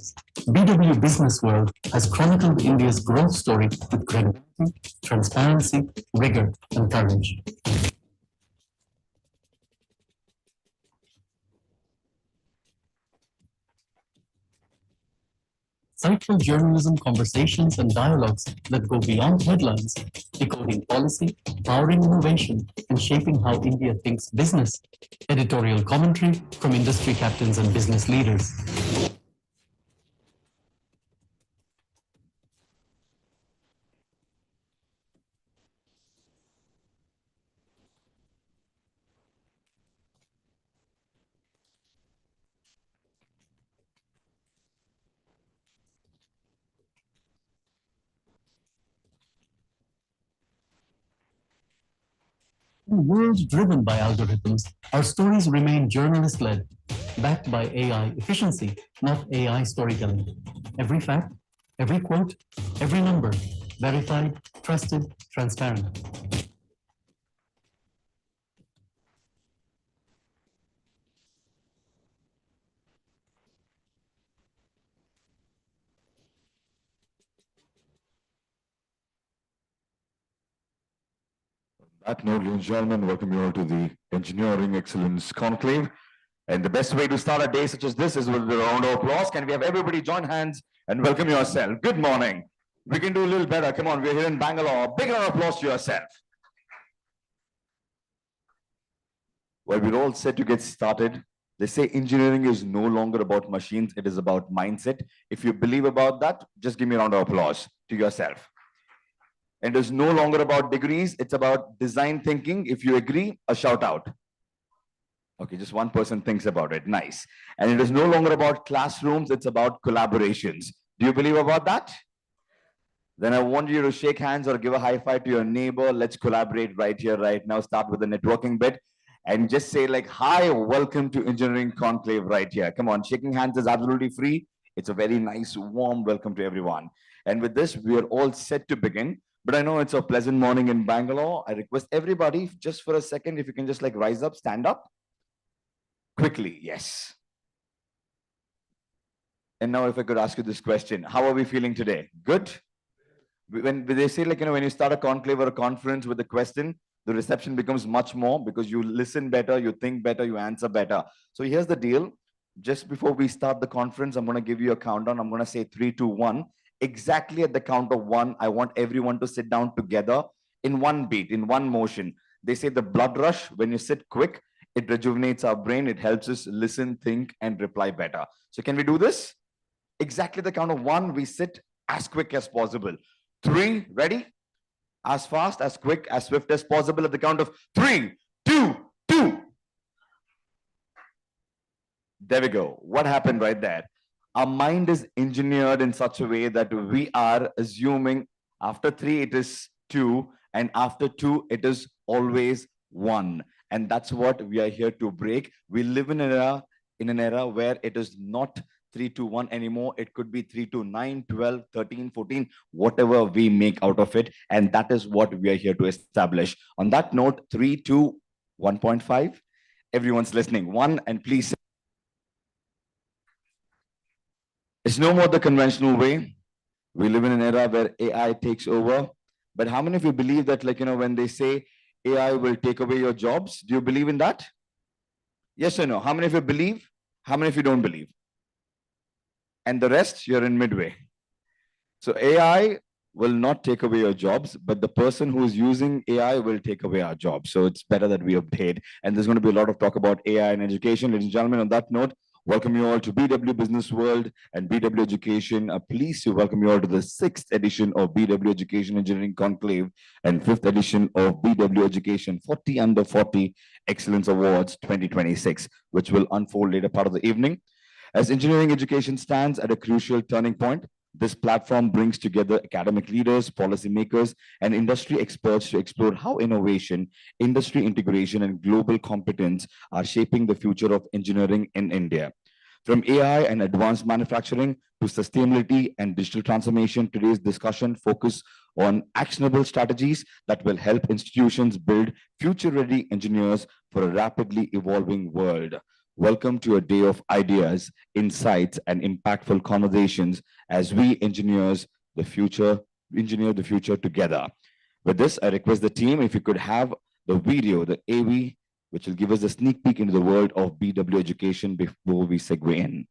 years, BW Business World has chronicled India's growth story with credibility, transparency, rigor, and courage. Insightful journalism, conversations, and dialogues that go beyond headlines, decoding policy, powering innovation, and shaping how India thinks business. Editorial commentary from industry captains and business leaders. In a world driven by algorithms, our stories remain journalist-led, backed by AI efficiency, not AI storytelling. Every fact, every quote, every number, verified, trusted, transparent. That note, ladies and gentlemen, welcome you all to the Engineering Excellence Conclave. And the best way to start a day such as this is with a round of applause. Can we have everybody join hands and welcome yourself? Good morning. We can do a little better. Come on, we're here in Bangalore. Big round of applause to yourself. Well, we're all set to get started. They say engineering is no longer about machines, it is about mindset. If you believe about that, just give me a round of applause to yourself. And it's no longer about degrees, it's about design thinking. If you agree, a shout out. Okay, just one person thinks about it. Nice. And it is no longer about classrooms, it's about collaborations. Do you believe about that? Then I want you to shake hands or give a high five to your neighbor. Let's collaborate right here, right now. Start with the networking bit and just say like, hi, welcome to Engineering Conclave right here. Come on, shaking hands is absolutely free. It's a very nice, warm welcome to everyone. And with this, we are all set to begin. But I know it's a pleasant morning in Bangalore. I request everybody just for a second, if you can just like rise up, stand up. Quickly, yes. And now if I could ask you this question, how are we feeling today? Good? When they say like, when you start a conclave or a conference with a question, the reception becomes much more because you listen better, you think better, you answer better. So here's the deal. Just before we start the conference, I'm going to give you a countdown. I'm going to say 3, 2, 1. Exactly at the count of 1, I want everyone to sit down together in one beat, in one motion. They say the blood rush, when you sit quick, it rejuvenates our brain. It helps us listen, think, and reply better. So can we do this? Exactly at the count of 1, we sit as quick as possible. 3, ready? As fast, as quick, as swift as possible at the count of 3, 2, 2. There we go. What happened right there? Our mind is engineered in such a way that we are assuming after 3, it is 2, and after 2, it is always 1. And that's what we are here to break. We live in an era where it is not 3, 2, 1 anymore. It could be 3, 2, 9, 12, 13, 14, whatever we make out of it. And that is what we are here to establish. On that note, 3, 2, 1.5. Everyone's listening. 1, and please. It's no more the conventional way. We live in an era where AI takes over. But how many of you believe that, like, when they say AI will take away your jobs, do you believe in that? Yes or no? How many of you believe? How many of you don't believe? And the rest, you're in midway. So AI will not take away your jobs, but the person who is using AI will take away our jobs. So it's better that we are paid. And there's going to be a lot of talk about AI and education. Ladies and gentlemen, on that note, welcome you all to BW Business World and BW Education. Pleased to welcome you all to the 6th edition of BW Education Engineering Conclave and 5th edition of BW Education 40 Under 40 Excellence Awards 2026, which will unfold later part of the evening. As engineering education stands at a crucial turning point, this platform brings together academic leaders, policymakers, and industry experts to explore how innovation, industry integration, and global competence are shaping the future of engineering in India. From AI and advanced manufacturing to sustainability and digital transformation, today's discussion focuses on actionable strategies that will help institutions build future-ready engineers for a rapidly evolving world. Welcome to a day of ideas, insights, and impactful conversations as we engineer the future together. With this, I request the team if you could have the video, the AV, which will give us a sneak peek into the world of BW education before we segue in.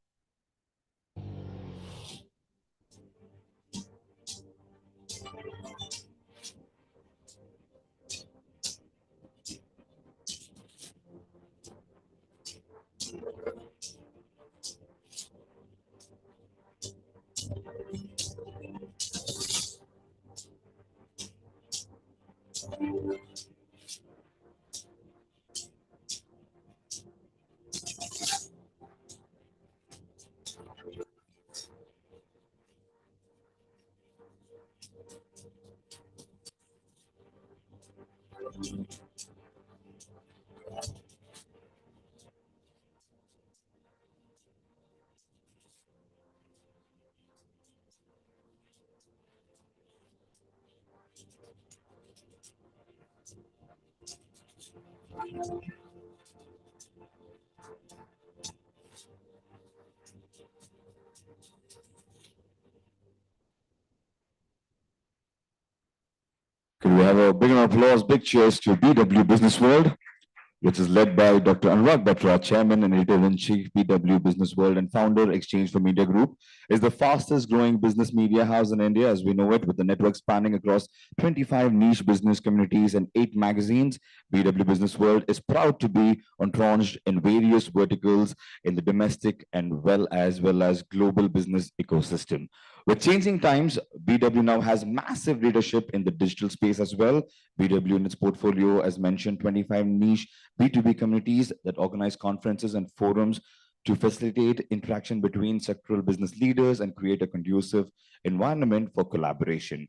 Could we have a big round of applause, big cheers to BW Business World, which is led by Dr. Anurag Batra, Chairman and Editor-in-Chief, BW Business World, and founder, Exchange for Media Group, is the fastest growing business media house in India, as we know it, with the network spanning across 25 niche business communities and 8 magazines. BW Business World is proud to be entrenched in various verticals in the domestic and well as global business ecosystem. With changing times, BW now has massive leadership in the digital space as well. BW in its portfolio, as mentioned, 25 niche B2B communities that organize conferences and forums to facilitate interaction between sectoral business leaders and create a conducive environment for collaboration.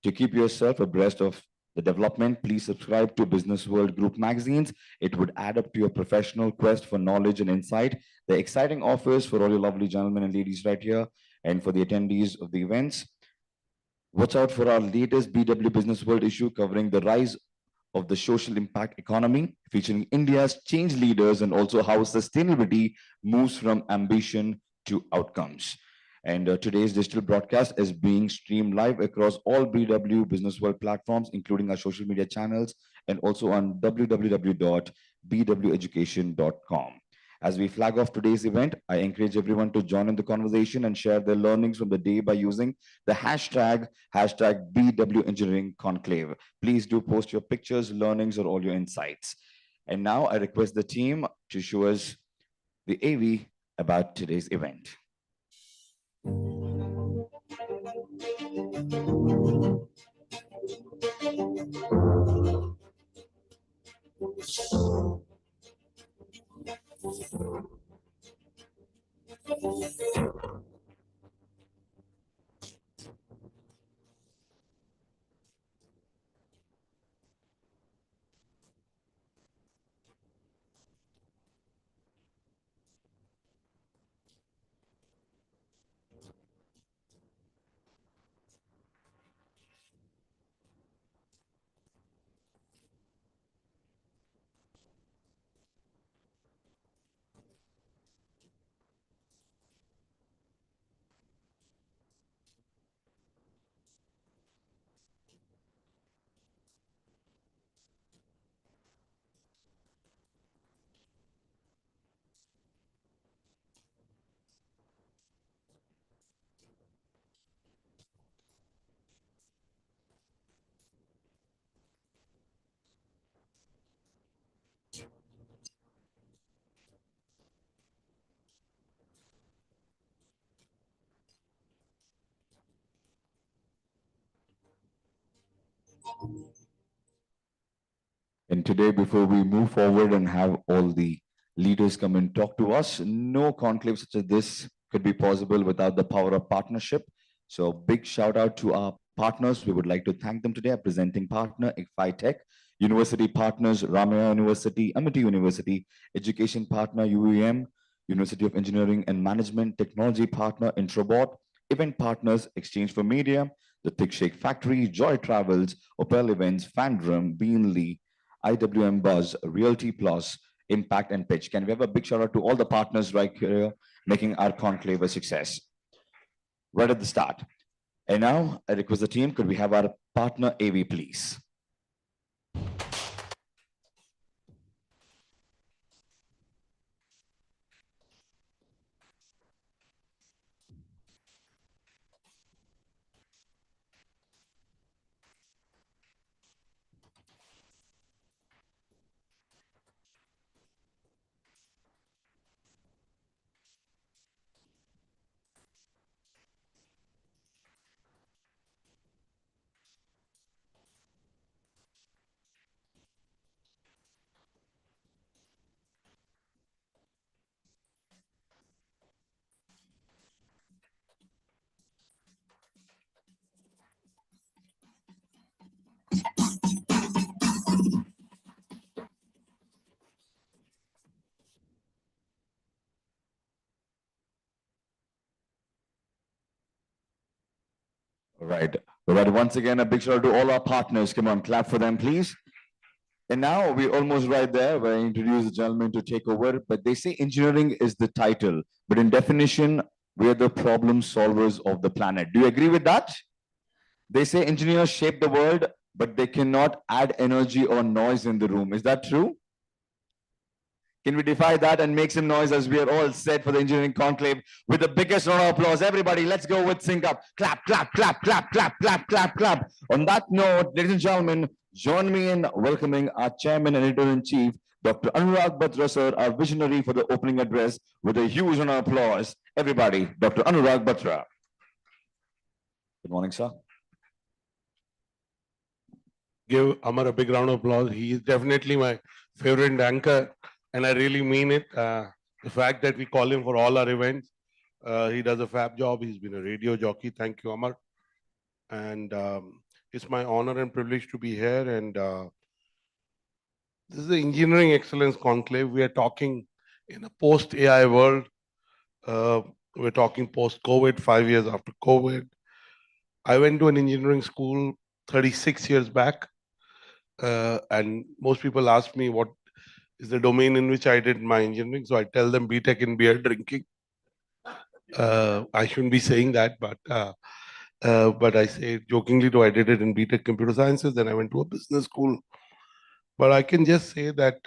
To keep yourself abreast of the development, please subscribe to Business World Group magazines. It would add up to your professional quest for knowledge and insight. The exciting offers for all your lovely gentlemen and ladies right here, and for the attendees of the events. Watch out for our latest BW Business World issue covering the rise of the social impact economy, featuring India's change leaders and also how sustainability moves from ambition to outcomes. And today's digital broadcast is being streamed live across all BW Business World platforms, including our social media channels and also on www.bweducation.com. As we flag off today's event, I encourage everyone to join in the conversation and share their learnings from the day by using the hashtag BW Engineering Conclave. Please do post your pictures, learnings, or all your insights. And now I request the team to show us the AV about today's event. And today, before we move forward and have all the leaders come and talk to us, no conclave such as this could be possible without the power of partnership. So big shout out to our partners. We would like to thank them today. Our presenting partner, ICFI Tech, university partners, Ramaya University, Amity University, education partner, UEM, University of Engineering and Management, technology partner, Introbot, event partners, Exchange for Media, the Thick Shake Factory, Joy Travels, Opel Events, Fandrum, Beanly, IWM Buzz, Realty Plus, impact, and pitch. Can we have a big shout out to all the partners right here making our conclave a success? Right at the start. And now I request the team, could we have our partner AV, please? Right. But once again, a big shout out to all our partners. Come on, clap for them, please. And now we're almost right there where I introduce the gentleman to take over. But they say engineering is the title, but in definition, we are the problem solvers of the planet. Do you agree with that? They say engineers shape the world, but they cannot add energy or noise in the room. Is that true? Can we defy that and make some noise as we are all set for the engineering conclave with the biggest round of applause? Everybody, let's go with sync up. Clap, clap, clap, clap, clap, clap, clap, clap. On that note, ladies and gentlemen, join me in welcoming our chairman and editor-in-chief, Dr. Anurag Batra, sir, our visionary for the opening address with a huge round of applause. Everybody, Dr. Anurag Batra. Good morning, sir. Give Amar a big round of applause. He is definitely my favorite anchor, and I really mean it. The fact that we call him for all our events, he does a fab job. He's been a radio jockey. Thank you, Amar. And it's my honor and privilege to be here. And this is the Engineering Excellence Conclave. We are talking in a post-AI world. We're talking post-COVID, 5 years after COVID. I went to an engineering school 36 years back. And most people ask me what is the domain in which I did my engineering. So I tell them BTech in beer drinking. I shouldn't be saying that, but I say jokingly, though, I did it in BTech computer sciences. Then I went to a business school. But I can just say that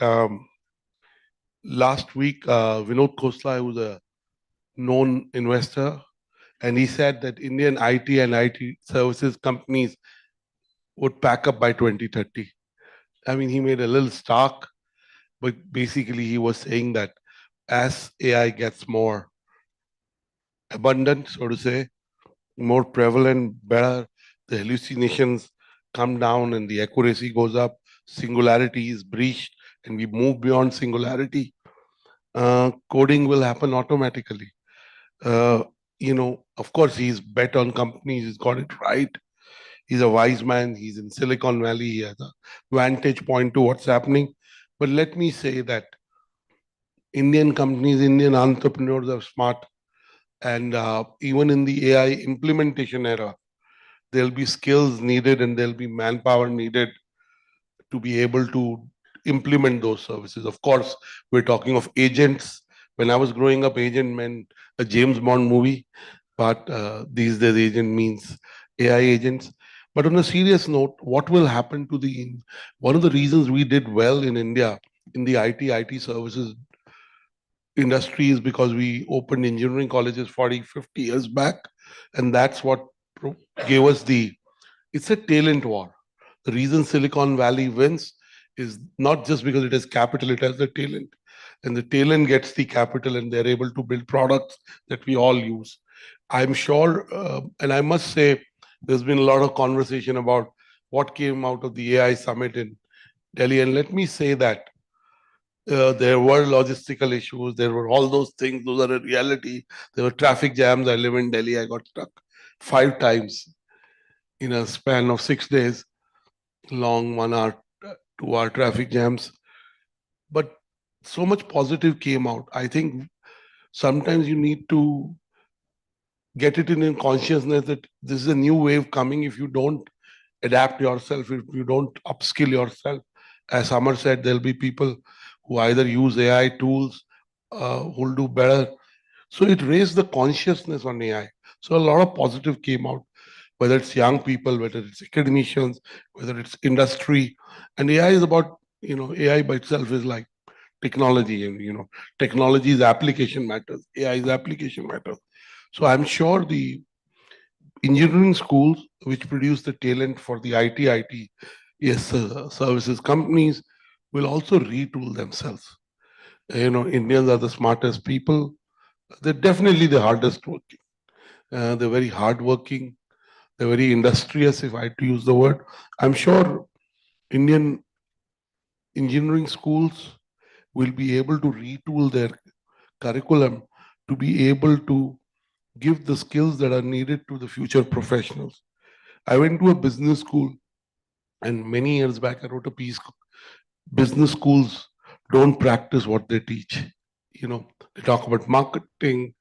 last week, Vinod Khosla, who was a known investor, and he said that Indian IT and IT services companies would pack up by 2030. I mean, he made a little stark, but basically he was saying that as AI gets more abundant, so to say, more prevalent, better, the hallucinations come down and the accuracy goes up, singularity is breached, and we move beyond singularity, coding will happen automatically. Of course, he's bet on companies, he's got it right. He's a wise man. He's in Silicon Valley. He has a vantage point to what's happening. But let me say that Indian companies, Indian entrepreneurs are smart. And even in the AI implementation era, there'll be skills needed and there'll be manpower needed to be able to implement those services. Of course, we're talking of agents. When I was growing up, agent meant a James Bond movie. But these days, agent means AI agents. But on a serious note, what will happen to one of the reasons we did well in India in the IT services industry is because we opened engineering colleges 40, 50 years back. And that's what gave us it's a talent war. The reason Silicon Valley wins is not just because it has capital, it has the talent. And the talent gets the capital and they're able to build products that we all use. I'm sure, and I must say, there's been a lot of conversation about what came out of the AI summit in Delhi. And let me say that there were logistical issues. There were all those things. Those are a reality. There were traffic jams. I live in Delhi. I got stuck 5 times in a span of 6 days, long 1 hour, 2 hour traffic jams. But so much positive came out. I think sometimes you need to get it in consciousness that this is a new wave coming. If you don't adapt yourself, if you don't upskill yourself, as Amar said, there'll be people who either use AI tools, who'll do better. So it raised the consciousness on AI. So a lot of positive came out, whether it's young people, whether it's academicians, whether it's industry. And AI is about, AI by itself is like technology, and technology's application matters, AI's application matters. So I'm sure the engineering schools which produce the talent for the IT, yes, services companies will also retool themselves. Indians are the smartest people. They're definitely the hardest working. They're very hardworking. They're very industrious, if I had to use the word. I'm sure Indian engineering schools will be able to retool their curriculum to be able to give the skills that are needed to the future professionals. I went to a business school, and many years back I wrote a piece. Business schools don't practice what they teach. They talk about marketing,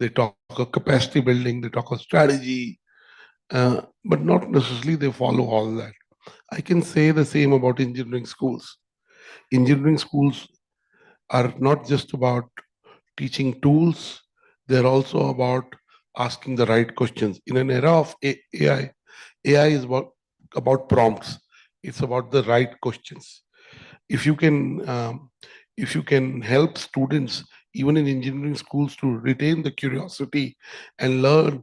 they talk of capacity building, they talk of strategy, but not necessarily they follow all that. I can say the same about engineering schools. Engineering schools are not just about teaching tools, they're also about asking the right questions. In an era of AI, AI is about prompts. It's about the right questions. If you can, if you can help students, even in engineering schools, to retain the curiosity and learn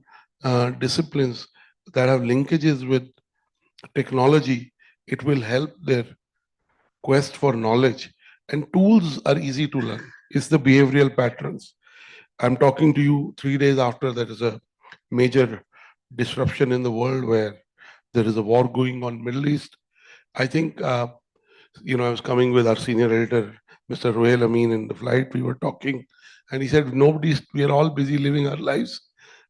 disciplines that have linkages with technology, it will help their quest for knowledge. And tools are easy to learn. It's the behavioral patterns. I'm talking to you 3 days after there is a major disruption in the world where there is a war going on Middle East. I think, I was coming with our senior editor, Mr. Rohel Amin, in the flight. We were talking, and he said, we are all busy living our lives.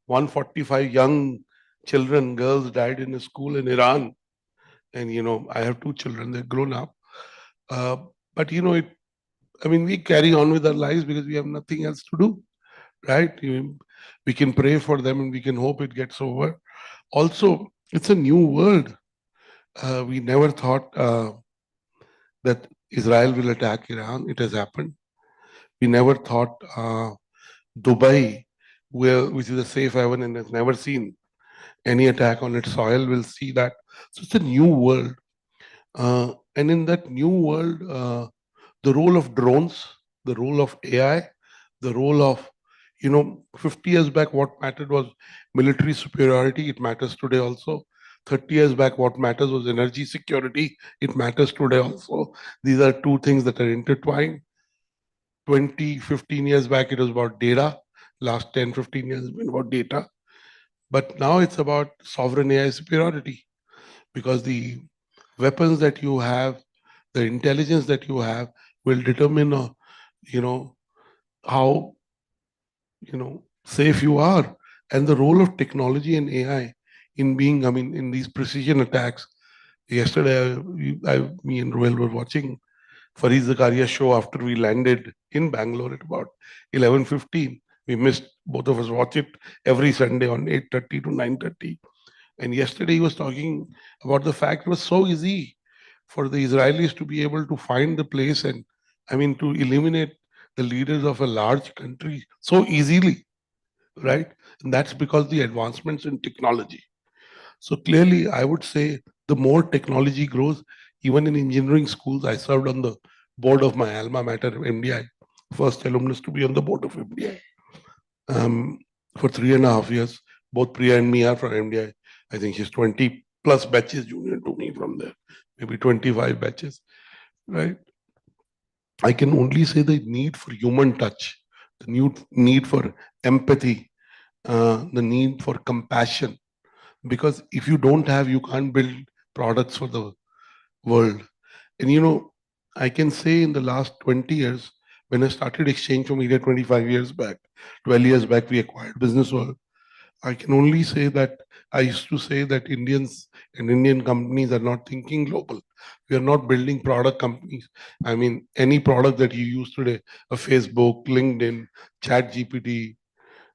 145 young children, girls died in a school in Iran. And, I have 2 children, they're grown up. But, we carry on with our lives because we have nothing else to do, right? We can pray for them and we can hope it gets over. Also, it's a new world. We never thought that Israel will attack Iran. It has happened. We never thought Dubai, which is a safe haven and has never seen any attack on its soil, will see that. So it's a new world. And in that new world, the role of drones, the role of AI, the role of, 50 years back, what mattered was military superiority. It matters today also. 30 years back, what matters was energy security. It matters today also. These are two things that are intertwined. 20, 15 years back, it was about data. Last 10, 15 years has been about data. But now it's about sovereign AI superiority, because the weapons that you have, the intelligence that you have will determine, how, safe you are. And the role of technology and AI in being, in these precision attacks. Yesterday, me and Roel were watching Fareed Zakaria's show after we landed in Bangalore at about 11:15. We missed, both of us watch it every Sunday on 8:30 to 9:30. And yesterday he was talking about the fact it was so easy for the Israelis to be able to find the place and, to eliminate the leaders of a large country so easily, right? And that's because the advancements in technology. So clearly, I would say the more technology grows, even in engineering schools, I served on the board of my alma mater, MDI, first alumnus to be on the board of MDI for 3.5 years. Both Priya and me are from MDI. I think she's 20 plus batches junior to me from there, maybe 25 batches, right? I can only say the need for human touch, the new need for empathy, the need for compassion. Because if you don't have, you can't build products for the world. And I can say in the last 20 years, when I started Exchange for Media 25 years back, 12 years back, we acquired Business World. I can only say that I used to say that Indians and Indian companies are not thinking global. We are not building product companies. Any product that you use today, a Facebook, LinkedIn, Chat GPT,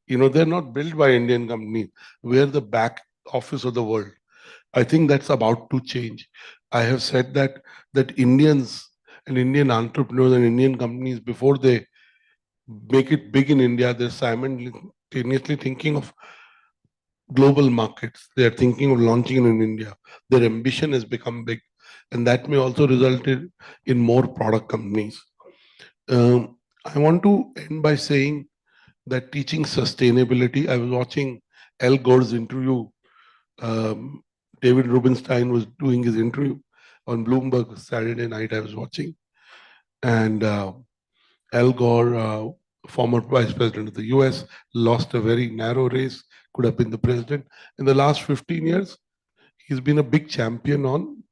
they're not built by Indian companies. We're the back office of the world. I think that's about to change. I have said that Indians and Indian entrepreneurs and Indian companies, before they make it big in India, they're simultaneously thinking of global markets. They are thinking of launching in India. Their ambition has become big, and that may also result in more product companies. I want to end by saying that teaching sustainability. I was watching Al Gore's interview. Um, David Rubenstein was doing his interview on Bloomberg Saturday night. I was watching, and Al Gore, former vice president of the US, lost a very narrow race, could have been the president. In the last 15 years, he's been a big champion on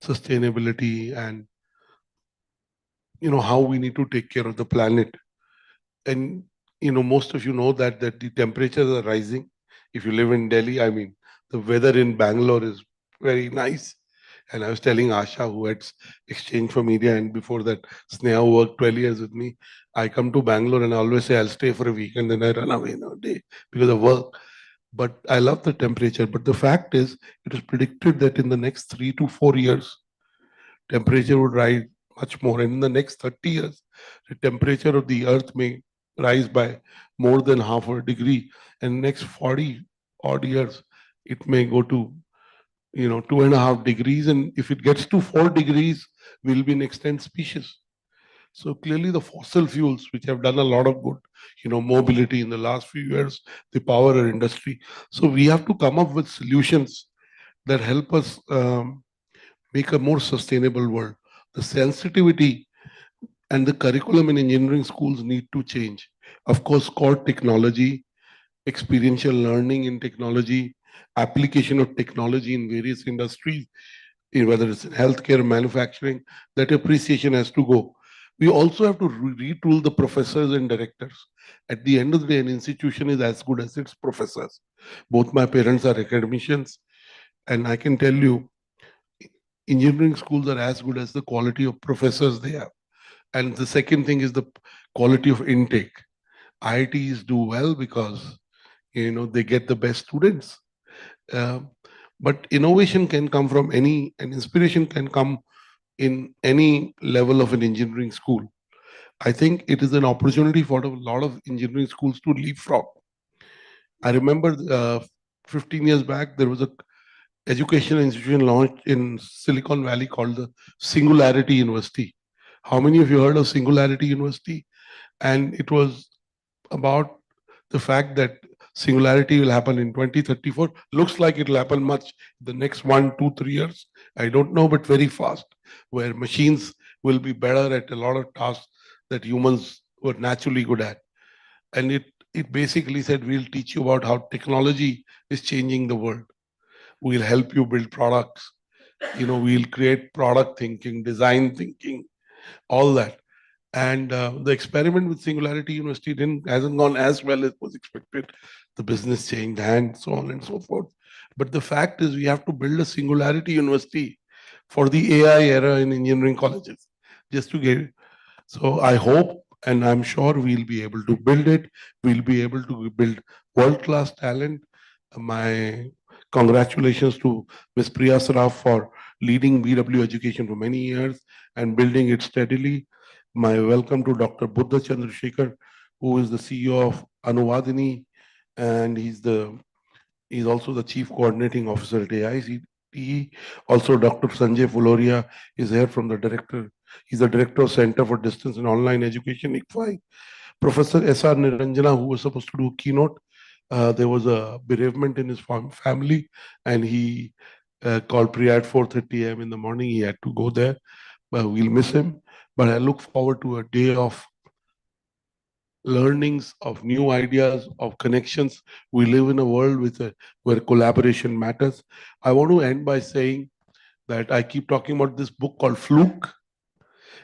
sustainability and how we need to take care of the planet. And most of you know that the temperatures are rising. If you live in Delhi, I mean, the weather in Bangalore is very nice. And I was telling Asha, who had exchanged for media, and before that, Sneha who worked 12 years with me. I come to Bangalore and I always say I'll stay for a week, and then I run away in a day because of work. But I love the temperature. But the fact is, it is predicted that in the next 3 to 4 years, temperature would rise much more. And in the next 30 years, the temperature of the earth may rise by more than half a degree. And next 40 odd years, it may go to 2.5 degrees. And if it gets to 4 degrees, we'll be an extinct species. So clearly the fossil fuels, which have done a lot of good, mobility in the last few years, the power industry. So we have to come up with solutions that help us make a more sustainable world. The sensitivity and the curriculum in engineering schools need to change. Of course, core technology, experiential learning in technology, application of technology in various industries, whether it's in healthcare, manufacturing, that appreciation has to go. We also have to retool the professors and directors. At the end of the day, an institution is as good as its professors. Both my parents are academicians, and I can tell you, engineering schools are as good as the quality of professors they have. And the second thing is the quality of intake. IITs do well because they get the best students. But innovation can come from any, and inspiration can come in any level of an engineering school. I think it is an opportunity for a lot of engineering schools to leapfrog. I remember 15 years back, there was a educational institution launched in Silicon Valley called the Singularity University. How many of you heard of Singularity University? And it was about the fact that singularity will happen in 2034. Looks like it will happen much the next 1, 2, 3 years. I don't know, but very fast, where machines will be better at a lot of tasks that humans were naturally good at. And it basically said, we'll teach you about how technology is changing the world. We'll help you build products. We'll create product thinking, design thinking, all that. And the experiment with Singularity University hasn't gone as well as was expected. The business changed hands, so on and so forth. But the fact is, we have to build a Singularity University for the AI era in engineering colleges, just to get it. So I hope, and I'm sure we'll be able to build it. We'll be able to build world-class talent. My congratulations to Ms. Priya Saraf for leading BW education for many years and building it steadily. My welcome to Dr. Buddha Chandrasekhar, who is the CEO of Anuvadini, and he's also the Chief Coordinating Officer at AICTE. Also, Dr. Sanjay Fuloria is here from the director. He's the Director of Center for Distance and Online Education, ICFI. Professor S.R. Niranjana, who was supposed to do keynote, there was a bereavement in his family, and he called Priya at 4:30 a.m. in the morning. He had to go there, but we'll miss him. But I look forward to a day of learnings, of new ideas, of connections. We live in a world where collaboration matters. I want to end by saying that I keep talking about this book called Fluke.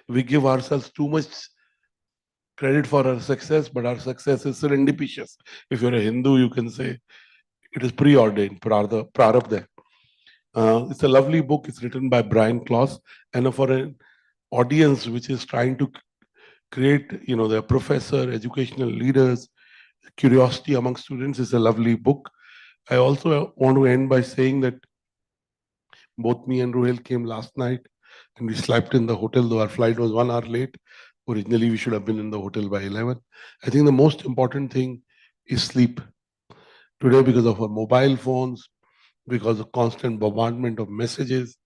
We give ourselves too much credit for our success, but our success is serendipitous. If you're a Hindu, you can say it is preordained, prarabdha. It's a lovely book. It's written by Brian Klaus, and for an audience which is trying to create, their professor, educational leaders, curiosity among students, is a lovely book. I also want to end by saying that both me and Ruhel came last night. and we slept in the hotel, though our flight was 1 hour late. Originally, we should have been in the hotel by 11. I think the most important thing is sleep. Today, because of our mobile phones, because of constant bombardment of messages,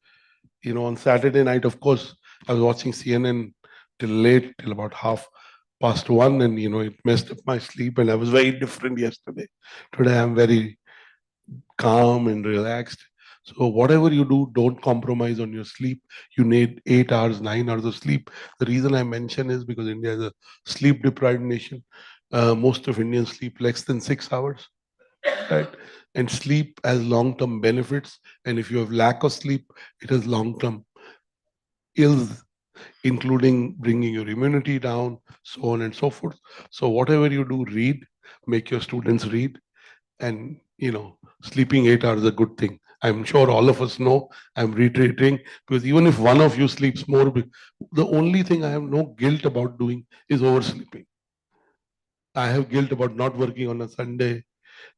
on Saturday night, of course, I was watching CNN till late, till about 1:30, and it messed up my sleep, and I was very different yesterday. Today, I'm very calm and relaxed. So whatever you do, don't compromise on your sleep. You need 8 hours, 9 hours of sleep. The reason I mention is because India is a sleep deprived nation. Most of Indians sleep less than 6 hours, right? And sleep has long-term benefits. And if you have lack of sleep, it has long-term ills, including bringing your immunity down, so on and so forth. So whatever you do, read, make your students read, and sleeping 8 hours is a good thing. I'm sure all of us know. I'm reiterating, because even if one of you sleeps more, the only thing I have no guilt about doing is oversleeping. I have guilt about not working on a Sunday,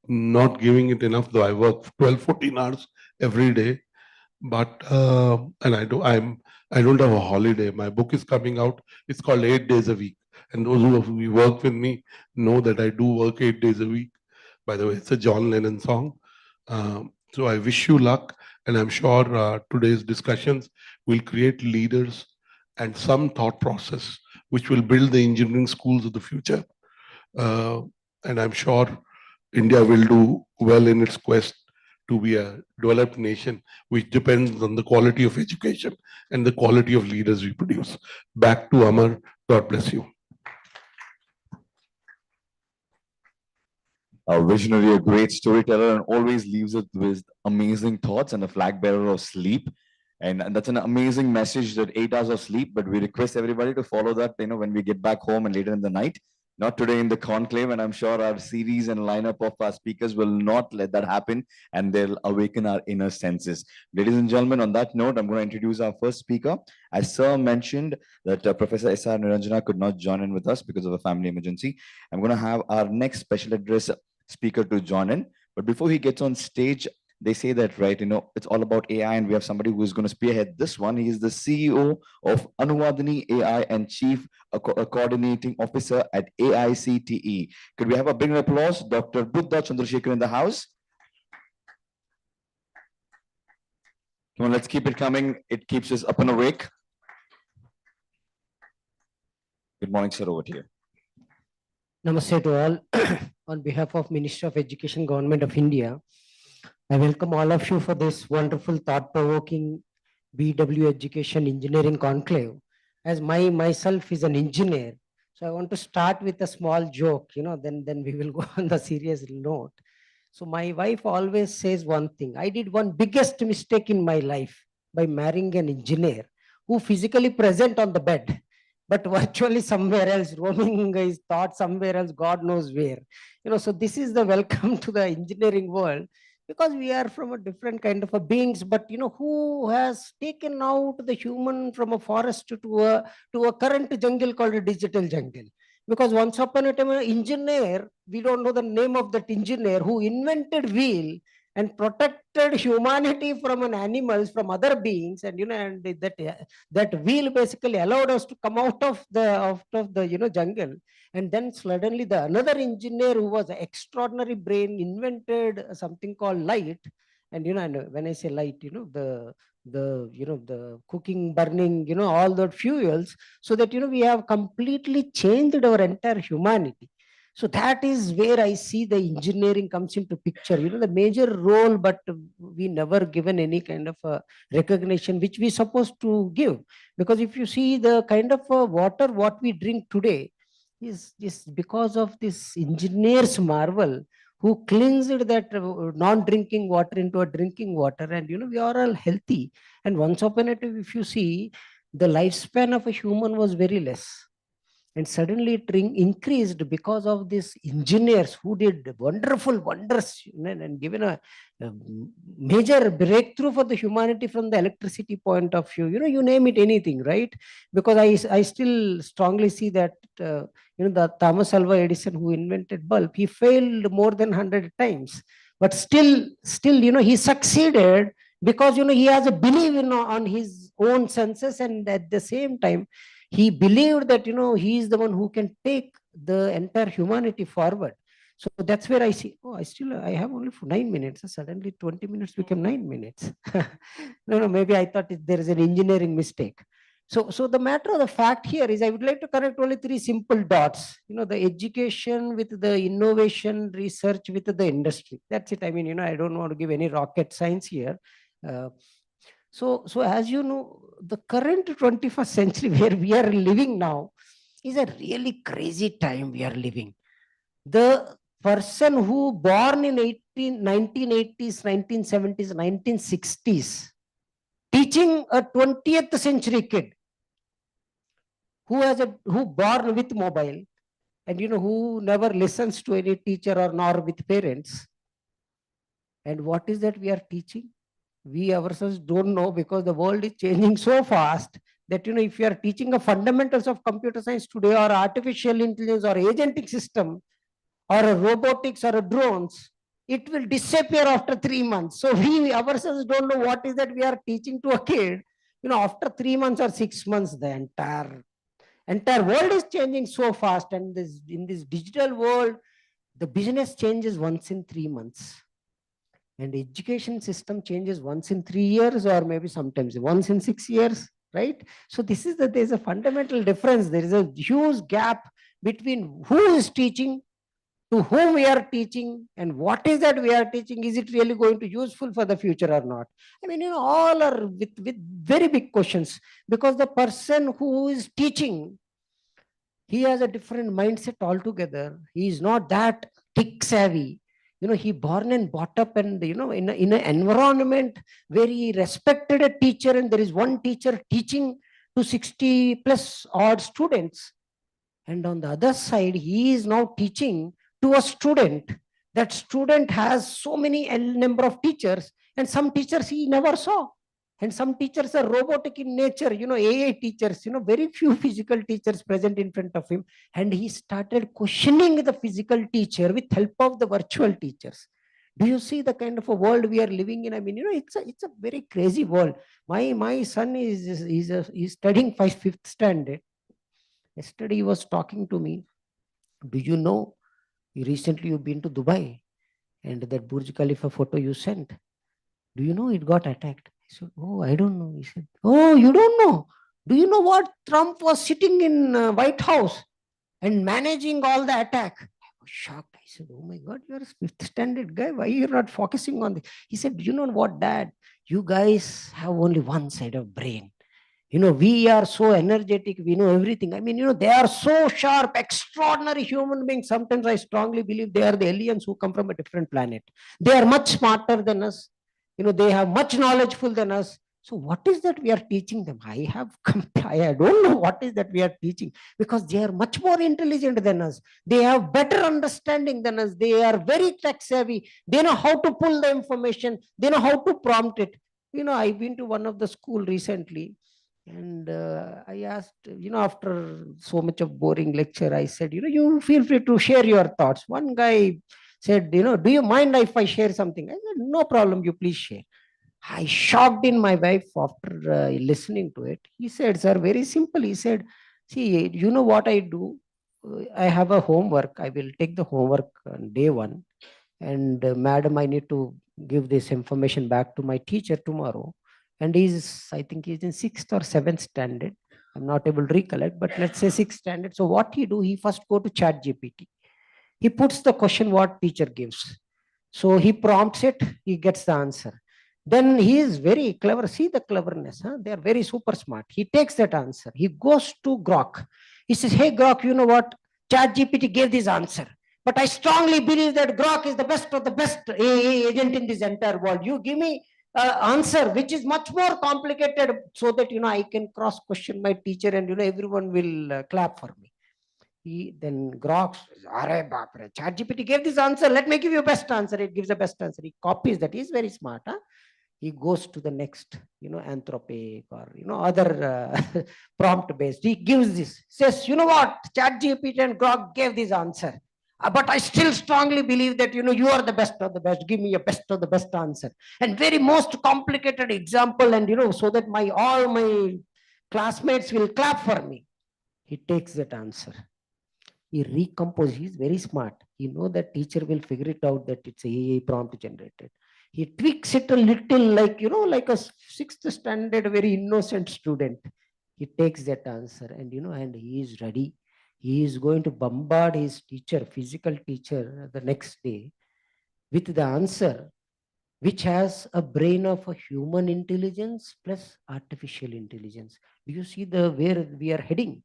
not giving it enough, though I work 12, 14 hours every day. But and I don't have a holiday. My book is coming out. It's called 8 Days a Week. And those who work with me know that I do work 8 days a week. By the way, it's a John Lennon song. So I wish you luck, and I'm sure today's discussions will create leaders and some thought process which will build the engineering schools of the future. And I'm sure India will do well in its quest to be a developed nation, which depends on the quality of education and the quality of leaders we produce. Back to Amar. God bless you. A visionary, a great storyteller, and always leaves us with amazing thoughts, and a flag bearer of sleep. And that's an amazing message, that 8 hours of sleep. But we request everybody to follow that, when we get back home and later in the night. Not today in the conclave, and I'm sure our series and lineup of our speakers will not let that happen, and they'll awaken our inner senses. Ladies and gentlemen, on that note, I'm going to introduce our first speaker. As Sir mentioned that Professor S.R. Niranjana could not join in with us because of a family emergency. I'm going to have our next special address speaker to join in. But before he gets on stage, they say that, right, it's all about AI, and we have somebody who is going to spearhead this one. He is the CEO of Anuvadini AI and Chief Coordinating Officer at AICTE. Could we have a big applause? Dr. Buddha Chandrasekhar in the house. Come on, let's keep it coming. It keeps us up and awake. Good morning, sir. Over to you. Namaste to all. On behalf of Ministry of Education, Government of India, I welcome all of you for this wonderful, thought-provoking BW Education Engineering Conclave. As myself is an engineer, so I want to start with a small joke, then we will go on the serious note. So my wife always says one thing: I did one biggest mistake in my life by marrying an engineer who physically present on the bed, but virtually somewhere else, roaming his thoughts somewhere else, God knows where. So this is the welcome to the engineering world, because we are from a different kind of a beings. But who has taken out the human from a forest to a current jungle called a digital jungle? Because once upon a time, an engineer, we don't know the name of that engineer who invented wheel and protected humanity from an animals, from other beings, and and that wheel basically allowed us to come out of the jungle. And then suddenly the another engineer who was an extraordinary brain invented something called light. And and when I say light, the cooking, burning, all the fuels, so that we have completely changed our entire humanity. So that is where I see the engineering comes into picture, the major role, but we never given any kind of a recognition which we supposed to give. Because if you see the kind of water what we drink today is because of this engineer's marvel who cleansed that non-drinking water into a drinking water, and we are all healthy. And once upon a time, if you see, the lifespan of a human was very less, and suddenly it increased because of these engineers who did wonderful wonders, and given a major breakthrough for the humanity from the electricity point of view. You name it, anything, right? Because I still strongly see that the Thomas Alva Edison, who invented bulb, he failed more than 100 times, but still he succeeded, because he has a belief on own senses, and at the same time, he believed that, he is the one who can take the entire humanity forward. So that's where I see, oh, I have only for 9 minutes. Suddenly 20 minutes become 9 minutes. No, maybe I thought there is an engineering mistake. So the matter of the fact here is, I would like to connect only 3 simple dots. The education with the innovation, research with the industry. That's it. I mean, I don't want to give any rocket science here. So as you know, the current 21st century where we are living now is a really crazy time we are living. The person who born in 1980s, 1970s, 1960s, teaching a 20th century kid who born with mobile, and who never listens to any teacher or nor with parents. And what is that we are teaching? We ourselves don't know, because the world is changing so fast that, if you are teaching the fundamentals of computer science today, or artificial intelligence, or agentic system, or a robotics, or a drones, it will disappear after 3 months. So we ourselves don't know what is that we are teaching to a kid. After 3 months or 6 months, the entire world is changing so fast. And in this digital world, the business changes once in 3 months. And education system changes once in 3 years, or maybe sometimes once in 6 years, right? So there's a fundamental difference. There is a huge gap between who is teaching, to whom we are teaching, and what is that we are teaching. Is it really going to be useful for the future or not? I mean, all are with very big questions, because the person who is teaching, he has a different mindset altogether. He is not that tech savvy. He born and brought up, and in an environment where he respected a teacher, and there is one teacher teaching to 60 plus odd students. And on the other side, he is now teaching to a student. That student has so many number of teachers, and some teachers he never saw. And some teachers are robotic in nature, AI teachers, very few physical teachers present in front of him. And he started questioning the physical teacher with help of the virtual teachers. Do you see the kind of a world we are living in? I mean, it's a very crazy world. My son is studying 5th standard. Yesterday he was talking to me. Do you know, recently you've been to Dubai, and that Burj Khalifa photo you sent, do you know it got attacked? I said, oh, I don't know. He said, oh, you don't know? Do you know what? Trump was sitting in White House and managing all the attack. I was shocked. I said, oh my God, you're a 5th standard guy. Why are you not focusing on this? He said, do you know what, Dad? You guys have only one side of brain. We are so energetic. We know everything. I mean, they are so sharp, extraordinary human beings. Sometimes I strongly believe they are the aliens who come from a different planet. They are much smarter than us. They have much knowledgeful than us. So what is that we are teaching them? I don't know what is that we are teaching, because they are much more intelligent than us. They have better understanding than us. They are very tech savvy. They know how to pull the information. They know how to prompt it. I've been to one of the school recently, and I asked, after so much of boring lecture, I said, you feel free to share your thoughts. One guy said, do you mind if I share something? I said, no problem, you please share. I shocked in my wife after listening to it. He said, sir, very simple. He said, see, you know what I do? I have a homework. I will take the homework on day 1. And madam, I need to give this information back to my teacher tomorrow. And I think he's in 6th or 7th standard. I'm not able to recollect, but let's say 6th standard. So what he first go to ChatGPT. He puts the question what teacher gives. So he prompts it, he gets the answer. Then he is very clever. See the cleverness. They are very super smart. He takes that answer. He goes to Grok. He says, hey, Grok, you know what? ChatGPT gave this answer. But I strongly believe that Grok is the best of the best AI agent in this entire world. You give me answer which is much more complicated, so that I can cross question my teacher, and everyone will clap for me. Then Grok says, ChatGPT gave this answer, let me give you best answer. It gives the best answer. He copies that. He's very smart. He goes to the next, Anthropic or other prompt based. He gives this, says, you know what, ChatGPT and Grok gave this answer. But I still strongly believe that, you are the best of the best. Give me a best of the best answer. And very most complicated example, and, so that all my classmates will clap for me. He takes that answer. He recomposes. He's very smart. He knows that teacher will figure it out that it's a prompt generated. He tweaks it a little like, like a sixth standard, very innocent student. He takes that answer and, and he is ready. He is going to bombard his teacher, physical teacher, the next day with the answer, which has a brain of a human intelligence plus artificial intelligence. Do you see where we are heading?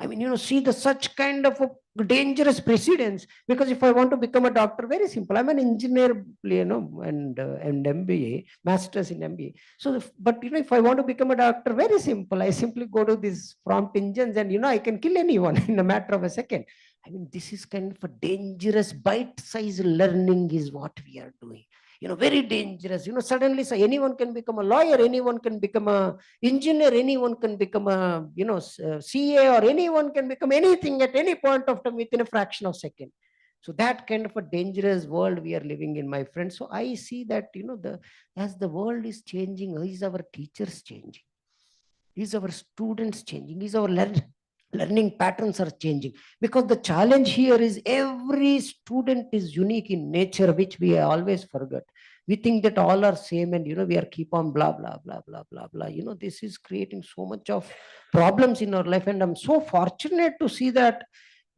I mean, see the such kind of a dangerous precedence. Because if I want to become a doctor, very simple. I'm an engineer, and MBA, masters in MBA. So, but if I want to become a doctor, very simple. I simply go to these prompt engines, and I can kill anyone in a matter of a second. I mean, this is kind of a dangerous bite-sized learning is what we are doing. Very dangerous. Suddenly, so anyone can become a lawyer, anyone can become a engineer, anyone can become a, CA, or anyone can become anything at any point of time within a fraction of a second. So that kind of a dangerous world we are living in, my friend. So I see that, as the world is changing, is our teachers changing? Is our students changing? Is our learning patterns are changing? Because the challenge here is every student is unique in nature, which we always forget. We think that all are same, and we are keep on blah blah blah blah blah blah. This is creating so much of problems in our life, and I'm so fortunate to see that,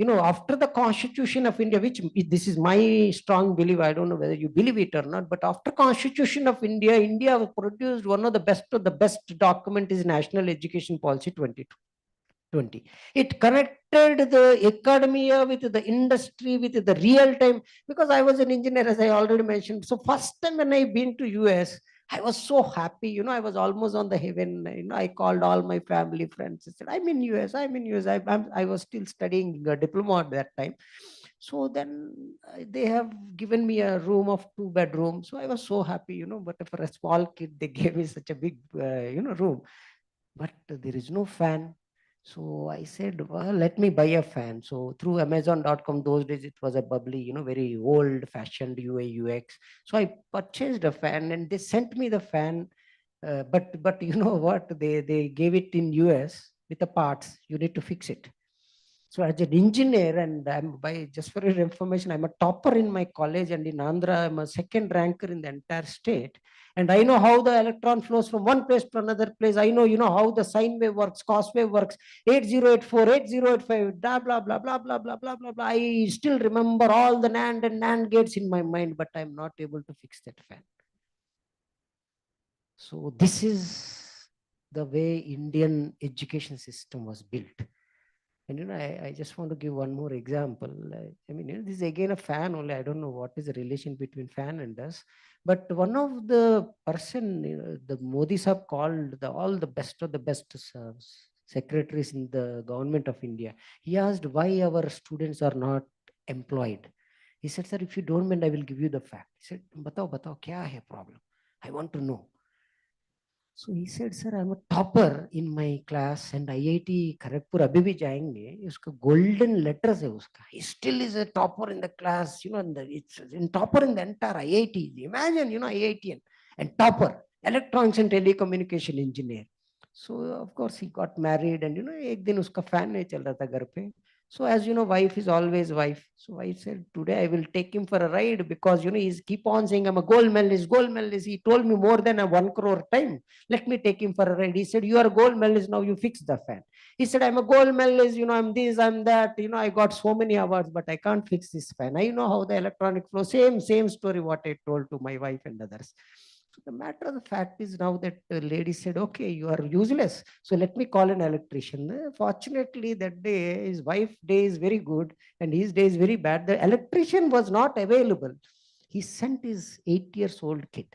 after the Constitution of India, which this is my strong belief, I don't know whether you believe it or not, but after Constitution of India, India produced one of the best document is National Education Policy 2020. It connected the academia with the industry, with the real time, because I was an engineer, as I already mentioned. So first time when I been to US, I was so happy, I was almost on the heaven. I called all my family friends. I said, I'm in US, I'm in US. I was still studying a diploma at that time. So then they have given me a room of 2 bedrooms. So I was so happy, but for a small kid, they gave me such a big, room. But there is no fan. So I said, well, let me buy a fan. So through Amazon.com, those days it was a bubbly, very old fashioned UI UX. So I purchased a fan and they sent me the fan. But you know what? They gave it in US with the parts. You need to fix it. So as an engineer, and just for your information, I'm a topper in my college, and in Andhra, I'm a second ranker in the entire state. And I know how the electron flows from one place to another place. I know, how the sine wave works, cos wave works, 8084, 8085, blah, blah, blah, blah, blah, blah, blah, blah, blah. I still remember all the NAND and NAND gates in my mind, but I'm not able to fix that fan. So this is the way Indian education system was built. And I just want to give one more example. I mean, this is again a fan only. I don't know what is the relation between fan and us. But one of the person, the Modi Sahab called all the best of the best secretaries in the government of India. He asked why our students are not employed. He said, sir, if you don't mind, I will give you the fact. He said, batao, kya hai problem? I want to know. So he said, sir, I'm a topper in my class and IIT Kharagpur abhi bhi jayenge. Uska golden letters hai uska. He still is a topper in the class, and it's in topper in the entire IIT. Imagine, IIT and topper, electronics and telecommunication engineer. So of course he got married, and ek din uska fan nahi chal raha tha ghar pe. So as you know, wife is always wife. So I said, today I will take him for a ride because, he's keep on saying, I'm a gold medalist, gold medalist. He told me more than a 1 crore time. Let me take him for a ride. He said, you are a gold medalist. Now you fix the fan. He said, I'm a gold medalist. I'm this, I'm that. I got so many awards, but I can't fix this fan. I know how the electronic flow. Same story what I told to my wife and others. So the matter of the fact is now that the lady said, okay, you are useless. So let me call an electrician. Fortunately, that day, his wife's day is very good and his day is very bad. The electrician was not available. He sent his 8 years old kid.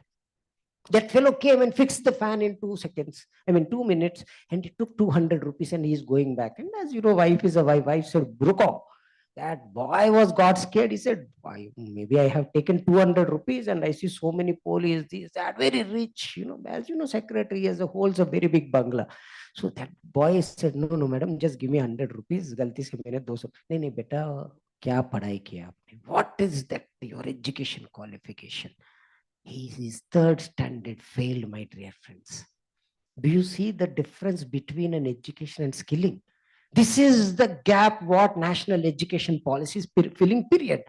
That fellow came and fixed the fan in 2 seconds. 2 minutes, and it took 200 rupees and he's going back. And as you know, wife is a wife. Wife said, Bruko. That boy got scared. He said, maybe I have taken 200 rupees and I see so many police, this, that, very rich. As you know, secretary as a whole is a very big bungalow. So that boy said, no, madam, just give me 100 rupees. Galti se maine 200. Nahi, beta, क्या पढ़ाई किया आपने? What is that your education qualification? His third standard failed, my dear friends. Do you see the difference between an education and skilling? This is the gap what national education policy is filling, period.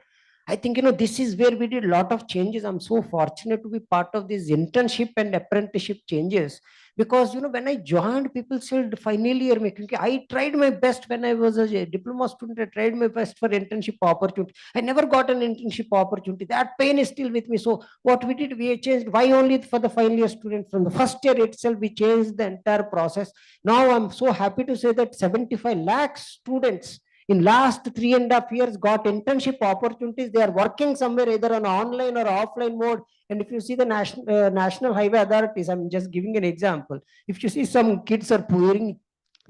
I think, this is where we did a lot of changes. I'm so fortunate to be part of this internship and apprenticeship changes because, when I joined, people said, final year, I tried my best when I was a diploma student. I tried my best for internship opportunity. I never got an internship opportunity. That pain is still with me. So what we did, we changed. Why only for the final year student? From the first year itself, we changed the entire process. Now I'm so happy to say that 75 lakh students in last 3.5 years got internship opportunities. They are working somewhere either on online or offline mode. And if you see the national highway authorities, I'm just giving an example. If you see some kids are pouring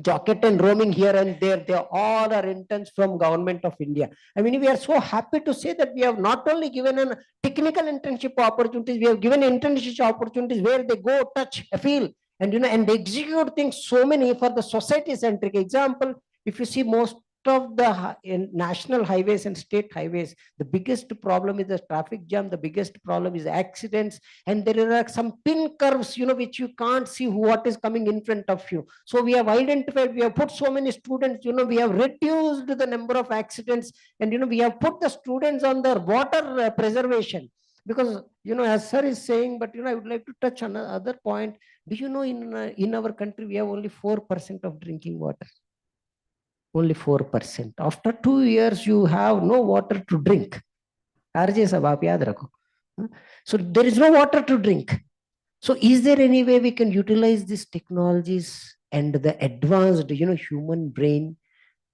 jacket and roaming here and there, they all are interns from government of India. I mean, we are so happy to say that we have not only given an technical internship opportunities, we have given internship opportunities where they go touch, feel, and and execute things. So many for the society centric example. If you see most of the national highways and state highways, the biggest problem is the traffic jam, the biggest problem is accidents, and there are some pin curves, which you can't see what is coming in front of you. So we have identified, we have put so many students, we have reduced the number of accidents, and we have put the students on the water preservation. Because as sir is saying, but I would like to touch on another point. Do you know in our country we have only 4% of drinking water? Only 4%. After 2 years, you have no water to drink. RJ sab aap yaad rakho. So there is no water to drink. So is there any way we can utilize these technologies and the advanced, human brain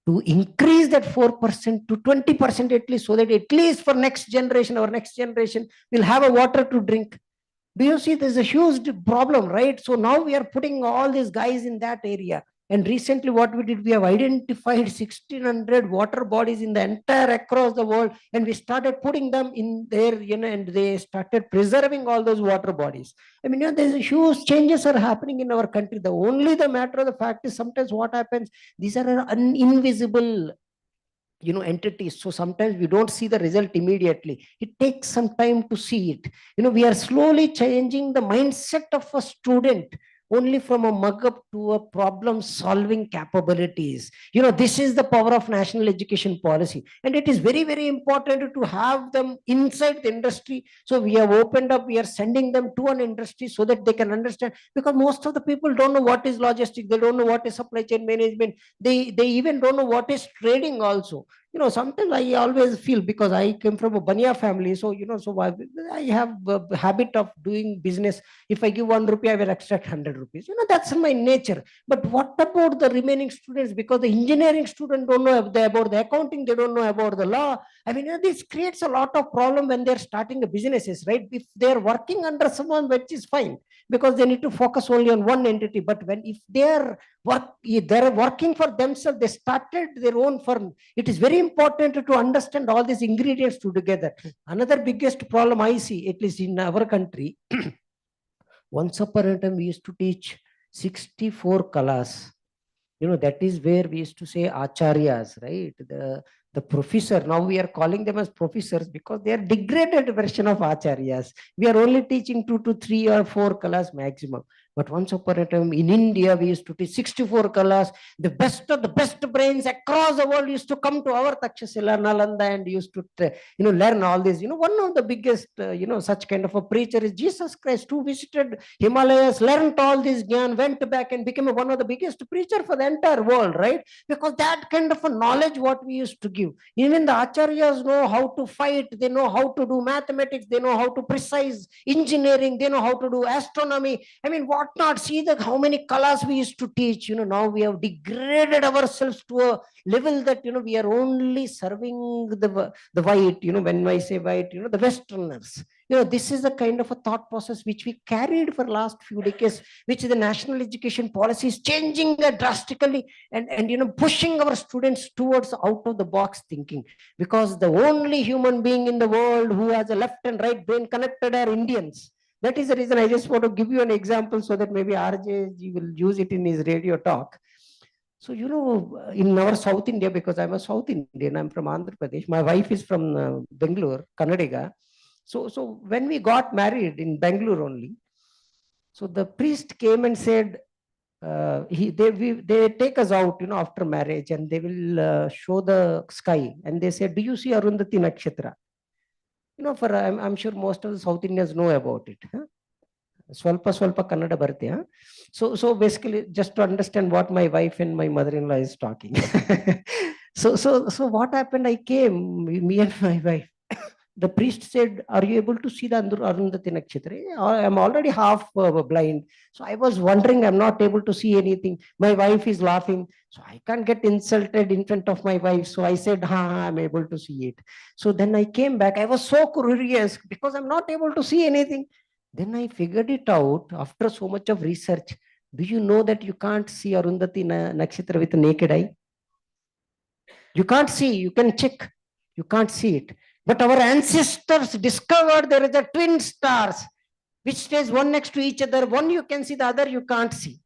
to increase that 4% to 20% at least, so that at least for next generation, our next generation will have a water to drink? Do you see there's a huge problem, right? So now we are putting all these guys in that area. And recently what we did, we have identified 1600 water bodies in the entire across the world, and we started putting them in there, and they started preserving all those water bodies. I mean, there's a huge changes are happening in our country. The matter of the fact is sometimes what happens, these are invisible entities. So sometimes we don't see the result immediately. It takes some time to see it. We are slowly changing the mindset of a student only from a mug up to a problem solving capabilities. This is the power of national education policy, and it is very, very important to have them inside the industry. So we have opened up, we are sending them to an industry so that they can understand, because most of the people don't know what is logistics, they don't know what is supply chain management, they even don't know what is trading also. Sometimes I always feel, because I came from a Banya family, so so I have a habit of doing business. If I give 1 rupee, I will extract 100 rupees. That's my nature. But what about the remaining students? Because the engineering students don't know about the accounting, they don't know about the law. I mean, this creates a lot of problem when they're starting a businesses, right? If they're working under someone, which is fine, because they need to focus only on one entity. But if they're working for themselves, they started their own firm, it is very important to understand all these ingredients together. Another biggest problem I see, at least in our country, once upon a time we used to teach 64 kalas. That is where we used to say acharyas, right? The professor, now we are calling them as professors because they are degraded version of acharyas. We are only teaching 2 to 3 or 4 kalas maximum. But once upon a time in India, we used to teach 64 kalas. The best of the best brains across the world used to come to our Takshashila, Nalanda, and used to, learn all this. One of the biggest, such kind of a preacher is Jesus Christ, who visited Himalayas, learned all this Gyan, went back and became one of the biggest preacher for the entire world, right? Because that kind of a knowledge what we used to give. Even the acharyas know how to fight, they know how to do mathematics, they know how to precise engineering, they know how to do astronomy. I mean, what not? See how many colors we used to teach. Now we have degraded ourselves to a level that we are only serving the white. When I say white, the Westerners. This is the kind of a thought process which we carried for last few decades, which the national education policy is changing drastically, and pushing our students towards out of the box thinking, because the only human being in the world who has a left and right brain connected are Indians. That is the reason I just want to give you an example so that maybe RJ will use it in his radio talk. So, in our South India, because I'm a South Indian, I'm from Andhra Pradesh. My wife is from Bangalore, Kannadiga. So when we got married in Bangalore only, so the priest came and said, they take us out, after marriage, and they will show the sky. And they said, do you see Arundhati Nakshatra? I'm sure most of the South Indians know about it. Huh? Swalpa Kannada bharate. Huh? So basically, just to understand what my wife and my mother-in-law is talking. So what happened? I came, me and my wife. The priest said, are you able to see the Arundhati Nakshatra? I'm already half blind. So I was wondering, I'm not able to see anything. My wife is laughing. So I can't get insulted in front of my wife. So I said, I'm able to see it. So then I came back. I was so curious because I'm not able to see anything. Then I figured it out after so much of research. Do you know that you can't see Arundhati Nakshatra with the naked eye? You can't see, you can check. You can't see it. But our ancestors discovered there is a twin stars, which stays one next to each other. One you can see, the other you can't see.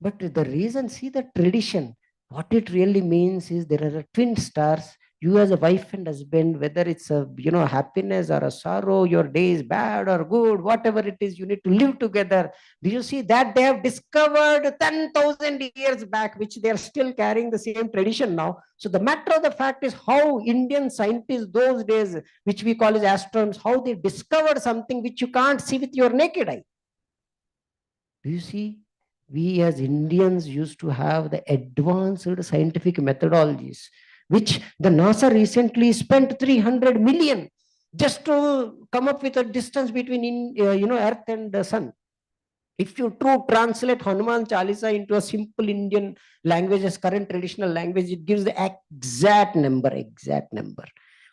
But the reason, see the tradition, what it really means is there are twin stars. You as a wife and husband, whether it's a happiness or a sorrow, your day is bad or good, whatever it is, you need to live together. Do you see that they have discovered 10,000 years back, which they are still carrying the same tradition now. So the matter of the fact is how Indian scientists those days, which we call as astronomers, how they discovered something which you can't see with your naked eye. Do you see? We as Indians used to have the advanced scientific methodologies, which the NASA recently spent 300 million just to come up with a distance between Earth and the Sun. If you translate Hanuman Chalisa into a simple Indian language, as current traditional language, it gives the exact number.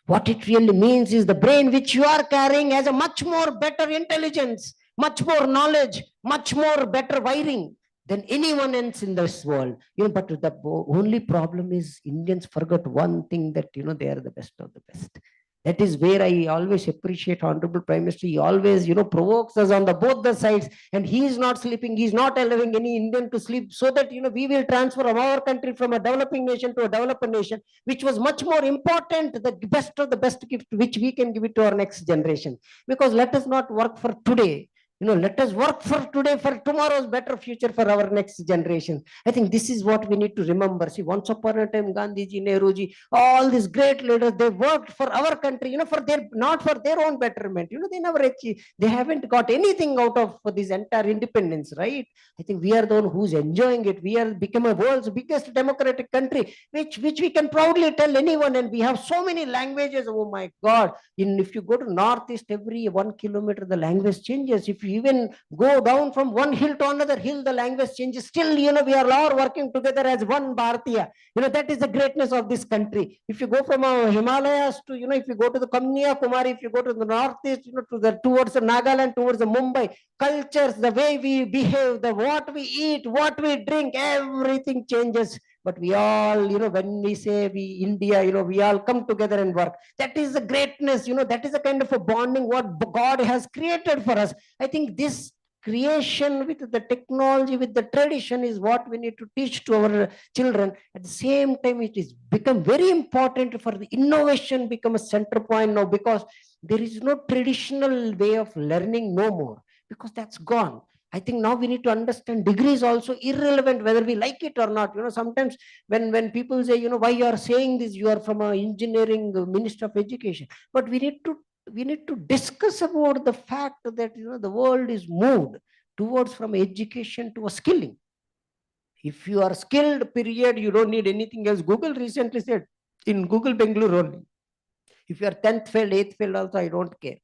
What it really means is the brain which you are carrying has a much more better intelligence, much more knowledge, much more better wiring than anyone else in this world. But the only problem is Indians forgot one thing, that they are the best of the best. That is where I always appreciate Honorable Prime Minister. He always, provokes us on both the sides, and he is not sleeping. He is not allowing any Indian to sleep, so that, we will transform our country from a developing nation to a developed nation, which was much more important, the best of the best gift, which we can give it to our next generation. Because let us not work for today. Let us work for today, for tomorrow's better future for our next generation. I think this is what we need to remember. See, once upon a time, Gandhiji, Nehruji, all these great leaders, they worked for our country, not for their own betterment. They never achieved, they haven't got anything out of this entire independence, right? I think we are the one who's enjoying it. We are become a world's biggest democratic country, which we can proudly tell anyone. And we have so many languages. Oh my God. If you go to Northeast, every 1 kilometer, the language changes. If you even go down from one hill to another hill, the language changes. Still, we are all working together as one Bharatiya. That is the greatness of this country. If you go from Himalayas to, if you go to the Kanyakumari, if you go to the Northeast, towards the Nagaland, towards the Mumbai, cultures, the way we behave, what we eat, what we drink, everything changes. But we all, when we say India, we all come together and work. That is the greatness, that is a kind of a bonding what God has created for us. I think this creation with the technology, with the tradition is what we need to teach to our children. At the same time, it is become very important for the innovation become a center point now, because there is no traditional way of learning no more, because that's gone. I think now we need to understand degree is also irrelevant whether we like it or not. Sometimes when people say, why you are saying this, you are from an engineering minister of education. But we need to discuss about the fact that the world is moved towards from education to a skilling. If you are skilled, period, you don't need anything else. Google recently said in Google Bangalore only, if you are 10th failed, 8th failed also, I don't care.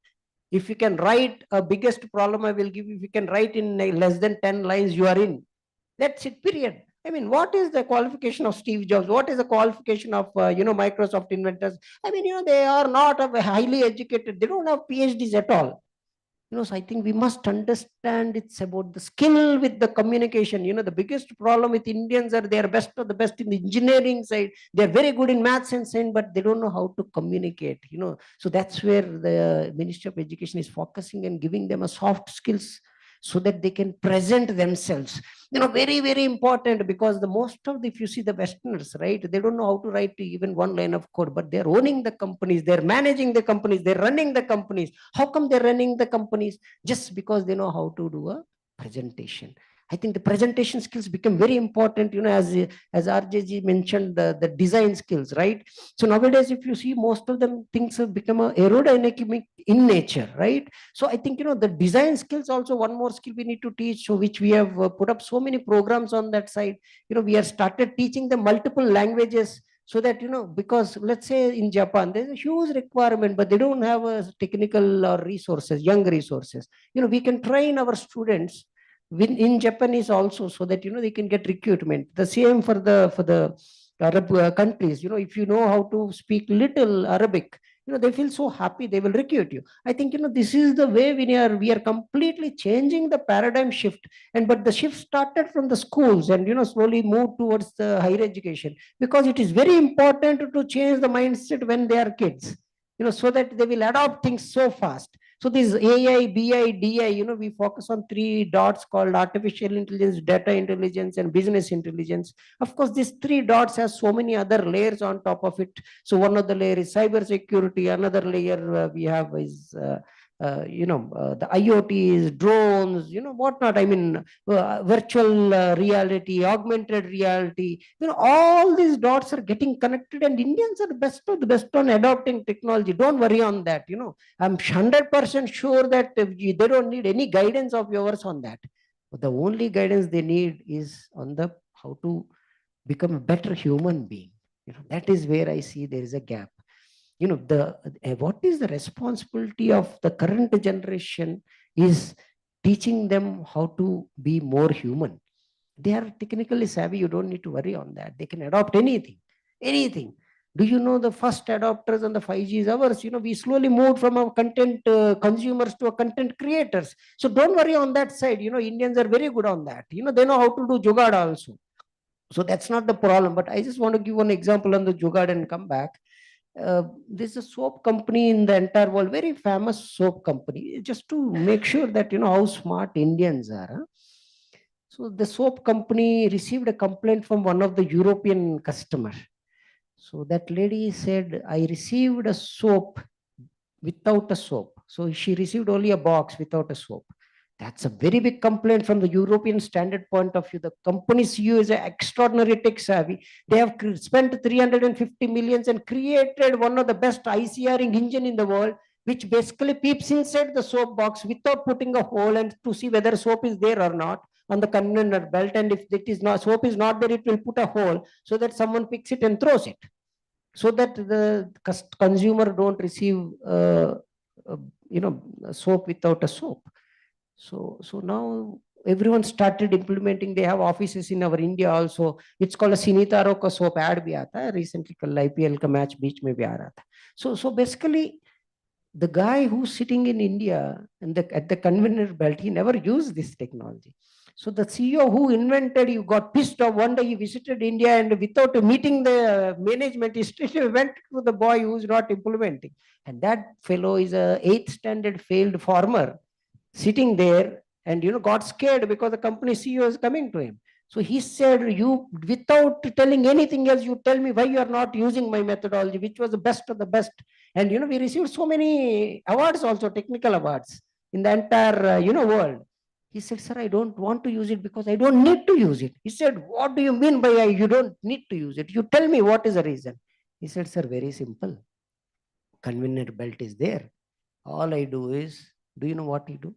If you can write a biggest problem I will give you, if you can write in less than 10 lines, you are in. That's it, period. I mean, what is the qualification of Steve Jobs? What is the qualification of, Microsoft inventors? I mean, they are not highly educated. They don't have PhDs at all. So I think we must understand it's about the skill with the communication. The biggest problem with Indians are they are best of the best in the engineering side. They're very good in maths and science, but they don't know how to communicate, So that's where the Ministry of Education is focusing and giving them a soft skills. so that they can present themselves. Very, very important, because the most of the, if you see the Westerners, right, they don't know how to write even one line of code, but they're owning the companies, they're managing the companies, they're running the companies. How come they're running the companies? Just because they know how to do a presentation. I think the presentation skills become very important, as RJG mentioned, the design skills, right? So nowadays, if you see, most of them things have become aerodynamic in nature, right? So I think, the design skills also one more skill we need to teach, so which we have put up so many programs on that side. We have started teaching them multiple languages, so that, because let's say in Japan, there's a huge requirement, but they don't have a technical or resources, young resources. We can train our students in Japanese also, so that, they can get recruitment. The same for the Arab countries. If you know how to speak little Arabic, they feel so happy, they will recruit you. I think, this is the way we are completely changing the paradigm shift. But the shift started from the schools and, slowly moved towards the higher education, because it is very important to change the mindset when they are kids, so that they will adopt things so fast. So this AI, BI, DI, we focus on 3 dots called artificial intelligence, data intelligence, and business intelligence. Of course, these 3 dots have so many other layers on top of it. So one of the layer is cyber security. Another layer we have is the IoT is drones, whatnot. I mean, virtual reality, augmented reality, all these dots are getting connected, and Indians are best of the best on adopting technology. Don't worry on that. I'm 100% sure that they don't need any guidance of yours on that. But the only guidance they need is on the how to become a better human being. That is where I see there is a gap. What is the responsibility of the current generation is teaching them how to be more human. They are technically savvy. You don't need to worry on that. They can adopt anything. Do you know the first adopters on the 5G is ours? We slowly moved from our content consumers to our content creators. So don't worry on that side. Indians are very good on that. They know how to do jugaad also. So that's not the problem. But I just want to give one example on the jugaad and come back. There's a soap company in the entire world, very famous soap company, just to make sure that how smart Indians are. Huh? So the soap company received a complaint from one of the European customer. So that lady said, I received a soap without a soap. So she received only a box without a soap. That's a very big complaint from the European standard point of view. The company CEO is an extraordinary tech savvy. They have spent 350 millions and created one of the best ICRing engine in the world, which basically peeps inside the soap box without putting a hole and to see whether soap is there or not on the conveyor belt. And if it is not, soap is not there, it will put a hole so that someone picks it and throws it, so that the consumer don't receive soap without a soap. So now everyone started implementing. They have offices in our India also. It's called a Sinitaro ka soap ad bhi aata hai. Recently kal IPL ka match beach mein bhi aa raha tha. So basically the guy who's sitting in India and at the conveyor belt, he never used this technology. So the CEO who invented, he got pissed off. One day he visited India and without meeting the management, he straight went to the boy who's not implementing. And that fellow is a 8th standard failed farmer sitting there and got scared because the company CEO is coming to him. So he said, you, without telling anything else, you tell me why you are not using my methodology, which was the best of the best. And we received so many awards also, technical awards in the entire world. He said, sir, I don't want to use it because I don't need to use it. He said, what do you mean by you don't need to use it? You tell me what is the reason. He said, sir, very simple. Conveyor belt is there. All I do is, do you know what he do?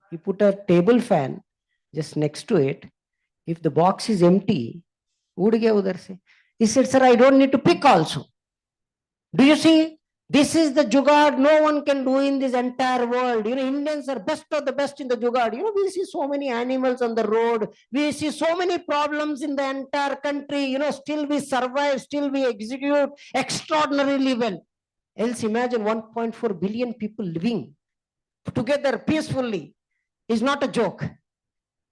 He put a table fan just next to it. If the box is empty, he said, sir, I don't need to pick also. Do you see? This is the jugaad no one can do in this entire world. Indians are best of the best in the jugaad. We see so many animals on the road. We see so many problems in the entire country. Still we survive, still we execute extraordinarily well. Else imagine 1.4 billion people living together peacefully is not a joke.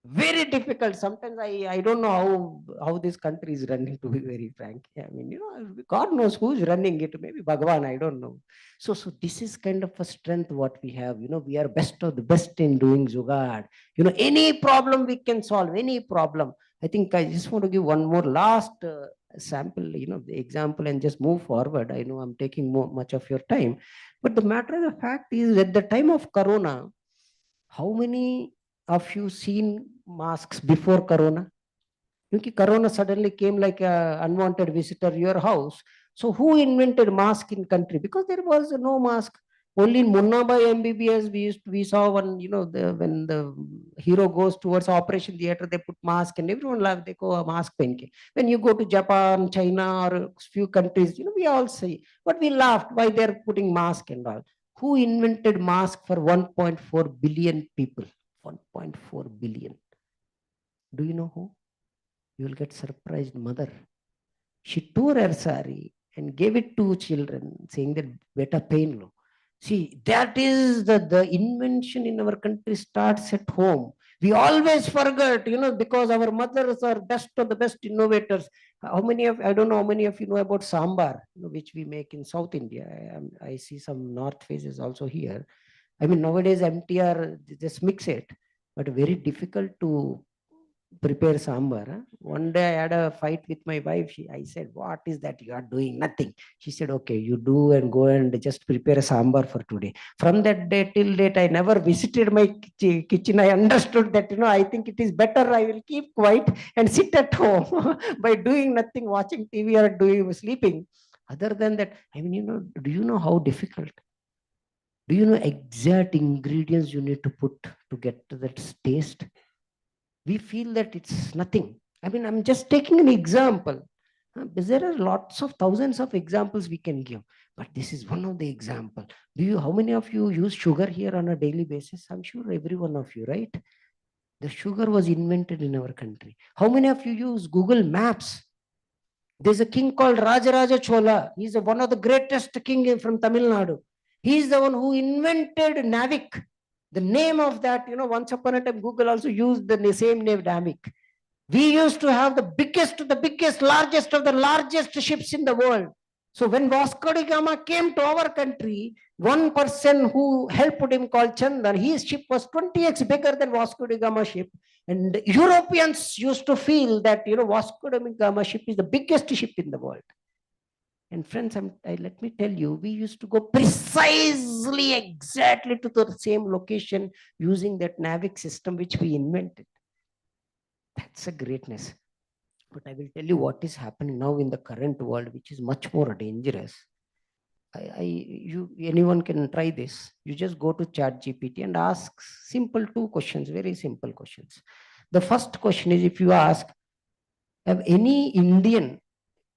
Very difficult. Sometimes I don't know how this country is running, to be very frank. I mean, God knows who's running it. Maybe Bhagwan, I don't know. So this is kind of a strength what we have. We are best of the best in doing Zugad. Any problem we can solve, any problem. I think I just want to give one more last sample, the example, and just move forward. I know I'm taking much of your time, but the matter of the fact is, at the time of Corona, how many of you seen masks before Corona? Because Corona suddenly came like a unwanted visitor to your house. So who invented mask in country? Because there was no mask. Only in Munnabai MBBS we saw one. When the hero goes towards operation theater, they put mask and everyone laughed. They go a mask penke. When you go to Japan, China, or a few countries, we all say, but we laughed why they're putting mask and all. Who invented mask for 1.4 billion people? 1.4 billion. Do you know who? You will get surprised. Mother. She tore her sari and gave it to children, saying that beta pain lo. See, that is the invention in our country starts at home. We always forget, because our mothers are best of the best innovators. I don't know how many of you know about sambar, which we make in South India. I see some North faces also here. I mean, nowadays MTR just mix it, but very difficult to prepare sambar. Huh? One day I had a fight with my wife. I said, "What is that you are doing? Nothing." She said, "Okay, you do and go and just prepare a sambar for today." From that day till date, I never visited my kitchen. I understood that, I think it is better I will keep quiet and sit at home by doing nothing, watching TV or doing sleeping. Other than that, I mean, do you know how difficult? Do you know exact ingredients you need to put to get to that taste? We feel that it's nothing. I mean, I'm just taking an example. There are lots of thousands of examples we can give, but this is one of the example. How many of you use sugar here on a daily basis? I'm sure every one of you, right? The sugar was invented in our country. How many of you use Google Maps? There's a king called Rajaraja Chola. He's one of the greatest king from Tamil Nadu. He's the one who invented Navik. The name of that, once upon a time, Google also used the same name, Navik. We used to have the biggest, largest of the largest ships in the world. So when Vasco da Gama came to our country, one person who helped him called Chandan, his ship was 20x bigger than Vasco da Gama ship. And Europeans used to feel that, Vasco da Gama ship is the biggest ship in the world. And friends, let me tell you, we used to go precisely, exactly to the same location using that Navik system which we invented. That's a greatness. But I will tell you what is happening now in the current world, which is much more dangerous. Anyone can try this. You just go to ChatGPT and ask simple 2 questions, very simple questions. The first question is, if you ask, have any Indian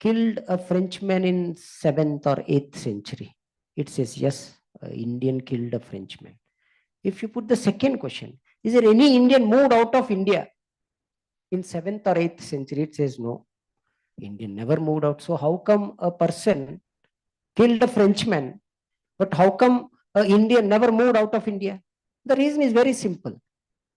killed a Frenchman in 7th or 8th century? It says, yes, Indian killed a Frenchman. If you put the second question, is there any Indian moved out of India in 7th or 8th century? It says, no, Indian never moved out. So how come a person killed a Frenchman, but how come an Indian never moved out of India? The reason is very simple.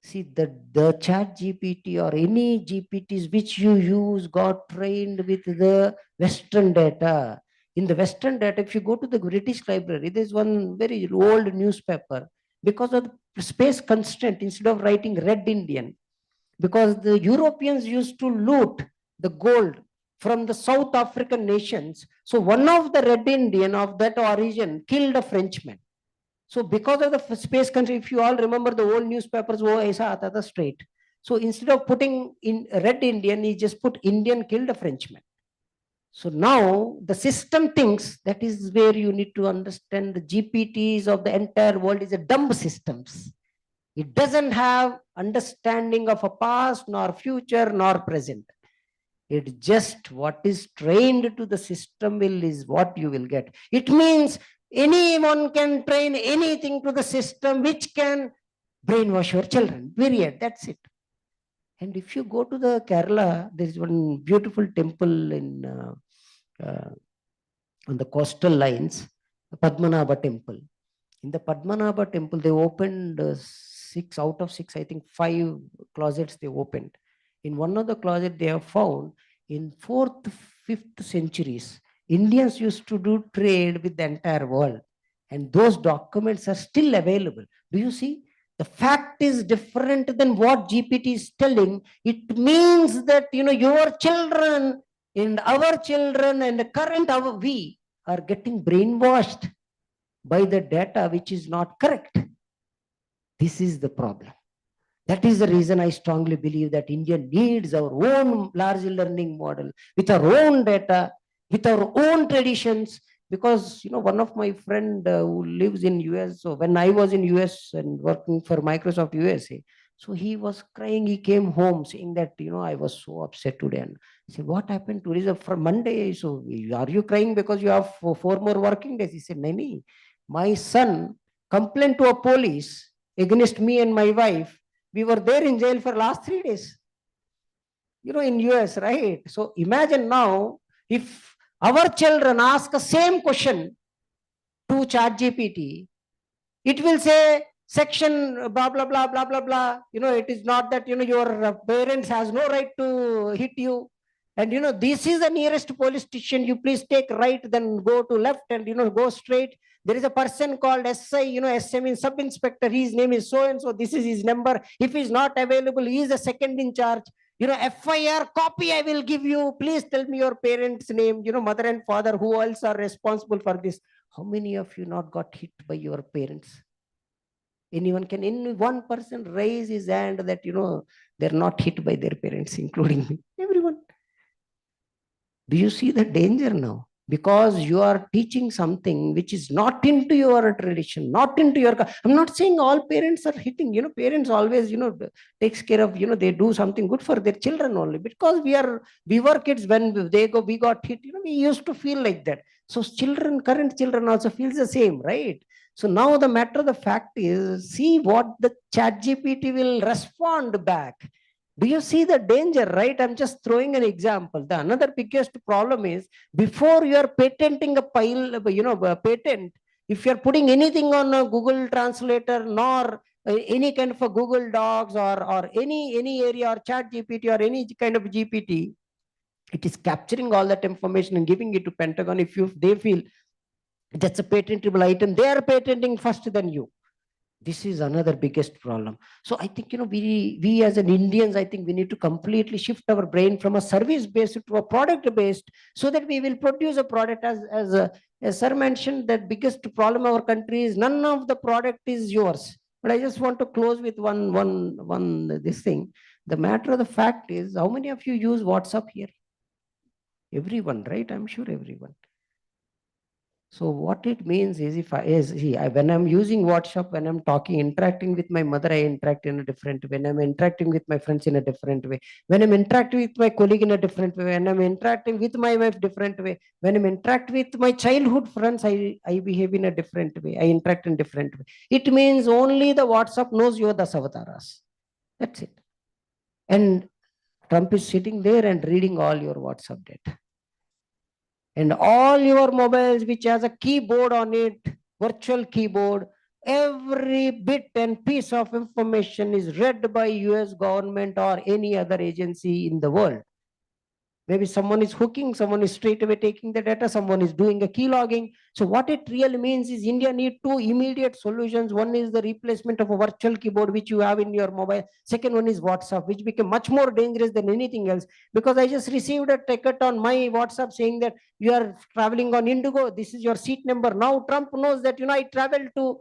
See, the chat GPT or any GPTs which you use got trained with the Western data. In the Western data, if you go to the British Library, there's one very old newspaper. Because of the space constraint, instead of writing Red Indian, because the Europeans used to loot the gold from the South African nations. So one of the Red Indian of that origin killed a Frenchman. So because of the space country, if you all remember the old newspapers, wo aisa aata tha straight. So instead of putting in Red Indian, he just put Indian killed a Frenchman. So now the system thinks, that is where you need to understand the GPTs of the entire world is a dumb systems. It doesn't have understanding of a past, nor future, nor present. It just what is trained to the system is what you will get. It means anyone can train anything to the system which can brainwash your children. Period. That's it. And if you go to the Kerala, there is one beautiful temple in on the coastal lines, Padmanabha temple. In the Padmanabha temple, they opened 6 out of 6, I think 5 closets they opened. In one of the closet they have found in 4th, 5th centuries, Indians used to do trade with the entire world. And those documents are still available. Do you see? The fact is different than what GPT is telling. It means that, your children and our children and the current we are getting brainwashed by the data which is not correct. This is the problem. That is the reason I strongly believe that India needs our own large learning model with our own data, with our own traditions. Because, one of my friend who lives in US, so when I was in US and working for Microsoft USA, so he was crying. He came home saying that, I was so upset today. And I said, what happened to this for Monday? So are you crying because you have 4 more working days? He said, no. My son complained to a police against me and my wife. We were there in jail for last 3 days. In US, right? So imagine now if our children ask the same question to ChatGPT, it will say section blah blah blah blah blah blah. It is not that your parents has no right to hit you. And this is the nearest police station. You please take right, then go to left, and go straight. There is a person called SI, SM means sub inspector. His name is so and so. This is his number. If he's not available, he is the second in charge. FIR copy I will give you. Please tell me your parents' name, mother and father, who else are responsible for this. How many of you not got hit by your parents? Anyone can, one person raise his hand that, they're not hit by their parents, including me, everyone. Do you see the danger now? Because you are teaching something which is not into your tradition, not into your, I'm not saying all parents are hitting, parents always, takes care of, they do something good for their children only, because we were kids when we got hit, we used to feel like that. So current children also feels the same, right? So now the matter of the fact is, see what the ChatGPT will respond back. Do you see the danger, right? I'm just throwing an example. The another biggest problem is, before you are patenting a patent, if you're putting anything on a Google Translator, nor any kind of a Google Docs or any area or Chat GPT or any kind of GPT, it is capturing all that information and giving it to Pentagon. If they feel that's a patentable item, they are patenting first than you. This is another biggest problem. So I think, we as an Indians, I think we need to completely shift our brain from a service-based to a product-based, so that we will produce a product. As Sir mentioned, that biggest problem our country is none of the product is yours. But I just want to close with this thing. The matter of the fact is, how many of you use WhatsApp here? Everyone, right? I'm sure everyone. So what it means is, when I'm using WhatsApp, when I'm interacting with my mother, I interact in a different way. When I'm interacting with my friends in a different way. When I'm interacting with my colleague in a different way. When I'm interacting with my wife different way. When I'm interacting with my childhood friends, I behave in a different way. I interact in different way. It means only the WhatsApp knows your Dasavataras. That's it. And Trump is sitting there and reading all your WhatsApp data. And all your mobiles which has a keyboard on it, virtual keyboard, every bit and piece of information is read by US government or any other agency in the world. Maybe someone is hooking, someone is straight away taking the data, someone is doing a key logging. So what it really means is, India need 2 immediate solutions. One is the replacement of a virtual keyboard which you have in your mobile. Second one is WhatsApp, which became much more dangerous than anything else. Because I just received a ticket on my WhatsApp saying that you are traveling on Indigo. This is your seat number. Now Trump knows that, I traveled to,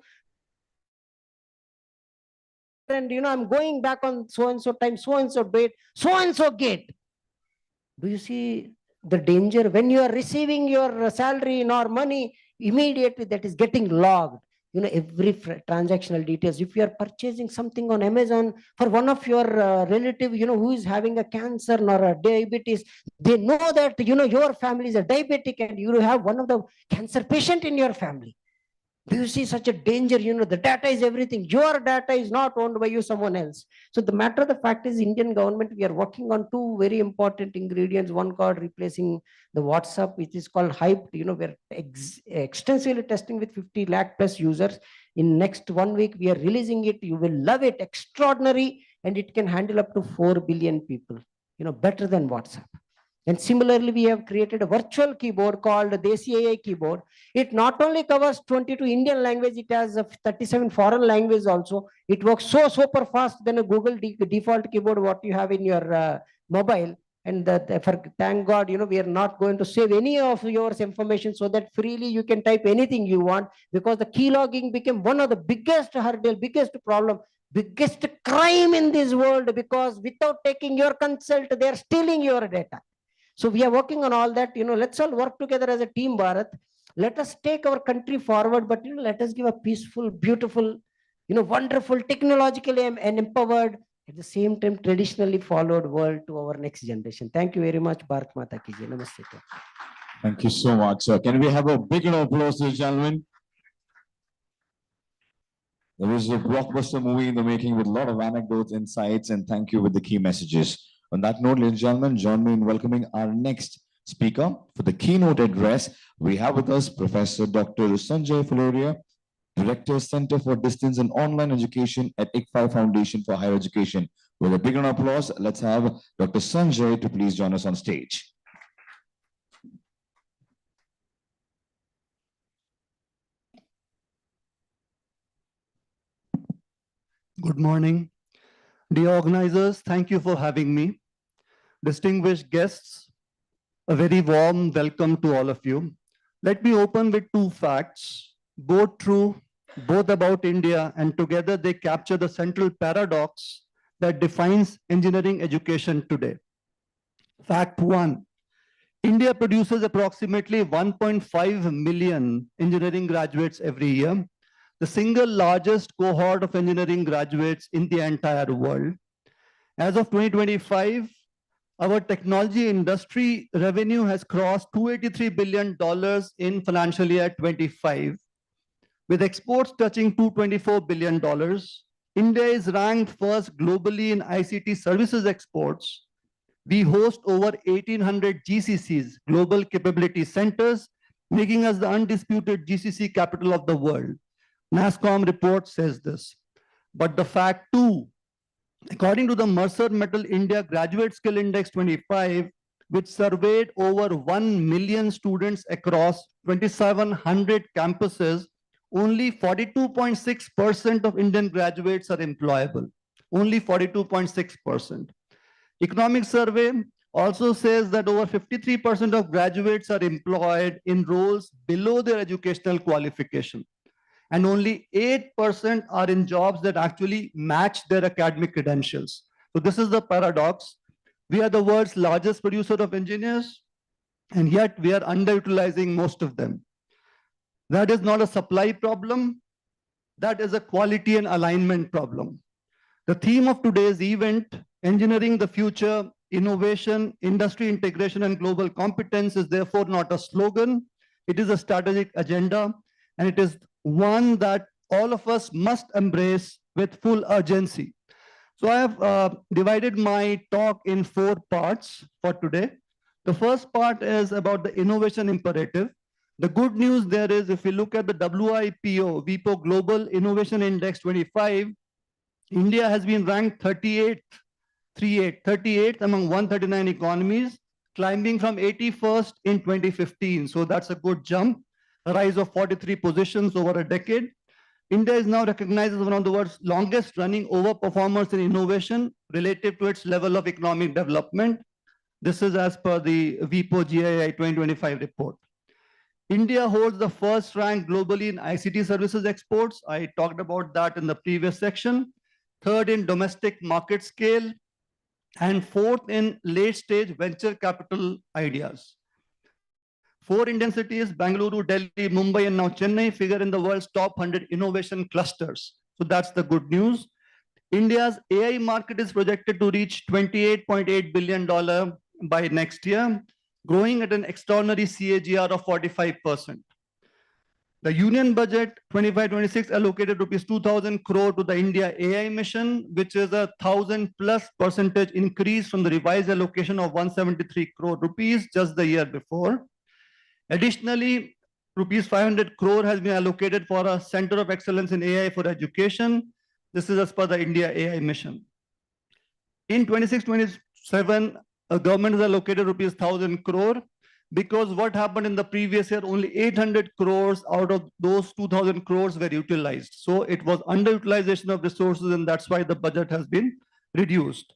and I'm going back on so-and-so time, so-and-so date, so-and-so gate. Do you see the danger? When you are receiving your salary or money, immediately that is getting logged. Every transactional details. If you are purchasing something on Amazon for one of your relative, who is having a cancer or a diabetes, they know that, your family is a diabetic and you have one of the cancer patient in your family. Do you see such a danger? The data is everything. Your data is not owned by you, someone else. So the matter of the fact is, Indian government, we are working on 2 very important ingredients. One called replacing the WhatsApp, which is called Hyped. We're extensively testing with 50 lakh plus users. In next 1 week, we are releasing it. You will love it. Extraordinary. And it can handle up to 4 billion people, better than WhatsApp. And similarly, we have created a virtual keyboard called the Desi AI keyboard. It not only covers 22 Indian language, it has 37 foreign languages also. It works so super fast than a Google default keyboard what you have in your mobile. And thank God, we are not going to save any of your information so that freely you can type anything you want, because the key logging became one of the biggest hurdle, biggest problem, biggest crime in this world, because without taking your consent, they are stealing your data. So we are working on all that. Let's all work together as a team, Bharat. Let us take our country forward, but let us give a peaceful, beautiful, wonderful, technologically and empowered, at the same time traditionally followed world to our next generation. Thank you very much. Bharat Mata ki jai. Namaste. Thank you so much. Can we have a big round of applause to the gentleman? There was a blockbuster movie in the making with a lot of anecdotes, insights, and thank you with the key messages. On that note, ladies and gentlemen, join me in welcoming our next speaker for the keynote address. We have with us Professor Dr. Sanjay Floria, Director, Center for Distance and Online Education at ICFI Foundation for Higher Education. With a big round of applause, let's have Dr. Sanjay to please join us on stage. Good morning. Dear organizers, thank you for having me. Distinguished guests, a very warm welcome to all of you. Let me open with two facts, both true, both about India, and together they capture the central paradox that defines engineering education today. Fact one, India produces approximately 1.5 million engineering graduates every year, the single largest cohort of engineering graduates in the entire world. As of 2025, our technology industry revenue has crossed $283 billion in financial year 25, with exports touching $224 billion. India is ranked first globally in ICT services exports. We host over 1,800 GCCs, Global Capability Centers, making us the undisputed GCC capital of the world. NASSCOM report says this. But the fact too, according to the Mercer Metal India Graduate Skill Index 25, which surveyed over 1 million students across 2,700 campuses, only 42.6% of Indian graduates are employable. Only 42.6%. Economic survey also says that over 53% of graduates are employed in roles below their educational qualification. And only 8% are in jobs that actually match their academic credentials. So this is the paradox. We are the world's largest producer of engineers, and yet we are underutilizing most of them. That is not a supply problem. That is a quality and alignment problem. The theme of today's event, Engineering the Future, Innovation, Industry Integration, and Global Competence, is therefore not a slogan. It is a strategic agenda, and it is one that all of us must embrace with full urgency. So I have divided my talk in 4 parts for today. The first part is about the innovation imperative. The good news there is, if you look at the WIPO Global Innovation Index 25, India has been ranked 38th among 139 economies, climbing from 81st in 2015. So that's a good jump, a rise of 43 positions over a decade. India is now recognized as one of the world's longest running overperformers in innovation relative to its level of economic development. This is as per the WIPO GII 2025 report. India holds the first rank globally in ICT services exports. I talked about that in the previous section. Third in domestic market scale, and 4th in late stage venture capital ideas. 4 Indian cities, Bangalore, Delhi, Mumbai, and now Chennai, figure in the world's top 100 innovation clusters. So that's the good news. India's AI market is projected to reach $28.8 billion by next year, growing at an extraordinary CAGR of 45%. The Union Budget 25-26 allocated rupees 2,000 crore to the India AI mission, which is a 1,000+% increase from the revised allocation of 173 crore rupees just the year before. Additionally, rupees 500 crore has been allocated for a Center of Excellence in AI for Education. This is as per the India AI mission. In 26-27, a government has allocated rupees 1,000 crore because what happened in the previous year, only 800 crores out of those 2,000 crores were utilized. So it was underutilization of resources, and that's why the budget has been reduced.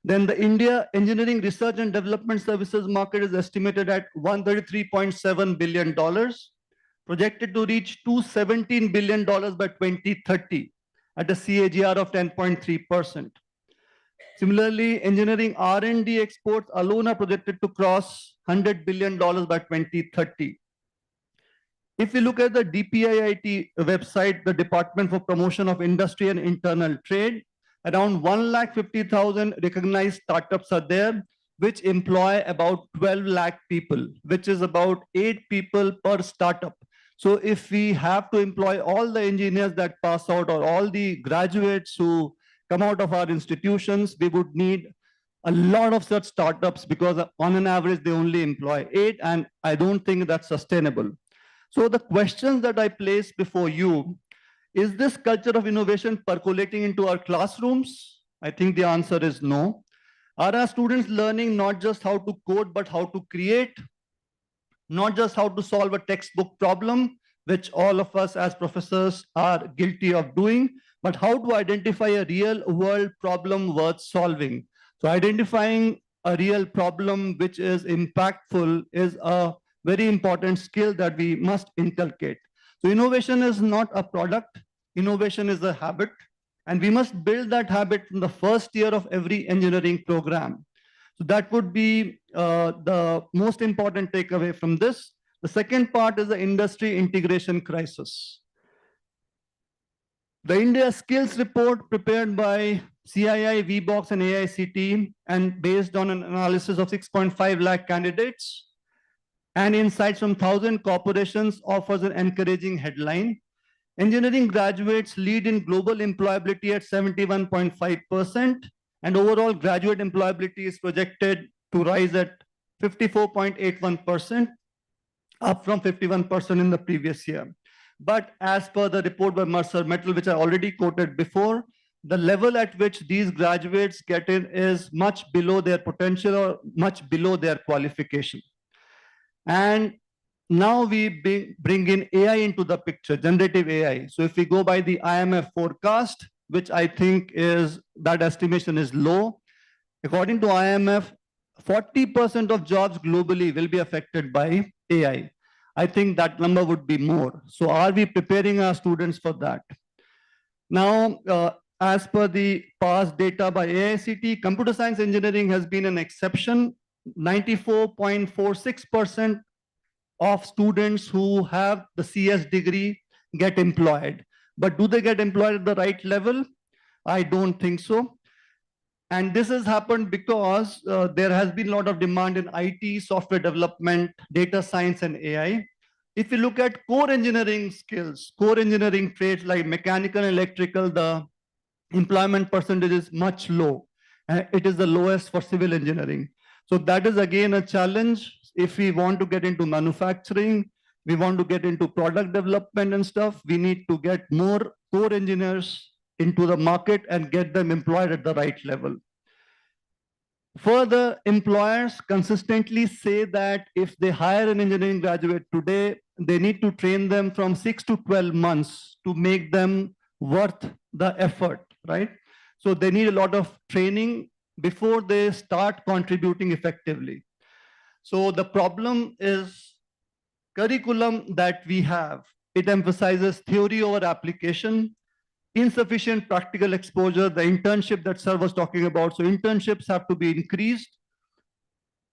Then the India Engineering Research and Development Services market is estimated at $133.7 billion, projected to reach $217 billion by 2030 at a CAGR of 10.3%. Similarly, engineering R&D exports alone are projected to cross $100 billion by 2030. If we look at the DPIIT website, the Department for Promotion of Industry and Internal Trade, around 150,000 recognized startups are there, which employ about 12 lakh people, which is about 8 people per startup. So if we have to employ all the engineers that pass out or all the graduates who come out of our institutions, we would need a lot of such startups because on an average, they only employ 8, and I don't think that's sustainable. So the questions that I place before you, is this culture of innovation percolating into our classrooms? I think the answer is no. Are our students learning not just how to code, but how to create? Not just how to solve a textbook problem, which all of us as professors are guilty of doing, but how to identify a real world problem worth solving. So identifying a real problem which is impactful is a very important skill that we must inculcate. So innovation is not a product, innovation is a habit, and we must build that habit from the first year of every engineering program. So that would be the most important takeaway from this. The second part is the industry integration crisis. The India Skills Report prepared by CII, VBox, and AICT, and based on an analysis of 6.5 lakh candidates and insights from 1,000 corporations, offers an encouraging headline. Engineering graduates lead in global employability at 71.5%, and overall graduate employability is projected to rise at 54.81%, up from 51% in the previous year. But as per the report by Mercer Metal, which I already quoted before, the level at which these graduates get in is much below their potential or much below their qualification. And now we bring in AI into the picture, generative AI. So if we go by the IMF forecast, which I think is, that estimation is low. According to IMF, 40% of jobs globally will be affected by AI. I think that number would be more. So are we preparing our students for that? Now, as per the past data by AICT, computer science engineering has been an exception. 94.46% of students who have the CS degree get employed. But do they get employed at the right level? I don't think so. And this has happened because there has been a lot of demand in IT, software development, data science, and AI. If you look at core engineering skills, core engineering trades like mechanical and electrical, the employment percentage is much low. It is the lowest for civil engineering. So that is again a challenge. If we want to get into manufacturing, we want to get into product development and stuff, we need to get more core engineers into the market and get them employed at the right level. Further, employers consistently say that if they hire an engineering graduate today, they need to train them from 6 to 12 months to make them worth the effort, right? So they need a lot of training before they start contributing effectively. So the problem is curriculum that we have. It emphasizes theory over application, insufficient practical exposure, the internship that Sir was talking about. So internships have to be increased.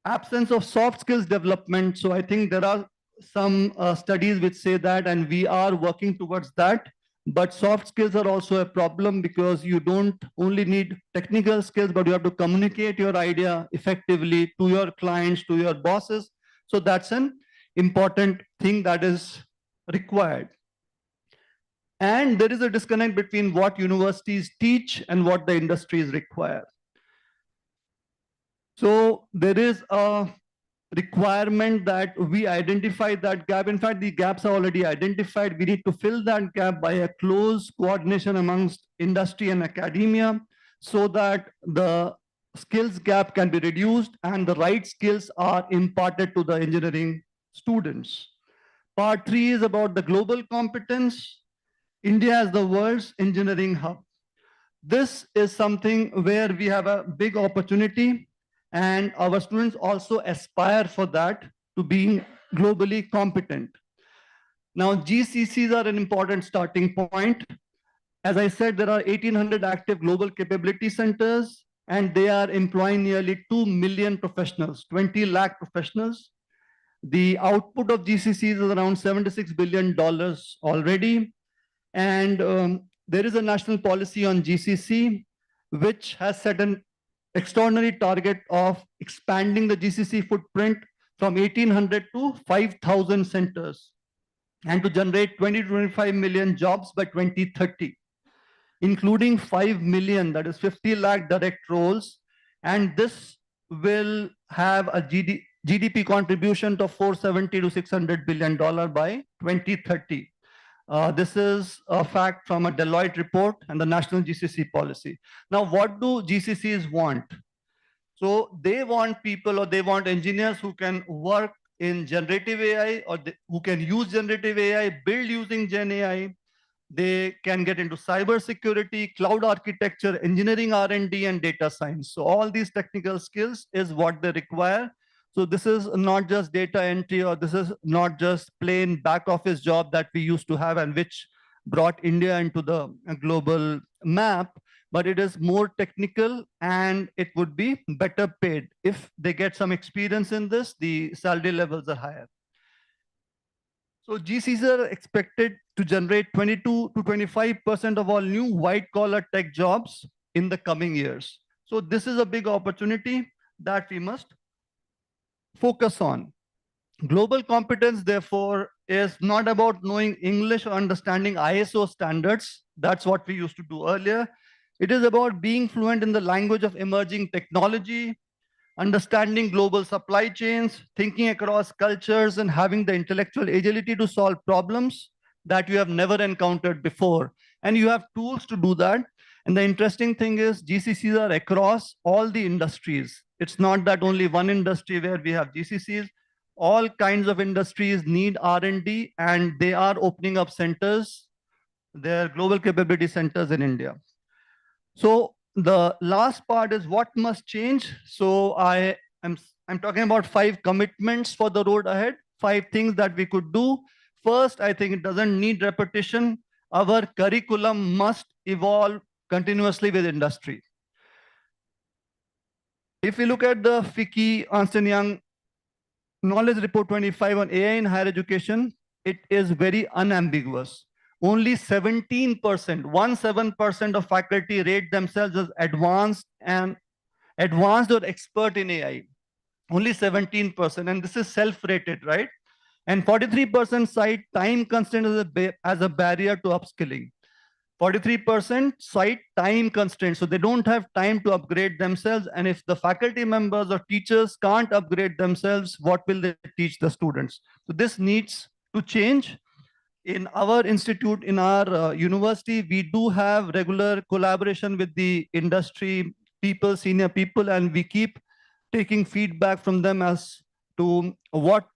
Absence of soft skills development. So I think there are some studies which say that, and we are working towards that. But soft skills are also a problem because you don't only need technical skills, but you have to communicate your idea effectively to your clients, to your bosses. So that's an important thing that is required. And there is a disconnect between what universities teach and what the industries require. So there is a requirement that we identify that gap. In fact, the gaps are already identified. We need to fill that gap by a close coordination amongst industry and academia so that the skills gap can be reduced and the right skills are imparted to the engineering students. Part 3 is about the global competence. India as the world's engineering hub. This is something where we have a big opportunity, and our students also aspire for that, to being globally competent. Now, GCCs are an important starting point. As I said, there are 1,800 active global capability centers, and they are employing nearly 2 million professionals, 20 lakh professionals. The output of GCCs is around $76 billion already. And there is a national policy on GCC, which has set an extraordinary target of expanding the GCC footprint from 1,800 to 5,000 centers and to generate 20 to 25 million jobs by 2030, including 5 million, that is 50 lakh direct roles. And this will have a GDP contribution of $470 to $600 billion by 2030. This is a fact from a Deloitte report and the national GCC policy. Now, what do GCCs want? So they want people, or they want engineers who can work in generative AI, or who can use generative AI, build using Gen AI. They can get into cyber security, cloud architecture, engineering R&D, and data science. So all these technical skills is what they require. So this is not just data entry, or this is not just plain back office job that we used to have and which brought India into the global map, but it is more technical and it would be better paid. If they get some experience in this, the salary levels are higher. So GCs are expected to generate 22 to 25% of all new white collar tech jobs in the coming years. So this is a big opportunity that we must focus on. Global competence, therefore, is not about knowing English or understanding ISO standards. That's what we used to do earlier. It is about being fluent in the language of emerging technology, understanding global supply chains, thinking across cultures, and having the intellectual agility to solve problems that you have never encountered before. And you have tools to do that. And the interesting thing is GCCs are across all the industries. It's not that only one industry where we have GCCs. All kinds of industries need R&D, and they are opening up centers, their global capability centers in India. So the last part is what must change. So I'm talking about 5 commitments for the road ahead, 5 things that we could do. First, I think it doesn't need repetition. Our curriculum must evolve continuously with industry. If we look at the FICCI Ernst & Young Knowledge Report 25 on AI in higher education, it is very unambiguous. Only 17%, 17% of faculty rate themselves as advanced or expert in AI. Only 17%, and this is self-rated, right? And 43% cite time constraint as a barrier to upskilling. 43% cite time constraints, so they don't have time to upgrade themselves. And if the faculty members or teachers can't upgrade themselves, what will they teach the students? So this needs to change. In our institute, in our university, we do have regular collaboration with the industry people, senior people, and we keep taking feedback from them as to what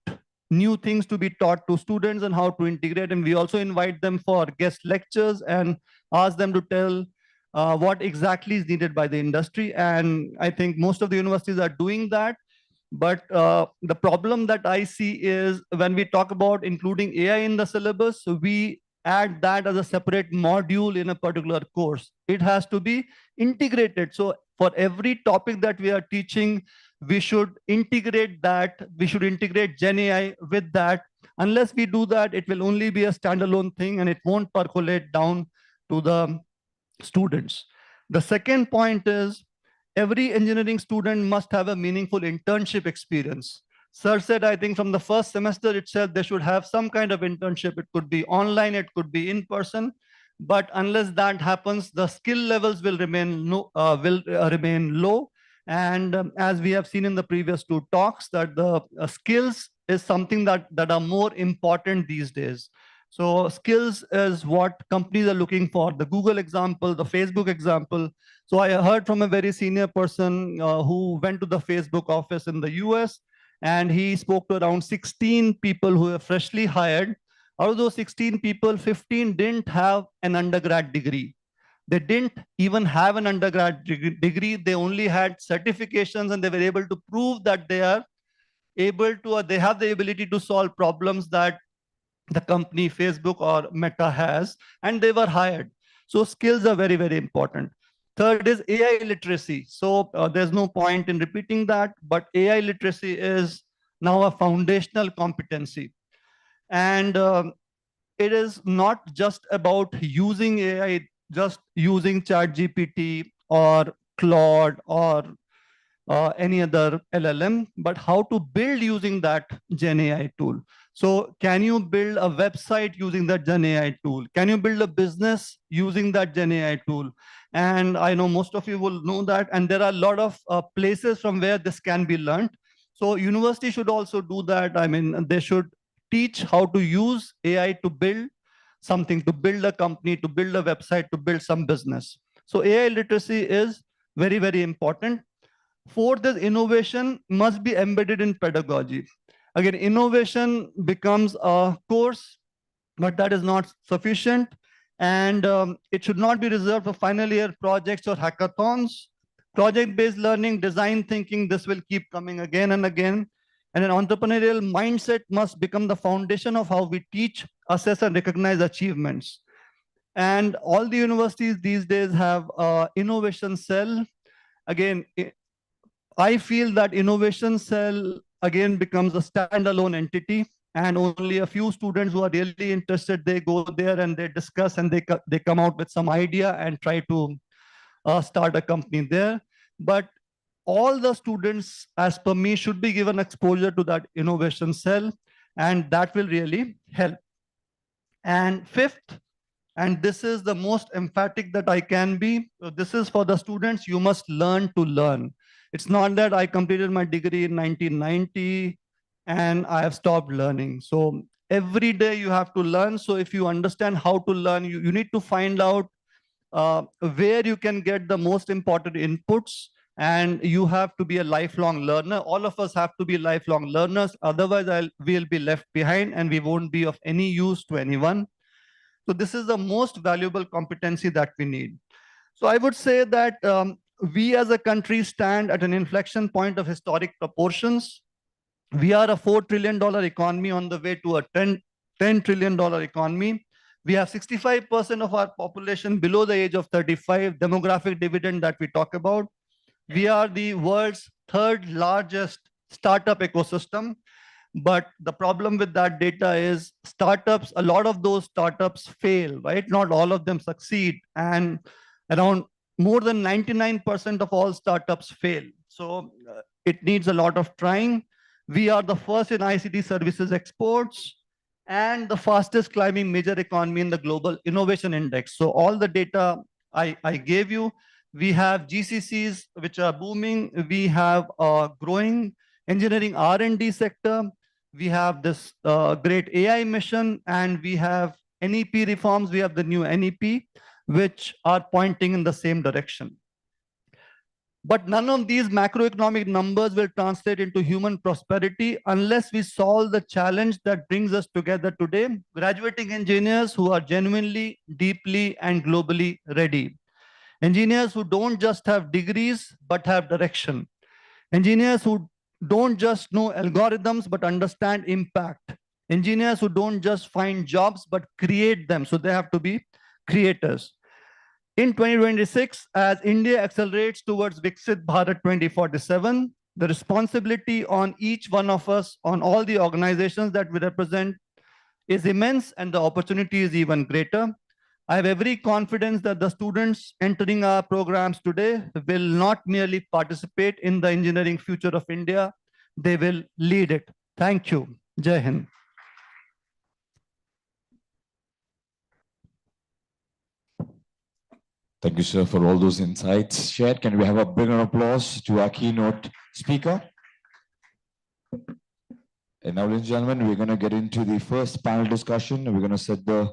new things to be taught to students and how to integrate. And we also invite them for guest lectures and ask them to tell what exactly is needed by the industry. And I think most of the universities are doing that. But the problem that I see is when we talk about including AI in the syllabus, we add that as a separate module in a particular course. It has to be integrated. So for every topic that we are teaching, we should integrate that. We should integrate Gen AI with that. Unless we do that, it will only be a standalone thing and it won't percolate down to the students. The second point is every engineering student must have a meaningful internship experience. Sir said, I think from the first semester itself, they should have some kind of internship. It could be online, it could be in person. But unless that happens, the skill levels will remain low. And as we have seen in the previous two talks, that the skills is something that are more important these days. So skills is what companies are looking for. The Google example, the Facebook example. So I heard from a very senior person who went to the Facebook office in the US, and he spoke to around 16 people who were freshly hired. Out of those 16 people, 15 didn't have an undergrad degree. They didn't even have an undergrad degree. They only had certifications, and they were able to prove that they are able to, or they have the ability to solve problems that the company Facebook or Meta has, and they were hired. So skills are very, very important. Third is AI literacy. So there's no point in repeating that, but AI literacy is now a foundational competency. And it is not just about using AI, just using ChatGPT or Claude or any other LLM, but how to build using that Gen AI tool. So can you build a website using that Gen AI tool? Can you build a business using that Gen AI tool? And I know most of you will know that, and there are a lot of places from where this can be learned. So university should also do that. I mean, they should teach how to use AI to build something, to build a company, to build a website, to build some business. So AI literacy is very, very important. Fourth is innovation must be embedded in pedagogy. Again, innovation becomes a course, but that is not sufficient. And it should not be reserved for final year projects or hackathons. Project-based learning, design thinking, this will keep coming again and again. And an entrepreneurial mindset must become the foundation of how we teach, assess, and recognize achievements. And all the universities these days have innovation cell. Again, I feel that innovation cell again becomes a standalone entity, and only a few students who are really interested, they go there and they discuss, and they come out with some idea and try to start a company there. But all the students, as per me, should be given exposure to that innovation cell, and that will really help. And fifth, and this is the most emphatic that I can be, so this is for the students, you must learn to learn. It's not that I completed my degree in 1990 and I have stopped learning. So every day you have to learn. So if you understand how to learn, you need to find out where you can get the most important inputs, and you have to be a lifelong learner. All of us have to be lifelong learners. Otherwise, we'll be left behind and we won't be of any use to anyone. So this is the most valuable competency that we need. So I would say that we as a country stand at an inflection point of historic proportions. We are a $4 trillion economy on the way to a $10 trillion economy. We have 65% of our population below the age of 35, demographic dividend that we talk about. We are the world's third largest startup ecosystem. But the problem with that data is startups, a lot of those startups fail, right? Not all of them succeed. And around more than 99% of all startups fail. So it needs a lot of trying. We are the first in ICT services exports and the fastest climbing major economy in the global innovation index. So all the data I gave you, we have GCCs which are booming. We have a growing engineering R&D sector. We have this great AI mission, and we have NEP reforms. We have the new NEP, which are pointing in the same direction. But none of these macroeconomic numbers will translate into human prosperity unless we solve the challenge that brings us together today, graduating engineers who are genuinely, deeply, and globally ready. Engineers who don't just have degrees, but have direction. Engineers who don't just know algorithms, but understand impact. Engineers who don't just find jobs, but create them. So they have to be creators. In 2026, as India accelerates towards Viksit Bharat 2047, the responsibility on each one of us, on all the organizations that we represent, is immense, and the opportunity is even greater. I have every confidence that the students entering our programs today will not merely participate in the engineering future of India, they will lead it. Thank you. Jai Hind. Thank you, sir, for all those insights shared. Can we have a big applause to our keynote speaker? And now, ladies and gentlemen, we're going to get into the first panel discussion. We're going to set the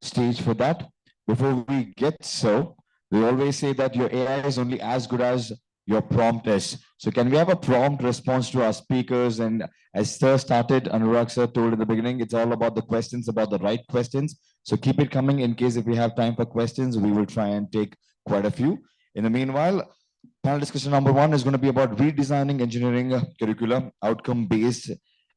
stage for that. Before we get so, we always say that your AI is only as good as your prompt is. So can we have a prompt response to our speakers? And as sir started, Anurag sir told in the beginning, it's all about the questions, about the right questions. So keep it coming. In case if we have time for questions, we will try and take quite a few. In the meanwhile, panel discussion number one is going to be about redesigning engineering curriculum, outcome-based,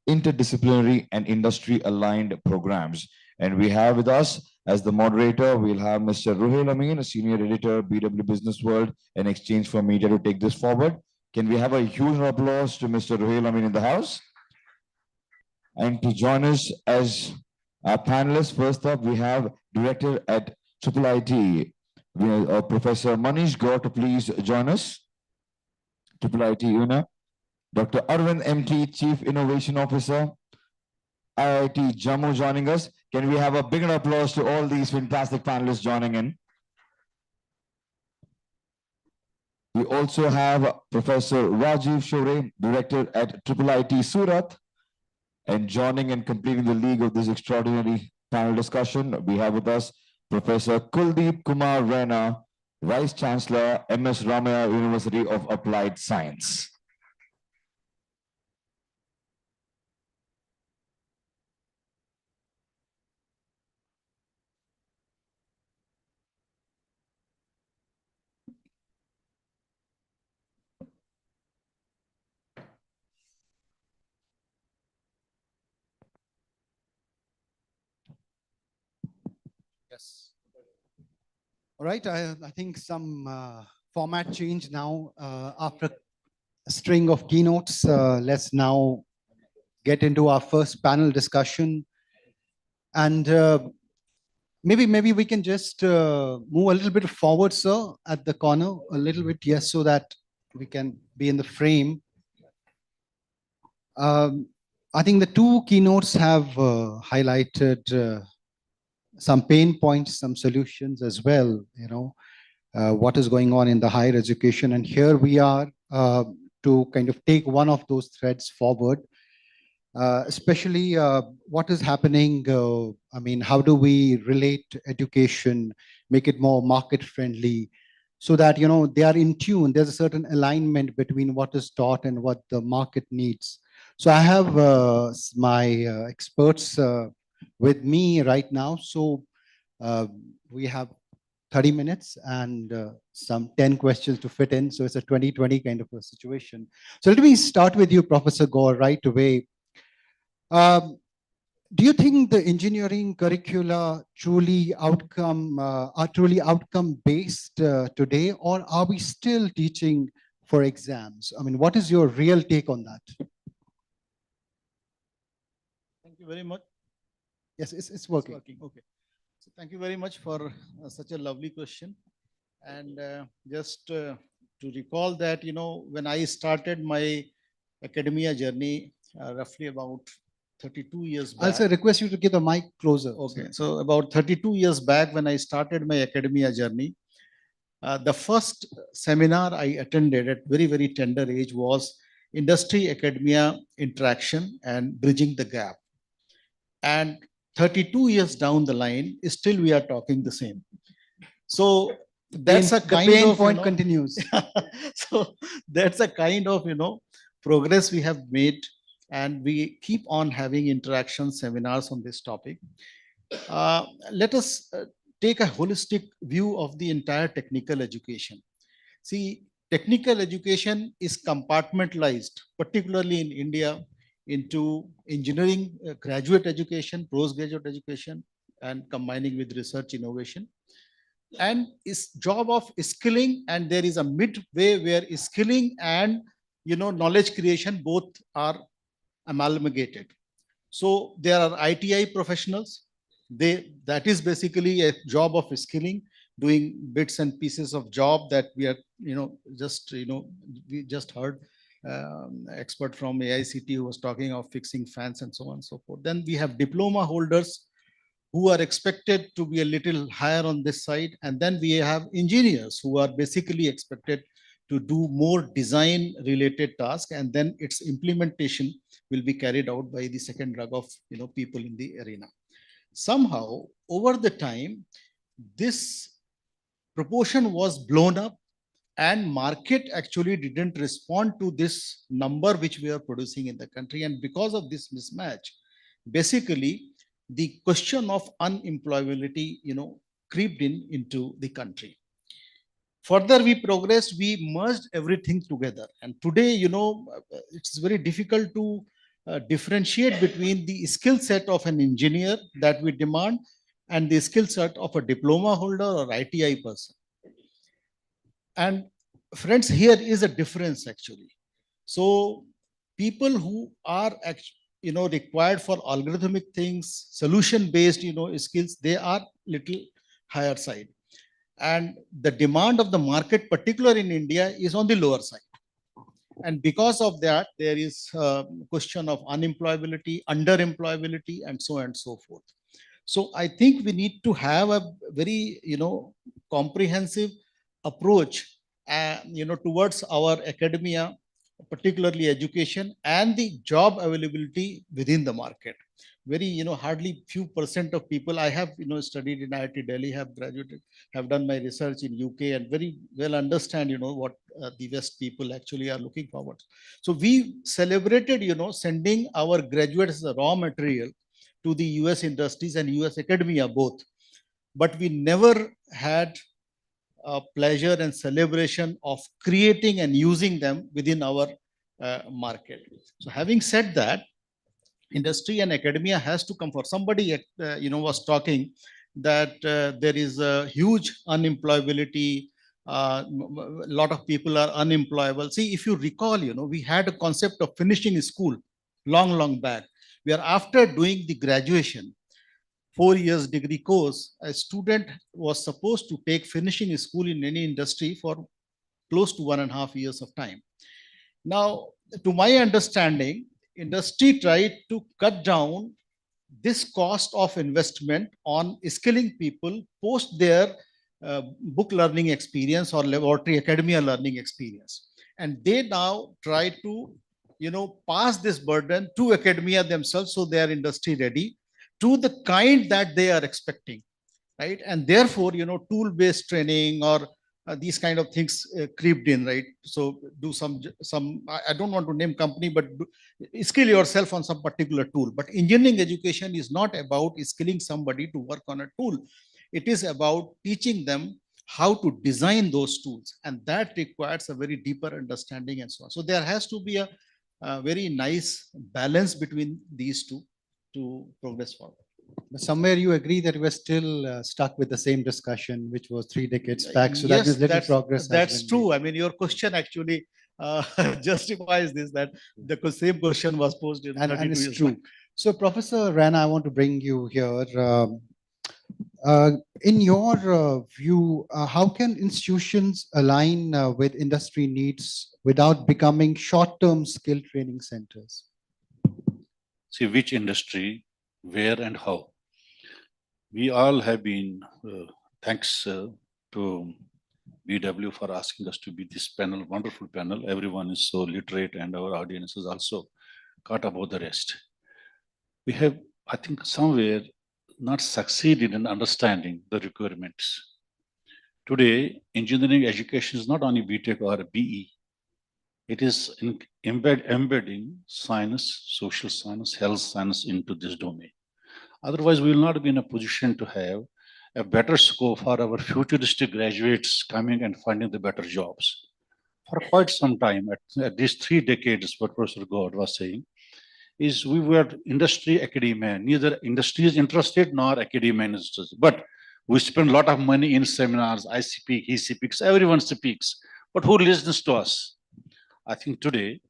interdisciplinary and industry-aligned programs. And we have with us as the moderator, we'll have Mr. Ruhail Amin, a senior editor, BW Business World and Exchange for Media, to take this forward. Can we have a huge applause to Mr. Ruhail Amin in the house? And to join us as our panelists, first up, we have Director at IIT, Professor Manish Gaur, to please join us. IIT UNA. Dr. Arvind MT, Chief Innovation Officer, IIT Jammu, joining us. Can we have a big applause to all these fantastic panelists joining in? We also have Professor Rajiv Shore, Director at IIT Surat, and joining and completing the league of this extraordinary panel discussion, we have with us Professor Kuldeep Kumar Rana, Vice Chancellor, MS Ramaya University of Applied Science. Yes. All right. I think some format change now after a string of keynotes. Let's now get into our first panel discussion. And maybe we can just move a little bit forward, sir, at the corner, a little bit, yes, so that we can be in the frame. I think the two keynotes have highlighted some pain points, some solutions as well, what is going on in the higher education. And here we are to kind of take one of those threads forward, especially what is happening. I mean, how do we relate education, make it more market friendly, so that, they are in tune. There's a certain alignment between what is taught and what the market needs. So I have my experts with me right now. So we have 30 minutes and some 10 questions to fit in. So it's a 20-20 kind of a situation. So let me start with you, Professor Gaur, right away. Do you think the engineering curricula are truly outcome based today, or are we still teaching for exams? I mean, what is your real take on that? Thank you very much. Yes, it's working. Okay. So thank you very much for such a lovely question. And just to recall that, when I started my academia journey, roughly about 32 years back. I'll say request you to get the mic closer. Okay. So about 32 years back, when I started my academia journey, the first seminar I attended at very, very tender age was Industry Academia Interaction and Bridging the Gap. And 32 years down the line, still we are talking the same. So that's a kind of pain point continues. So that's a kind of progress we have made, and we keep on having interaction seminars on this topic. Let us take a holistic view of the entire technical education. See, technical education is compartmentalized, particularly in India, into engineering graduate education, postgraduate education, and combining with research innovation. And it's job of skilling, and there is a midway where skilling and knowledge creation both are amalgamated. So there are ITI professionals. That is basically a job of skilling, doing bits and pieces of job that we are we just heard expert from AICT who was talking of fixing fans and so on and so forth. Then we have diploma holders who are expected to be a little higher on this side. And then we have engineers who are basically expected to do more design related tasks, and then its implementation will be carried out by the second rung of people in the arena. Somehow, over the time, this proportion was blown up, and market actually didn't respond to this number which we are producing in the country. And because of this mismatch, basically the question of unemployability, creeped into the country. Further, we progressed, we merged everything together. And today, it's very difficult to differentiate between the skill set of an engineer that we demand and the skill set of a diploma holder or ITI person. And friends, here is a difference actually. So people who are required for algorithmic things, solution-based, skills, they are little higher side. And the demand of the market, particularly in India, is on the lower side. And because of that, there is a question of unemployability, underemployability, and so on and so forth. So I think we need to have a very, comprehensive approach, towards our academia, particularly education, and the job availability within the market. Very, hardly few percent of people. I have, studied in IIT Delhi, have graduated, have done my research in UK, and very well understand, what the West people actually are looking forward. So we celebrated, sending our graduates as a raw material to the US industries and US academia both. But we never had pleasure and celebration of creating and using them within our market. So having said that, industry and academia has to come for. Somebody was talking that there is a huge unemployability. A lot of people are unemployable. See, if you recall, we had a concept of finishing school long back, where after doing the graduation, 4 years degree course, a student was supposed to take finishing school in any industry for close to 1.5 years of time. Now, to my understanding, industry tried to cut down this cost of investment on skilling people post their book learning experience or laboratory academia learning experience. And they now try to, pass this burden to academia themselves, so they are industry ready to the kind that they are expecting, right? And therefore, tool-based training or these kind of things creeped in, right? So do some, I don't want to name company, but skill yourself on some particular tool. But engineering education is not about skilling somebody to work on a tool. It is about teaching them how to design those tools. And that requires a very deeper understanding and so on. So there has to be a very nice balance between these two to progress forward. But somewhere you agree that we're still stuck with the same discussion, which was 3 decades back. So that means little progress. That's true. I mean, your question actually justifies this, that the same question was posed in and it's true. So Professor Rana, I want to bring you here. In your view, how can institutions align with industry needs without becoming short-term skill training centers? See, which industry, where and how. We all have been, thanks to BW for asking us to be this panel, wonderful panel. Everyone is so literate and our audience is also caught about the rest. We have, I think, somewhere not succeeded in understanding the requirements. Today, engineering education is not only BTech or BE. It is embedding science, social science, health science into this domain. Otherwise, we will not be in a position to have a better scope for our futuristic graduates coming and finding the better jobs. For quite some time, at least 3 decades, what Professor God was saying, is we were industry, academia. Neither industry is interested nor academia is interested. But we spend a lot of money in seminars. I speak, he speaks, everyone speaks. But who listens to us? I think today,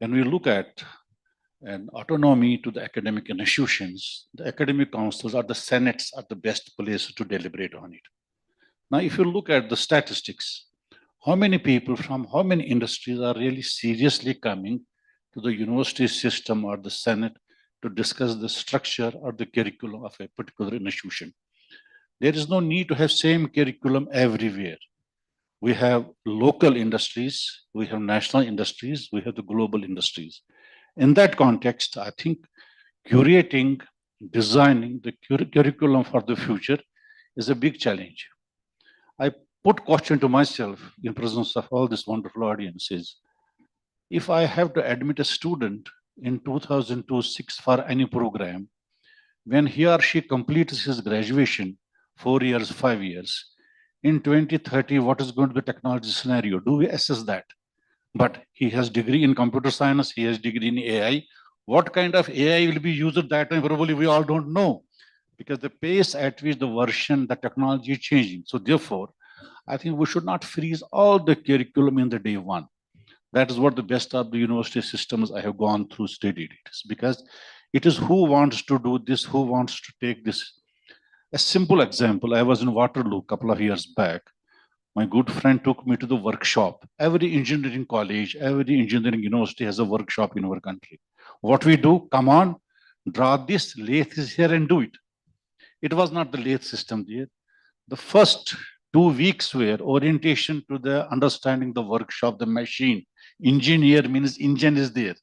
when we look at an autonomy to the academic institutions, the academic councils or the senates are the best place to deliberate on it. Now, if you look at the statistics, how many people from how many industries are really seriously coming to the university system or the senate to discuss the structure or the curriculum of a particular institution. There is no need to have same curriculum everywhere. We have local industries, we have national industries, we have the global industries. In that context, I think curating, designing the curriculum for the future is a big challenge. I put question to myself in presence of all this wonderful audiences. If I have to admit a student in 2006 for any program, when he or she completes his graduation, 4 years, 5 years, in 2030, what is going to be the technology scenario? Do we assess that? But he has degree in computer science, he has degree in AI. What kind of AI will be used at that time? Probably we all don't know, because the pace at which the version, the technology is changing. So therefore, I think we should not freeze all the curriculum in the day one. That is what the best of the university systems I have gone through studied it is, because it is who wants to do this, who wants to take this. A simple example, I was in Waterloo a couple of years back. My good friend took me to the workshop. Every engineering college, every engineering university has a workshop in our country. What we do, come on, draw this, lathe is here and do it. It was not the lathe system there. The first 2 weeks were orientation to the understanding the workshop, the machine. Engineer means engine is there.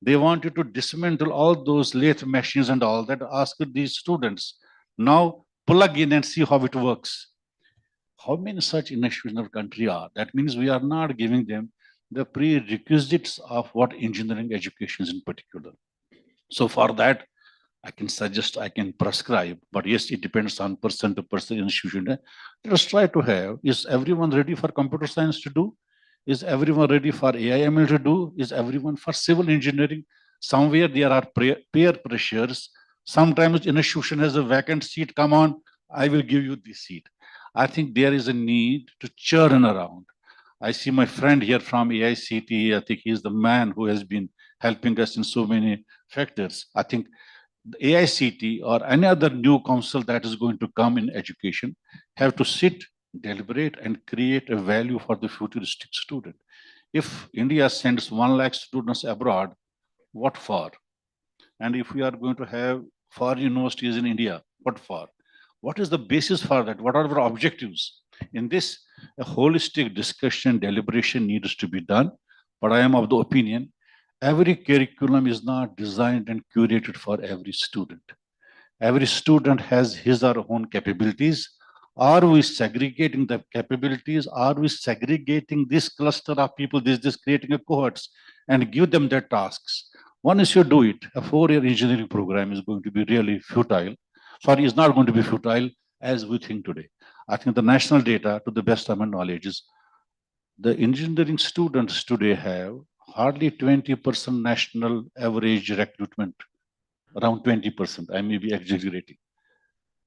They wanted to dismantle all those lathe machines and all that, asked these students, now plug in and see how it works. How many such institutions in our country are? That means we are not giving them the prerequisites of what engineering education is in particular. So for that, I can suggest, I can prescribe, but yes, it depends on person to person institution. Let us try to have, is everyone ready for computer science to do? Is everyone ready for AI/ML to do? Is everyone for civil engineering? Somewhere there are peer pressures. Sometimes institution has a vacant seat. Come on, I will give you this seat. I think there is a need to churn around. I see my friend here from AICT. I think he's the man who has been helping us in so many factors. I think the AICT or any other new council that is going to come in education have to sit, deliberate, and create a value for the futuristic student. If India sends 1 lakh students abroad, what for? And if we are going to have foreign universities in India, what for? What is the basis for that? What are our objectives? In this, a holistic discussion, deliberation needs to be done. But I am of the opinion, every curriculum is not designed and curated for every student. Every student has his or her own capabilities. Are we segregating the capabilities? Are we segregating this cluster of people, this creating a cohorts and give them their tasks? Once you do it, a 4-year engineering program is going to be really futile. Sorry, is not going to be futile as we think today. I think the national data, to the best of my knowledge, is the engineering students today have hardly 20% national average recruitment, around 20%. I may be exaggerating.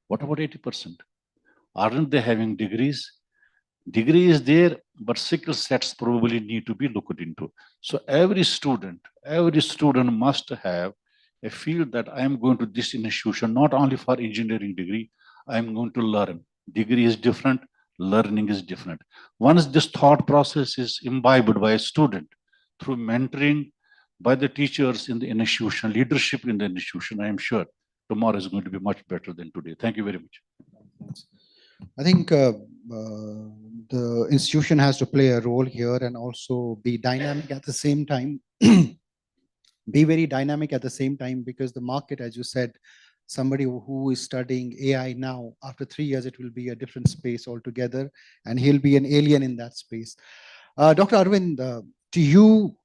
What about 80%? Aren't they having degrees? Degree is there, but skill sets probably need to be looked into. So every student must have a field that I am going to this institution, not only for engineering degree, I am going to learn. Degree is different, learning is different. Once this thought process is imbibed by a student through mentoring by the teachers in the institution, leadership in the institution, I am sure tomorrow is going to be much better than today. Thank you very much. I think the institution has to play a role here and also be dynamic at the same time. Be very dynamic at the same time, because the market, as you said, somebody who is studying AI now, after 3 years, it will be a different space altogether, and he'll be an alien in that space. Dr. Arvind, to you,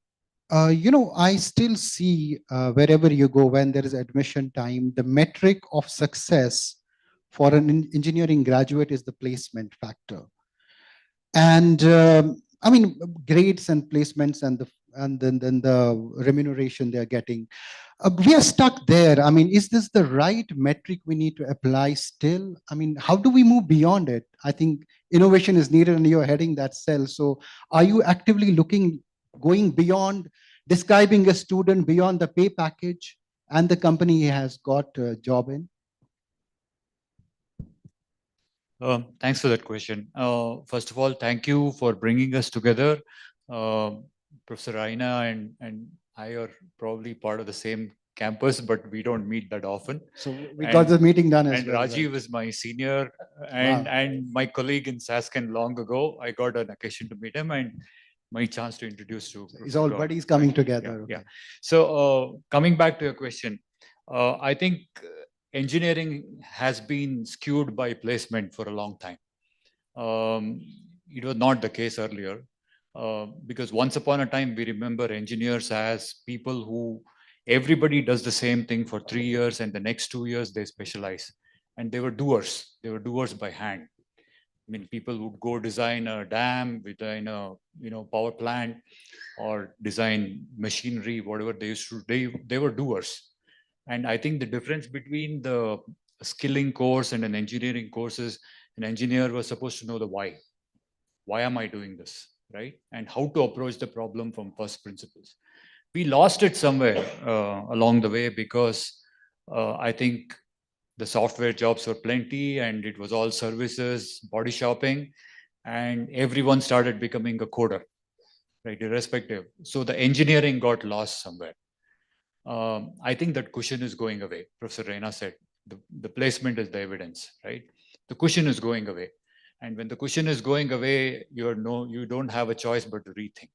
I still see wherever you go, when there is admission time, the metric of success for an engineering graduate is the placement factor. And I mean, grades and placements and then the remuneration they're getting. We are stuck there. I mean, is this the right metric we need to apply still? I mean, how do we move beyond it? I think innovation is needed and you're heading that cell. So are you actively going beyond, describing a student beyond the pay package and the company he has got a job in? Thanks for that question. First of all, thank you for bringing us together. Professor Raina and I are probably part of the same campus, but we don't meet that often. So we got the meeting done as And well. Rajiv is my senior and my colleague in Sasken long ago. I got an occasion to meet him and my chance to introduce to. It's all buddies coming together. Yeah. So coming back to your question, I think engineering has been skewed by placement for a long time. It was not the case earlier because once upon a time, we remember engineers as people who everybody does the same thing for 3 years and the next 2 years they specialize. And they were doers. They were doers by hand. I mean, people would go design a dam, design a power plant, or design machinery, whatever they used to. They were doers. And I think the difference between the skilling course and an engineering course is an engineer was supposed to know the why. Why am I doing this, right? And how to approach the problem from first principles. We lost it somewhere along the way because I think the software jobs were plenty and it was all services, body shopping, and everyone started becoming a coder, right, irrespective. So the engineering got lost somewhere. I think that cushion is going away. Professor Reina said, the placement is the evidence, right? The cushion is going away. And when the cushion is going away, you don't have a choice but to rethink.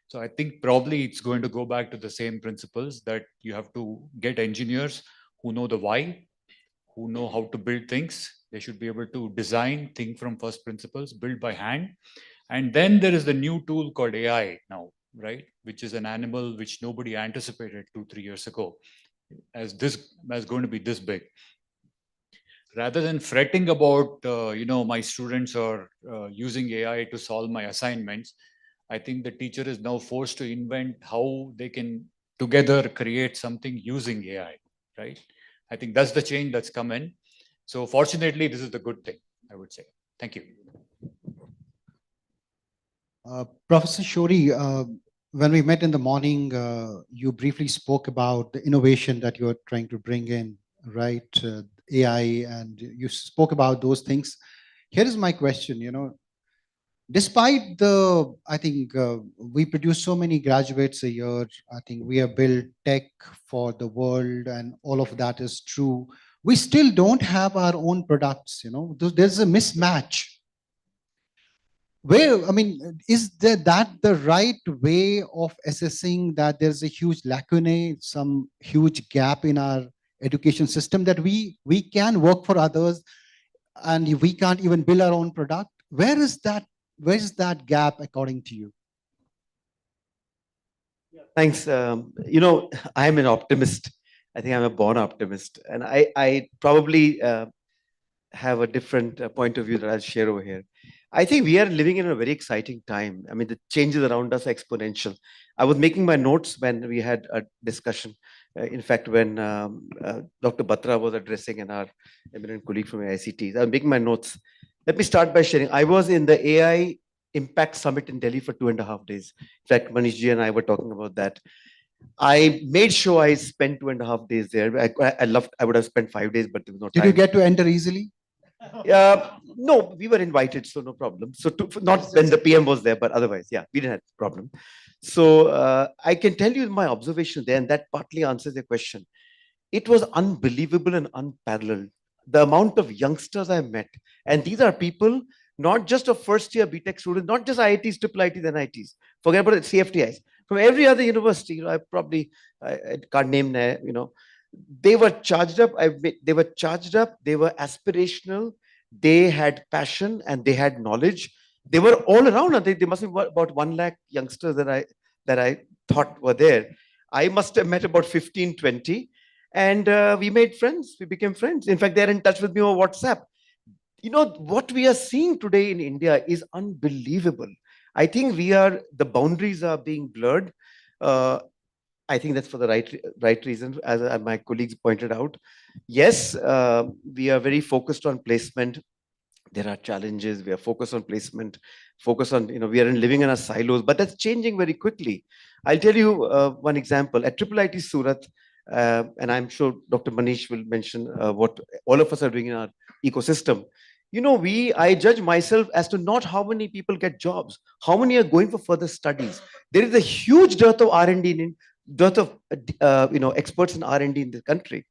So I think probably it's going to go back to the same principles that you have to get engineers who know the why, who know how to build things. They should be able to design, think from first principles, build by hand. And then there is the new tool called AI now, right? Which is an animal which nobody anticipated 2-3 years ago as going to be this big. Rather than fretting about, my students are using AI to solve my assignments, I think the teacher is now forced to invent how they can together create something using AI, right? I think that's the change that's come in. So fortunately, this is the good thing, I would say. Thank you. Professor Shori, when we met in the morning, you briefly spoke about the innovation that you're trying to bring in, right? AI, and you spoke about those things. Here is my question, despite I think we produce so many graduates a year, I think we have built tech for the world and all of that is true. We still don't have our own products, there's a mismatch. Is that the right way of assessing that there's a huge lacunae, some huge gap in our education system that we can work for others and we can't even build our own product? Where is that gap according to you? Thanks. I am an optimist. I think I'm a born optimist. And I probably have a different point of view that I'll share over here. I think we are living in a very exciting time. I mean, the changes around us are exponential. I was making my notes when we had a discussion. In fact, when Dr. Batra was addressing and our eminent colleague from ICT, I was making my notes. Let me start by sharing. I was in the AI Impact Summit in Delhi for 2.5 days. In fact, Manish ji and I were talking about that. I made sure I spent 2.5 days there. I would have spent 5 days, but there was no time. Did you get to enter easily? No, we were invited, so no problem. So not when the PM was there, but otherwise, yeah, we didn't have a problem. So I can tell you my observation there, and that partly answers your question. It was unbelievable and unparalleled. The amount of youngsters I met, and these are people, not just a first-year BTech students, not just IITs, triple ITs, and IITs. Forget about it, CFTIs. From every other university, I can't name, they were charged up. They were charged up. They were aspirational. They had passion and they had knowledge. They were all around. I think there must be about 1 lakh youngsters that I thought were there. I must have met about 15, 20, and we made friends. We became friends. In fact, they're in touch with me over WhatsApp. What we are seeing today in India is unbelievable. I think the boundaries are being blurred. I think that's for the right reason, as my colleagues pointed out. Yes, we are very focused on placement. There are challenges. We are focused on placement, focused on, we are living in our silos, but that's changing very quickly. I'll tell you one example. At IIIT Surat, and I'm sure Dr. Manish will mention what all of us are doing in our ecosystem. I judge myself as to not how many people get jobs, how many are going for further studies. There is a huge dearth of R&D lot of experts in R&D in the country.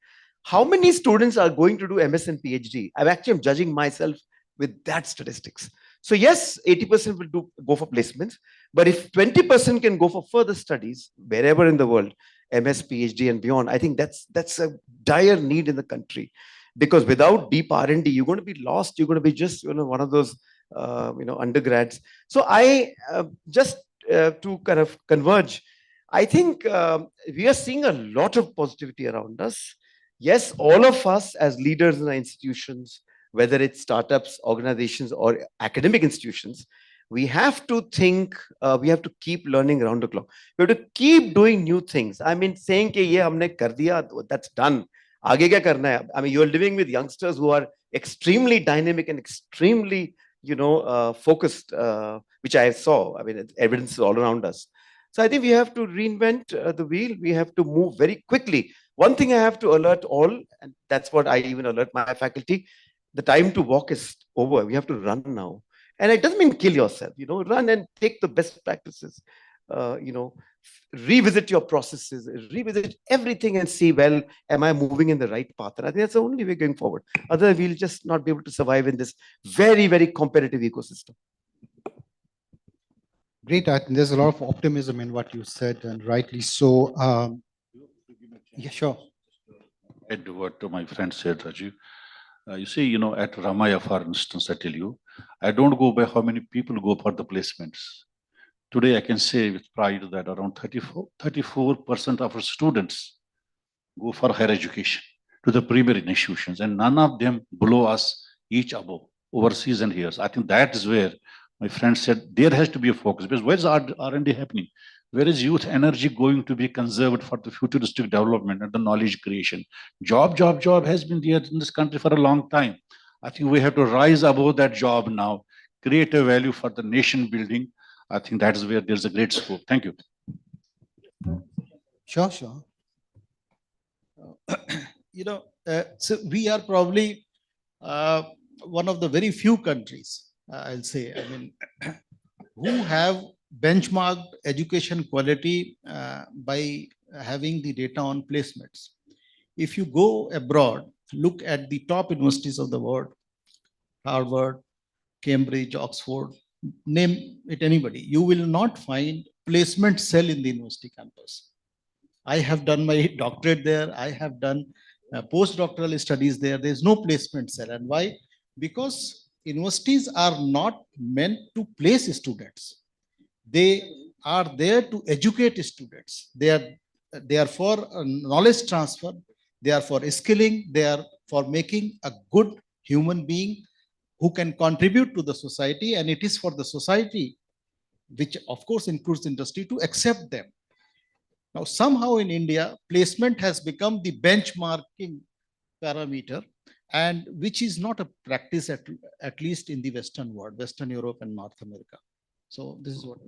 How many students are going to do MS and PhD? I'm judging myself with that statistics. So yes, 80% will go for placements, but if 20% can go for further studies wherever in the world, MS, PhD, and beyond, I think that's a dire need in the country, because without deep R&D, you're going to be lost. You're going to be just one of those undergrads. So I just to kind of converge, I think we are seeing a lot of positivity around us. Yes, all of us as leaders in our institutions, whether it's startups, organizations, or academic institutions, we have to think, we have to keep learning around the clock. We have to keep doing new things. I mean, saying कि ये हमने कर दिया, that's done. आगे क्या करना है? I mean, you're living with youngsters who are extremely dynamic and extremely, focused, which I saw. I mean, evidence is all around us. So I think we have to reinvent the wheel. We have to move very quickly. One thing I have to alert all, and that's what I even alert my faculty, the time to walk is over. We have to run now. And it doesn't mean kill yourself, run and take the best practices, revisit your processes, revisit everything and see, well, am I moving in the right path? And I think that's the only way going forward. Otherwise, we'll just not be able to survive in this very, very competitive ecosystem. Great. I think there's a lot of optimism in what you said, and rightly so. Yeah, sure. Add what my friend said, Rajiv. You see, at Ramaya, for instance, I tell you, I don't go by how many people go for the placements. Today, I can say with pride that around 34% of our students go for higher education to the premier institutions, and none of them below us, each above, overseas and here. I think that is where my friend said there has to be a focus, because where is R&D happening? Where is youth energy going to be conserved for the futuristic development and the knowledge creation? Job has been there in this country for a long time. I think we have to rise above that job now, create a value for the nation building. I think that is where there's a great scope. Thank you. Sure. So we are probably one of the very few countries, I'll say, I mean, who have benchmarked education quality by having the data on placements. If you go abroad, look at the top universities of the world, Harvard, Cambridge, Oxford, name it anybody, you will not find placement cell in the university campus. I have done my doctorate there. I have done postdoctoral studies there. There's no placement cell. And why? Because universities are not meant to place students. They are there to educate students. They are for knowledge transfer. They are for skilling. They are for making a good human being who can contribute to the society. And it is for the society, which of course includes industry, to accept them. Now, somehow in India, placement has become the benchmarking parameter, and which is not a practice at least in the Western world, Western Europe and North America. So this is what.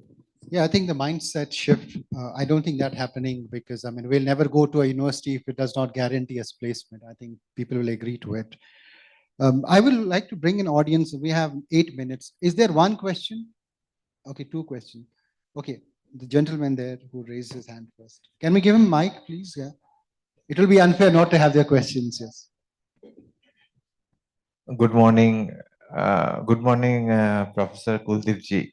Yeah, I think the mindset shift, I don't think that happening, because I mean, we'll never go to a university if it does not guarantee us placement. I think people will agree to it. I would like to bring an audience. We have 8 minutes. Is there one question? Okay, 2 questions. Okay, the gentleman there who raised his hand first. Can we give him mic, please? Yeah. It will be unfair not to have their questions. Yes. Good morning. Professor Kuldeep ji.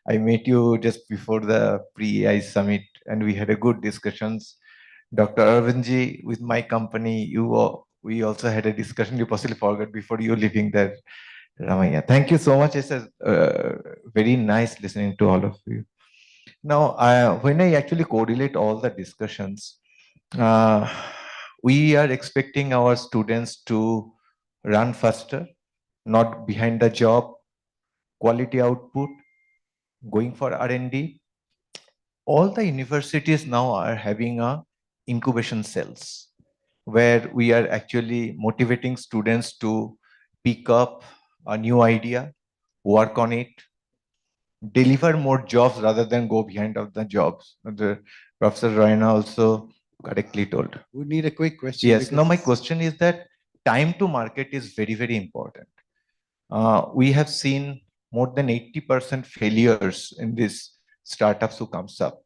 I met you just before the pre-AI summit, and we had a good discussions. Dr. Arvind ji, with my company, we also had a discussion. You possibly forgot before you leaving there, Ramaya. Thank you so much. It's very nice listening to all of you. Now, when I actually correlate all the discussions, we are expecting our students to run faster, not behind the job, quality output, going for R&D. All the universities now are having incubation cells where we are actually motivating students to pick up a new idea, work on it, deliver more jobs rather than go behind of the jobs. The Professor Raina also correctly told. We need a quick question. Yes. Now my question is that time to market is very, very important. We have seen more than 80% failures in these startups who comes up.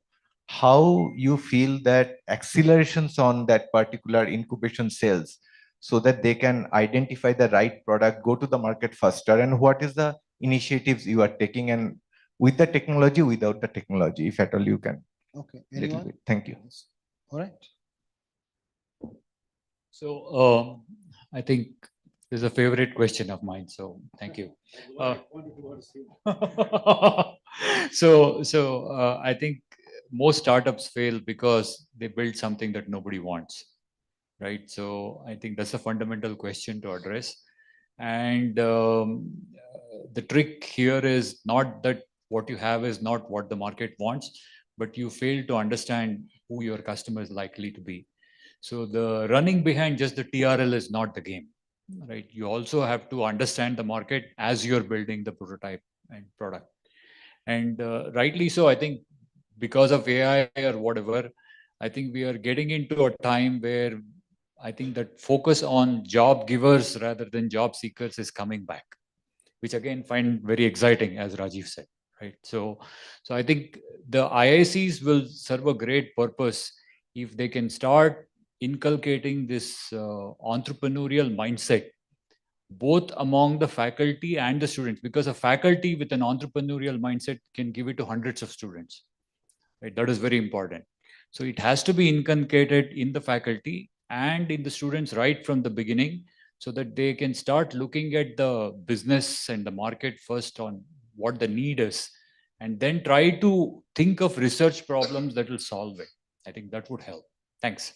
how you feel that accelerations on that particular incubation cells so that they can identify the right product, go to the market faster, and what is the initiatives you are taking, and with the technology, without the technology, if at all you can. Okay, Little anyone? bit. Thank you. All right. So I think this is a favorite question of mine. So thank you. So I think most startups fail because they build something that nobody wants, right? So I think that's a fundamental question to address. And the trick here is not that what you have is not what the market wants, but you fail to understand who your customer is likely to be. So the running behind just the TRL is not the game, right? You also have to understand the market as you're building the prototype and product. And rightly so, I think because of AI or whatever, I think we are getting into a time where I think that focus on job givers rather than job seekers is coming back, which again find very exciting, as Rajiv said, right? So I think the IICs will serve a great purpose if they can start inculcating this entrepreneurial mindset both among the faculty and the students, because a faculty with an entrepreneurial mindset can give it to hundreds of students, right? That is very important. So it has to be inculcated in the faculty and in the students right from the beginning, so that they can start looking at the business and the market first on what the need is, and then try to think of research problems that will solve it. I think that would help. Thanks.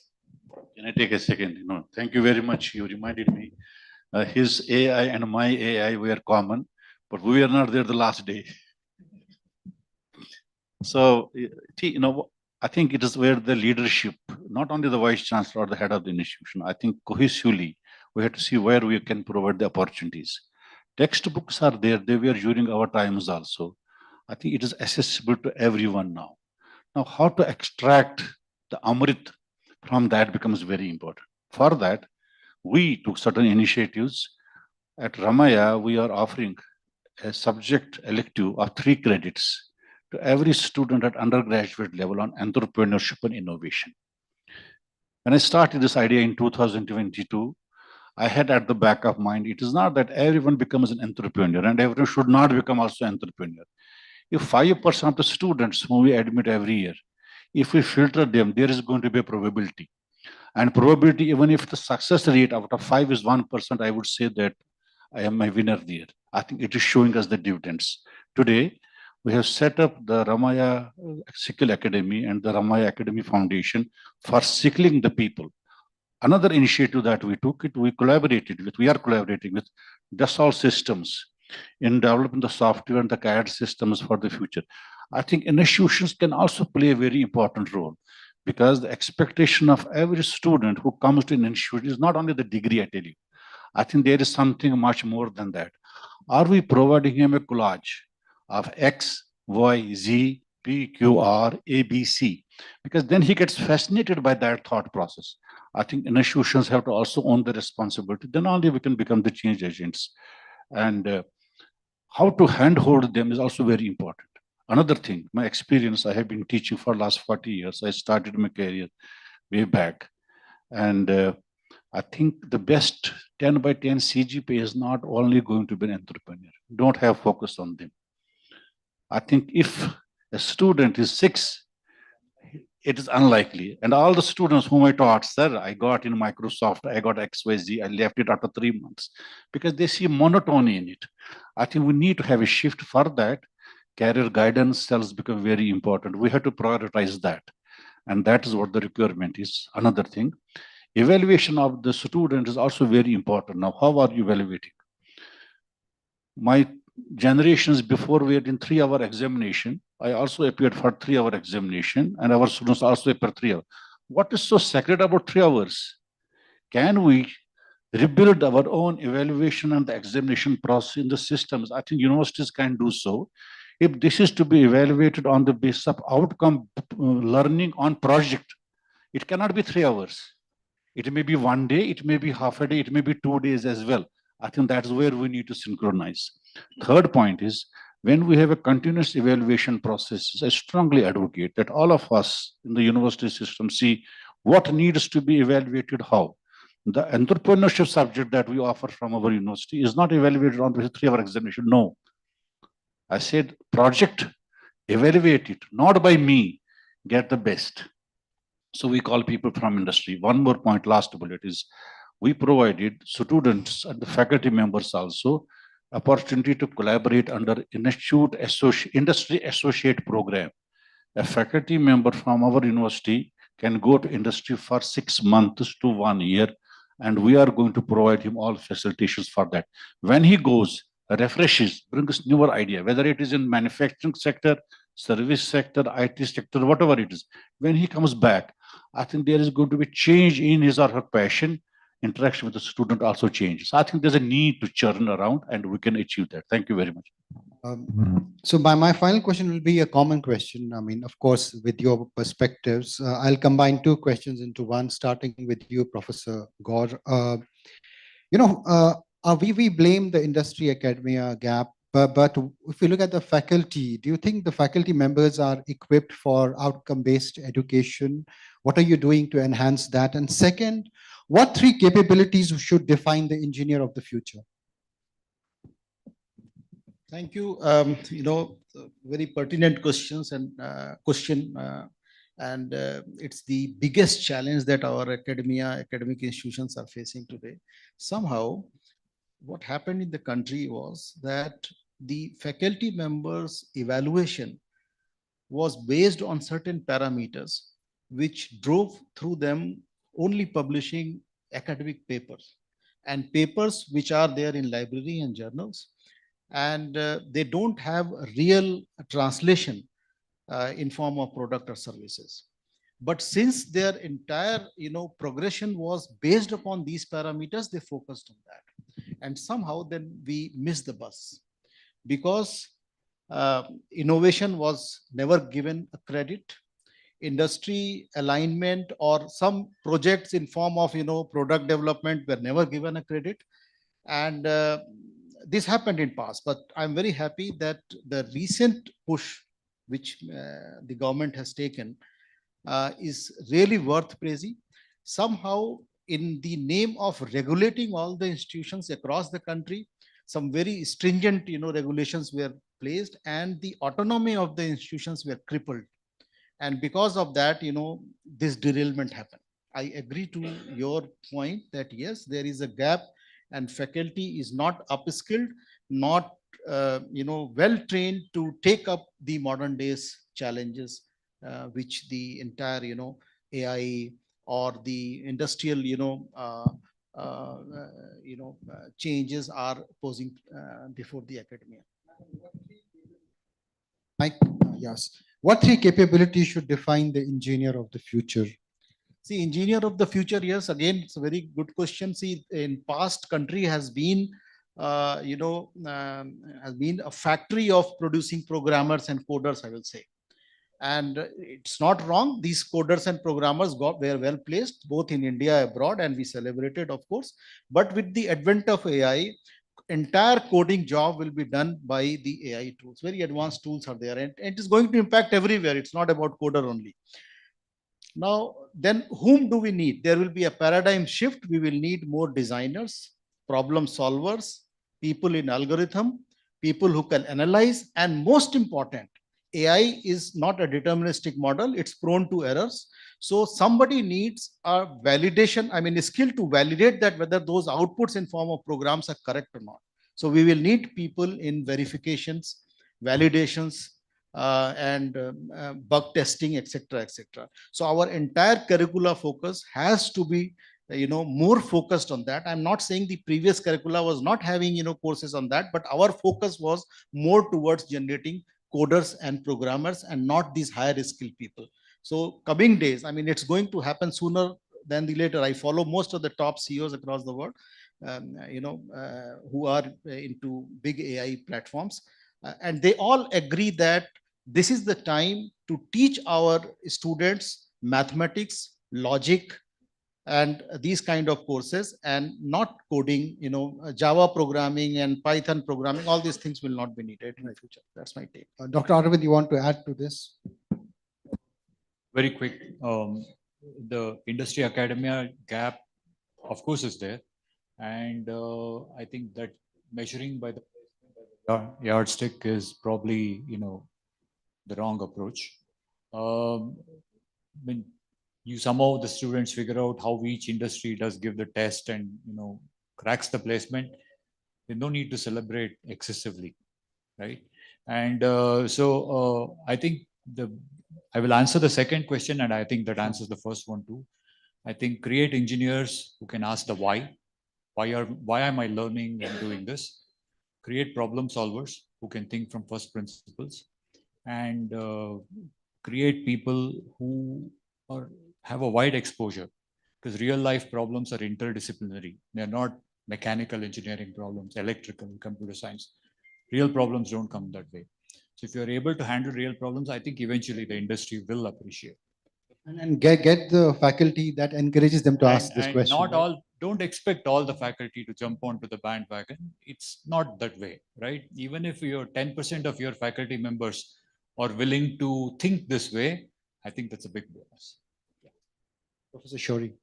Can I take a second? Thank you very much. You reminded me. His AI and my AI were common, but we were not there the last day. So, I think it is where the leadership, not only the vice chancellor or the head of the institution, I think cohesively, we have to see where we can provide the opportunities. Textbooks are there, they were during our times also. I think it is accessible to everyone now. Now, how to extract the Amrit from that becomes very important. For that, we took certain initiatives. At Ramaya, we are offering a subject elective of 3 credits to every student at undergraduate level on entrepreneurship and innovation. When I started this idea in 2022, I had at the back of mind, it is not that everyone becomes an entrepreneur and everyone should not become also an entrepreneur. If 5% of the students whom we admit every year, if we filter them, there is going to be a probability. And probability, even if the success rate out of 5 is 1%, I would say that I am my winner there. I think it is showing us the dividends. Today, we have set up the Ramaya Sickle Academy and the Ramaya Academy Foundation for sickling the people. Another initiative that we took, we are collaborating with Dassault Systems in developing the software and the CAD systems for the future. I think institutions can also play a very important role, because the expectation of every student who comes to an institute is not only the degree, I tell you. I think there is something much more than that. Are we providing him a collage of X, Y, Z, P, Q, R, A, B, C? Because then he gets fascinated by that thought process. I think institutions have to also own the responsibility. Then only we can become the change agents. And how to handhold them is also very important. Another thing, my experience, I have been teaching for the last 40 years. I started my career way back. And I think the best 10 by 10 CGPA is not only going to be an entrepreneur. Don't have focus on them. I think if a student is 6, it is unlikely. And all the students whom I taught, sir, I got in Microsoft, I got XYZ, I left it after 3 months, because they see monotony in it. I think we need to have a shift for that. Career guidance cells become very important. We have to prioritize that. And that is what the requirement is. Another thing, evaluation of the student is also very important. Now, how are you evaluating? My generations before, we had in 3-hour examination. I also appeared for 3-hour examination, and our students also appear 3 hours. What is so sacred about 3 hours? Can we rebuild our own evaluation and the examination process in the systems? I think universities can do so. If this is to be evaluated on the basis of outcome learning on project, it cannot be 3 hours. It may be 1 day, it may be half a day, it may be 2 days as well. I think that's where we need to synchronize. Third point is When we have a continuous evaluation process, I strongly advocate that all of us in the university system see what needs to be evaluated how. The entrepreneurship subject that we offer from our university is not evaluated on the 3-hour examination. No. I said project, evaluate it, not by me, get the best. So we call people from industry. One more point, last bullet is we provided students and the faculty members also opportunity to collaborate under industry associate program. A faculty member from our university can go to industry for 6 months to 1 year, and we are going to provide him all facilitations for that. When he goes, refreshes, brings newer idea, whether it is in manufacturing sector, service sector, IT sector, whatever it is. When he comes back, I think there is going to be change in his or her passion. Interaction with the student also changes. I think there's a need to churn around, and we can achieve that. Thank you very much. So my final question will be a common question. I mean, of course, with your perspectives, I'll combine two questions into one, starting with you, Professor Gaur. We blame the industry academia gap, but if you look at the faculty, do you think the faculty members are equipped for outcome-based education? What are you doing to enhance that? And second, what 3 capabilities should define the engineer of the future? Thank you. Very pertinent questions and it's the biggest challenge that our academic institutions are facing today. Somehow, what happened in the country was that the faculty members' evaluation was based on certain parameters, which drove through them only publishing academic papers and papers which are there in library and journals, and they don't have a real translation in form of product or services. But since their entire progression was based upon these parameters, they focused on that, and somehow then we missed the bus, because innovation was never given a credit. Industry alignment or some projects in form of product development were never given a credit, and this happened in past. But I'm very happy that the recent push which the government has taken is really worth praising. Somehow, in the name of regulating all the institutions across the country, some very stringent regulations were placed, and the autonomy of the institutions were crippled. And because of that, this derailment happened. I agree to your point that yes, there is a gap, and faculty is not upskilled, not well trained to take up the modern days challenges, which the entire AI or the industrial changes are posing before the academia. Mike, yes. What 3 capabilities should define the engineer of the future? See, engineer of the future, yes, again, it's a very good question. See, in past, country has been, has been a factory of producing programmers and coders, I will say. And it's not wrong. These coders and programmers were well placed, both in India, abroad, and we celebrated, of course. But with the advent of AI, entire coding job will be done by the AI tools. Very advanced tools are there, and it is going to impact everywhere. It's not about coder only. Now, then whom do we need? There will be a paradigm shift. We will need more designers, problem solvers, people in algorithm, people who can analyze, and most important, AI is not a deterministic model. It's prone to errors. So somebody needs a validation, a skill to validate that whether those outputs in form of programs are correct or not. So we will need people in verifications, validations, and bug testing, etc., etc. So our entire curricula focus has to be more focused on that. I'm not saying the previous curricula was not having courses on that, but our focus was more towards generating coders and programmers and not these higher skill people. So coming days, it's going to happen sooner than the later. I follow most of the top CEOs across the world, who are into big AI platforms, and they all agree that this is the time to teach our students mathematics, logic, and these kind of courses, and not coding, Java programming and Python programming, all these things will not be needed in the future. That's my take. Dr. Arvind, you want to add to this? Very quick. The industry academia gap, of course, is there. And I think that measuring by the yardstick is probably, the wrong approach. When somehow the students figure out how each industry does give the test and, cracks the placement, there's no need to celebrate excessively, right? And so I think I will answer the second question, and I think that answers the first one too. I think create engineers who can ask the why. Why am I learning and doing this? Create problem solvers who can think from first principles, and create people who have a wide exposure, because real life problems are interdisciplinary. They're not mechanical engineering problems, electrical, computer science. Real problems don't come that way. So if you're able to handle real problems, I think eventually the industry will appreciate. And get the faculty that encourages them to ask this question. Not all, don't expect all the faculty to jump onto the bandwagon. It's not that way, right? Even if you're 10% of your faculty members are willing to think this way, I think that's a big bonus. Yeah. Professor Shori.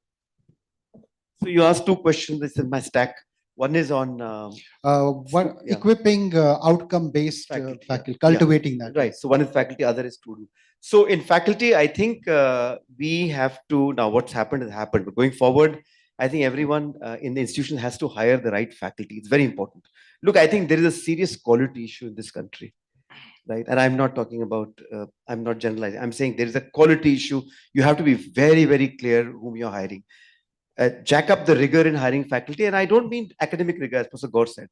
So you asked two questions. This is my stack. One is on equipping outcome-based faculty, cultivating that. Right. So one is faculty, other is student. So in faculty, I think we have to, now what's happened has happened. But going forward, I think everyone in the institution has to hire the right faculty. It's very important. Look, I think there is a serious quality issue in this country. Right. And I'm not talking about, I'm not generalizing. I'm saying there is a quality issue. You have to be very, very clear whom you're hiring. Jack up the rigor in hiring faculty. And I don't mean academic rigor, as Professor Gaur said.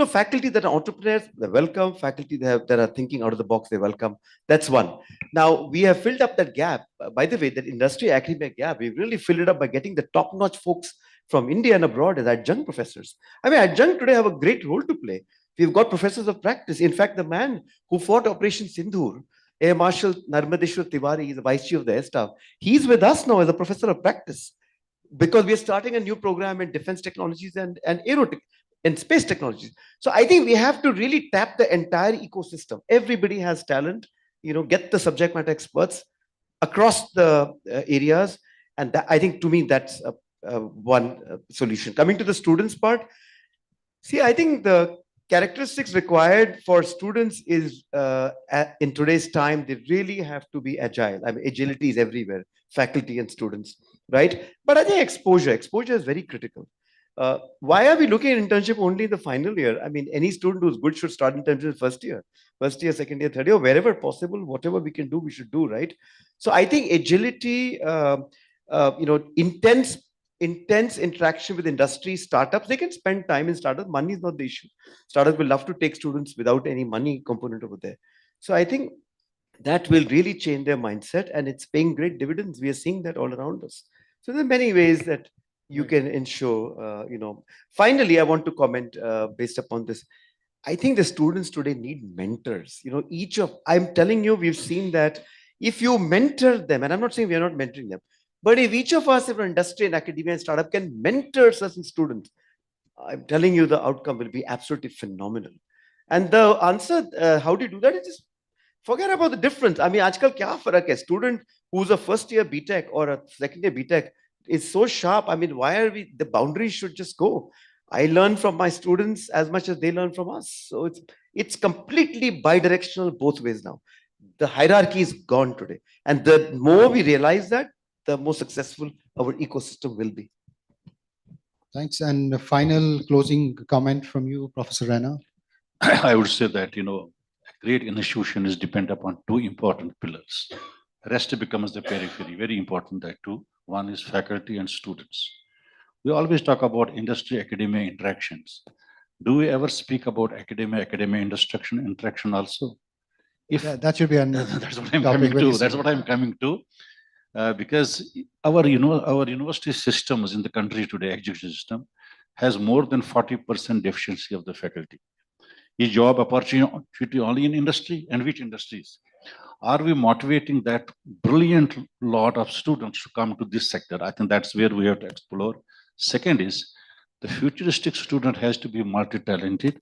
Faculty that are entrepreneurs, they're welcome. Faculty that are thinking out of the box, they're welcome. That's one. Now, we have filled up that gap. By the way, that industry academia gap, we've really filled it up by getting the top-notch folks from India and abroad as adjunct professors. I mean, adjunct today have a great role to play. We've got professors of practice. In fact, the man who fought Operation Sindhur, Air Marshal Narmadeshwar Tiwari, is the Vice Chief of the Air Staff. He's with us now as a professor of practice, because we are starting a new program in defense technologies and and space technologies. So I think we have to really tap the entire ecosystem. Everybody has talent, get the subject matter experts across the areas. And that, I think, to me, that's one solution. Coming to the students part, see, I think the characteristics required for students is in today's time, they really have to be agile. I mean, agility is everywhere, faculty and students, right? But I think exposure is very critical. Why are we looking at internship only in the final year? I mean, any student who's good should start internship first year, second year, third year, wherever possible, whatever we can do, we should do, right? So I think agility, intense interaction with industry, startups, they can spend time in startups. Money is not the issue. Startups will love to take students without any money component over there. So I think that will really change their mindset, and it's paying great dividends. We are seeing that all around us. So there are many ways that you can ensure, Finally, I want to comment based upon this. I think the students today need mentors. I'm telling you, we've seen that if you mentor them, and I'm not saying we are not mentoring them, but if each of us in industry and academia and startup can mentor certain students, I'm telling you the outcome will be absolutely phenomenal. And the answer, how do you do that? Is just forget about the difference. I mean, aajkal kya farak hai? Student who's a first year BTech or a second year BTech is so sharp. I mean, why are we, the boundaries should just go. I learn from my students as much as they learn from us. So it's completely bidirectional both ways now. The hierarchy is gone today. And the more we realize that, the more successful our ecosystem will be. Thanks. And a final closing comment from you, Professor Rana. I would say that, a great institution is dependent upon two important pillars. The rest becomes the periphery, very important that too. One is faculty and students. We always talk about industry-academia interactions. Do we ever speak about academia interaction also? That should be that's what I'm coming to. That's what I'm coming to. Because our university systems in the country today, education system, has more than 40% deficiency of the faculty. Is job opportunity only in industry, and which industries? Are we motivating that brilliant lot of students to come to this sector? I think that's where we have to explore. Second is the futuristic student has to be multi-talented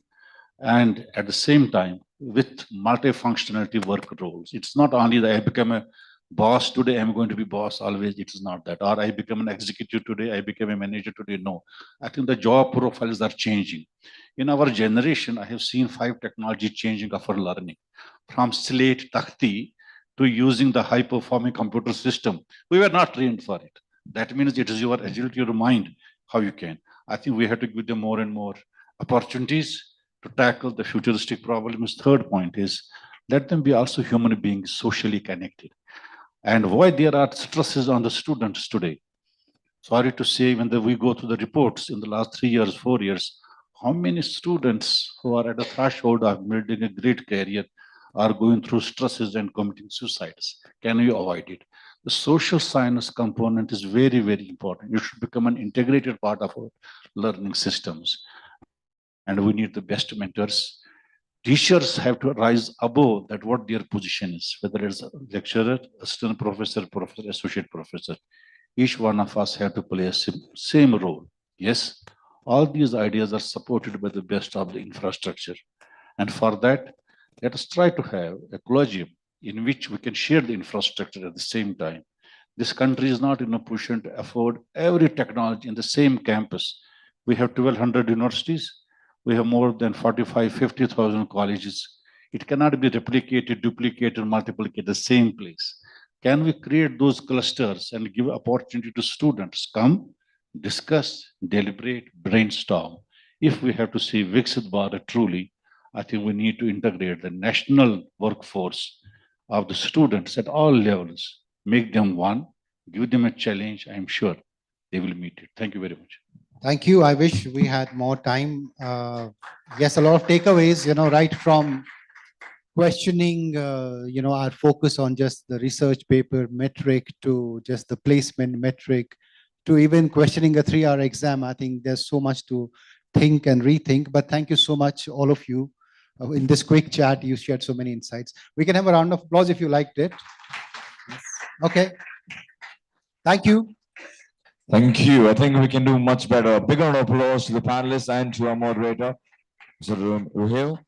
and at the same time with multifunctionality work roles. It's not only that I become a boss today, I'm going to be boss always. It is not that. Or I become an executive today, I become a manager today. No, I think the job profiles are changing. In our generation, I have seen 5 technology changing of our learning from slate takhti to using the high performing computer system. We were not trained for it. That means it is your agility, your mind, how you can. I think we have to give them more and more opportunities to tackle the futuristic problems. Third point is let them be also human beings, socially connected. And why there are stresses on the students today. Sorry to say, when we go through the reports in the last 3 years, 4 years, how many students who are at the threshold of building a great career are going through stresses and committing suicides? Can we avoid it? The social science component is very, very important. It should become an integrated part of our learning systems. And we need the best mentors. Teachers have to rise above that what their position is, whether it's a lecturer, assistant professor, professor, associate professor. Each one of us have to play a same role. Yes, all these ideas are supported by the best of the infrastructure. And for that, let us try to have a collegium in which we can share the infrastructure at the same time. This country is not in a position to afford every technology in the same campus. We have 1,200 universities. We have more than 45, 50,000 colleges. It cannot be replicated, duplicated, multiplicated the same place. Can we create those clusters and give opportunity to students? Come, discuss, deliberate, brainstorm. If we have to see Viksit Bharat truly, I think we need to integrate the national workforce of the students at all levels, make them one, give them a challenge. I'm sure they will meet it. Thank you very much. Thank you. I wish we had more time. Yes, a lot of takeaways, right from questioning, our focus on just the research paper metric to just the placement metric to even questioning a 3-hour exam. I think there's so much to think and rethink, but thank you so much, all of you. In this quick chat, you shared so many insights. We can have a round of applause if you liked it. Okay. Thank you. Thank you. I think we can do much better. Big round of applause to the panelists and to our moderator, Mr. Ruhail.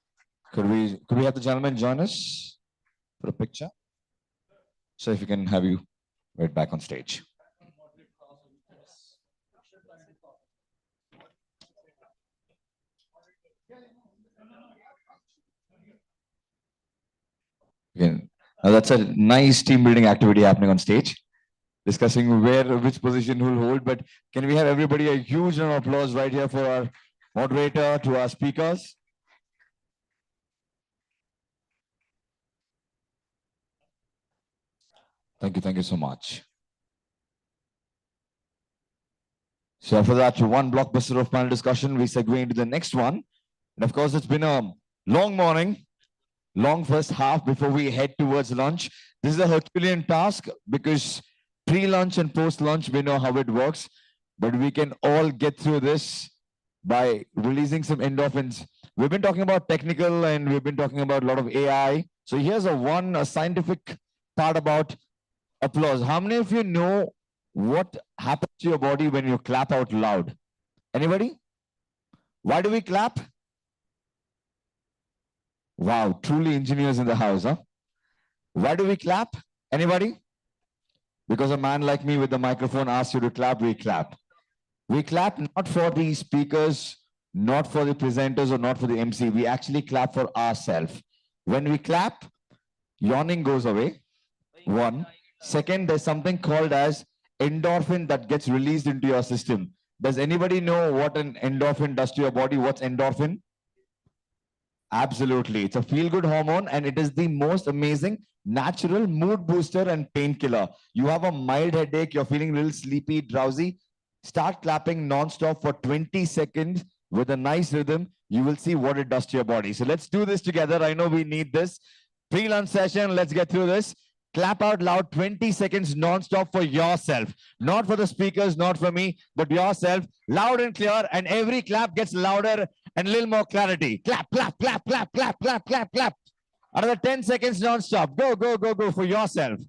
Could we have the gentleman join us for a picture? So if you can have you right back on stage. Again, now that's a nice team building activity happening on stage, discussing which position will hold. But can we have everybody a huge round of applause right here for our moderator, to our speakers? Thank you so much. So after that, one blockbuster of panel discussion, we segue into the next one. And of course, it's been a long morning, long first half before we head towards lunch. This is a Herculean task because pre-lunch and post-lunch, we know how it works, but we can all get through this by releasing some endorphins. We've been talking about technical and we've been talking about a lot of AI. So here's a scientific part about applause. How many of you know what happens to your body when you clap out loud? Anybody? Why do we clap? Wow, truly engineers in the house, huh? Why do we clap? Anybody? Because a man like me with the microphone asks you to clap, we clap. We clap not for the speakers, not for the presenters, or not for the MC. We actually clap for ourselves. When we clap, yawning goes away. One. Second, there's something called as endorphin that gets released into your system. Does anybody know what an endorphin does to your body? What's endorphin? Absolutely. It's a feel-good hormone, and it is the most amazing natural mood booster and painkiller. You have a mild headache, you're feeling a little sleepy, drowsy. Start clapping non-stop for 20 seconds with a nice rhythm. You will see what it does to your body. So let's do this together. I know we need this. Pre-lunch session, let's get through this. Clap out loud 20 seconds non-stop for yourself. Not for the speakers, not for me, but yourself. Loud and clear, and every clap gets louder and a little more clarity. Clap, clap, clap, clap, clap, clap, clap, clap. Another 10 seconds non-stop. Go, go, go, go for yourself.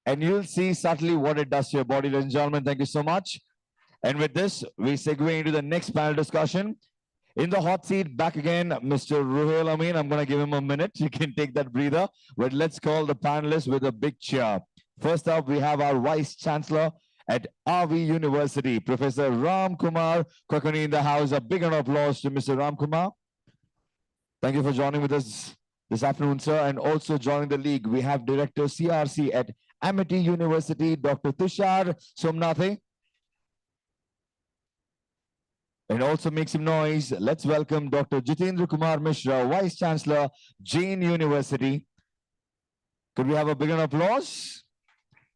And you'll see subtly what it does to your body, ladies and gentlemen. Thank you so much. And with this, we segue into the next panel discussion. In the hot seat, back again, Mr. Ruhail Amin. I'm going to give him a minute. You can take that breather. But let's call the panelists with a big cheer. First up, we have our Vice Chancellor at RV University, Professor Ram Kumar Kokani in the house. A big round of applause to Mr. Ram Kumar. Thank you for joining with us this afternoon, sir. And also joining the league, we have Director CRC at Amity University, Dr. Tushar Somnathe. And also make some noise. Let's welcome Dr. Jitendra Kumar Mishra, Vice Chancellor, Jain University. Could we have a big round of applause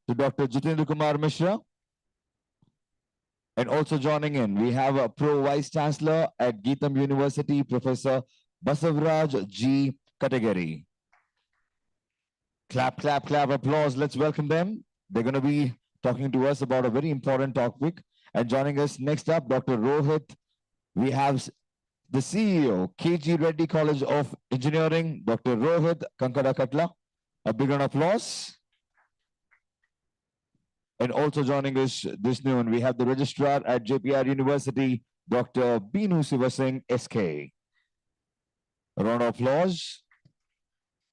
to Dr. Jitendra Kumar Mishra? And also joining in, we have a Pro Vice Chancellor at Geetam University, Professor Basavraj G. Katagiri. Clap, clap, clap, applause. Let's welcome them. They're going to be talking to us about a very important topic. And joining us next up, Dr. Rohit. We have the CEO, KG Reddy College of Engineering, Dr. Rohit Kankada. A big round of applause. And also joining us this noon, we have the registrar at JPR University, Dr. Binu Sivasingh, SK. A round of applause.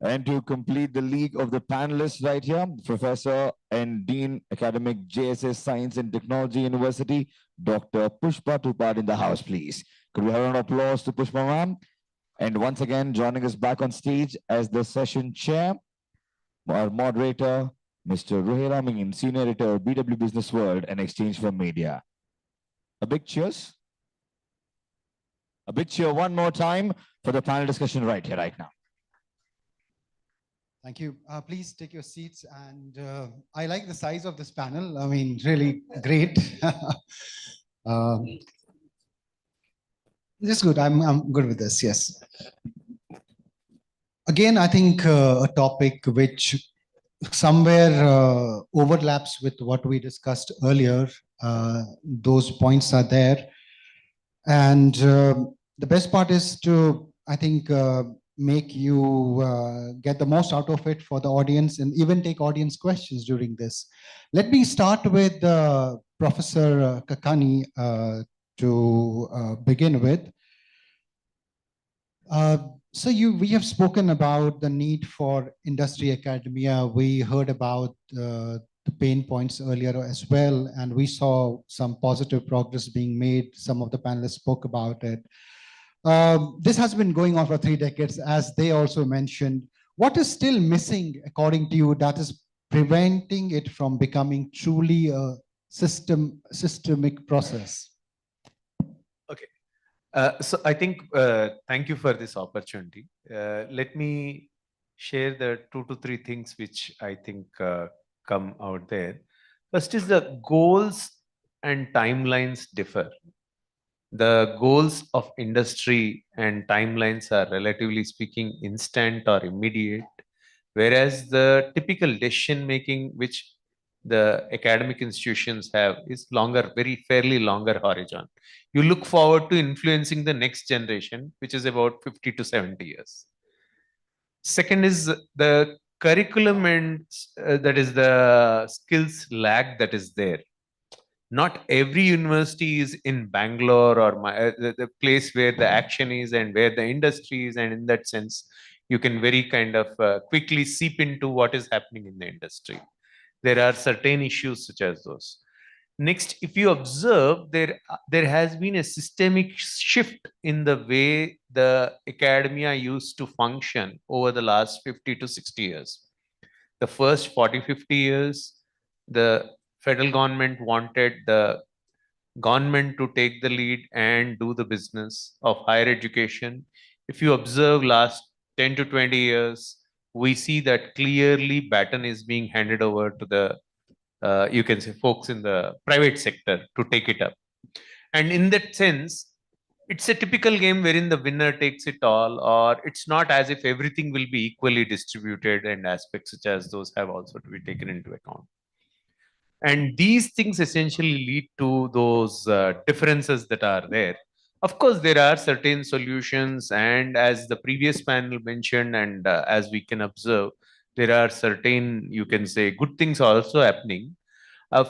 And to complete the league of the panelists right here, Professor and Dean Academic JSS Science and Technology University, Dr. Pushpa Tupad in the house, please. Could we have an applause to Pushpa ma'am? And once again, joining us back on stage as the session chair, our moderator, Mr. Ruhail Amin, Senior Editor, BW Business World and Exchange for Media. A big cheers. A big cheer one more time for the panel discussion right here, right now. Thank you. Please take your seats. And I like the size of this panel. I mean, really great. This is good. I'm good with this. Yes. Again, I think a topic which somewhere overlaps with what we discussed earlier. Those points are there. And the best part is to, I think, make you get the most out of it for the audience and even take audience questions during this. Let me start with Professor Kakani to begin with. So we have spoken about the need for industry academia. We heard about the pain points earlier as well, and we saw some positive progress being made. Some of the panelists spoke about it. This has been going on for 3 decades, as they also mentioned. What is still missing, according to you, that is preventing it from becoming truly a systemic process? Okay. So I think, thank you for this opportunity. Let me share the 2 to 3 things which I think come out there. First is the goals and timelines differ. The goals of industry and timelines are, relatively speaking, instant or immediate, whereas the typical decision making which the academic institutions have is longer, fairly longer horizon. You look forward to influencing the next generation, which is about 50 to 70 years. Second is the curriculum and that is the skills lag that is there. Not every university is in Bangalore or the place where the action is and where the industry is, and in that sense, you can very kind of quickly seep into what is happening in the industry. There are certain issues such as those. Next, if you observe, there has been a systemic shift in the way the academia used to function over the last 50 to 60 years. The first 40, 50 years, the federal government wanted the government to take the lead and do the business of higher education. If you observe last 10 to 20 years, we see that clearly baton is being handed over to the, you can say, folks in the private sector to take it up. And in that sense, it's a typical game wherein the winner takes it all, or it's not as if everything will be equally distributed, and aspects such as those have also to be taken into account. And these things essentially lead to those differences that are there. Of course, there are certain solutions, and as the previous panel mentioned, and as we can observe, there are certain, you can say, good things also happening.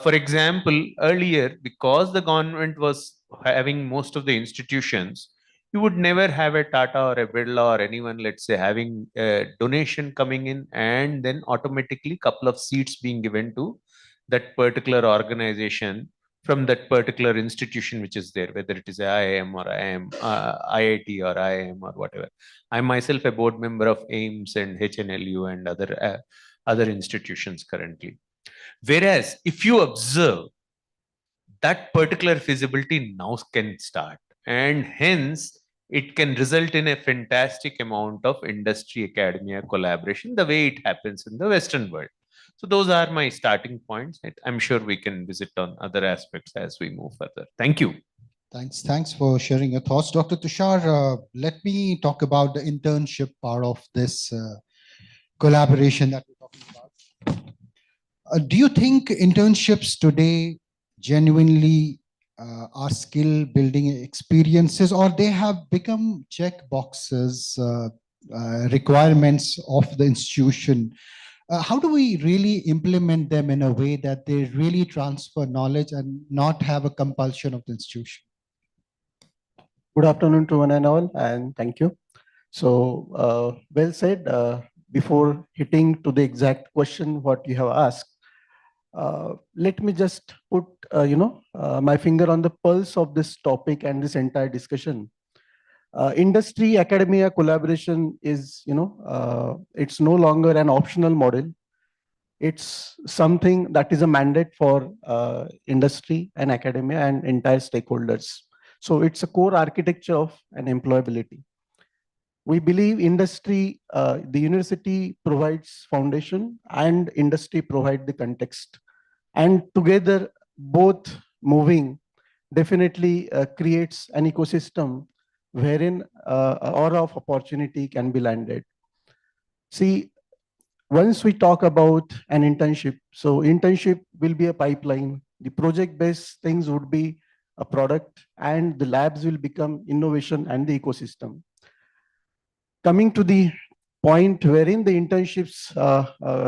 For example, earlier, because the government was having most of the institutions, you would never have a Tata or a Birla or anyone, let's say, having a donation coming in and then automatically couple of seats being given to that particular organization from that particular institution which is there, whether it is IIM or IIM, IIT or IIM or whatever. I'm myself a board member of AIMS and HNLU and other institutions currently. Whereas if you observe, that particular feasibility now can start, and hence it can result in a fantastic amount of industry academia collaboration the way it happens in the Western world. So those are my starting points. I'm sure we can visit on other aspects as we move further. Thank you. Thanks for sharing your thoughts. Dr. Tushar, let me talk about the internship part of this collaboration that we're talking about. Do you think internships today genuinely are skill building experiences, or they have become check boxes, requirements of the institution? How do we really implement them in a way that they really transfer knowledge and not have a compulsion of the institution? Good afternoon to one and all, and thank you. So, well said. Before hitting to the exact question what you have asked, let me just put my finger on the pulse of this topic and this entire discussion. Industry academia collaboration is it's no longer an optional model. It's something that is a mandate for industry and academia and entire stakeholders. So it's a core architecture of an employability. We believe industry, the university provides foundation and industry provide the context. And together, both moving definitely creates an ecosystem wherein an aura of opportunity can be landed. See, once we talk about an internship, so internship will be a pipeline. The project-based things would be a product, and the labs will become innovation and the ecosystem. Coming to the point wherein the internships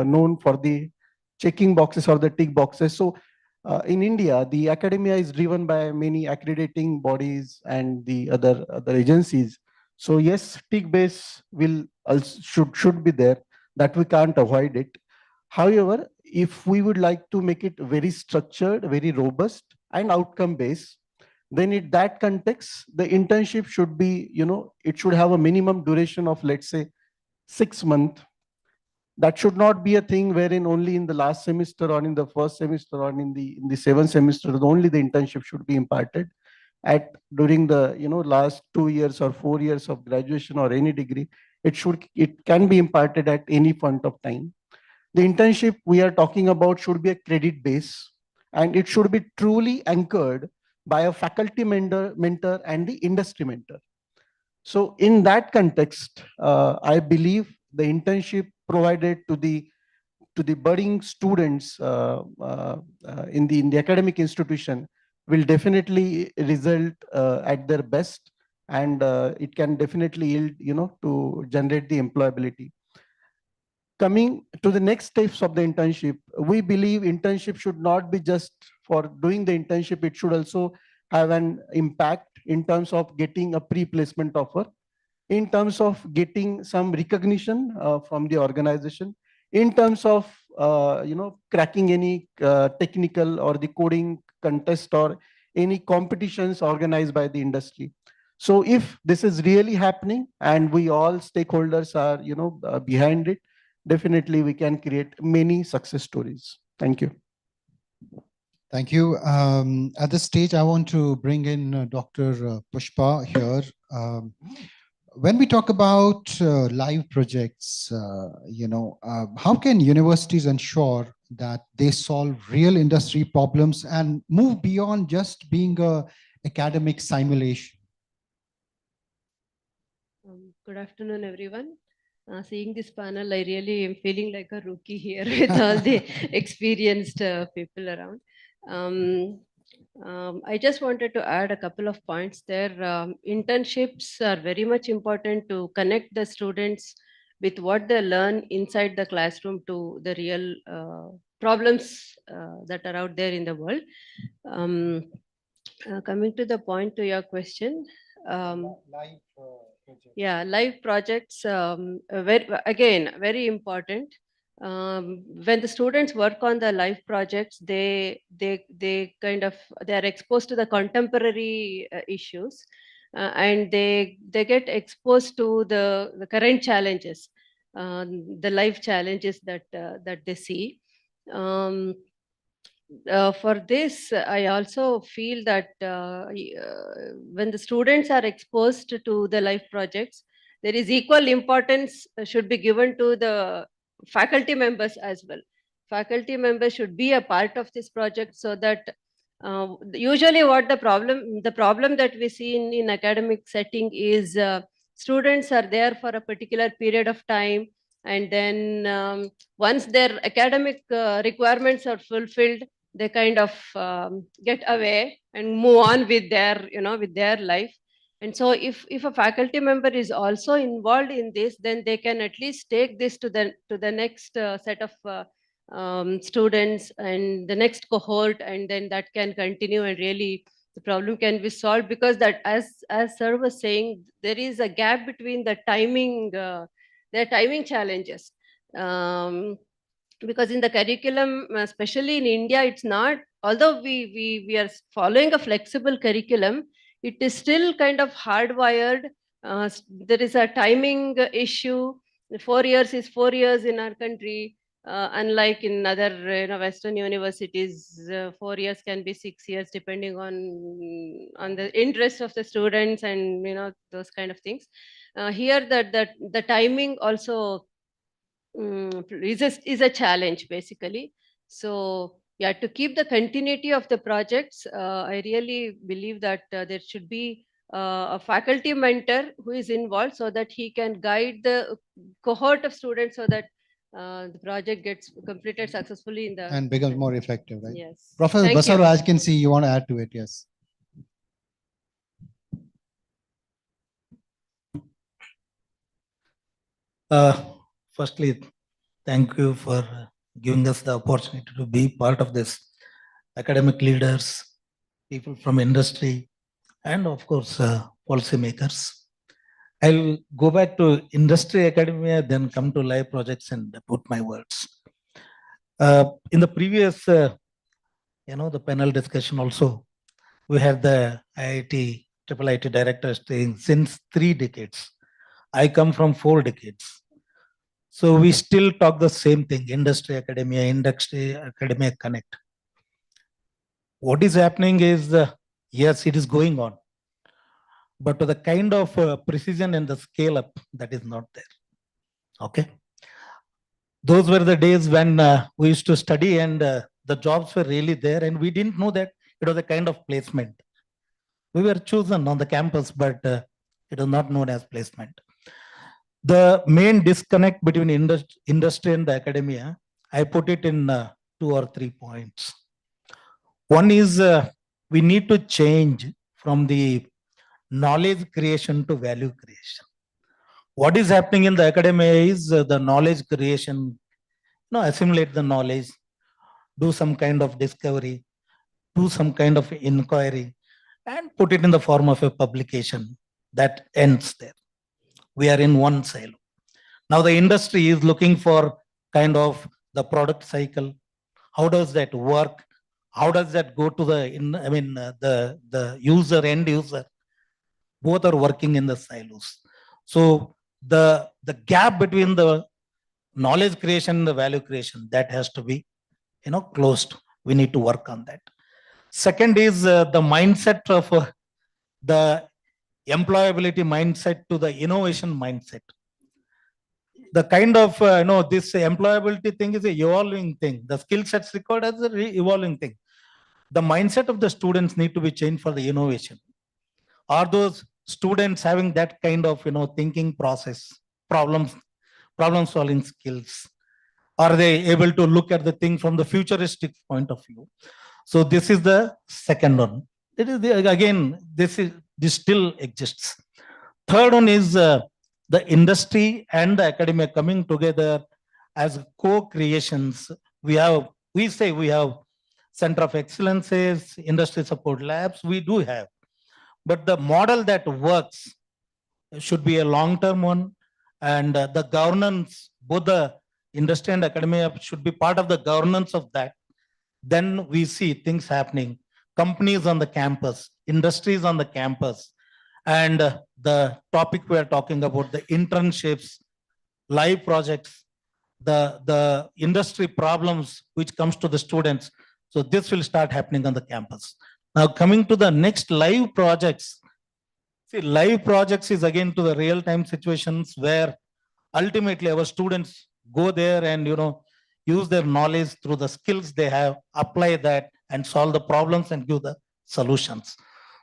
known for the checking boxes or the tick boxes. So in India, the academia is driven by many accrediting bodies and the other agencies. So yes, tick base will also should be there, that we can't avoid it. However, if we would like to make it very structured, very robust and outcome based, then in that context, the internship should be, it should have a minimum duration of, let's say, 6 months. That should not be a thing wherein only in the last semester or in the first semester or in the 7th semester, only the internship should be imparted. During the last 2 years or 4 years of graduation or any degree, it can be imparted at any point of time. The internship we are talking about should be a credit base, and it should be truly anchored by a faculty mentor and the industry mentor. So in that context, I believe the internship provided to the budding students in the academic institution will definitely result at their best, and it can definitely yield, to generate the employability. Coming to the next steps of the internship, we believe internship should not be just for doing the internship. It should also have an impact in terms of getting a pre-placement offer, in terms of getting some recognition from the organization, in terms of cracking any technical or the coding contest or any competitions organized by the industry. So if this is really happening and we all stakeholders are behind it, definitely we can create many success stories. Thank you. Thank you. At this stage, I want to bring in Dr. Pushpa here. When we talk about live projects, how can universities ensure that they solve real industry problems and move beyond just being an academic simulation? Good afternoon, everyone. Seeing this panel, I really am feeling like a rookie here with all the experienced people around. I just wanted to add a couple of points there. Internships are very much important to connect the students with what they learn inside the classroom to the real problems that are out there in the world. Coming to the point to your question, yeah, live projects, again, very important. When the students work on the live projects, they kind of, they are exposed to the contemporary issues, and they get exposed to the current challenges, the life challenges that they see. For this, I also feel that when the students are exposed to the life projects, there is equal importance should be given to the faculty members as well. Faculty members should be a part of this project, so that usually what the problem that we see in academic setting is students are there for a particular period of time, and then once their academic requirements are fulfilled, they kind of get away and move on with their, with their life. And so if a faculty member is also involved in this, then they can at least take this to the next set of students and the next cohort, and then that can continue, and really the problem can be solved. Because that, as sir was saying, there is a gap between the timing, the timing challenges. Because in the curriculum, especially in India, it's not, although we are following a flexible curriculum, it is still kind of hardwired. There is a timing issue. 4 years is 4 years in our country, unlike in other Western universities. 4 years can be 6 years, depending on the interest of the students and those kind of things. Here, the timing also is a challenge, basically. So yeah, to keep the continuity of the projects, I really believe that there should be a faculty mentor who is involved, so that he can guide the cohort of students, so that the project gets completed successfully in the and becomes more effective, right? Yes. Professor Thank Basaru, you. I can see you want to add to it. Yes. Firstly, thank you for giving us the opportunity to be part of this. Academic leaders, people from industry, and of course, policymakers. I'll go back to industry academia, then come to live projects and put my words. In the previous, the panel discussion also, we had the IIT, triple IT director saying since 3 decades. I come from 4 decades. So we still talk the same thing, industry academia connect. What is happening is, yes, it is going on, but to the kind of precision and the scale up, that is not there. Okay. Those were the days when we used to study, and the jobs were really there, and we didn't know that it was a kind of placement. We were chosen on the campus, but it was not known as placement. The main disconnect between industry and the academia, I put it in 2 or 3 points. One is we need to change from the knowledge creation to value creation. What is happening in the academia is the knowledge creation, assimilate the knowledge, do some kind of discovery, do some kind of inquiry, and put it in the form of a publication. That ends there. We are in one silo. Now the industry is looking for kind of the product cycle. How does that work? How does that go to the user, end user? Both are working in the silos. So the gap between the knowledge creation and the value creation, that has to be closed. We need to work on that. Second is the mindset of the employability mindset to the innovation mindset. The kind of this employability thing is a evolving thing. The skill sets required as a evolving thing. The mindset of the students need to be changed for the innovation. Are those students having that kind of thinking process, problem solving skills? Are they able to look at the thing from the futuristic point of view? So this is the second one. It is again, this still exists. Third one is the industry and the academia coming together as co-creations. We say we have Center of Excellences, industry support labs, we do have. But the model that works should be a long-term one, and the governance, both the industry and academia should be part of the governance of that. Then we see things happening, companies on the campus, industries on the campus, and the topic we are talking about, the internships, live projects, the industry problems which comes to the students. So this will start happening on the campus. Now coming to the next live projects. See, live projects is again to the real-time situations where ultimately our students go there and use their knowledge through the skills they have, apply that and solve the problems and give the solutions.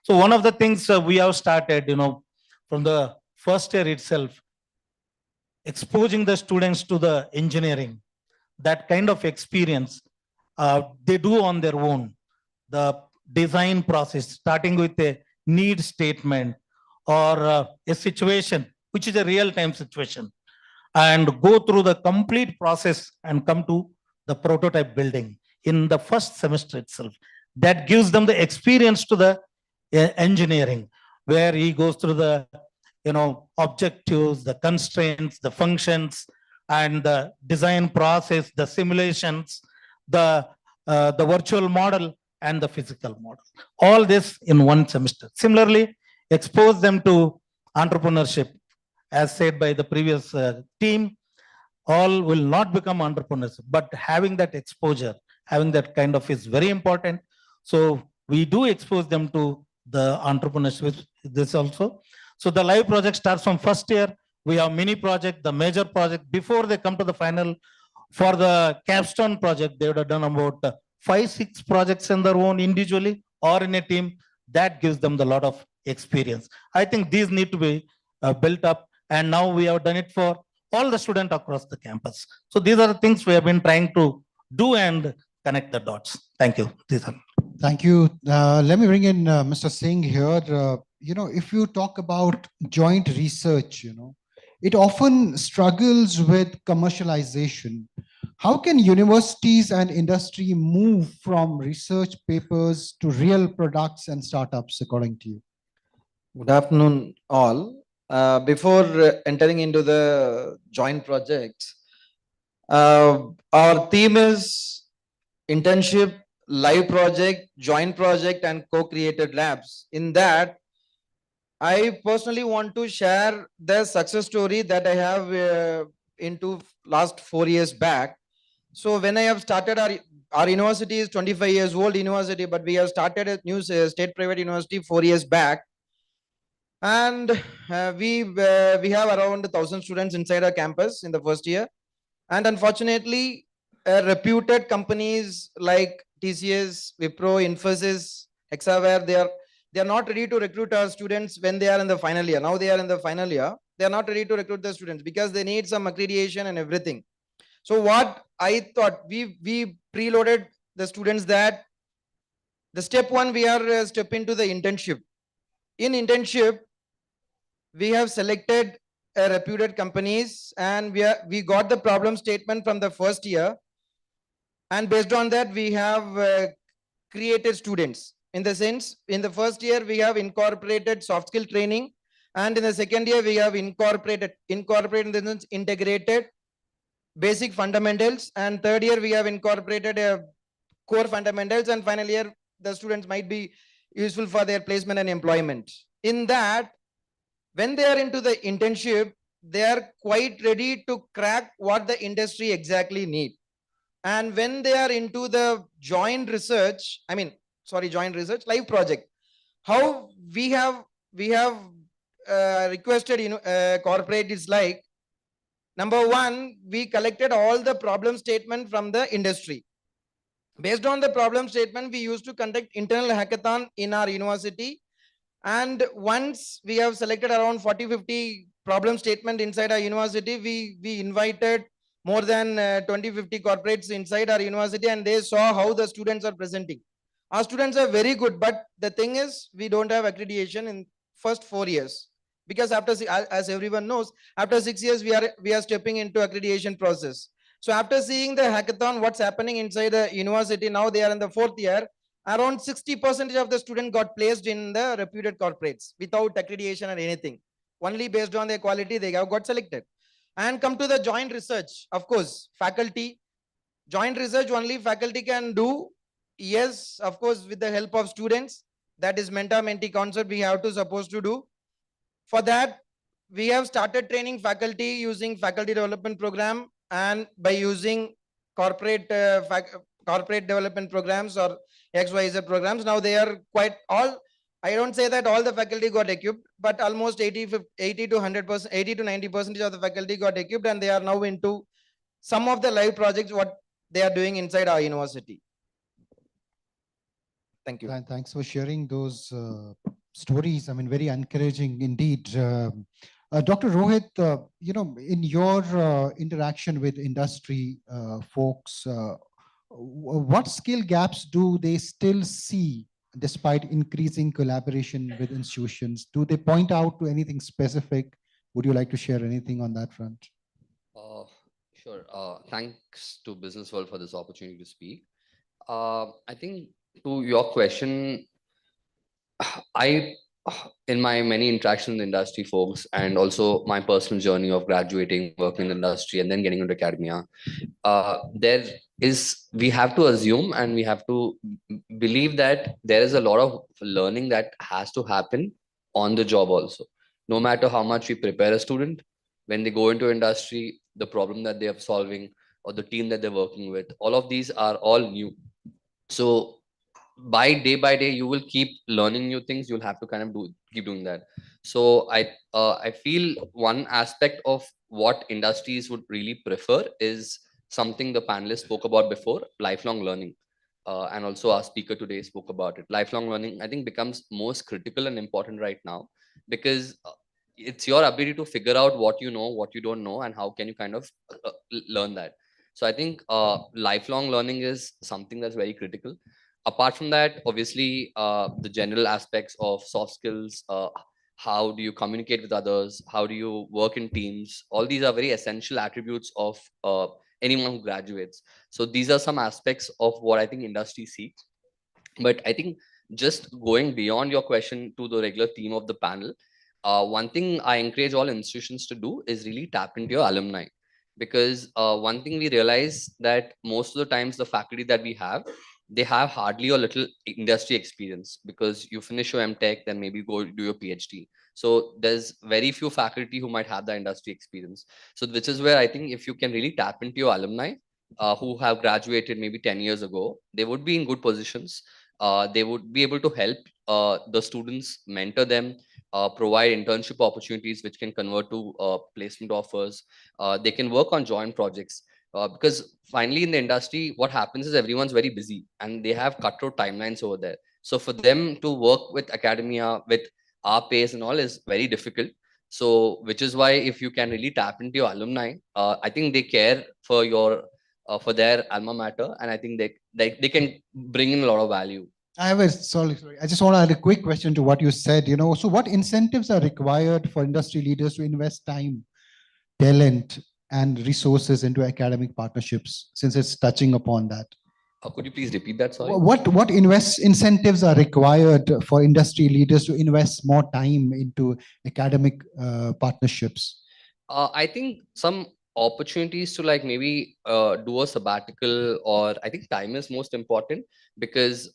So one of the things we have started, from the first year itself, exposing the students to the engineering, that kind of experience they do on their own. The design process, starting with a need statement or a situation, which is a real-time situation, and go through the complete process and come to the prototype building in the first semester itself. That gives them the experience to the engineering, where he goes through the objectives, the constraints, the functions, and the design process, the simulations, the virtual model, and the physical model. All this in one semester. Similarly, expose them to entrepreneurship. As said by the previous team, all will not become entrepreneurs, but having that exposure, having that kind of is very important. So we do expose them to the entrepreneurship, this also. So the live project starts from first year. We have mini project, the major project. Before they come to the final, for the capstone project, they would have done about 5-6 projects in their own individually or in a team. That gives them a lot of experience. I think these need to be built up, and now we have done it for all the students across the campus. So these are the things we have been trying to do and connect the dots. Thank you. Thank you. Let me bring in Mr. Singh here. If you talk about joint research, it often struggles with commercialization. How can universities and industry move from research papers to real products and startups, according to you? Good afternoon, all. Before entering into the joint projects, our theme is internship, live project, joint project, and co-created labs. In that, I personally want to share the success story that I have into last 4 years back. So when I have started, our university is 25 years old university, but we have started a new state private university 4 years back. And we have around 1,000 students inside our campus in the first year. And unfortunately, reputed companies like TCS, Wipro, Infosys, Hexaware, they are not ready to recruit our students when they are in the final year. Now they are in the final year. They are not ready to recruit the students because they need some accreditation and everything. So what I thought, we preloaded the students that the step one, we are step into the internship. In internship, we have selected reputed companies, and we got the problem statement from the first year. And based on that, we have created students. In the sense, in the first year, we have incorporated soft skill training. And in the second year, we have incorporated in the sense integrated basic fundamentals. And third year, we have incorporated core fundamentals. And final year, the students might be useful for their placement and employment. In that, when they are into the internship, they are quite ready to crack what the industry exactly need. And when they are into the joint research, live project, how we have requested corporate is like, number one, we collected all the problem statement from the industry. Based on the problem statement, we used to conduct internal hackathon in our university. And once we have selected around 40-50 problem statement inside our university, we invited more than 20-50 corporates inside our university, and they saw how the students are presenting. Our students are very good, but the thing is, we don't have accreditation in first 4 years. Because after, as everyone knows, after 6 years, we are stepping into accreditation process. So after seeing the hackathon, what's happening inside the university, now they are in the 4th year, around 60% of the students got placed in the reputed corporates without accreditation or anything. Only based on their quality, they have got selected. And come to the joint research, of course, faculty, joint research only faculty can do. Yes, of course, with the help of students, that is mentor-mentee concept we have to supposed to do. For that, we have started training faculty using faculty development program and by using corporate corporate development programs or XYZ programs. Now they are quite all, I don't say that all the faculty got equipped, but almost 80 to 100%, 80 to 90% of the faculty got equipped, and they are now into some of the live projects what they are doing inside our university. Thank you. Thanks for sharing those stories. I mean, very encouraging indeed. Dr. Rohit, in your interaction with industry folks, what skill gaps do they still see despite increasing collaboration with institutions? Do they point out to anything specific? Would you like to share anything on that front? Sure. Thanks to Business World for this opportunity to speak. I think to your question, in my many interactions with industry folks and also my personal journey of graduating, working in the industry, and then getting into academia, we have to assume and we have to believe that there is a lot of learning that has to happen on the job also. No matter how much we prepare a student, when they go into industry, the problem that they are solving or the team that they're working with, all of these are all new. So by day, you will keep learning new things. You'll have to kind of keep doing that. So I feel one aspect of what industries would really prefer is something the panelists spoke about before, lifelong learning. And also our speaker today spoke about it. Lifelong learning, I think, becomes most critical and important right now, because it's your ability to figure out what you know, what you don't know, and how can you kind of learn that. So I think lifelong learning is something that's very critical. Apart from that, obviously, the general aspects of soft skills, how do you communicate with others, how do you work in teams, all these are very essential attributes of anyone who graduates. So these are some aspects of what I think industry seeks. But I think just going beyond your question to the regular theme of the panel, one thing I encourage all institutions to do is really tap into your alumni. Because one thing we realize that most of the times the faculty that we have, they have hardly or little industry experience, because you finish your MTech, then maybe go do your PhD. So there's very few faculty who might have the industry experience. So which is where I think if you can really tap into your alumni who have graduated maybe 10 years ago, they would be in good positions. They would be able to help the students, mentor them, provide internship opportunities which can convert to placement offers. They can work on joint projects. Because finally in the industry, what happens is everyone's very busy and they have cutthroat timelines over there. So for them to work with academia, with our pace and all is very difficult. So which is why if you can really tap into your alumni, I think they care for your for their alma mater, and I think they can bring in a lot of value. I have a sorry. I just want to add a quick question to what you said. So what incentives are required for industry leaders to invest time, talent, and resources into academic partnerships, since it's touching upon that? Could you please repeat that? Sorry. What incentives are required for industry leaders to invest more time into academic partnerships? I think some opportunities to like maybe do a sabbatical, or I think time is most important, because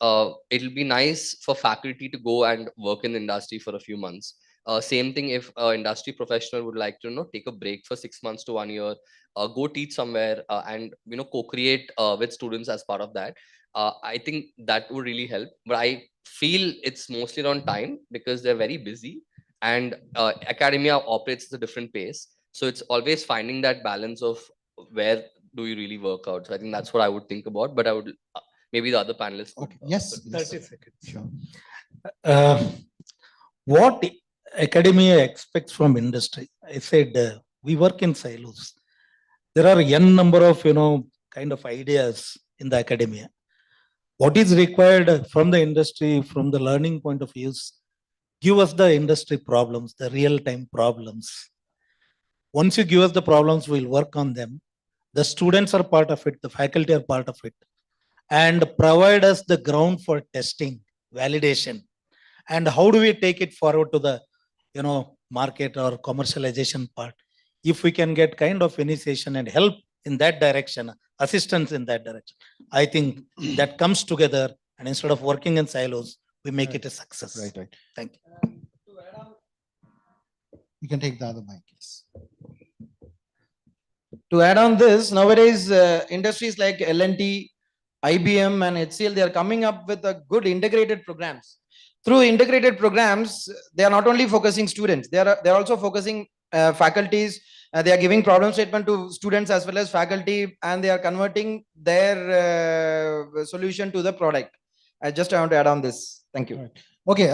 it'll be nice for faculty to go and work in the industry for a few months. Same thing if an industry professional would like to take a break for 6 months to 1 year, go teach somewhere and co-create with students as part of that. I think that would really help. But I feel it's mostly around time, because they're very busy, and academia operates at a different pace. So it's always finding that balance of where do you really work out. So I think that's what I would think about. But I would maybe the other panelists. Okay. Yes. 30 seconds. Sure. What academia expects from industry? I said we work in silos. There are n number of kind of ideas in the academia. What is required from the industry, from the learning point of view, is give us the industry problems, the real-time problems. Once you give us the problems, we'll work on them. The students are part of it, the faculty are part of it, and provide us the ground for testing, validation. And how do we take it forward to the market or commercialization part? If we can get kind of initiation and help in that direction, assistance in that direction, I think that comes together, and instead of working in silos, we make it a success. Right. Thank you. You can take the other mic. Yes. To add on this, nowadays industries like L&T, IBM and HCL, they are coming up with a good integrated programs. Through integrated programs, they are not only focusing students, they are also focusing faculties. They are giving problem statement to students as well as faculty, and they are converting their solution to the product. I want to add on this. Thank you. Right. Okay,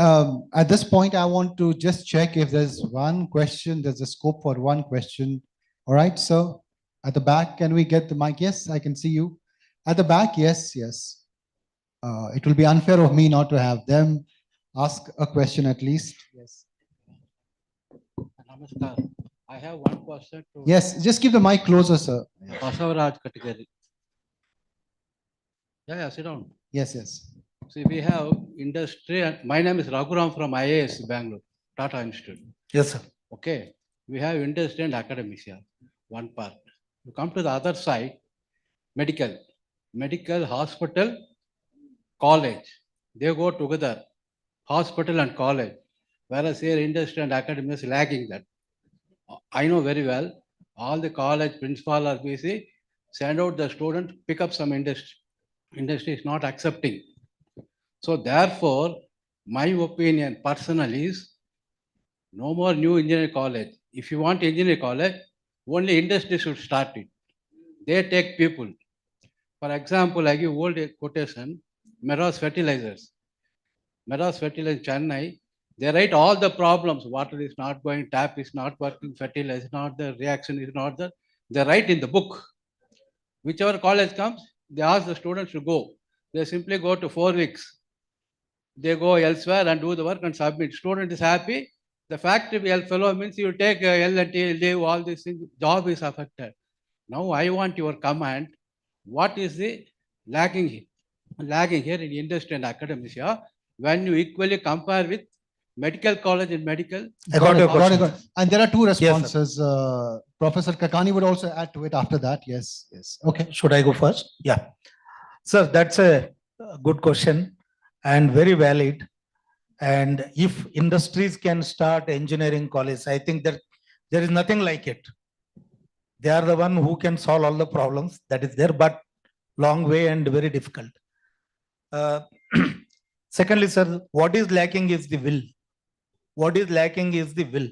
at this point, I want to just check if there's one question, there's a scope for one question. All right, so at the back, can we get the mic? Yes, I can see you. At the back, yes. It will be unfair of me not to have them ask a question at least. Yes. Namaskar. I have one question to. Yes, just keep the mic closer, sir. Basavaraj category. Yeah, sit down. Yes. See, we have industry. And my name is Raghuram from IAS Bangalore, Tata Institute. Yes, sir. Okay. We have industry and academics here, one part. You come to the other side, medical, hospital, college. They go together, hospital and college. Whereas here industry and academics is lagging that. I know very well, all the college principal are busy, send out the student, pick up some industry. Industry is not accepting. So therefore, my opinion personally is no more new engineering college. If you want engineering college, only industry should start it. They take people. For example, I give old quotation, Meras Fertilizers. Meras Fertilizers Chennai, they write all the problems. Water is not going, tap is not working, fertilizer is not there, reaction is not there. They write in the book. Whichever college comes, they ask the students to go. They simply go to 4 weeks. They go elsewhere and do the work and submit. Student is happy. The factory fellow means you take L&T, leave, all these things. Job is affected. Now I want your comment. What is the lagging here in industry and academia when you equally compare with medical college and medical? Got it. And there are two responses. Professor Kakani would also add to it after that. Yes. Okay. Should I go first? Yeah. Sir, that's a good question and very valid. And if industries can start engineering college, I think that there is nothing like it. They are the one who can solve all the problems that is there, but long way and very difficult. Secondly, sir, what is lacking is the will. What is lacking is the will.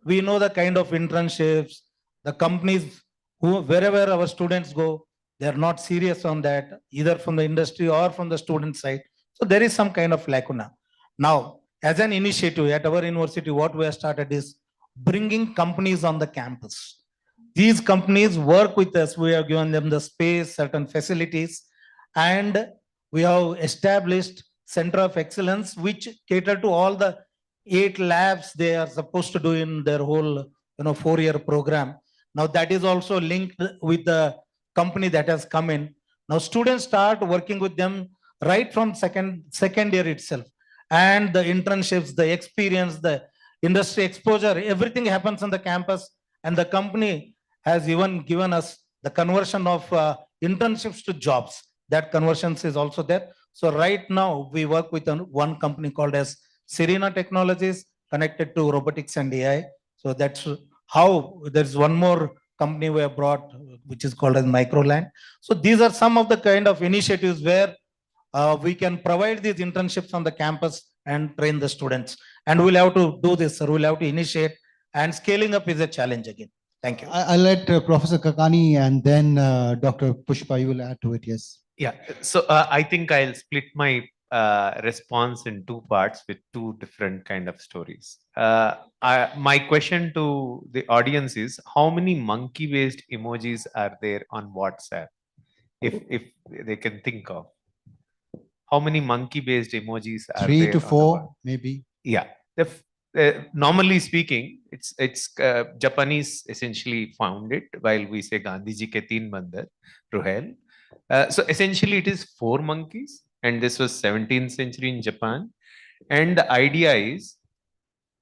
We know the kind of internships, the companies wherever our students go, they are not serious on that, either from the industry or from the student side. So there is some kind of lacuna. Now, as an initiative at our university, what we have started is bringing companies on the campus. These companies work with us. We have given them the space, certain facilities, and we have established Center of Excellence, which cater to all the 8 labs they are supposed to do in their whole 4-year program. Now that is also linked with the company that has come in. Now students start working with them right from second year itself. And the internships, the experience, the industry exposure, everything happens on the campus. And the company has even given us the conversion of internships to jobs. That conversions is also there. So right now we work with one company called as Serena Technologies, connected to robotics and AI. So that's how there's one more company we have brought, which is called as Microland. So these are some of the kind of initiatives where we can provide these internships on the campus and train the students. And we'll have to do this, sir. We'll have to initiate, and scaling up is a challenge again. Thank you. I'll let Professor Kakani and then Dr. Pushpa, you will add to it. Yes. Yeah. So I think I'll split my response in 2 parts with 2 different kind of stories. My question to the audience is, how many monkey-based emojis are there on WhatsApp? If they can think of. how many monkey-based emojis are 3 there to on the 4, wall? maybe. Yeah. Normally speaking, it's Japanese essentially found it, while we say Gandhiji ke teen bandar, Ruhel. So essentially it is 4 monkeys, and this was 17th century in Japan. And the idea is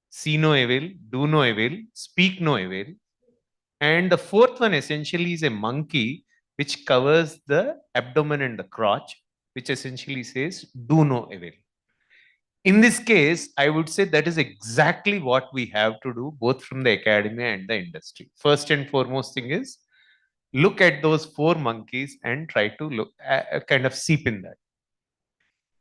see no evil, do no evil, speak no evil. And the 4th one essentially is a monkey which covers the abdomen and the crotch, which essentially says do no evil. In this case, I would say that is exactly what we have to do, both from the academia and the industry. First and foremost thing is look at those 4 monkeys and try to look kind of seep in that.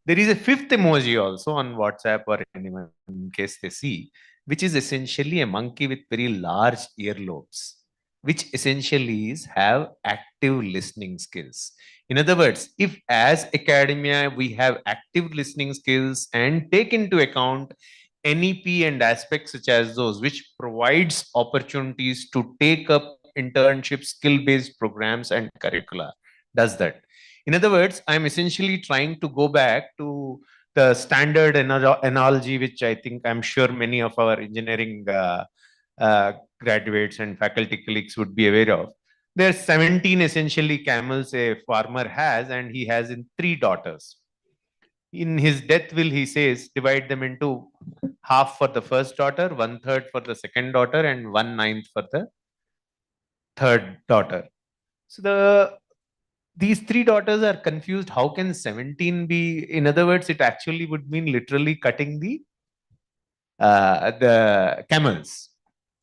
There is a 5th emoji also on WhatsApp or anyone in case they see, which is essentially a monkey with very large earlobes, which essentially is have active listening skills. In other words, if as academia we have active listening skills and take into account NEP and aspects such as those, which provides opportunities to take up internship skill-based programs and curricula, does that. In other words, I'm essentially trying to go back to the standard analogy, which I think I'm sure many of our engineering graduates and faculty colleagues would be aware of. There's 17 essentially camels a farmer has, and he has in 3 daughters. In his death will, he says, divide them into half for the first daughter, 1/3 for the second daughter, and 1/9 for the third daughter. So these 3 daughters are confused. How can 17 be? In other words, it actually would mean literally cutting the camels,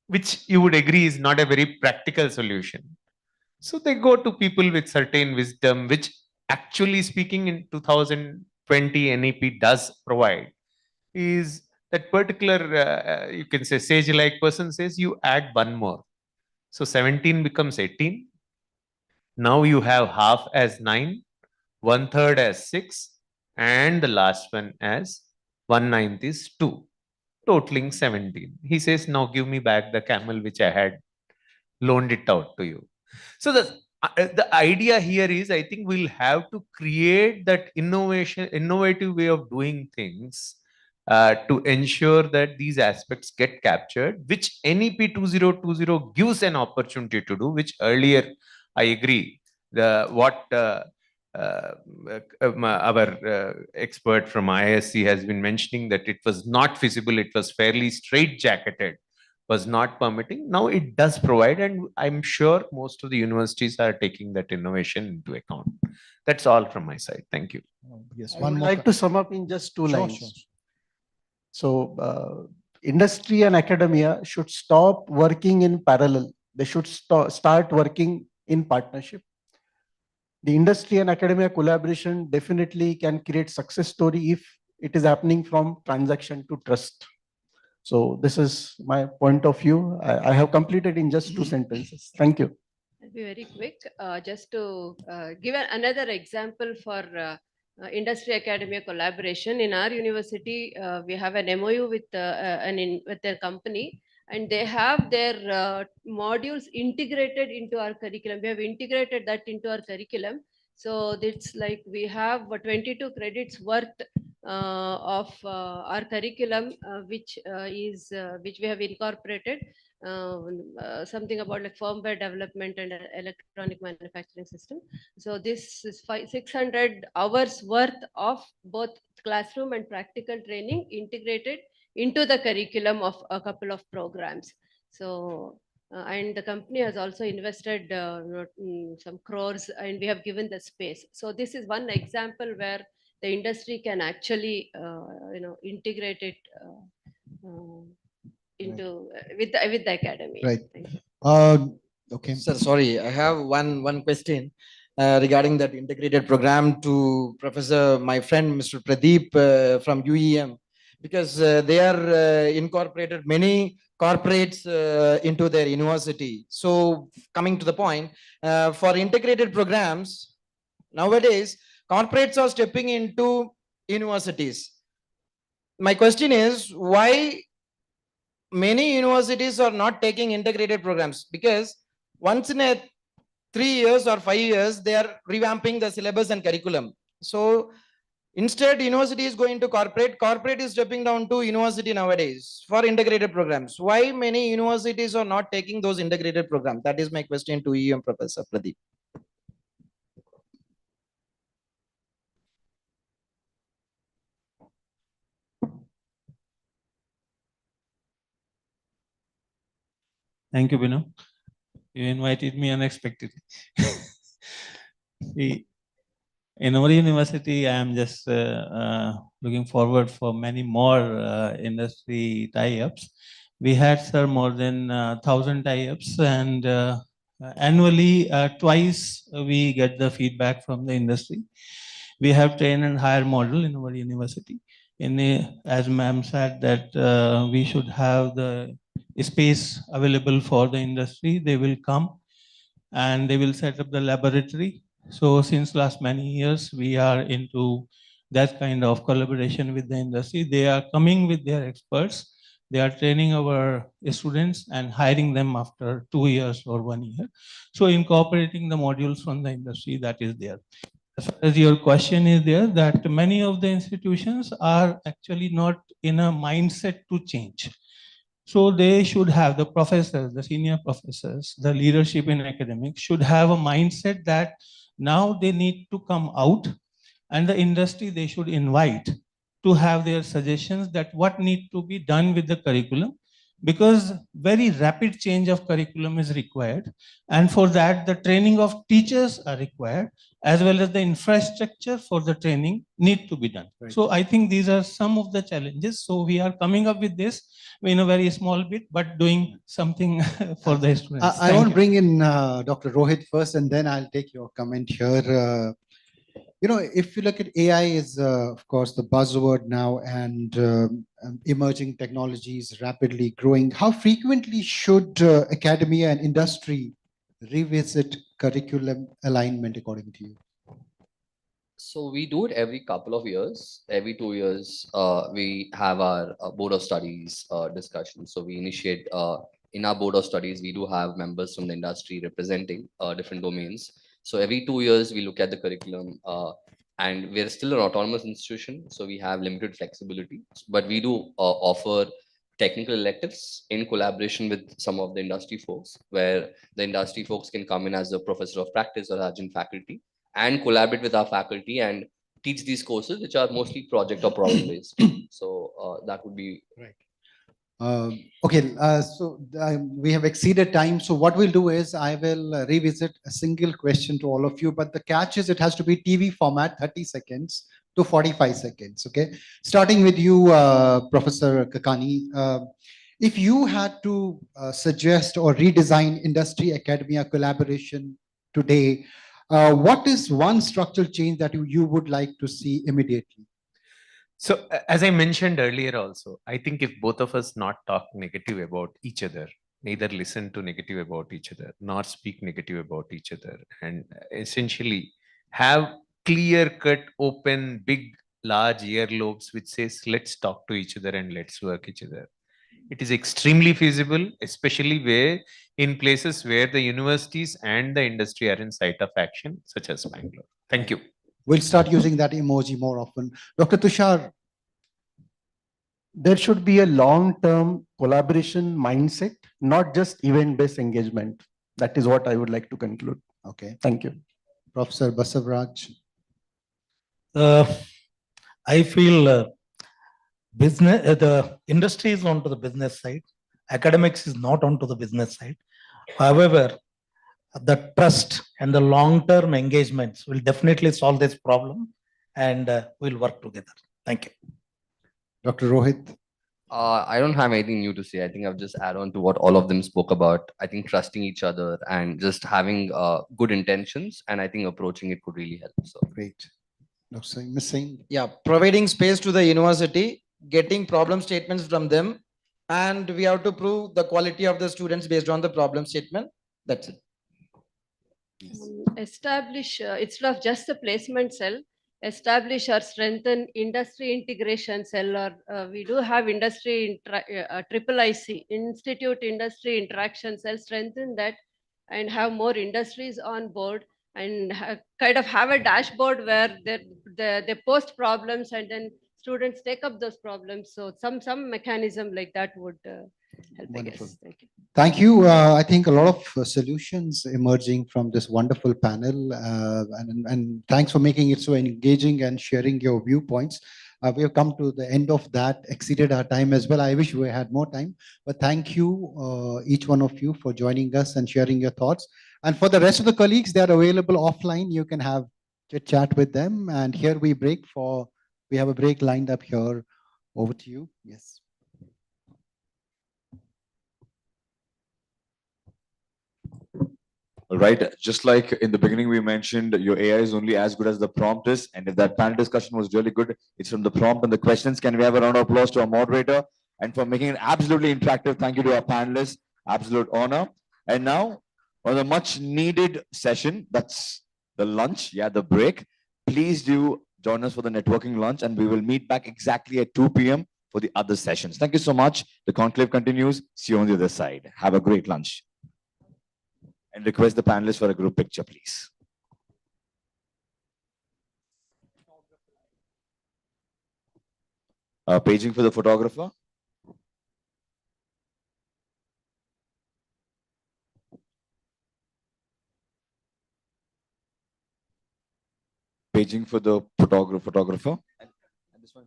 which you would agree is not a very practical solution. So they go to people with certain wisdom, which actually speaking in 2020 NEP does provide, is that particular, you can say sage-like person says you add 1 more. So 17 becomes 18. Now you have half as 9, 1/3 as 6, and the last one as 1/9 is 2, totaling 17. He says, now give me back the camel which I had loaned it out to you. So the idea here is, I think we'll have to create that innovative way of doing things to ensure that these aspects get captured, which NEP 2020 gives an opportunity to do, which earlier I agree. Our expert from ISC has been mentioning that it was not feasible, it was fairly straight-jacketed, was not permitting. Now it does provide, and I'm sure most of the universities are taking that innovation into account. That's all from my side. Thank you. Yes, I one would more. like to sum up in just 2 Sure, lines. sure. So industry and academia should stop working in parallel. They should start working in partnership. The industry and academia collaboration definitely can create success story if it is happening from transaction to trust. So this is my point of view. I have completed in just 2 sentences. Thank you. I'll be very quick. Just to give another example for industry academia collaboration. In our university, we have an MOU with with their company, and they have their modules integrated into our curriculum. We have integrated that into our curriculum. So it's like we have 22 credits worth of our curriculum, which we have incorporated. Something about like firmware development and electronic manufacturing system. So this is 600 hours worth of both classroom and practical training integrated into the curriculum of a couple of programs. So and the company has also invested some crores, and we have given the space. So this is one example where the industry can actually integrate it into with the academy. Right. Thank you. Okay. Sir, sorry, I have one question regarding that integrated program to Professor, my friend, Mr. Pradeep from UEM, because they are incorporated many corporates into their university. So coming to the point, for integrated programs, nowadays, corporates are stepping into universities. My question is, why many universities are not taking integrated programs? Because once in a 3 years or 5 years, they are revamping the syllabus and curriculum. So Instead, university is going to corporate. Corporate is stepping down to university nowadays for integrated programs. Why many universities are not taking those integrated programs? That is my question to you, Professor Pradeep. Thank you, Binu. You invited me unexpectedly. In our university, I am just looking forward for many more industry tie-ups. We had, sir, more than 1,000 tie-ups, and annually, twice we get the feedback from the industry. We have train and hire model in our university. As ma'am said, that we should have the space available for the industry. They will come and they will set up the laboratory. So since last many years, we are into that kind of collaboration with the industry. They are coming with their experts. They are training our students and hiring them after 2 years or 1 year. So incorporating the modules from the industry that is there. As far as your question is there, that many of the institutions are actually not in a mindset to change. So they should have the professors, the senior professors, the leadership in academics should have a mindset that now they need to come out, and the industry they should invite to have their suggestions that what need to be done with the curriculum, because very rapid change of curriculum is required. And for that, the training of teachers are required, as well as the infrastructure for the training need to be done. Right. So I think these are some of the challenges. So we are coming up with this in a very small bit, but doing something for the students. I want to bring in Dr. Rohit first, and then I'll take your comment here. If you look at AI is, of course, the buzzword now, and emerging technologies rapidly growing. How frequently should academia and industry revisit curriculum alignment, according to you? So we do it every couple of years. Every 2 years, we have our board of studies discussion. So we initiate in our board of studies, we do have members from the industry representing different domains. So every 2 years, we look at the curriculum, and we're still an autonomous institution, so we have limited flexibility. But we do offer technical electives in collaboration with some of the industry folks, where the industry folks can come in as a professor of practice or adjunct faculty and collaborate with our faculty and teach these courses, which are mostly project or problem based. So that would be right. Okay, so we have exceeded time. So what we'll do is I will revisit a single question to all of you, but the catch is it has to be TV format, 30 seconds to 45 seconds. Okay, starting with you, Professor Kakani. If you had to suggest or redesign industry academia collaboration today, what is one structural change that you would like to see immediately? So as I mentioned earlier also, I think if both of us not talk negative about each other, neither listen to negative about each other, nor speak negative about each other, and essentially have clear-cut, open, big, large earlobes which says, let's talk to each other and let's work each other. It is extremely feasible, especially where in places where the universities and the industry are in site of action, such as Bangalore. Thank you. We'll start using that emoji more often. Dr. Tushar. There should be a long-term collaboration mindset, not just event-based engagement. That is what I would like to conclude. Okay. Thank you. Professor Basavraj. I feel business, the industry is onto the business side. Academics is not onto the business side. However, the trust and the long-term engagements will definitely solve this problem, and we'll work together. Thank you. Dr. Rohit. I don't have anything new to say. I think I've just add on to what all of them spoke about. I think trusting each other and just having good intentions, and I think approaching it could really help. So great. Dr. Missing. Yeah, providing space to the university, getting problem statements from them, and we have to prove the quality of the students based on the problem statement. That's it. Establish, instead of just a placement cell, establish or strengthen industry integration cell, or we do have industry triple IC, Institute Industry Interaction Cell, strengthen that and have more industries on board, and kind of have a dashboard where they post problems and then students take up those problems. So some mechanism like that would help, I Wonderful. guess. Thank you. Thank you. I think a lot of solutions emerging from this wonderful panel, and thanks for making it so engaging and sharing your viewpoints. We have come to the end of that, exceeded our time as well. I wish we had more time, but thank you, each one of you, for joining us and sharing your thoughts. And for the rest of the colleagues, they are available offline. You can have chit chat with them. And here we have a break lined up here. Over to you. Yes. All right. Just like in the beginning, we mentioned your AI is only as good as the prompt is. And if that panel discussion was really good, it's from the prompt and the questions. Can we have a round of applause to our moderator and for making it absolutely interactive? Thank you to our panelists. Absolute honor. And now, on a much needed session, that's the lunch, the break. Please do join us for the networking lunch, and we will meet back exactly at 2 p.m. for the other sessions. Thank you so much. The conclave continues. See you on the other side. Have a great lunch. And request the panelists for a group picture, please. Paging for the photographer. Paging for the photographer. And this one.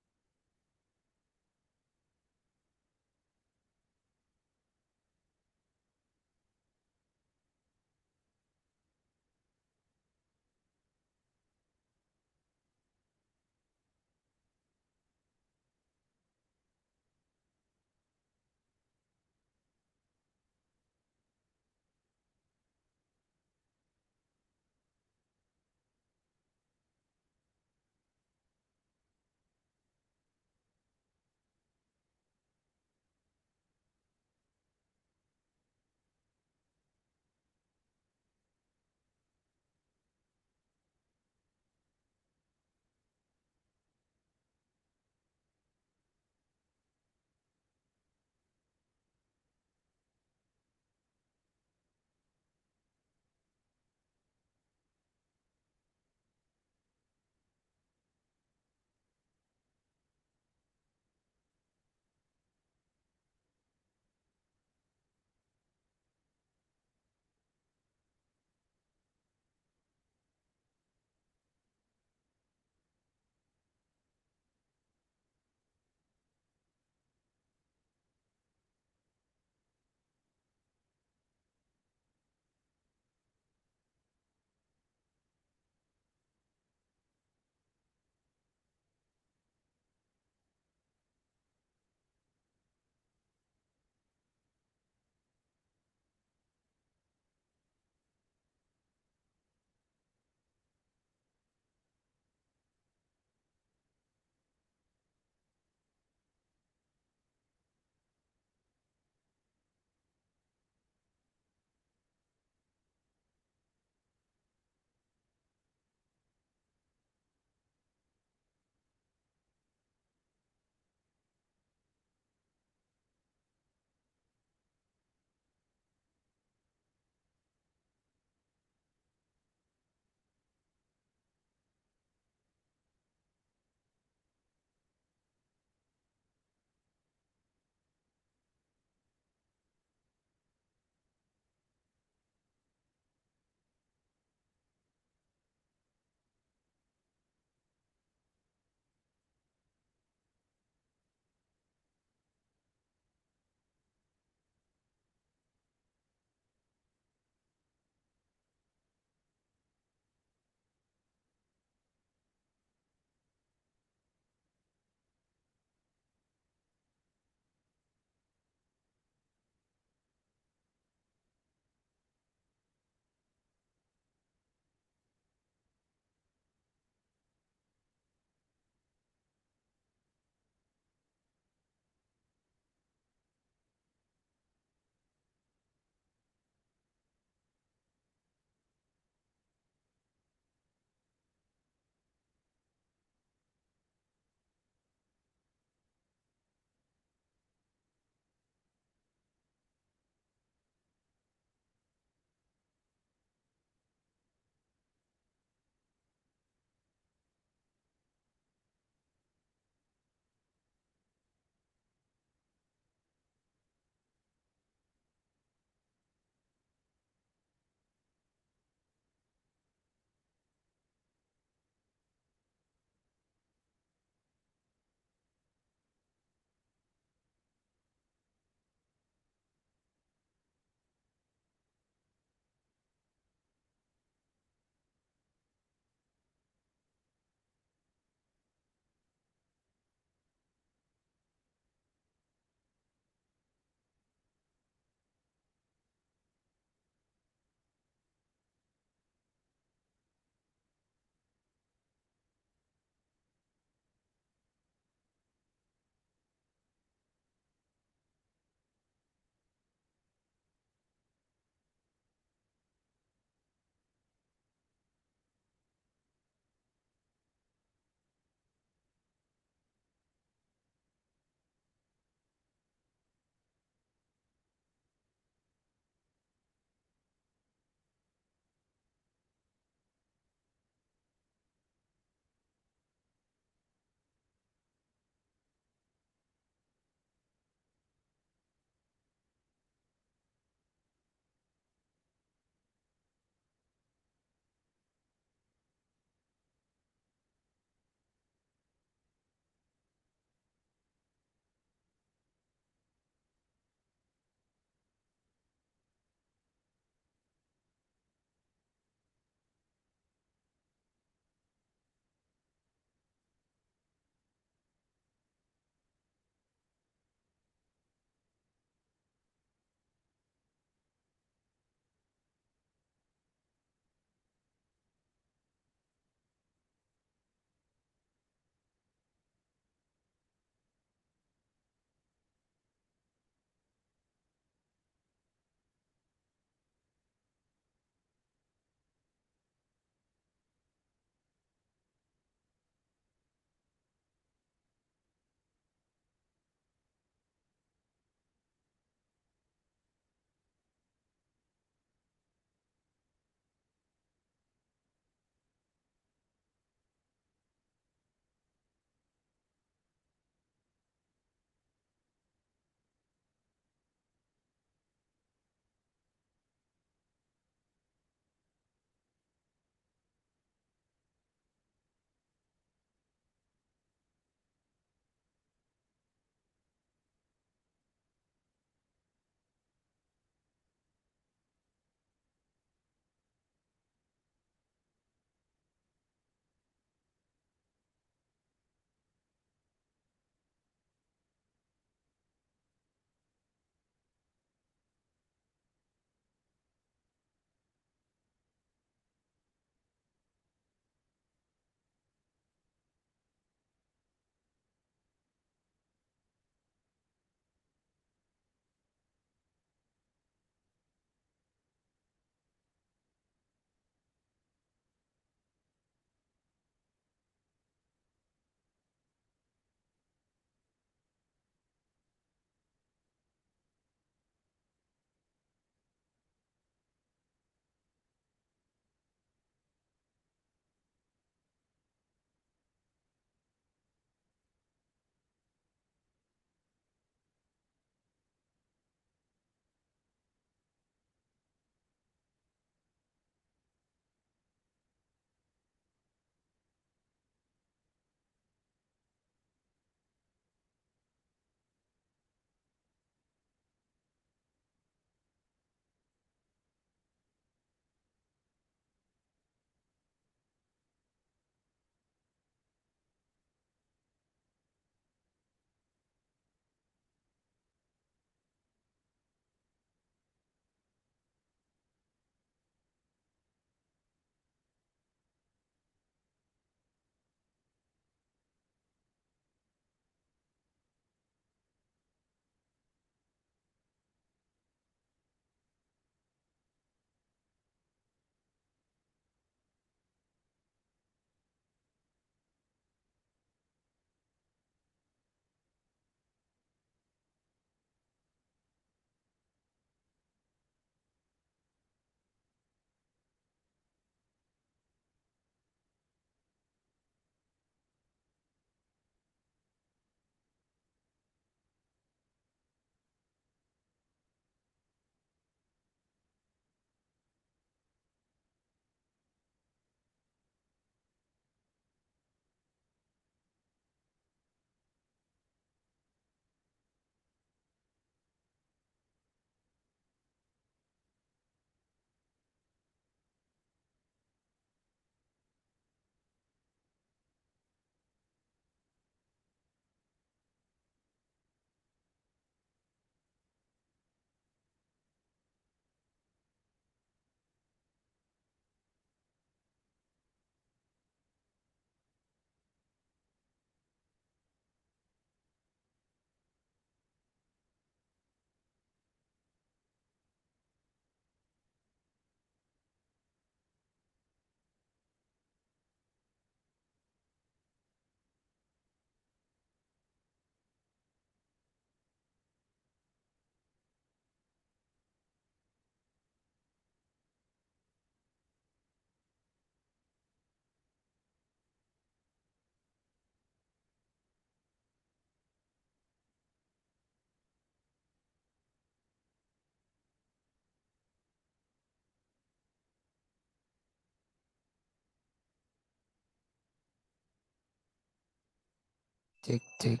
check.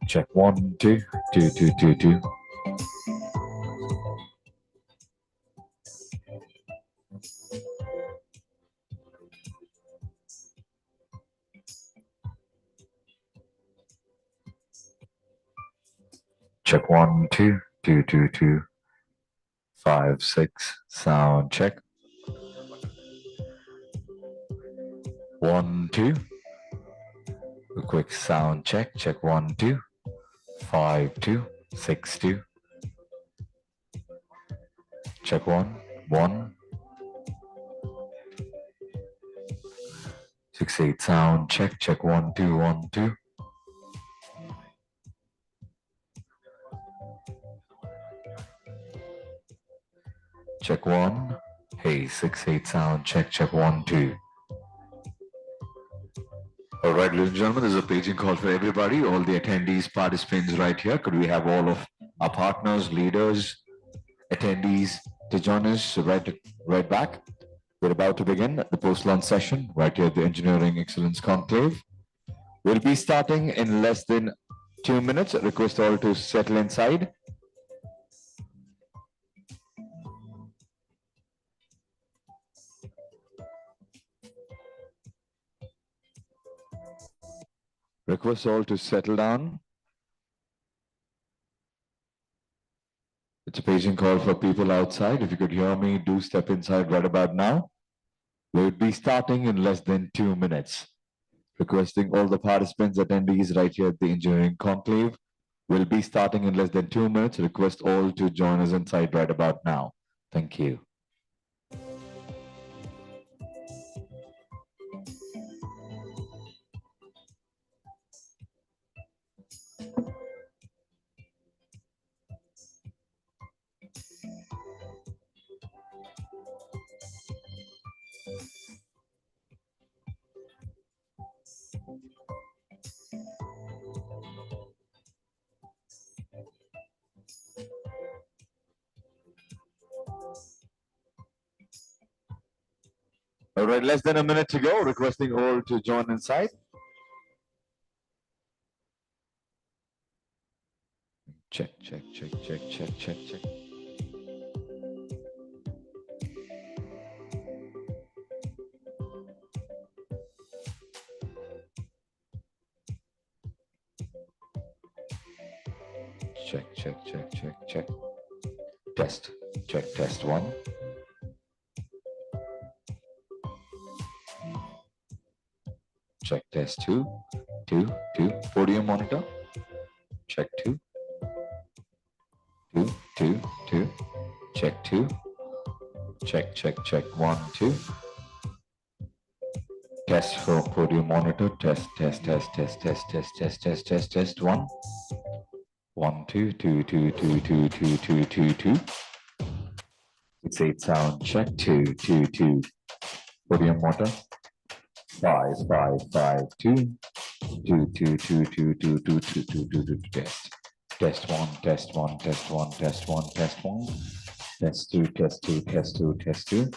Check 1, 2, 2, 2, 2, 2. Check 1, 2, 2, 2, 2, 5, 6. Sound check. 1, 2. A quick sound check. Check 1, 2, 5, 2, 6, 2. Check 1, 1. 6, 8. Sound check. Check 1, 2, 1, 2. Check 1. Hey, 6, 8. Sound check. Check 1, 2. All right, ladies and gentlemen, this is a paging call for everybody, all the attendees, participants right here. Could we have all of our partners, leaders, attendees to join us right back? We're about to begin the post-launch session right here at the Engineering Excellence Conclave. We'll be starting in less than 2 minutes. Request all to settle inside. Request all to settle down. It's a paging call for people outside. If you could hear me, do step inside right about now. We'll be starting in less than 2 minutes. Requesting all the participants, attendees right here at the Engineering Conclave. We'll be starting in less than 2 minutes. Request all to join us inside right about now. Thank you. All right, less than a minute to go. Requesting all to join inside. Check, check, check, check, check, check, check. Check, check, check, check, check. Test. Check, test 1. Check, test 2. 2, 2. Podium monitor. Check 2. 2, 2, 2. Check 2. Check, check, check. 1, 2. Test for podium monitor. Test, test, test, test, test, test, test, test, test, test 1. 1, 2, 2, 2, 2, 2, 2, 2, 2, 2. 6, 8 sound check. 2, 2, 2. Podium motor. 5, 5, 5, 2. 2, 2, 2, 2, 2, 2, 2, 2, 2, 2, test. Test 1, test 1, test 1, test 1, test 1. Test 2, test 2, test 2, test 2.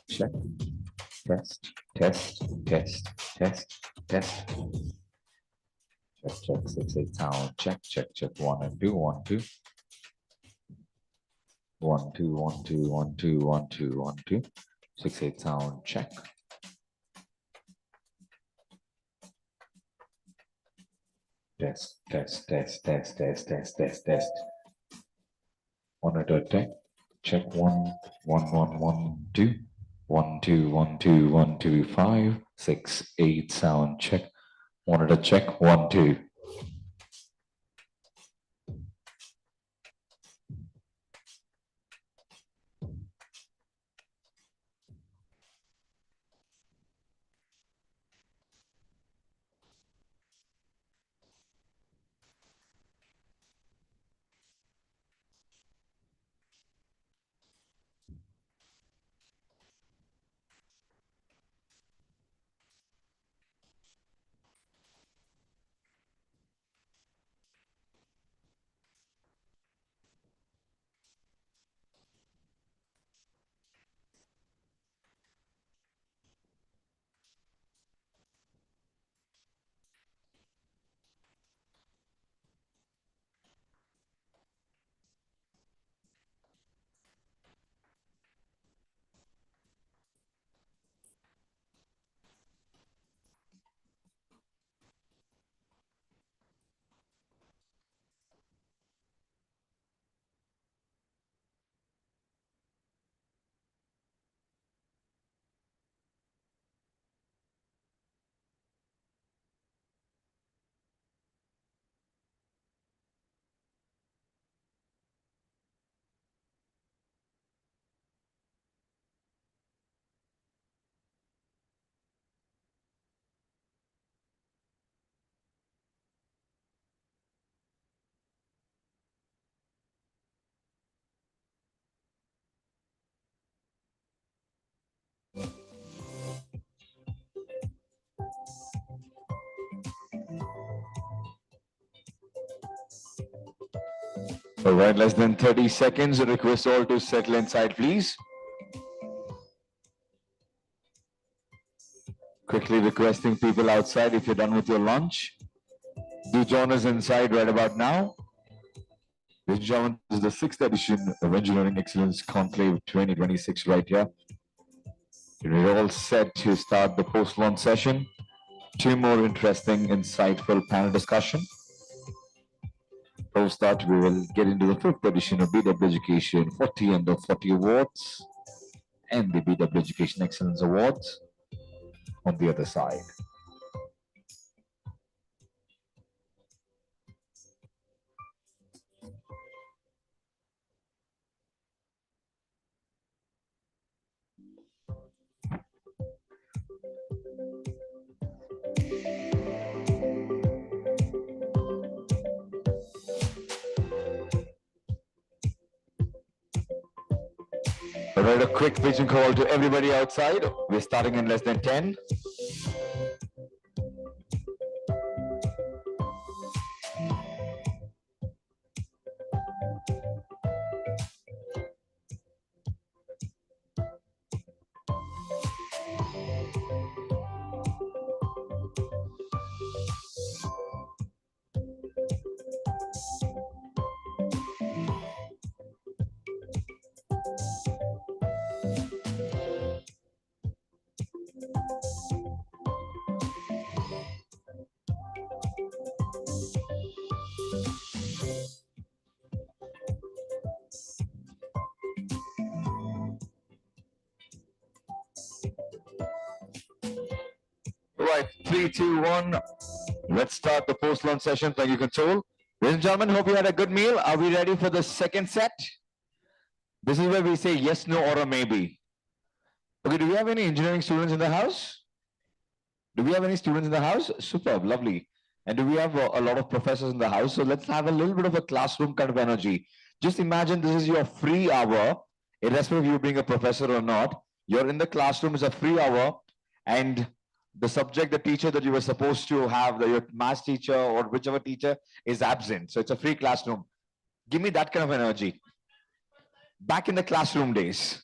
Check. Test, test, test, test, test. Check, check, 6, 8 sound check, check, check 1 and 2, 1, 2. 1, 2, 1, 2, 1, 2, 1, 2, 1, 2. 6, 8 sound check. Test, test, test, test, test, test, test, test. Monitor check. Check 1, 1, 1, 1, 2. 1, 2, 1, 2, 1, 2, 5, 6, 8 sound check. Monitor check 1, 2. All right, less than 30 seconds. I request all to settle inside, please. Quickly requesting people outside, if you're done with your lunch, do join us inside right about now. Ladies and gentlemen, this is the 6th edition of Engineering Excellence Conclave 2026 right here. We're all set to start the post-launch session. 2 more interesting, insightful panel discussion. Post that, we will get into the 5th edition of BW Education 40 under 40 awards and the BW Education Excellence Awards on the other side. All right, a quick vision call to everybody outside. We're starting in less than 10. Right, 3, 2, 1. Let's start the post-launch session. Thank you, Control. Ladies and gentlemen, hope you had a good meal. Are we ready for the second set? This is where we say yes, no, or a maybe. Okay, do we have any engineering students in the house? Do we have any students in the house? Superb, lovely. And do we have a lot of professors in the house? So let's have a little bit of a classroom kind of energy. Just imagine this is your free hour, irrespective of you being a professor or not. You're in the classroom, it's a free hour, and the subject, the teacher that you were supposed to have, your math teacher or whichever teacher is absent. So it's a free classroom. Give me that kind of energy. Back in the classroom days,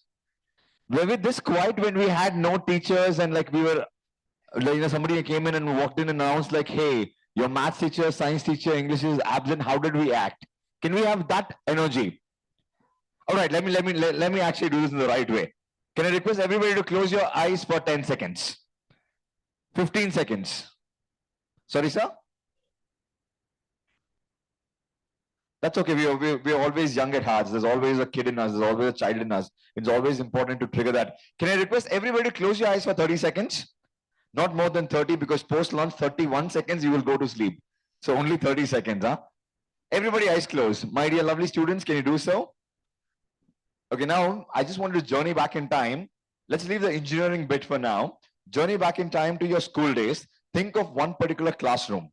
were we this quiet when we had no teachers and like we were, somebody came in and walked in and announced like, hey, your math teacher, science teacher, English is absent. How did we act? Can we have that energy? All right, let me actually do this in the right way. Can I request everybody to close your eyes for 10 seconds? 15 seconds. Sorry, sir? That's okay. We're always young at heart. There's always a kid in us. There's always a child in us. It's always important to trigger that. Can I request everybody to close your eyes for 30 seconds? Not more than 30, because post-lunch, 31 seconds, you will go to sleep. So only 30 seconds, huh? Everybody eyes closed. My dear lovely students, can you do so? Okay, now I just want to journey back in time. Let's leave the engineering bit for now. Journey back in time to your school days. Think of one particular classroom.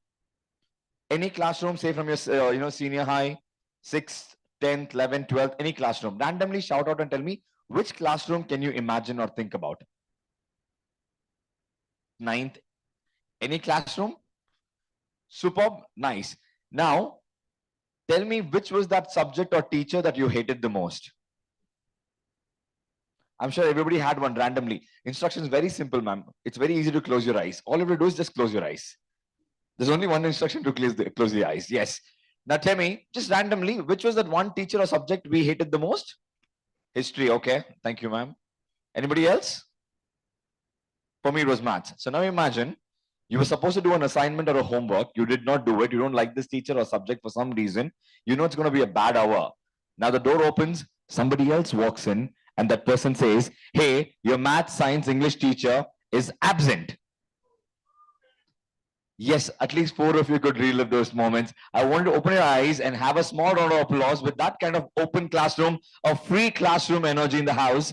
Any classroom, say from your senior high, 6th, 10th, 11th, 12th, any classroom. Randomly shout out and tell me which classroom can you imagine or think about. 9th, any classroom? Superb, nice. Now, tell me which was that subject or teacher that you hated the most. I'm sure everybody had one randomly. Instruction is very simple, ma'am. It's very easy to close your eyes. All you have to do is just close your eyes. There's only one instruction to close the eyes. Yes. Now tell me, just randomly, which was that one teacher or subject we hated the most? History. Okay. Thank you, ma'am. Anybody else? For me, it was maths. So now imagine you were supposed to do an assignment or a homework. You did not do it. You don't like this teacher or subject for some reason. You know it's going to be a bad hour. Now the door opens. Somebody else walks in. And that person says, hey, your math, science, English teacher is absent. Yes, at least 4 of you could relive those moments. I want to open your eyes and have a small round of applause with that kind of open classroom, a free classroom energy in the house.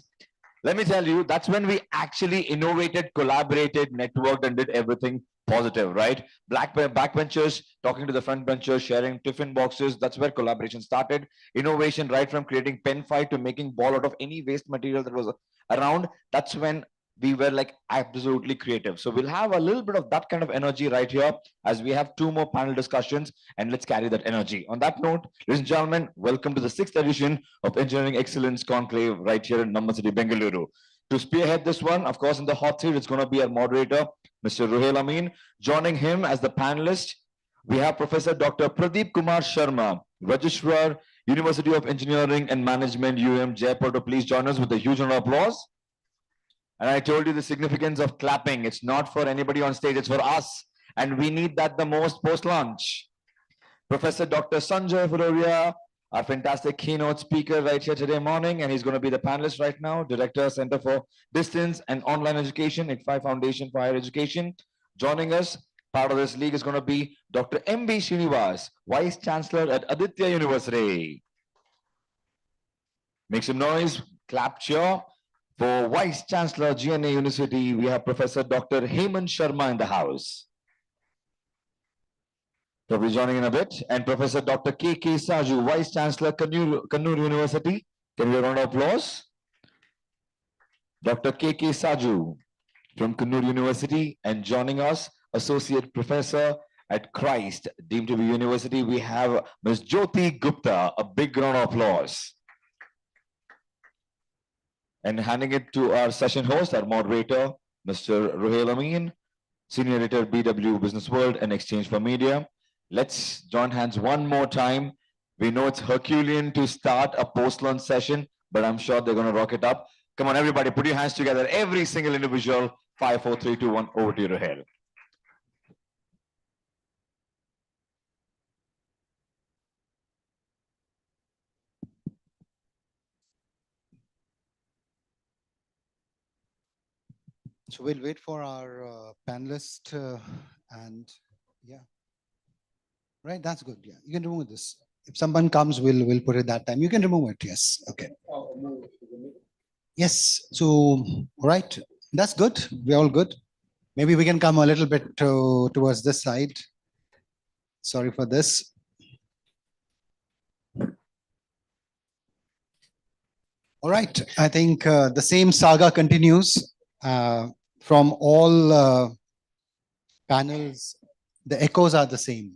Let me tell you, that's when we actually innovated, collaborated, networked, and did everything positive, right? Backbenchers talking to the front benchers, sharing tiffin boxes. That's where collaboration started. Innovation, right from creating pen fight to making ball out of any waste material that was around. That's when we were like absolutely creative. So we'll have a little bit of that kind of energy right here as we have two more panel discussions, and let's carry that energy. On that note, ladies and gentlemen, welcome to the 6th edition of Engineering Excellence Conclave right here in Number City, Bengaluru. To spearhead this one, of course, in the hot seat, it's going to be our moderator, Mr. Ruhail Amin. Joining him as the panelist, we have Professor Dr. Pradeep Kumar Sharma, Registrar, University of Engineering and Management, UM Jaipur. To please join us with a huge round of applause. And I told you the significance of clapping. It's not for anybody on stage, it's for us. And we need that the most post-launch. Professor Dr. Sanjay Furoria, our fantastic keynote speaker right here today morning, and he's going to be the panelist right now, Director, Center for Distance and Online Education at ICFI Foundation for Higher Education. Joining us, part of this league is going to be Dr. M.B. Srinivas, Vice Chancellor at Aditya University. Make some noise, clap cheer. For Vice Chancellor, GNA University, we have Professor Dr. Hemant Sharma in the house. Probably joining in a bit. And Professor Dr. K.K. Saju, Vice Chancellor, Kannur University. Can we have a round of applause? Dr. K.K. Saju from Kannur University, and joining us, Associate Professor at Christ, deemed to be University, we have Ms. Jyoti Gupta. A big round of applause. And handing it to our session host, our moderator, Mr. Ruhail Amin, Senior Editor, BW Business World and Exchange for Media. Let's join hands one more time. We know it's Herculean to start a post-launch session, but I'm sure they're going to rock it up. Come on, everybody, put your hands together. Every single individual. 5, 4, 3, 2, 1. Over to you, Ruhail. So we'll wait for our panelist and yeah. Right, that's good. Yeah, you can remove this. If someone comes, we'll put it that time. You can remove it. Yes. Okay. Yes. So, all right. That's good. We're all good. Maybe we can come a little bit towards this side. Sorry for this. All right. I think the same saga continues from all panels. The echoes are the same.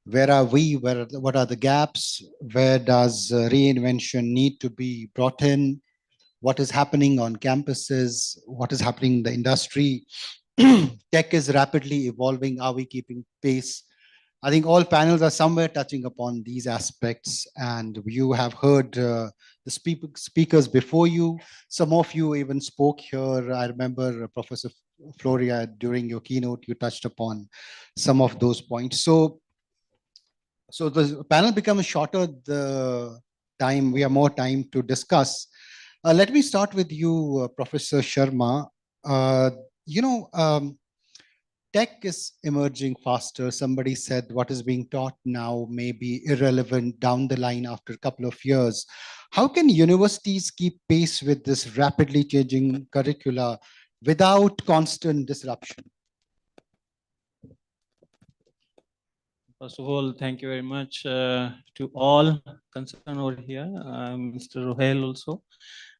Where are we? What are the gaps? Where does reinvention need to be brought in? What is happening on campuses? What is happening in the industry? Tech is rapidly evolving. Are we keeping pace? I think all panels are somewhere touching upon these aspects, and you have heard the speakers before you. Some of you even spoke here. I remember Professor Floria, during your keynote, you touched upon some of those points. So the panel becomes shorter the time, we have more time to discuss. Let me start with you, Professor Sharma. Tech is emerging faster. Somebody said what is being taught now may be irrelevant down the line after a couple of years. How can universities keep pace with this rapidly changing curricula without constant disruption? First of all, thank you very much to all concerned over here, Mr. Ruhail also,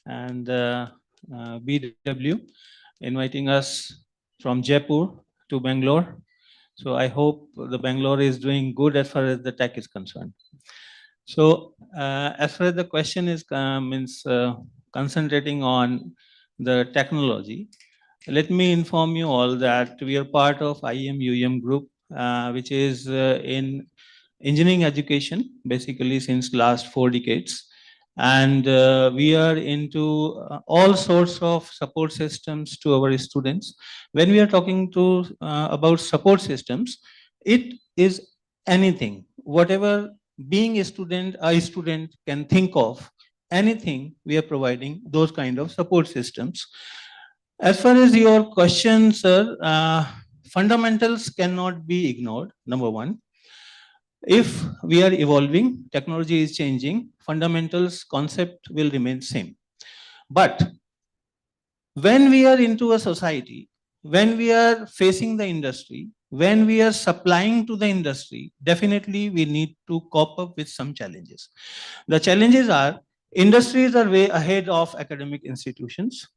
and BW, inviting us from Jaipur to Bangalore. So I hope the Bangalore is doing good as far as the tech is concerned. So as far as the question is concentrating on the technology, let me inform you all that we are part of IEM group, which is in engineering education, basically since last 4 decades. And we are into all sorts of support systems to our students. When we are talking to about support systems, it is anything, whatever being a student can think of, anything we are providing those kind of support systems. As far as your question, sir, fundamentals cannot be ignored, number one. If we are evolving, technology is changing, fundamentals concept will remain same. But when we are into a society, when we are facing the industry, when we are supplying to the industry, definitely we need to cope up with some challenges. The challenges are industries are way ahead of academic institutions.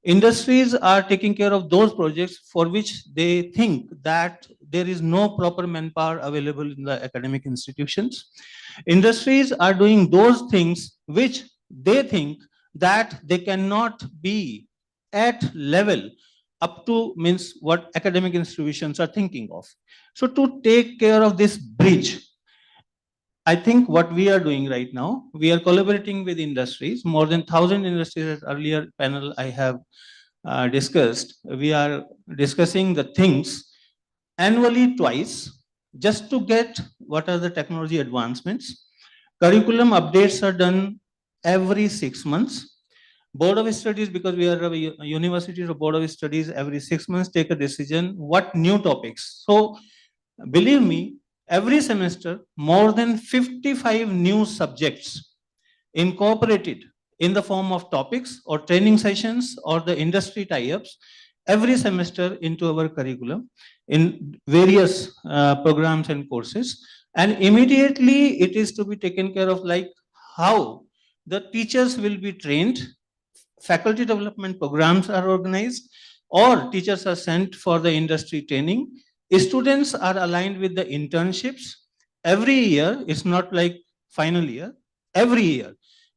Industries are taking care of those projects for which they think that there is no proper manpower available in the academic institutions. Industries are doing those things which they think that they cannot be at level up to means what academic institutions are thinking of. So to take care of this bridge, I think what we are doing right now, we are collaborating with industries, more than 1,000 industries as earlier panel I have discussed. We are discussing the things annually twice just to get what are the technology advancements. Curriculum updates are done every 6 months. Board of Studies, because we are a university, so Board of Studies every 6 months take a decision what new topics. So believe me, every semester more than 55 new subjects incorporated in the form of topics or training sessions or the industry tie-ups every semester into our curriculum in various programs and courses. And immediately it is to be taken care of, like how the teachers will be trained, faculty development programs are organized, or teachers are sent for the industry training. Students are aligned with the internships. Every year, it's not like final year, every year,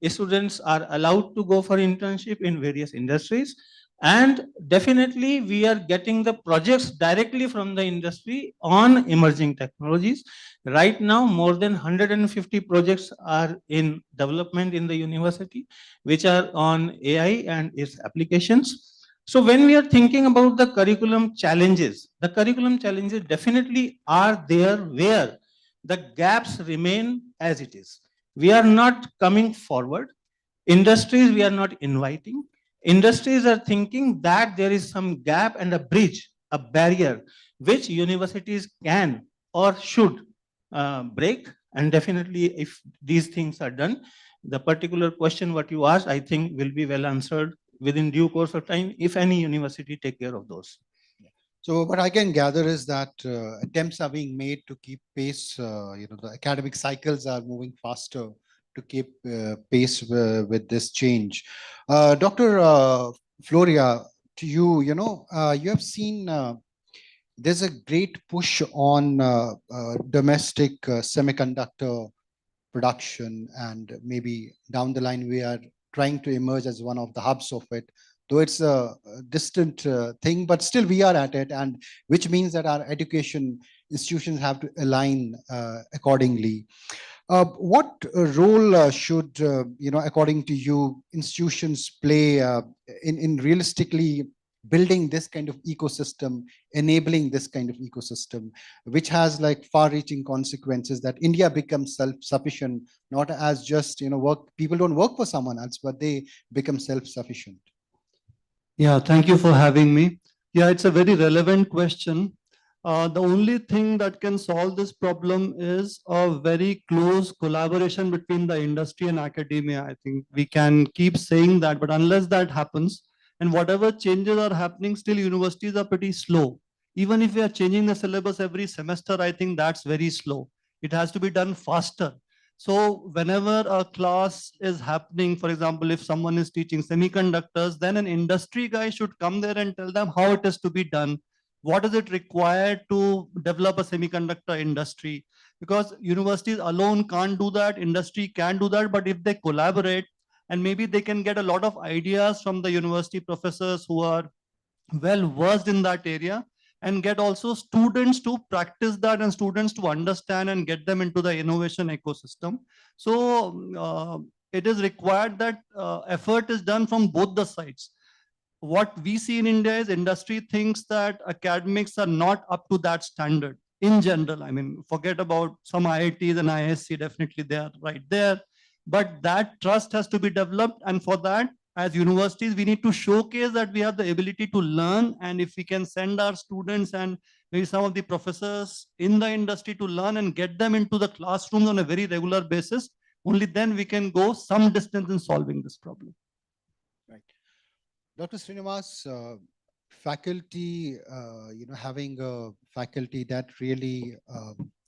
students are allowed to go for internship in various industries. And definitely, we are getting the projects directly from the industry on emerging technologies. Right now, more than 150 projects are in development in the university, which are on AI and its applications. So when we are thinking about the curriculum challenges definitely are there where the gaps remain as it is. We are not coming forward. Industries, we are not inviting. Industries are thinking that there is some gap and a bridge, a barrier, which universities can or should break. And definitely, if these things are done, the particular question what you asked, I think will be well answered within due course of time if any university take care of those. So what I can gather is that attempts are being made to keep pace. The academic cycles are moving faster to keep pace with this change. Dr. Floria, to you, you have seen there's a great push on domestic semiconductor production, and maybe down the line we are trying to emerge as one of the hubs of it, though it's a distant thing, but still we are at it, and which means that our education institutions have to align accordingly. What role should, according to you, institutions play in realistically building this kind of ecosystem, enabling this kind of ecosystem, which has like far-reaching consequences, that India becomes self-sufficient, not as just, people don't work for someone else, but they become self-sufficient? Yeah, thank you for having me. Yeah, it's a very relevant question. The only thing that can solve this problem is a very close collaboration between the industry and academia. I think we can keep saying that, but unless that happens, and whatever changes are happening, still universities are pretty slow. Even if we are changing the syllabus every semester, I think that's very slow. It has to be done faster. So whenever a class is happening, for example, if someone is teaching semiconductors, then an industry guy should come there and tell them how it is to be done. What is it required to develop a semiconductor industry? Because universities alone can't do that, industry can do that, but if they collaborate, and maybe they can get a lot of ideas from the university professors who are well versed in that area, and get also students to practice that and students to understand and get them into the innovation ecosystem. So it is required that effort is done from both the sides. What we see in India is industry thinks that academics are not up to that standard in general. I mean, forget about some IITs and ISC, definitely they are right there. But that trust has to be developed. And for that, as universities, we need to showcase that we have the ability to learn. And if we can send our students and maybe some of the professors in the industry to learn and get them into the classrooms on a very regular basis, only then we can go some distance in solving this problem. Right. Dr. Srinivas, faculty, having a faculty that really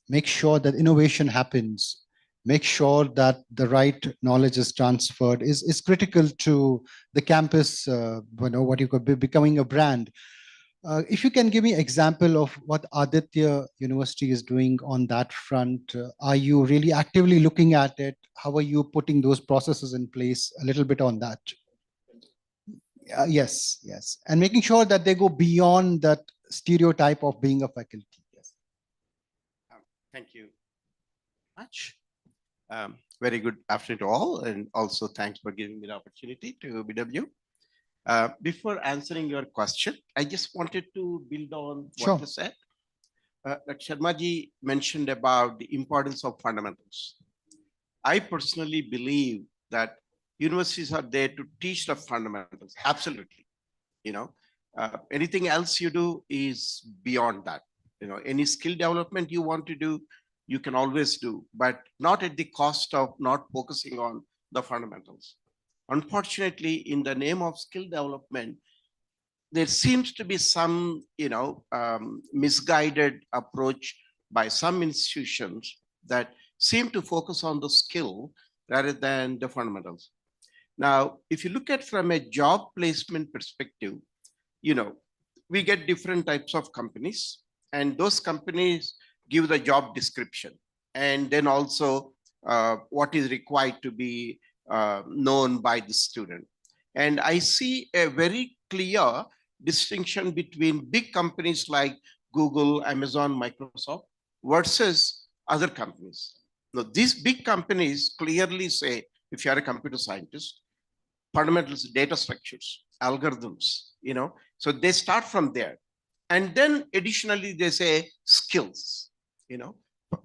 makes sure that innovation happens, make sure that the right knowledge is transferred is critical to the campus, what you could be becoming a brand. If you can give me example of what Aditya University is doing on that front, are you really actively looking at it? How are you putting those processes in place? A little bit on that. Yes, yes. And making sure that they go beyond that stereotype of being a faculty. Yes. Thank you much. Very good afternoon to all, and also thanks for giving me the opportunity to BW. Before answering your question, I just wanted to build on what you said. That Sharmaji mentioned about the importance of fundamentals. I personally believe that universities are there to teach the fundamentals. Absolutely. Anything else you do is beyond that. Any skill development you want to do, you can always do, but not at the cost of not focusing on the fundamentals. Unfortunately, in the name of skill development, there seems to be some, misguided approach by some institutions that seem to focus on the skill rather than the fundamentals. Now, if you look at from a job placement perspective, we get different types of companies, and those companies give the job description, and then also what is required to be known by the student. And I see a very clear distinction between big companies like Google, Amazon, Microsoft versus other companies. Now, these big companies clearly say, if you are a computer scientist, fundamentals, data structures, algorithms, so they start from there. And then additionally, they say skills,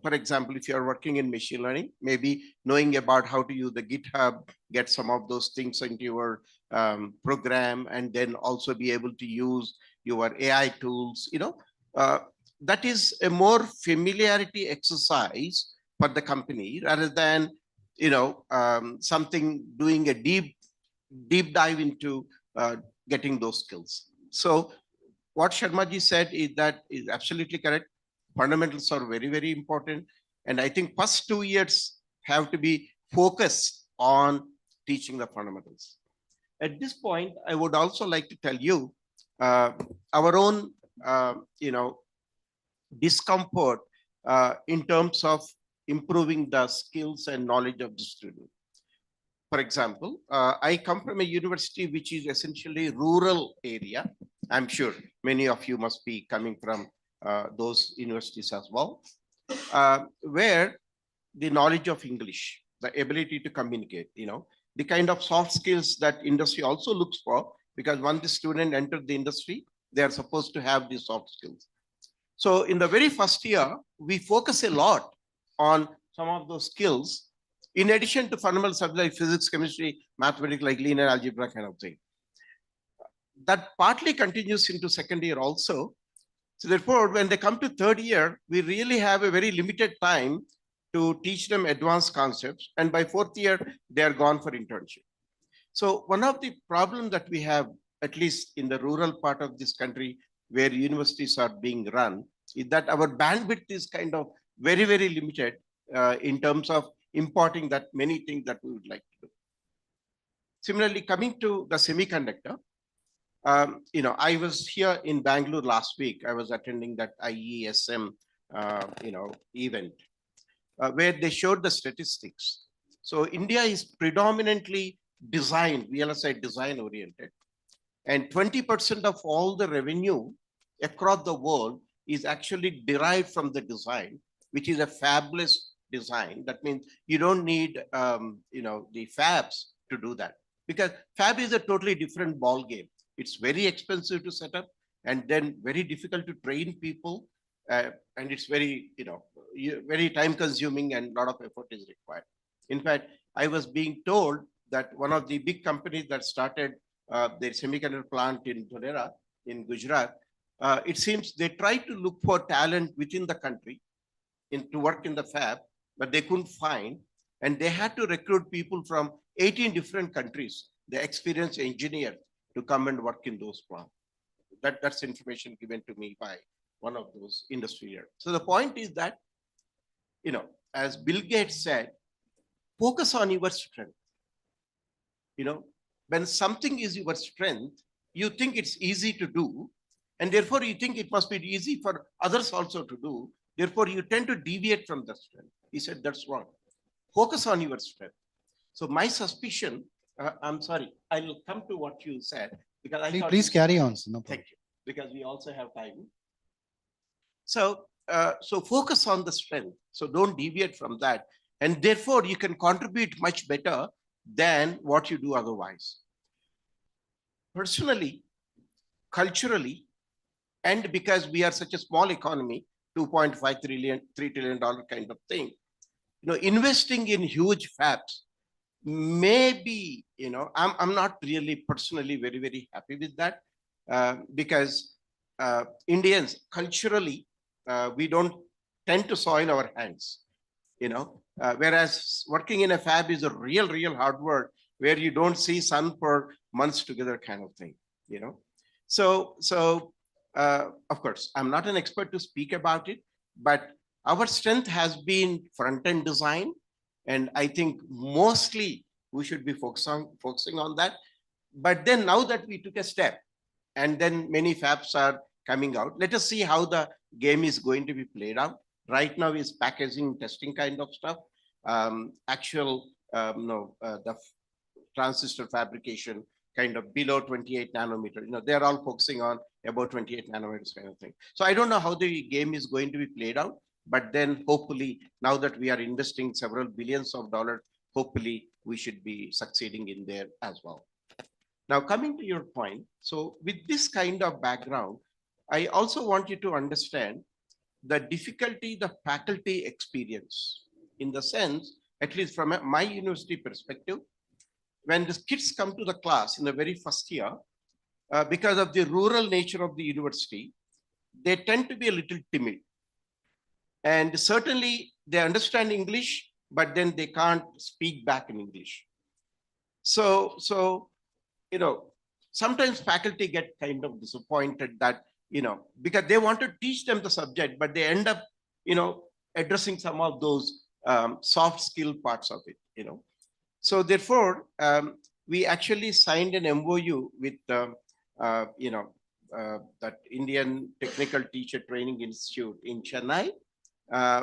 For example, if you're working in machine learning, maybe knowing about how to use the GitHub, get some of those things into your program, and then also be able to use your AI tools, that is a more familiarity exercise for the company rather than, something doing a deep dive into getting those skills. So what Sharmaji said is absolutely correct. Fundamentals are very, very important. And I think first 2 years have to be focused on teaching the fundamentals. At this point, I would also like to tell you our own, discomfort in terms of improving the skills and knowledge of the student. For example, I come from a university which is essentially rural area. I'm sure many of you must be coming from those universities as well, where the knowledge of English, the ability to communicate, the kind of soft skills that industry also looks for, because once the student enters the industry, they are supposed to have these soft skills. So in the very first year, we focus a lot on some of those skills, in addition to fundamental subjects like physics, chemistry, mathematics, like linear algebra kind of thing. That partly continues into second year also. So therefore, when they come to third year, we really have a very limited time to teach them advanced concepts. And by fourth year, they are gone for internship. So one of the problems that we have, at least in the rural part of this country, where universities are being run, is that our bandwidth is kind of very, very limited in terms of importing that many things that we would like to do. Similarly, coming to the semiconductor, I was here in Bangalore last week. I was attending that IESM, event where they showed the statistics. So India is predominantly design, VLSI design oriented, and 20% of all the revenue across the world is actually derived from the design, which is a fabless design. That means you don't need, the fabs to do that, because fab is a totally different ball game. It's very expensive to set up, and then very difficult to train people, and it's very, very time consuming, and a lot of effort is required. In fact, I was being told that one of the big companies that started their semiconductor plant in Dholera in Gujarat, it seems they tried to look for talent within the country to work in the fab, but they couldn't find, and they had to recruit people from 18 different countries, the experienced engineers, to come and work in those plants. That's information given to me by one of those industry leaders. So the point is that, as Bill Gates said, focus on your strength. You know, when something is your strength, you think it's easy to do, and therefore you think it must be easy for others also to do. Therefore, you tend to deviate from the strength. He said that's wrong. Focus on your strength. So my suspicion, I'm sorry, I'll come to what you said because I thought Please carry on. No problem. Thank you, because we also have time. So, so focus on the strength. So don't deviate from that, and therefore you can contribute much better than what you do otherwise. Personally, culturally, and because we are such a small economy, 2.5 trillion, $3 trillion kind of thing, investing in huge fabs maybe, I'm not really personally very, very happy with that because Indians culturally, we don't tend to soil our hands, whereas working in a fab is a real hard work where you don't see sun for months together kind of thing, So of course, I'm not an expert to speak about it, but our strength has been front-end design. And I think mostly we should be focusing on that. But then now that we took a step and then many fabs are coming out, let us see how the game is going to be played out. Right now is packaging, testing kind of stuff. The transistor fabrication kind of below 28 nanometer. They're all focusing on about 28 nanometers kind of thing. So I don't know how the game is going to be played out. But then hopefully, now that we are investing several billions of dollars, hopefully we should be succeeding in there as well. Now, coming to your point, so with this kind of background, I also want you to understand the difficulty the faculty experience, in the sense, at least from my university perspective, when the kids come to the class in the very first year, because of the rural nature of the university, they tend to be a little timid. And certainly they understand English, but then they can't speak back in English. So sometimes faculty get kind of disappointed that, because they want to teach them the subject, but they end up, addressing some of those soft skill parts of it, So therefore, we actually signed an MOU with, that Indian Technical Teacher Training Institute in Chennai,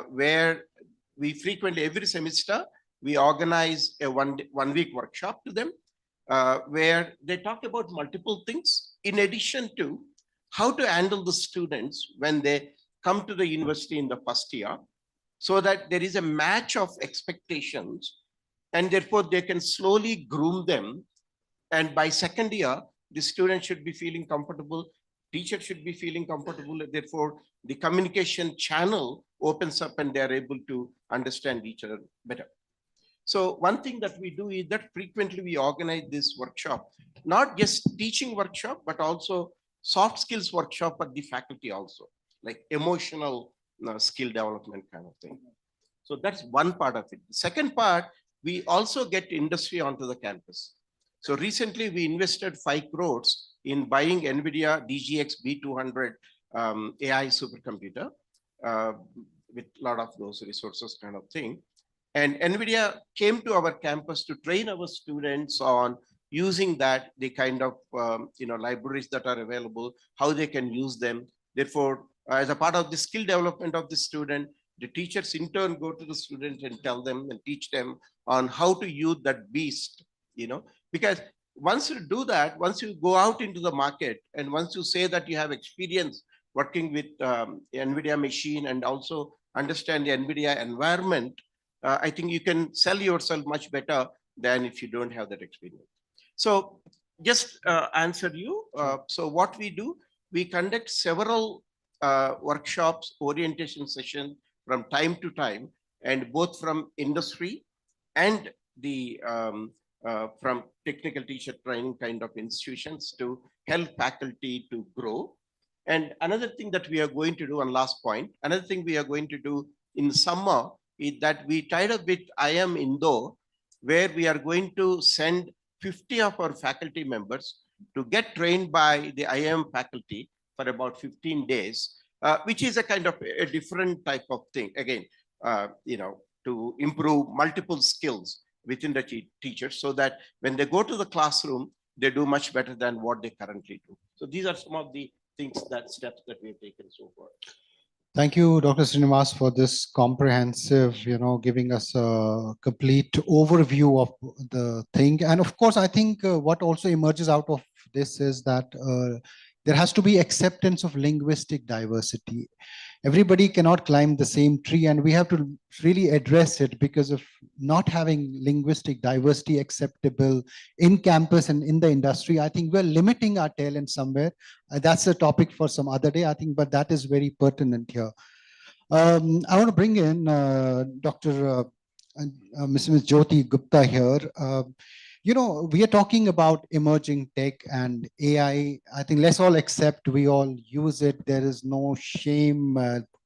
where we frequently, every semester, we organize a one week workshop to them, where they talk about multiple things, in addition to how to handle the students when they come to the university in the first year, so that there is a match of expectations, and therefore they can slowly groom them. And by second year, the student should be feeling comfortable, teacher should be feeling comfortable, therefore the communication channel opens up and they are able to understand each other better. So one thing that we do is that frequently we organize this workshop, not just teaching workshop, but also soft skills workshop for the faculty also, like emotional skill development kind of thing. So that's one part of it. The second part, we also get industry onto the campus. So recently we invested 5 crores in buying NVIDIA DGX B200 AI supercomputer with a lot of those resources kind of thing. And NVIDIA came to our campus to train our students on using that, the kind of libraries that are available, how they can use them. Therefore, as a part of the skill development of the student, the teachers in turn go to the students and tell them and teach them on how to use that beast, because once you do that, once you go out into the market, and once you say that you have experience working with NVIDIA machine and also understand the NVIDIA environment, I think you can sell yourself much better than if you don't have that experience. So just answer you. So what we do, we conduct several workshops, orientation sessions from time to time, and both from industry and the from technical teacher training kind of institutions to help faculty to grow. And another thing that we are going to do, on last point, another thing we are going to do in summer is that we tied up with IIM Indore, where we are going to send 50 of our faculty members to get trained by the IIM faculty for about 15 days, which is a kind of a different type of thing. Again, to improve multiple skills within the teachers so that when they go to the classroom, they do much better than what they currently do. So these are some of the steps that we have taken so far. Thank you, Dr. Srinivas, for this comprehensive, giving us a complete overview of the thing. And of course, I think what also emerges out of this is that there has to be acceptance of linguistic diversity. Everybody cannot climb the same tree, and we have to really address it, because of not having linguistic diversity acceptable in campus and in the industry. I think we're limiting our talent somewhere. That's a topic for some other day, I think, but that is very pertinent here. I want to bring in Dr. Ms. Jyoti Gupta here. We are talking about emerging tech and AI. I think let's all accept we all use it. There is no shame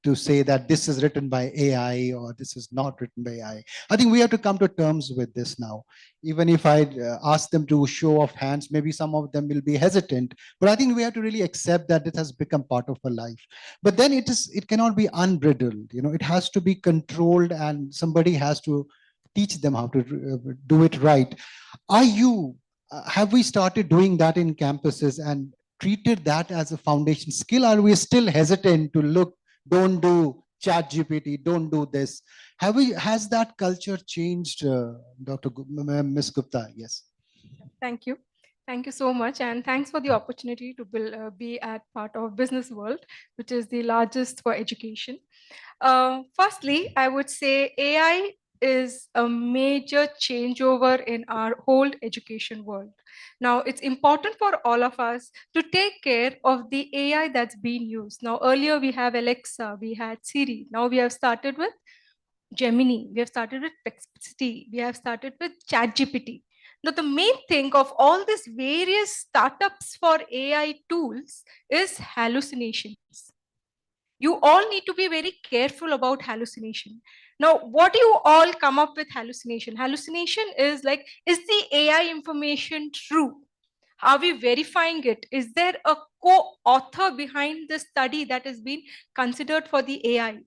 to say that this is written by AI or this is not written by AI. I think we have to come to terms with this now. Even if I ask them to show of hands, maybe some of them will be hesitant, but I think we have to really accept that it has become part of our life. But then it cannot be unbridled. It has to be controlled, and somebody has to teach them how to do it right. Have we started doing that in campuses and treated that as a foundation skill? Are we still hesitant to look, don't do ChatGPT, don't do this? Has that culture changed, Ms. Gupta? Yes. Thank you. Thank you so much. And thanks for the opportunity to be at part of Business World, which is the largest for education. Firstly, I would say AI is a major changeover in our whole education world. Now, it's important for all of us to take care of the AI that's being used. Now, earlier we have Alexa, we had Siri. Now we have started with Gemini, we have started with Perplexity, we have started with ChatGPT. Now, the main thing of all these various startups for AI tools is hallucinations. You all need to be very careful about hallucination. Now, what do you all come up with hallucination? Hallucination is like, is the AI information true? Are we verifying it? Is there a co-author behind the study that has been considered for the AI?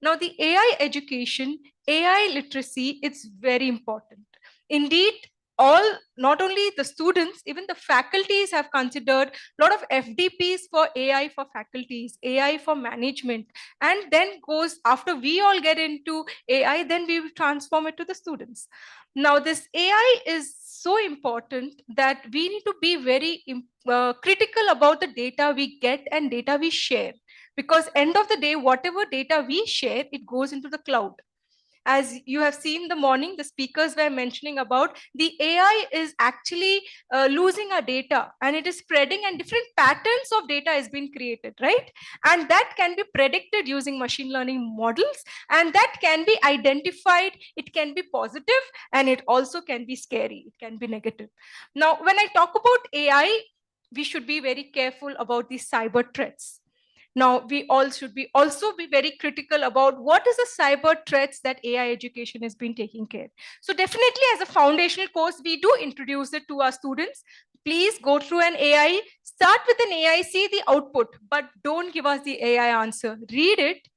Now, the AI education, AI literacy, it's very important. Indeed, not only the students, even the faculties have considered a lot of FDPs for AI for faculties, AI for management, and then goes after we all get into AI, then we transform it to the students. Now, this AI is so important that we need to be very critical about the data we get and data we share, because end of the day, whatever data we share, it goes into the cloud. As you have seen the morning, the speakers were mentioning about the AI is actually losing our data, and it is spreading, and different patterns of data has been created, right? And that can be predicted using machine learning models, and that can be identified. It can be positive, and it also can be scary. It can be negative. Now, when I talk about AI, we should be very careful about the cyber threats. Now, we all should also be very critical about what is the cyber threats that AI education has been taking care. So definitely as a foundational course, we do introduce it to our students. Please go through an AI, start with an AI, see the output, but don't give us the AI answer. Read it,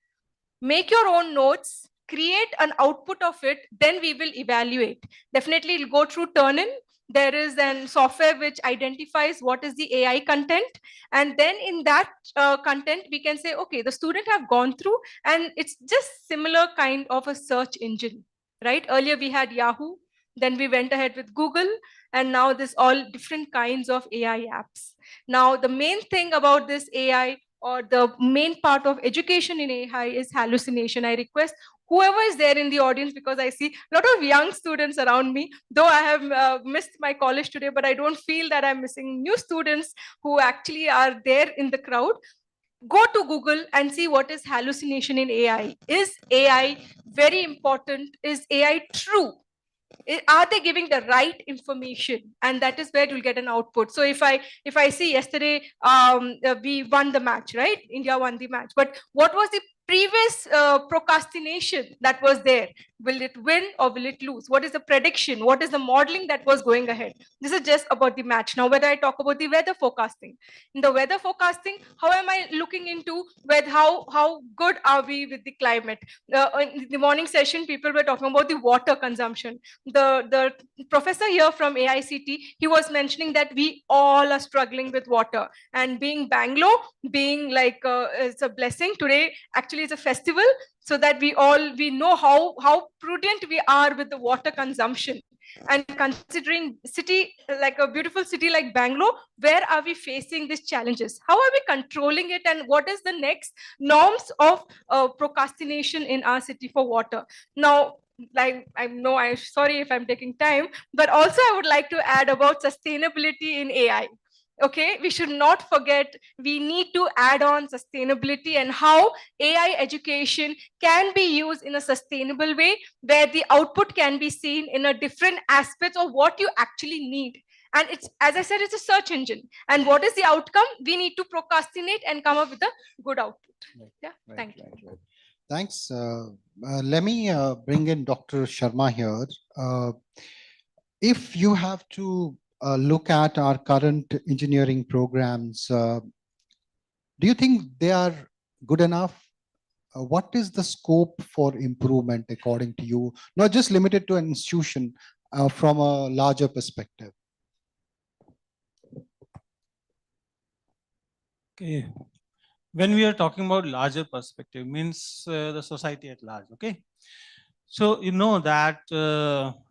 make your own notes, create an output of it, then we will evaluate. Definitely it'll go through Turn-in. There is an software which identifies what is the AI content. And then in that content, we can say, okay, the student have gone through, and it's just similar kind of a search engine, right? Earlier we had Yahoo, then we went ahead with Google, and now this all different kinds of AI apps. Now, the main thing about this AI, or the main part of education in AI, is hallucination. I request whoever is there in the audience, because I see a lot of young students around me, though I have missed my college today, but I don't feel that I'm missing new students who actually are there in the crowd. Go to Google and see what is hallucination in AI. Is AI very important? Is AI true? Are they giving the right information? And that is where you'll get an output. So if I see yesterday we won the match, right? India won the match, but what was the previous procrastination that was there? Will it win or will it lose? What is the prediction? What is the modeling that was going ahead? This is just about the match. Now, whether I talk about the weather forecasting, in the weather forecasting, how am I looking into whether how good are we with the climate? In the morning session, people were talking about the water consumption. The professor here from AICT, he was mentioning that we all are struggling with water, and being Bangalore, being like it's a blessing today. Actually, it's a festival, so that we know how prudent we are with the water consumption. And considering city, like a beautiful city like Bangalore, where are we facing these challenges? How are we controlling it? And what is the next norms of procrastination in our city for water? Now, like I know, I'm sorry if I'm taking time, but also I would like to add about sustainability in AI. Okay, we should not forget, we need to add on sustainability and how AI education can be used in a sustainable way, where the output can be seen in a different aspects of what you actually need. And it's, as I said, it's a search engine. And what is the outcome? We need to procrastinate and come up with a good output. Yeah, thank you. Thanks. Let me bring in Dr. Sharma here. If you have to look at our current engineering programs, do you think they are good enough? What is the scope for improvement according to you? Not just limited to an institution, from a larger perspective. Okay. When we are talking about larger perspective, means the society at large. Okay. So you know that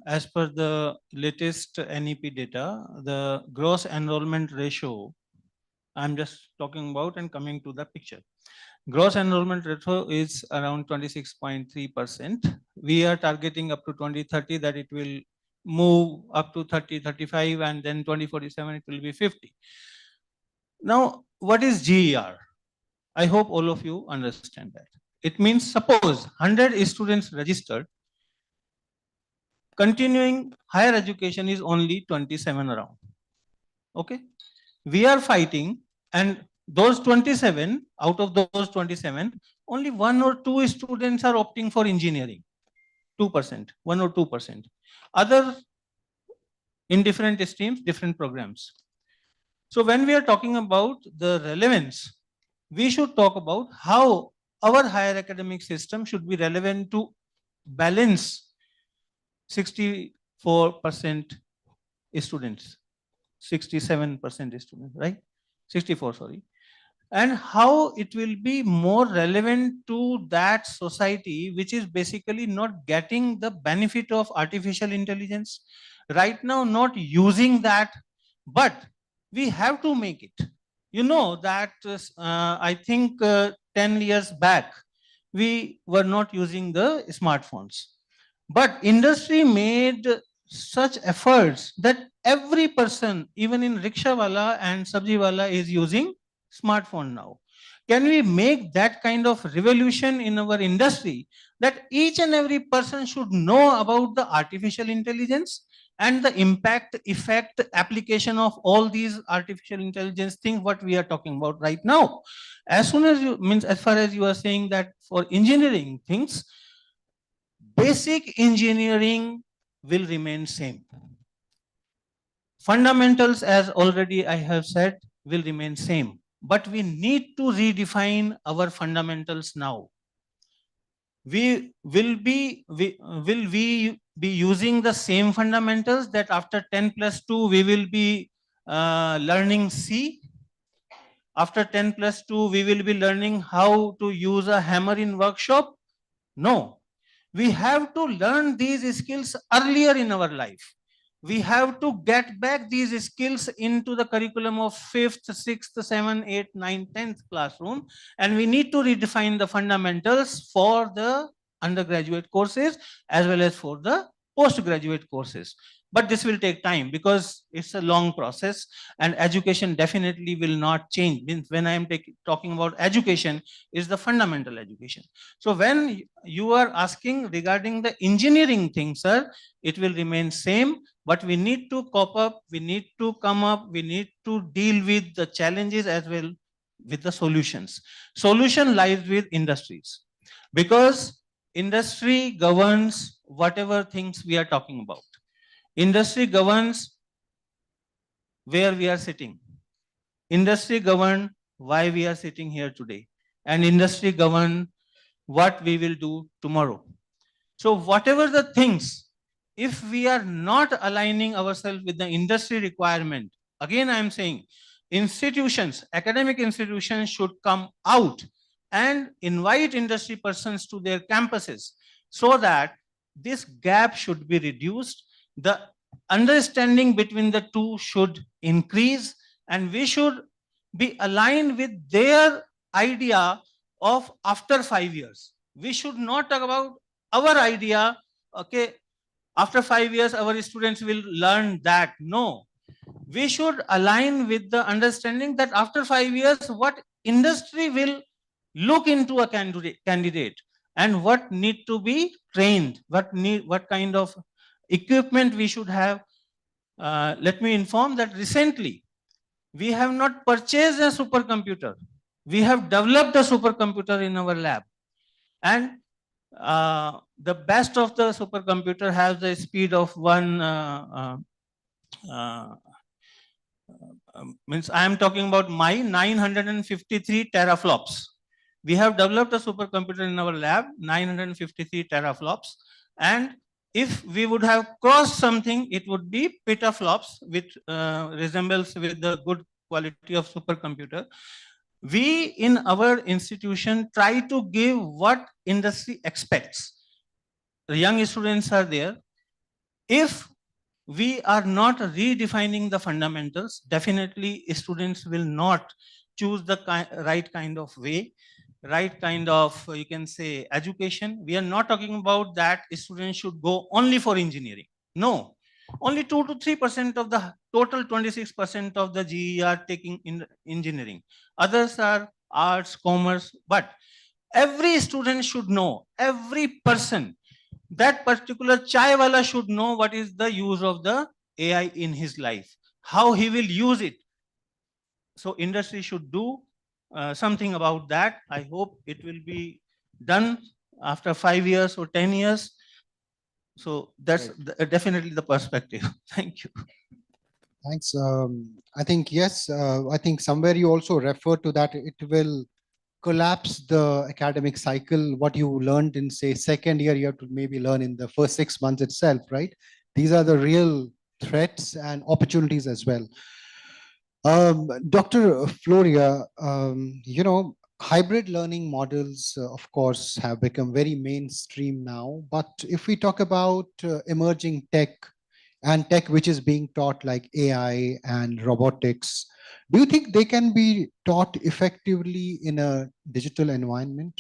as per the latest NEP data, the gross enrollment ratio, I'm just talking about and coming to the picture. Gross enrollment ratio is around 26.3%. We are targeting up to 2030 that it will move up to 30, 35, and then 2047 it will be 50. Now, what is GER? I hope all of you understand that. It means suppose 100 students registered, continuing higher education is only 27 around. Okay. We are fighting, and those 27, out of those 27, only 1 or 2 students are opting for engineering. 2%, 1 or 2%. Other in different streams, different programs. So when we are talking about the relevance, we should talk about how our higher academic system should be relevant to balance 64% students, 67% students, right? 64, sorry. And how it will be more relevant to that society which is basically not getting the benefit of artificial intelligence right now, not using that, but we have to make it. You know that I think 10 years back we were not using the smartphones, but industry made such efforts that every person, even in rickshawala and sabjiwala, is using smartphone now. Can we make that kind of revolution in our industry that each and every person should know about the artificial intelligence and the impact, effect, application of all these artificial intelligence things what we are talking about right now? As soon as you, means as far as you are saying that for engineering things, basic engineering will remain same. Fundamentals, as already I have said, will remain same. But we need to redefine our fundamentals now. Will we be using the same fundamentals that after 10 plus 2 we will be learning C? After 10 plus 2 we will be learning how to use a hammer in workshop? No. We have to learn these skills earlier in our life. We have to get back these skills into the curriculum of 5th, 6th, 7th, 8th, 9th, 10th classroom. And we need to redefine the fundamentals for the undergraduate courses as well as for the postgraduate courses. But this will take time because it's a long process, and education definitely will not change. When I am talking about education, is the fundamental education. So when you are asking regarding the engineering thing, sir, it will remain same, but we need to cope up, we need to come up, we need to deal with the challenges as well with the solutions. Solution lies with industries, because industry governs whatever things we are talking about. Industry governs where we are sitting. Industry governs why we are sitting here today. And industry governs what we will do tomorrow. So whatever the things, if we are not aligning ourselves with the industry requirement, again I am saying, institutions, academic institutions should come out and invite industry persons to their campuses so that this gap should be reduced. The understanding between the two should increase, and we should be aligned with their idea of after 5 years. We should not talk about our idea, okay, after 5 years our students will learn that. No, we should align with the understanding that after 5 years what industry will look into a candidate and what need to be trained, what kind of equipment we should have. Let me inform that recently we have not purchased a supercomputer, we have developed a supercomputer in our lab, and the best of the supercomputer has the speed of means I am talking about my 953 teraflops. We have developed a supercomputer in our lab, 953 teraflops, and if we would have crossed something, it would be petaflops, which resembles with the good quality of supercomputer. We in our institution try to give what industry expects. The young students are there. If we are not redefining the fundamentals, definitely students will not choose the right kind of way, right kind of, you can say, education. We are not talking about that students should go only for engineering. No, only 2 to 3% of the total 26% of the GE are taking in engineering. Others are arts, commerce, but every student should know, every person, that particular chai wala should know what is the use of the AI in his life, how he will use it. So industry should do something about that. I hope it will be done after 5 years or 10 years. So that's definitely the perspective. Thank you. Thanks. I think, yes, I think somewhere you also refer to that it will collapse the academic cycle. What you learned in, say, second year, you have to maybe learn in the first 6 months itself, right? These are the real threats and opportunities as well. Dr. Floria, hybrid learning models, of course, have become very mainstream now. But if we talk about emerging tech and tech which is being taught like AI and robotics, do you think they can be taught effectively in a digital environment?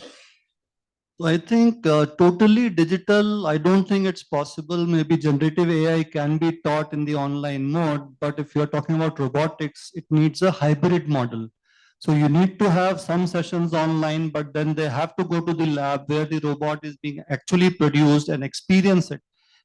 So I think totally digital, I don't think it's possible. Maybe generative AI can be taught in the online mode, but if you're talking about robotics, it needs a hybrid model. So you need to have some sessions online, but then they have to go to the lab where the robot is being actually produced and experience it.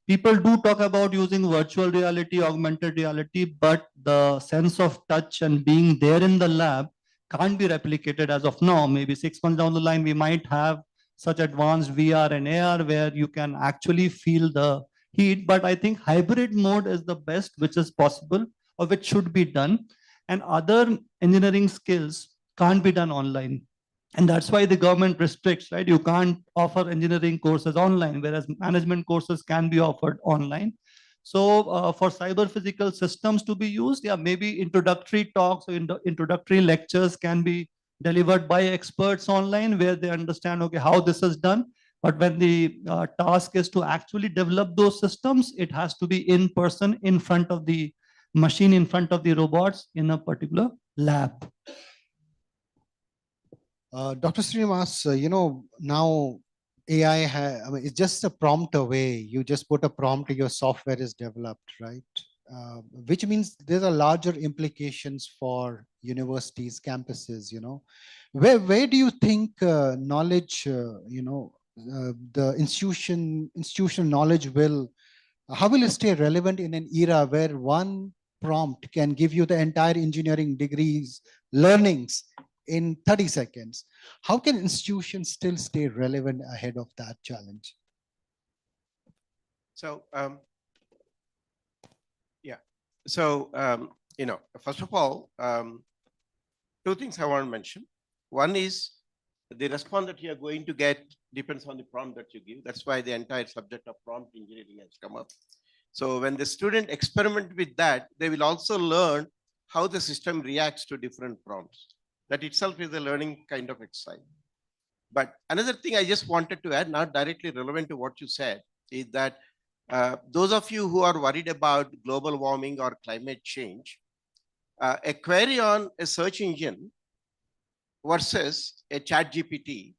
People do talk about using virtual reality, augmented reality, but the sense of touch and being there in the lab can't be replicated as of now. Maybe 6 months down the line, we might have such advanced VR and AR where you can actually feel the heat. But I think hybrid mode is the best which is possible or which should be done. And other engineering skills can't be done online. And that's why the government restricts, right? You can't offer engineering courses online, whereas management courses can be offered online. So for cyber physical systems to be used, yeah, maybe introductory talks or introductory lectures can be delivered by experts online where they understand, okay, how this is done. But when the task is to actually develop those systems, it has to be in person, in front of the machine, in front of the robots in a particular lab. Dr. Srinivas, now AI, I mean, it's just a prompt away. You just put a prompt, your software is developed, right? Which means there are larger implications for universities, campuses, Where do you think knowledge, the institutional knowledge how will it stay relevant in an era where one prompt can give you the entire engineering degrees, learnings in 30 seconds? How can institutions still stay relevant ahead of that challenge? So, yeah. So, first of all, two things I want to mention. One is the response that you are going to get depends on the prompt that you give. That's why the entire subject of prompt engineering has come up. So when the student experiment with that, they will also learn how the system reacts to different prompts. That itself is a learning kind of exercise. But another thing I just wanted to add, not directly relevant to what you said, is that those of you who are worried about global warming or climate change, a query on a search engine versus a chat GPT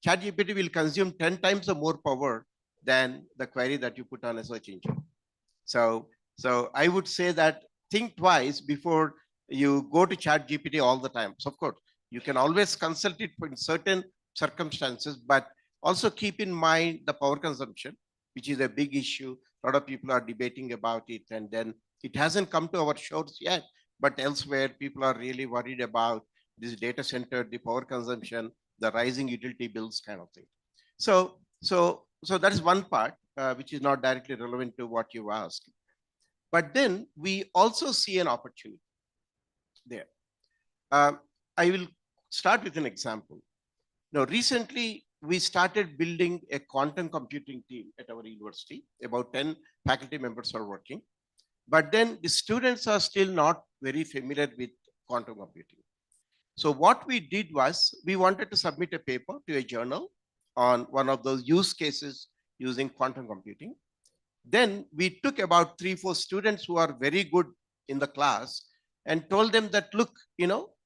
will consume 10 times more power than the query that you put on a search engine. So I would say that think twice before you go to chat GPT all the time. So of course, you can always consult it in certain circumstances, but also keep in mind the power consumption, which is a big issue. A lot of people are debating about it, and then it hasn't come to our shores yet, but elsewhere people are really worried about this data center, the power consumption, the rising utility bills kind of thing. So that is one part, which is not directly relevant to what you asked. But then we also see an opportunity there. I will start with an example. Now, recently, we started building a quantum computing team at our university. About 10 faculty members are working. But then the students are still not very familiar with quantum computing. So what we did was we wanted to submit a paper to a journal on one of those use cases using quantum computing. Then we took about 3-4 students who are very good in the class and told them that, look,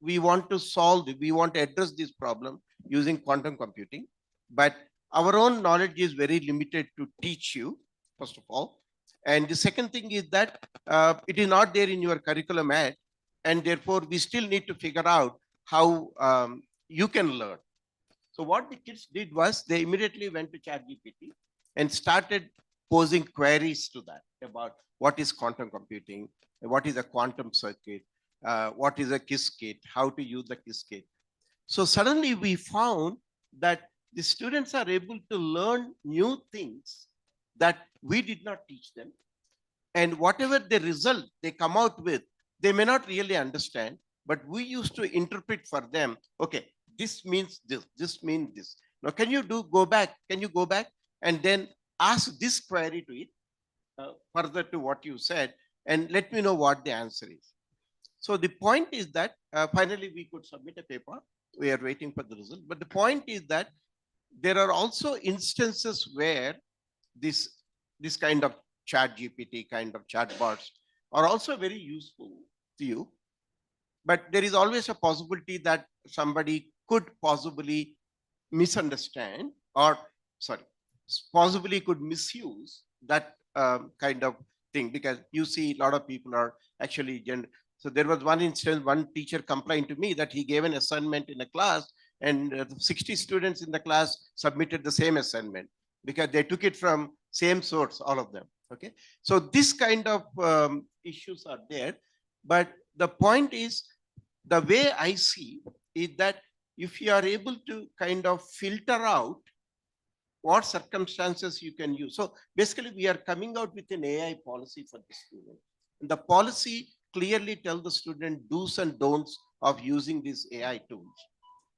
we want to address this problem using quantum computing, but our own knowledge is very limited to teach you, first of all. And the second thing is that it is not there in your curriculum yet, and therefore we still need to figure out how you can learn. So what the kids did was they immediately went to ChatGPT and started posing queries to that about what is quantum computing, what is a quantum circuit, what is a Qiskit, how to use the Qiskit. So suddenly we found that the students are able to learn new things that we did not teach them. And whatever the result they come out with, they may not really understand, but we used to interpret for them, okay, this means this means this. Now, can you go back and then ask this query to it further to what you said, and let me know what the answer is. So the point is that finally we could submit a paper. We are waiting for the result. But the point is that there are also instances where this kind of chat GPT kind of chatbots are also very useful to you. But there is always a possibility that somebody could possibly misunderstand or, possibly could misuse that kind of thing, because you see a lot of people are actually so there was one instance, one teacher complained to me that he gave an assignment in a class and 60 students in the class submitted the same assignment because they took it from same source, all of them. Okay, so this kind of issues are there. But the point is, the way I see is that if you are able to kind of filter out what circumstances you can use. So basically, we are coming out with an AI policy for the student. And the policy clearly tells the student do's and don'ts of using these AI tools.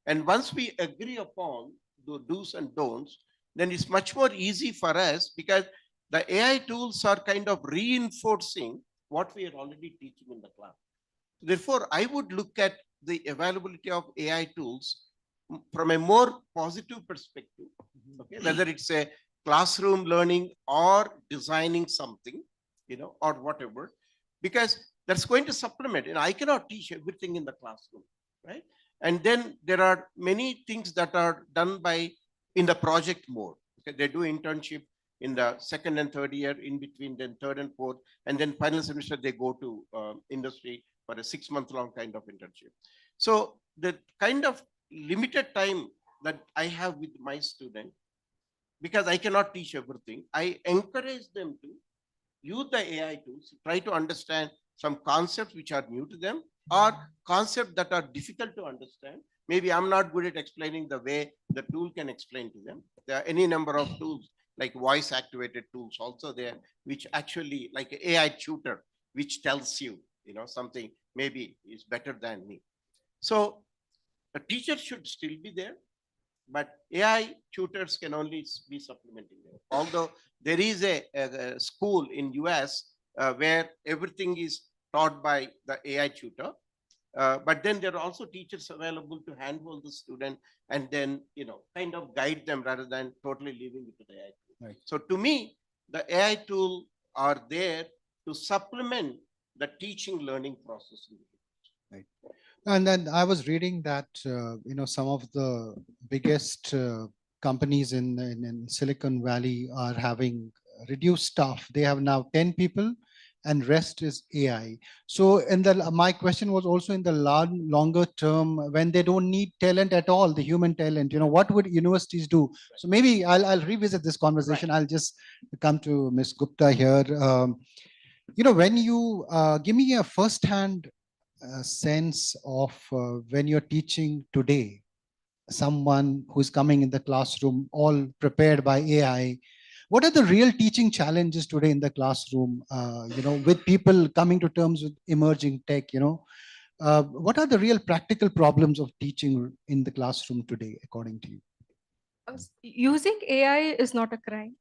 And once we agree upon the do's and don'ts, then it's much more easy for us because the AI tools are kind of reinforcing what we are already teaching in the class. Therefore, I would look at the availability of AI tools from a more positive perspective, okay? Whether it's a classroom learning or designing something, or whatever, because that's going to supplement. And I cannot teach everything in the classroom, right? And then there are many things that are done in the project mode. Okay? They do internship in the second and third year, in between then third and fourth, and then final semester they go to industry for a 6-month-long kind of internship. So the kind of limited time that I have with my student, because I cannot teach everything, I encourage them to use the AI tools, try to understand some concepts which are new to them or concepts that are difficult to understand. Maybe I'm not good at explaining the way the tool can explain to them. There are any number of tools like voice activated tools also there, which actually like a AI tutor, which tells you, something maybe is better than me. So a teacher should still be there, but AI tutors can only be supplementing there. Although there is a school in US where everything is taught by the AI tutor, but then there are also teachers available to handhold the student and then, kind of guide them rather than totally leaving it to the AI tool. Right. So to me, the AI tool are there to supplement the teaching learning process. Right. And then I was reading that, some of the biggest companies in Silicon Valley are having reduced staff. They have now 10 people and rest is AI. So my question was also in the longer term, when they don't need talent at all, the human talent, what would universities do? So maybe I'll revisit this conversation. I'll just come to Ms. Gupta here. When you give me a first-hand sense of when you're teaching today, someone who's coming in the classroom all prepared by AI, what are the real teaching challenges today in the classroom, with people coming to terms with emerging tech, what are the real practical problems of teaching in the classroom today, according to you? Using AI is not a crime,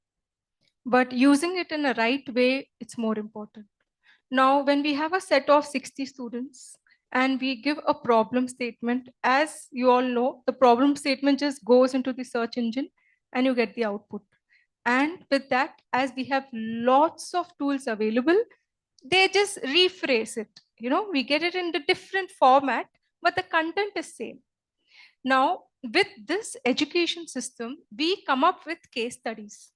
but using it in a right way, it's more important. Now, when we have a set of 60 students and we give a problem statement, as you all know, the problem statement just goes into the search engine and you get the output. And with that, as we have lots of tools available, they just rephrase it. We get it in the different format, but the content is same. Now, with this education system, we come up with case studies.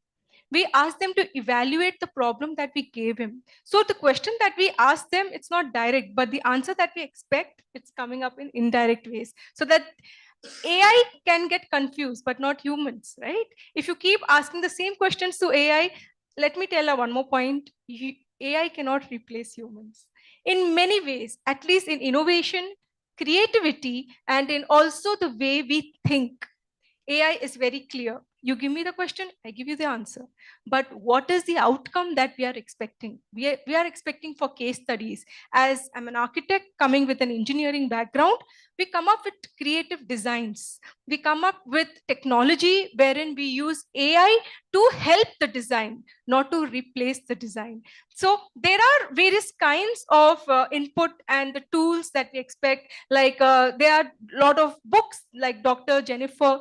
We ask them to evaluate the problem that we gave him. So the question that we ask them, it's not direct, but the answer that we expect, it's coming up in indirect ways, so that AI can get confused, but not humans, right? If you keep asking the same questions to AI, let me tell you one more point. AI cannot replace humans. In many ways, at least in innovation, creativity, and in also the way we think, AI is very clear. You give me the question, I give you the answer. But what is the outcome that we are expecting? We are expecting for case studies. As I'm an architect coming with an engineering background, we come up with creative designs. We come up with technology wherein we use AI to help the design, not to replace the design. So there are various kinds of input and the tools that we expect. Like there are a lot of books like Dr. Jennifer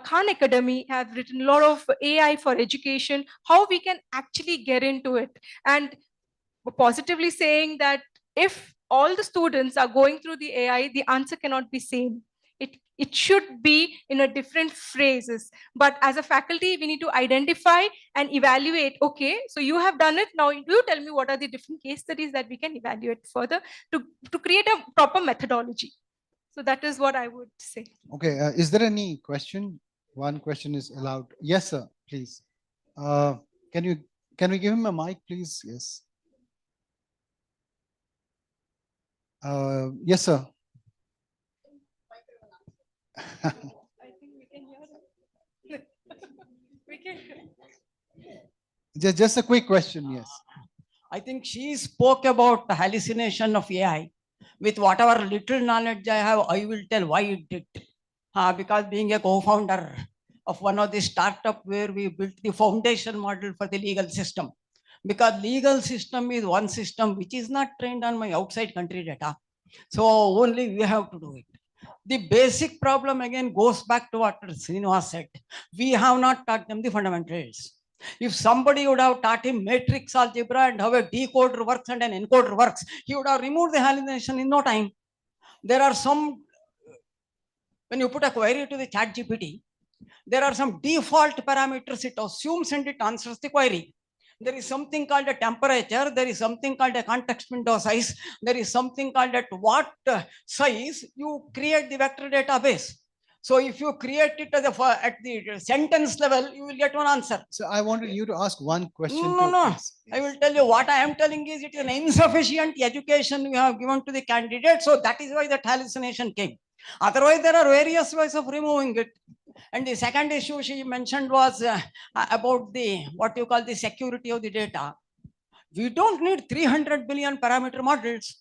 Khan Academy have written a lot of AI for education, how we can actually get into it. And positively saying that if all the students are going through the AI, the answer cannot be same. It should be in a different phrases. But as a faculty, we need to identify and evaluate, okay, so you have done it, now you tell me what are the different case studies that we can evaluate further to create a proper methodology. So that is what I would say. Okay, is there any question? One question is allowed. Yes, sir, please. Can we give him a mic, please? Yes. Yes, sir. I think we can hear it. We can. Just a quick question, yes. I think she spoke about the hallucination of AI. With whatever little knowledge I have, I will tell why it did. Because being a co-founder of one of the startup where we built the foundation model for the legal system. Because legal system is one system which is not trained on my outside country data. So only we have to do it. The basic problem again goes back to what Srinivas said. We have not taught them the fundamentals. If somebody would have taught him matrix algebra and how a decoder works and an encoder works, he would have removed the hallucination in no time. There are some, when you put a query to the chat GPT, there are some default parameters it assumes and it answers the query. There is something called a temperature, there is something called a context window size, there is something called at what size you create the vector database. So if you create it at the sentence level, you will get one answer. So I wanted you to ask one question. No. Yes. I will tell you what I am telling is it is an insufficient education we have given to the candidate. So that is why that hallucination came. Otherwise, there are various ways of removing it. And the second issue she mentioned was about the, what you call the security of the data. We don't need 300 billion parameter models.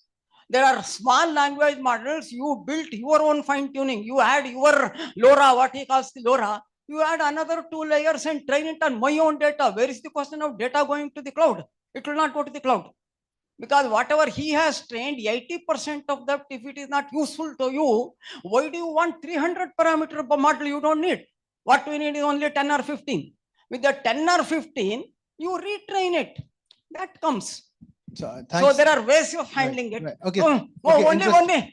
There are small language models. You built your own fine tuning. You add your LoRa, what he calls the LoRa. You add another 2 layers and train it on my own data. Where is the question of data going to the cloud? It will not go to the cloud. Because whatever he has trained, 80% of that, if it is not useful to you, why do you want 300 parameter model? You don't need. What we need is only 10 or 15. With the 10 or 15, you retrain it. That comes. So, So there are ways of handling it. right. Okay. Oh, Okay,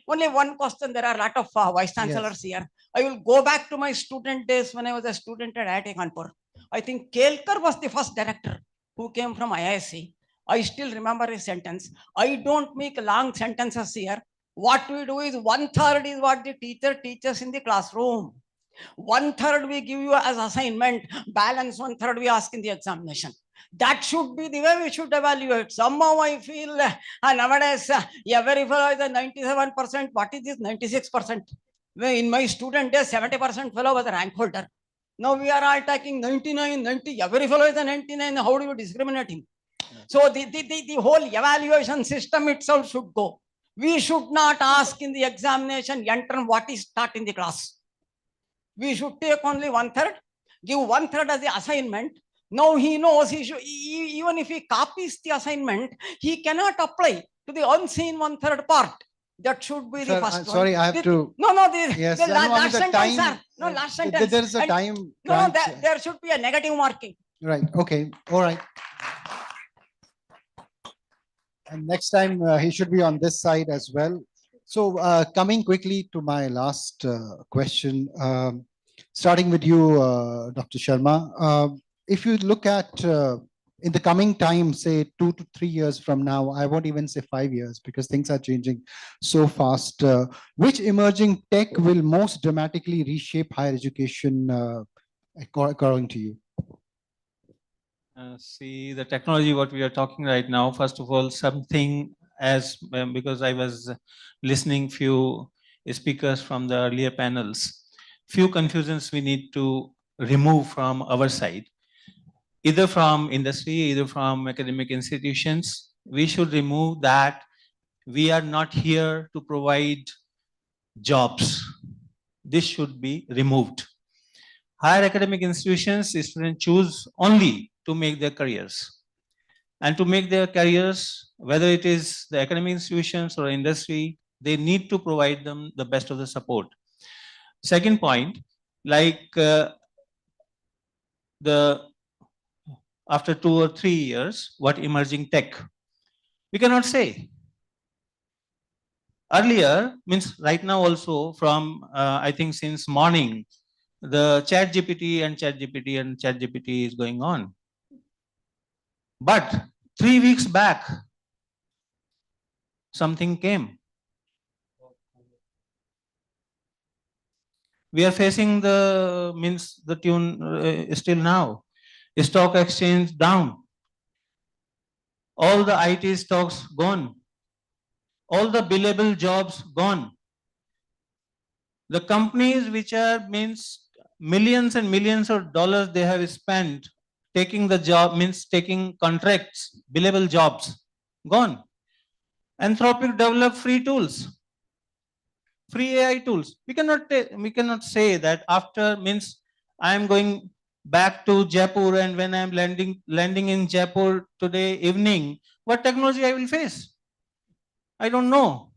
only one question. There are a lot of vice chancellors here. I will go back to my student days when I was a student at IIT Kanpur. I think Kelkar was the first director who came from IISc. I still remember his sentence. I don't make long sentences here. What we do is 1/3 is what the teacher teaches in the classroom. 1/3 we give you as assignment. Balance 1/3 we ask in the examination. That should be the way we should evaluate. Somehow I feel nowadays, every fellow is a 97%. What is this 96%? In my student days, 70% fellow was a rank holder. Now we are all taking 99, 90. Every fellow is a 99. How do you discriminate him? So the whole evaluation system itself should go. We should not ask in the examination, enter what is taught in the class. We should take only 1/3, give 1/3 as the assignment. Now he knows he should, even if he copies the assignment, he cannot apply to the unseen 1/3 part. That should be the Sir, first one. sorry, I have to. No, Yes, the no, I mean, last the sentence, time. sir. No, last sentence. There is a And- time. No, crunch. there should be a negative marking. Right. Okay. All right. And next time he should be on this side as well. So coming quickly to my last question, starting with you, Dr. Sharma. If you look at in the coming time, say 2 to 3 years from now, I won't even say 5 years because things are changing so fast. Which emerging tech will most dramatically reshape higher education according to you? See the technology what we are talking right now. First of all, something as because I was listening few speakers from the earlier panels, few confusions we need to remove from our side, either from industry, either from academic institutions. We should remove that we are not here to provide jobs. This should be removed. Higher academic institutions, students choose only to make their careers. And to make their careers, whether it is the academic institutions or industry, they need to provide them the best of the support. Second point, like after 2 or 3 years, what emerging tech? We cannot say. Earlier, means right now also from, I think since morning, the chat GPT is going on. But 3 weeks back, something came. We are facing the tune still now. Stock exchange down. All the IT stocks gone. All the billable jobs gone. The companies which are millions and millions of dollars they have spent taking the job, taking contracts, billable jobs, gone. Anthropic developed free tools, free AI tools. We cannot say that after I am going back to Jaipur and when I am landing in Jaipur today evening, what technology I will face? I don't know.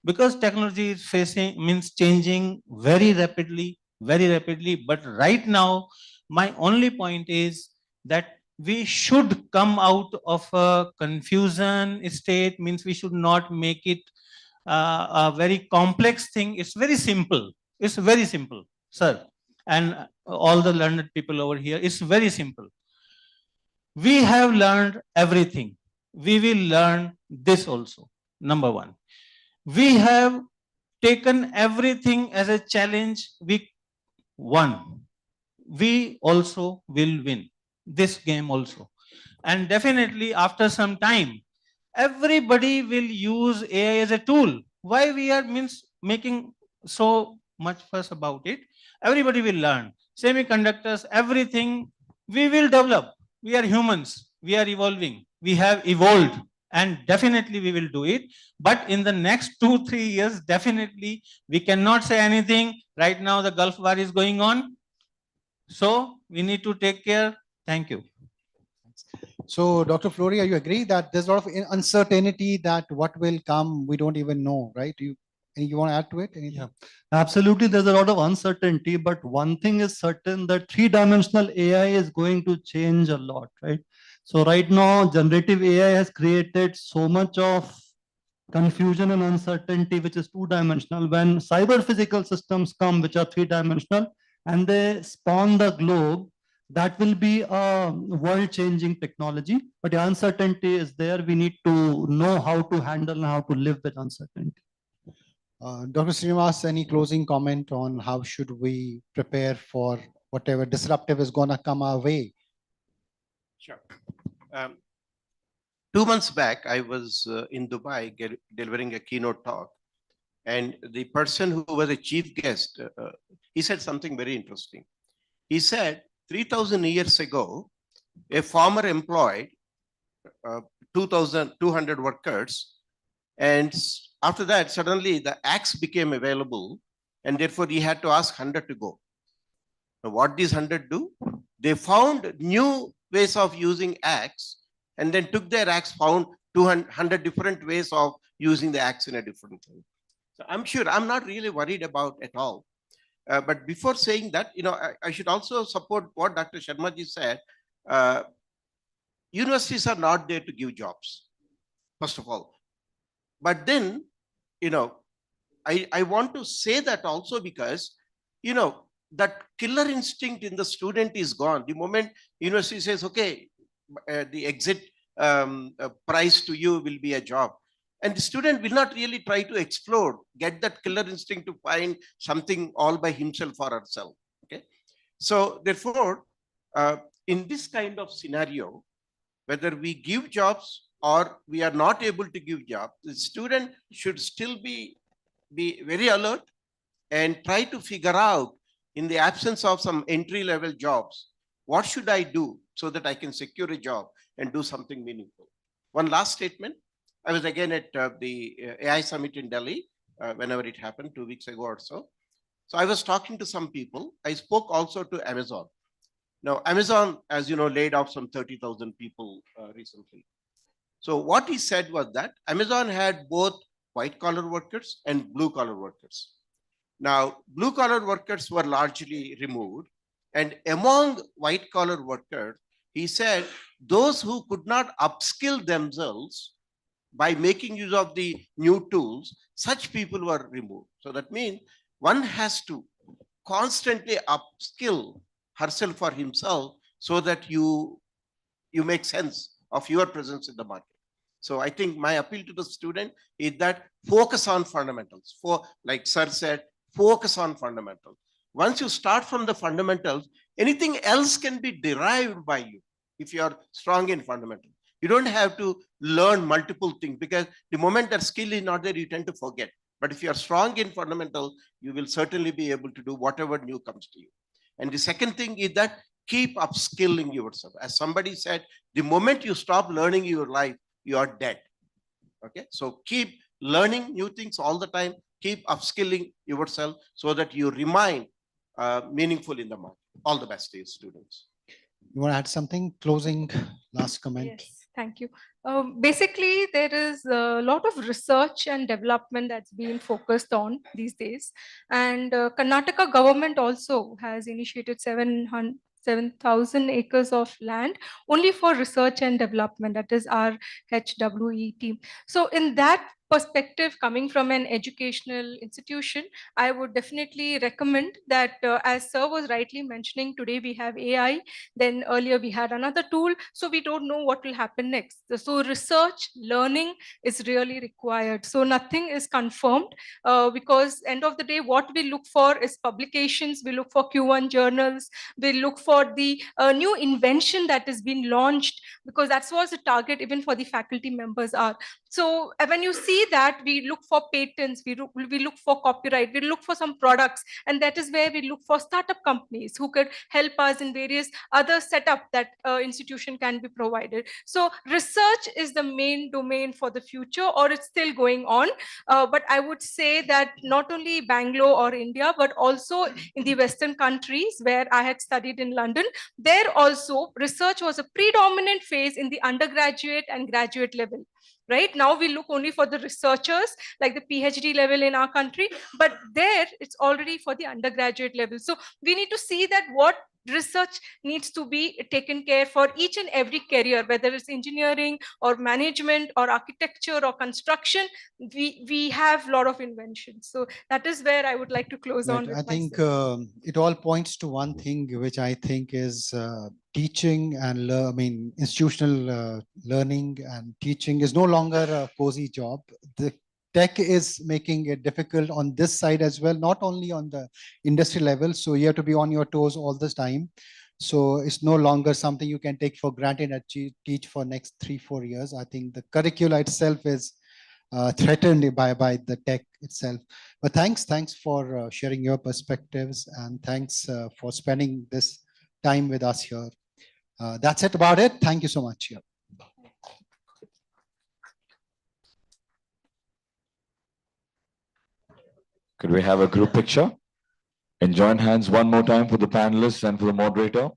Because technology is changing very rapidly. But right now, my only point is that we should come out of a confusion state, we should not make it a very complex thing. It's very simple. It's very simple, sir. And all the learned people over here, it's very simple. We have learned everything. We will learn this also, number one. We have taken everything as a challenge. We won. We also will win this game also. And definitely after some time, everybody will use AI as a tool. Why we are making so much fuss about it? everybody will learn. Semiconductors, everything, we will develop. We are humans, we are evolving, we have evolved, and definitely we will do it. But in the next 2-3 years, definitely we cannot say anything. Right now, the Gulf War is going on. So we need to take care. Thank you. So, Dr. Flory, you agree that there's a lot of uncertainty that what will come, we don't even know, right? You want to add to it? Anything? Yeah, absolutely. There's a lot of uncertainty, but one thing is certain that three-dimensional AI is going to change a lot, right? So right now, generative AI has created so much of confusion and uncertainty, which is two-dimensional. When cyber physical systems come, which are three-dimensional, and they spawn the globe, that will be a world-changing technology. But the uncertainty is there. We need to know how to handle and how to live with uncertainty. Dr. Srinivas, any closing comment on how should we prepare for whatever disruptive is going to come our way? Sure. 2 months back, I was in Dubai delivering a keynote talk, and the person who was a chief guest, he said something very interesting. He said 3,000 years ago, a farmer employed 2,200 workers, and after that, suddenly the axe became available, and therefore he had to ask 100 to go. Now, what these 100 do? They found new ways of using axe, and then took their axe, found 200 different ways of using the axe in a different thing. So I'm sure I'm not really worried about at all. But before saying that, I should also support what Dr. Sharmaji said. Universities are not there to give jobs, first of all. But then, I want to say that also because, that killer instinct in the student is gone. The moment university says, okay, the exit price to you will be a job. And the student will not really try to explore, get that killer instinct to find something all by himself or herself. Okay. So therefore, in this kind of scenario, whether we give jobs or we are not able to give jobs, the student should still be very alert and try to figure out, in the absence of some entry-level jobs, what should I do so that I can secure a job and do something meaningful. One last statement. I was again at the AI Summit in Delhi, whenever it happened, 2 weeks ago or so. So I was talking to some people. I spoke also to Amazon. Now, Amazon, as you know, laid off some 30,000 people recently. So what he said was that Amazon had both white-collar workers and blue-collar workers. Now, blue-collar workers were largely removed. And among white-collar workers, he said, those who could not upskill themselves by making use of the new tools, such people were removed. So that means one has to constantly upskill herself or himself so that you make sense of your presence in the market. So I think my appeal to the student is that focus on fundamentals. Like Sir said, focus on fundamentals. Once you start from the fundamentals, anything else can be derived by you if you are strong in fundamentals. You don't have to learn multiple things, because the moment that skill is not there, you tend to forget. But if you are strong in fundamentals, you will certainly be able to do whatever new comes to you. And the second thing is that keep upskilling yourself. As somebody said, the moment you stop learning your life, you are dead. Okay, so keep learning new things all the time. Keep upskilling yourself so that you remain meaningful in the market. All the best to you, students. You want to add something? Closing, last comment. Yes, thank you. Basically, there is a lot of research and development that's being focused on these days. And Karnataka government also has initiated 7,000 acres of land only for research and development. That is our HWET. So in that perspective, coming from an educational institution, I would definitely recommend that, as Sir was rightly mentioning, today we have AI, then earlier we had another tool, so we don't know what will happen next. So research, learning is really required. So nothing is confirmed, because end of the day, what we look for is publications, we look for Q1 journals, we look for the new invention that has been launched, because that's what the target even for the faculty members are. So when you see see that, we look for patents, we look for copyright, we look for some products, and that is where we look for startup companies who could help us in various other setup that institution can be provided. So research is the main domain for the future, or it's still going on. But I would say that not only Bangalore or India, but also in the Western countries where I had studied in London, there also research was a predominant phase in the undergraduate and graduate level. Right now, we look only for the researchers, like the PhD level in our country, but there it's already for the undergraduate level. So we need to see that what research needs to be taken care for each and every career, whether it's engineering or management or architecture or construction. We have a lot of inventions. So that is where I would like to close on But with I think myself. it all points to one thing, which I think is teaching and institutional learning and teaching is no longer a cozy job. The tech is making it difficult on this side as well, not only on the industry level. So you have to be on your toes all the time. So it's no longer something you can take for granted and teach for next 3-4 years. I think the curricula itself is threatened by the tech itself. But thanks for sharing your perspectives, and thanks for spending this time with us here. That's it about it. Thank you so much. Yeah. Could we have a group picture? And join hands one more time for the panelists and for the moderator.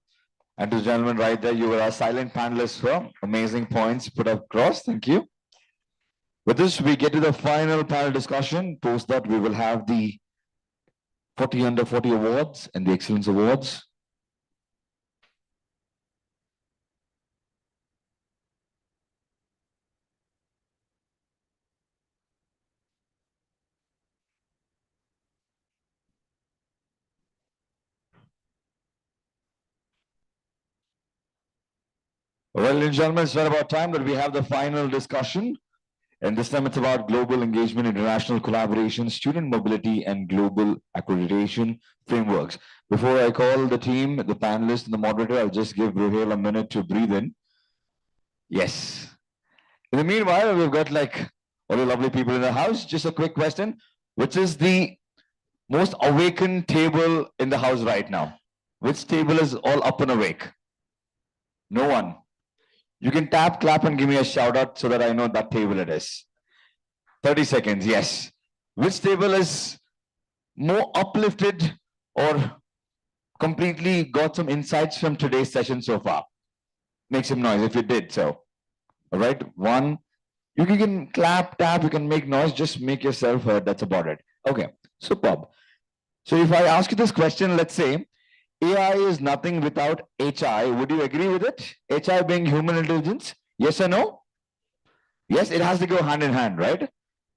And to the gentleman right there, you were our silent panelists for amazing points put across. Thank you. With this, we get to the final panel discussion. Post that, we will have the 40 under 40 awards and the excellence awards. Well, ladies and gentlemen, it's right about time that we have the final discussion. And this time it's about global engagement, international collaboration, student mobility, and global accreditation frameworks. Before I call the team, the panelists, and the moderator, I'll just give Ruhail a minute to breathe in. Yes. In the meanwhile, we've got like all the lovely people in the house. Just a quick question. Which is the most awakened table in the house right now? Which table is all up and awake? No one. You can tap, clap, and give me a shout out so that I know that table it is. 30 seconds, yes. Which table is more uplifted or completely got some insights from today's session so far? Make some noise if you did so. All right, one. You can clap, tap, you can make noise, just make yourself heard. That's about it. Okay, superb. So if I ask you this question, let's say, AI is nothing without HI. Would you agree with it? HI being human intelligence? Yes or no? Yes, it has to go hand in hand, right?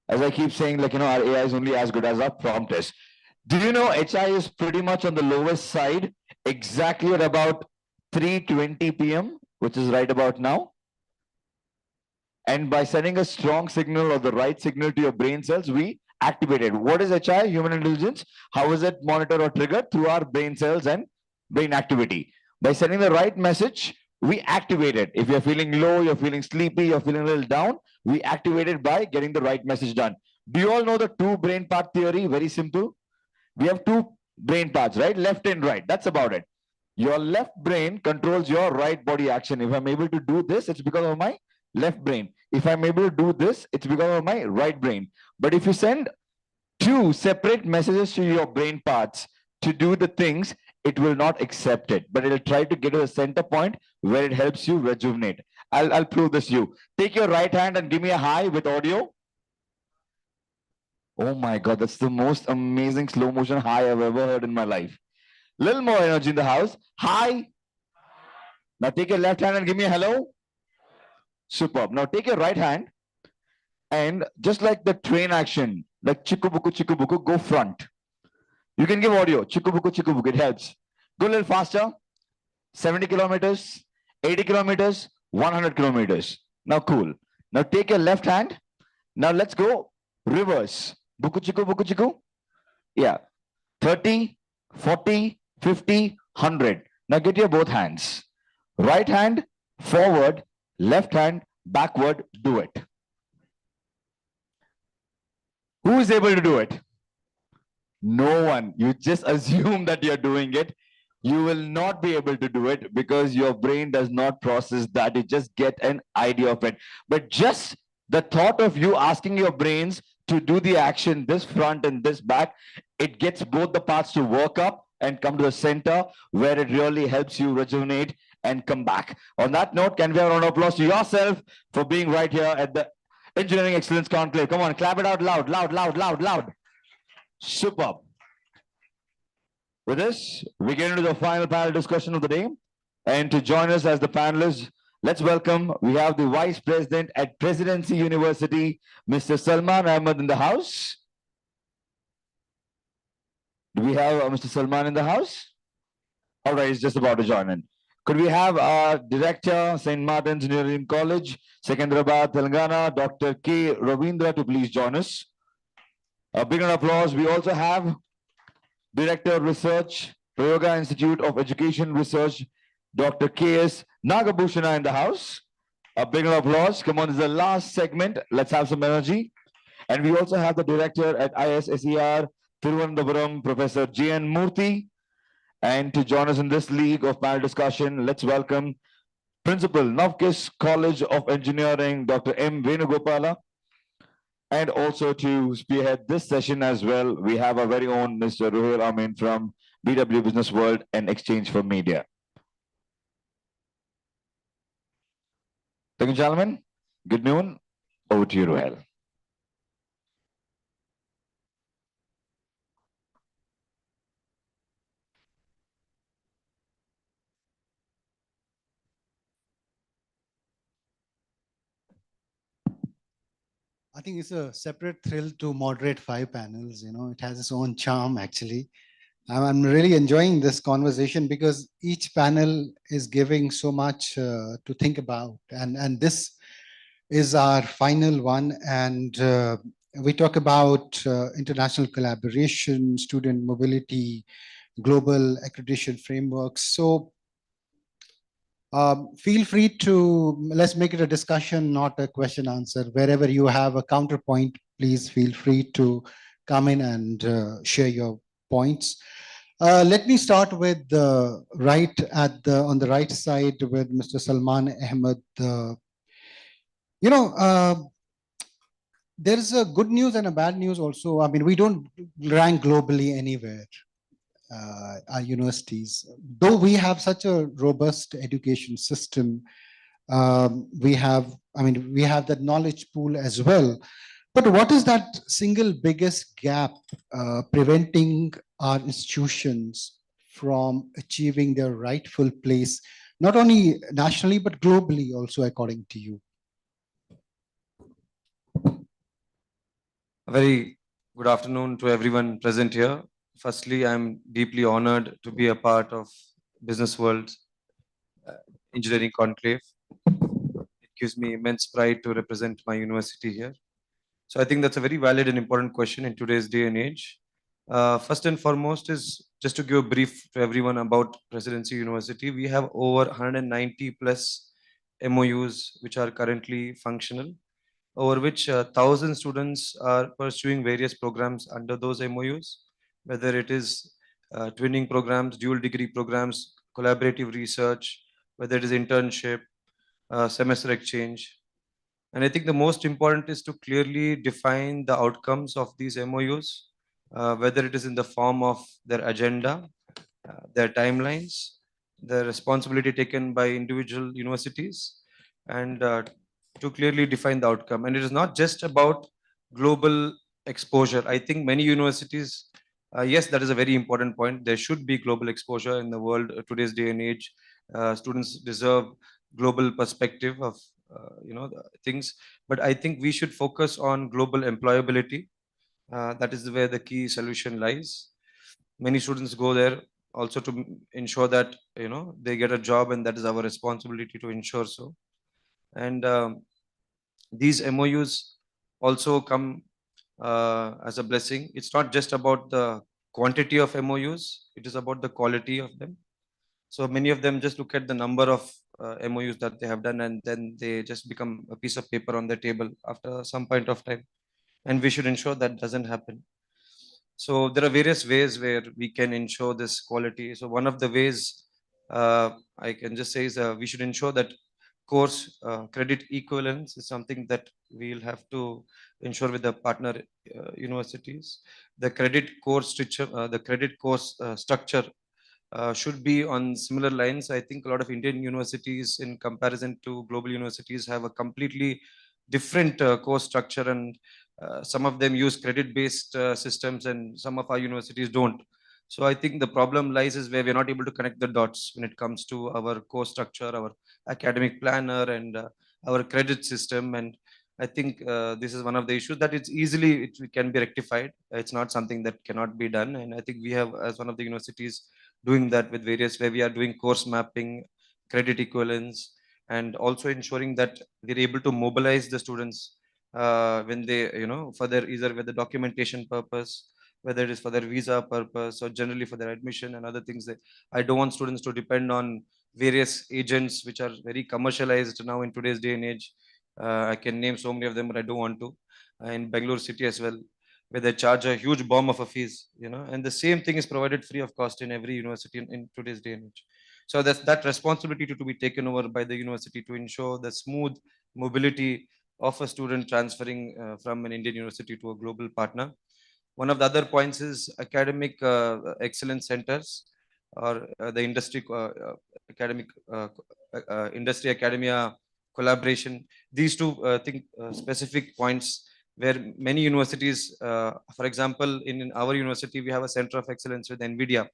As I keep saying, like, our AI is only as good as our prompt is. Do you know HI is pretty much on the lowest side, exactly at about 3:20 p.m., which is right about now? And by sending a strong signal or the right signal to your brain cells, we activate it. What is HI, human intelligence? How is it monitored or triggered? Through our brain cells and brain activity. By sending the right message, we activate it. If you're feeling low, you're feeling sleepy, you're feeling a little down, we activate it by getting the right message done. Do you all know the two brain part theory? Very simple. We have two brain parts, right? Left and right. That's about it. Your left brain controls your right body action. If I'm able to do this, it's because of my left brain. If I'm able to do this, it's because of my right brain. But if you send two separate messages to your brain parts to do the things, it will not accept it, but it'll try to get to the center point where it helps you rejuvenate. I'll prove this to you. Take your right hand and give me a high with audio. Oh my God, that's the most amazing slow motion high I've ever heard in my life. Little more energy in the house. Hi. Now take your left hand and give me a hello. Superb. Now take your right hand and just like the train action, like chikubuku, go front. You can give audio, chikubuku, it helps. Go a little faster. 70 kilometers, 80 kilometers, 100 kilometers. Now cool. Now take your left hand. Now let's go reverse. Buku chiku. Yeah. 30, 40, 50, 100. Now get your both hands. Right hand, forward, left hand, backward, do it. Who is able to do it? No one. You just assume that you're doing it. You will not be able to do it because your brain does not process that. You just get an idea of it. But just the thought of you asking your brains to do the action, this front and this back, it gets both the parts to work up and come to the center where it really helps you rejuvenate and come back. On that note, can we have a round of applause to yourself for being right here at the Engineering Excellence Conclave? Come on, clap it out loud, loud, loud, loud, loud. Superb. With this, we get into the final panel discussion of the day. And to join us as the panelists, let's welcome, we have the Vice President at Presidency University, Mr. Salman Ahmed in the house. Do we have Mr. Salman in the house? All right, he's just about to join in. Could we have our Director, St. Martin's Engineering College, Secunderabad, Telangana, Dr. K. Ravindra to please join us. A big round of applause. We also have Director of Research, Prayoga Institute of Education Research, Dr. K.S. Nagabhushana in the house. A big round of applause. Come on, this is the last segment. Let's have some energy. And we also have the Director at ISSER, Thiruvananthapuram, Professor J.N. Murthy. And to join us in this league of panel discussion, let's welcome Principal, Navkis College of Engineering, Dr. M. Venugopala. And also to spearhead this session as well, we have our very own Mr. Ruhail Amin from BW Business World and Exchange for Media. Thank you, gentlemen. Good noon. Over to you, Ruhail. I think it's a separate thrill to moderate 5 panels. You know, it has its own charm, actually. I'm really enjoying this conversation because each panel is giving so much to think about. And this is our final one. And we talk about international collaboration, student mobility, global accreditation frameworks. So feel free to, let's make it a discussion, not a question answer. Wherever you have a counterpoint, please feel free to come in and share your points. Let me start with on the right side with Mr. Salman Ahmed. There's a good news and a bad news also. I mean, we don't rank globally anywhere. Our universities, though we have such a robust education system, we have that knowledge pool as well. But what is that single biggest gap preventing our institutions from achieving their rightful place, not only nationally, but globally also, according to you? A very good afternoon to everyone present here. Firstly, I'm deeply honored to be a part of Business World's Engineering Conclave. It gives me immense pride to represent my university here. So I think that's a very valid and important question in today's day and age. First and foremost is just to give a brief to everyone about Presidency University. We have over 190 plus MOUs which are currently functional, over which 1,000 students are pursuing various programs under those MOUs, whether it is twinning programs, dual degree programs, collaborative research, whether it is internship, semester exchange. And I think the most important is to clearly define the outcomes of these MOUs, whether it is in the form of their agenda, their timelines, the responsibility taken by individual universities, and to clearly define the outcome. And it is not just about global exposure. I think many universities, yes, that is a very important point. There should be global exposure in the world today's day and age. Students deserve global perspective of things, but I think we should focus on global employability. That is where the key solution lies. Many students go there also to ensure that they get a job, and that is our responsibility to ensure so. And these MOUs also come as a blessing. It's not just about the quantity of MOUs, it is about the quality of them. So many of them just look at the number of MOUs that they have done, and then they just become a piece of paper on the table after some point of time. and we should ensure that doesn't happen. So there are various ways where we can ensure this quality. So one of the ways I can just say is we should ensure that course credit equivalence is something that we'll have to ensure with the partner universities. The credit course structure should be on similar lines. I think a lot of Indian universities, in comparison to global universities, have a completely different course structure, and some of them use credit-based systems, and some of our universities don't. So I think the problem lies is where we're not able to connect the dots when it comes to our course structure, our academic planner, and our credit system. And I think this is one of the issues that it can be rectified. It's not something that cannot be done. And I think we have, as one of the universities, doing that with various, where we are doing course mapping, credit equivalence, and also ensuring that we're able to mobilize the students when they, for their either with the documentation purpose, whether it is for their visa purpose or generally for their admission and other things. That I don't want students to depend on various agents which are very commercialized now in today's day and age. I can name so many of them, but I don't want to. In Bangalore city as well, where they charge a huge bomb of a fees, and the same thing is provided free of cost in every university in today's day and age. So that's that responsibility to be taken over by the university to ensure the smooth mobility of a student transferring from an Indian university to a global partner. One of the other points is academic excellence centers, or the academic industry academia collaboration. These two specific points where many universities, for example, in our university, we have a center of excellence with NVIDIA.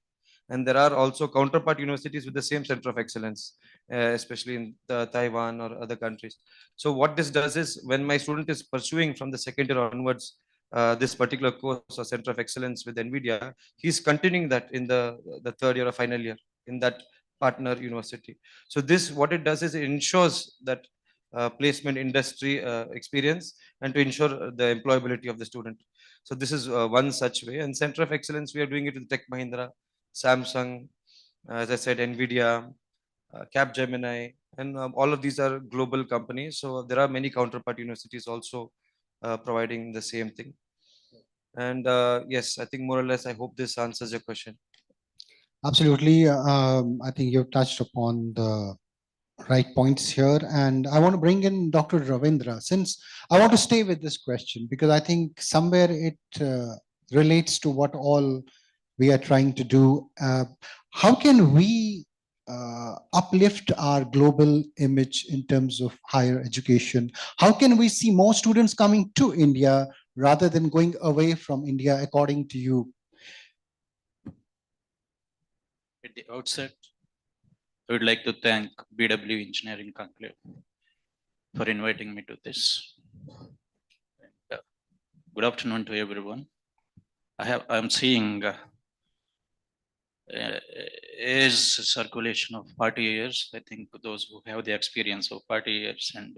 And there are also counterpart universities with the same center of excellence, especially in Taiwan or other countries. So what this does is, when my student is pursuing from the second year onwards this particular course or center of excellence with NVIDIA, he's continuing that in the third year or final year in that partner university. So this, what it does is, it ensures that placement industry experience, and to ensure the employability of the student. So this is one such way. And center of excellence, we are doing it with Tech Mahindra, Samsung, as I said, NVIDIA, Capgemini, and all of these are global companies. So there are many counterpart universities also providing the same thing. And yes, I think more or less, I hope this answers your question. Absolutely. I think you've touched upon the right points here. And I want to bring in Dr. Ravindra, since I want to stay with this question, because I think somewhere it relates to what all we are trying to do. How can we uplift our global image in terms of higher education? How can we see more students coming to India rather than going away from India, according to you? At the outset, I would like to thank BW Engineering Conclave for inviting me to this. And, good afternoon to everyone. I'm seeing age circulation of 40 years. I think those who have the experience of 40 years and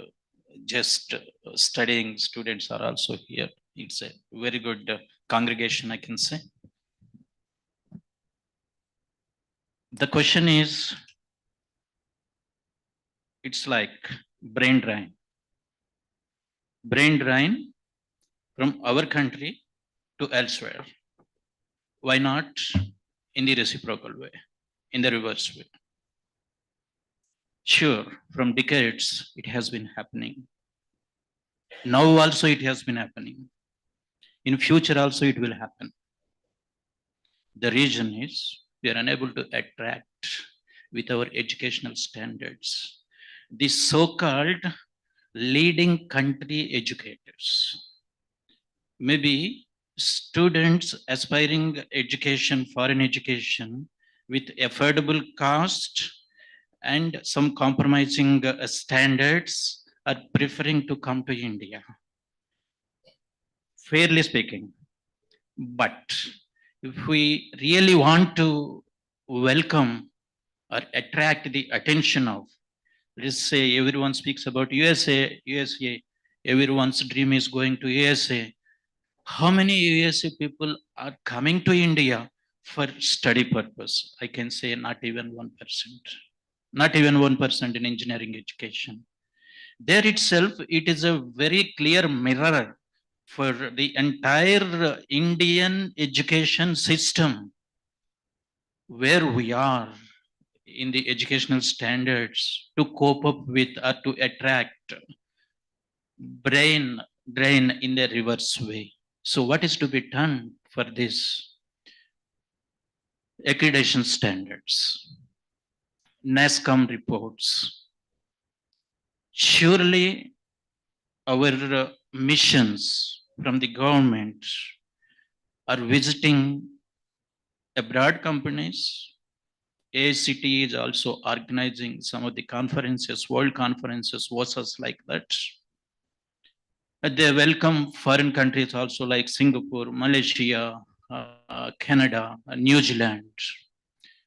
just studying students are also here. It's a very good congregation, I can say. The question is, it's like brain drain. Brain drain from our country to elsewhere. Why not in the reciprocal way, in the reverse way? Sure, from decades it has been happening. Now also it has been happening. In future also it will happen. The reason is we are unable to attract with our educational standards the so-called leading country educators. Maybe students aspiring education, foreign education, with affordable cost and some compromising standards are preferring to come to India. Fairly speaking. But if we really want to welcome or attract the attention of, let's say everyone speaks about USA, everyone's dream is going to USA. How many USA people are coming to India for study purpose? I can say not even 1%. Not even 1% in engineering education. There itself, it is a very clear mirror for the entire Indian education system, where we are in the educational standards to cope up with or to attract brain drain in the reverse way. So what is to be done for this? Accreditation standards, NASCOM reports. Surely our missions from the government are visiting abroad companies. ACT is also organizing some of the conferences, world conferences, WASAs like that. They welcome foreign countries also like Singapore, Malaysia, Canada, New Zealand,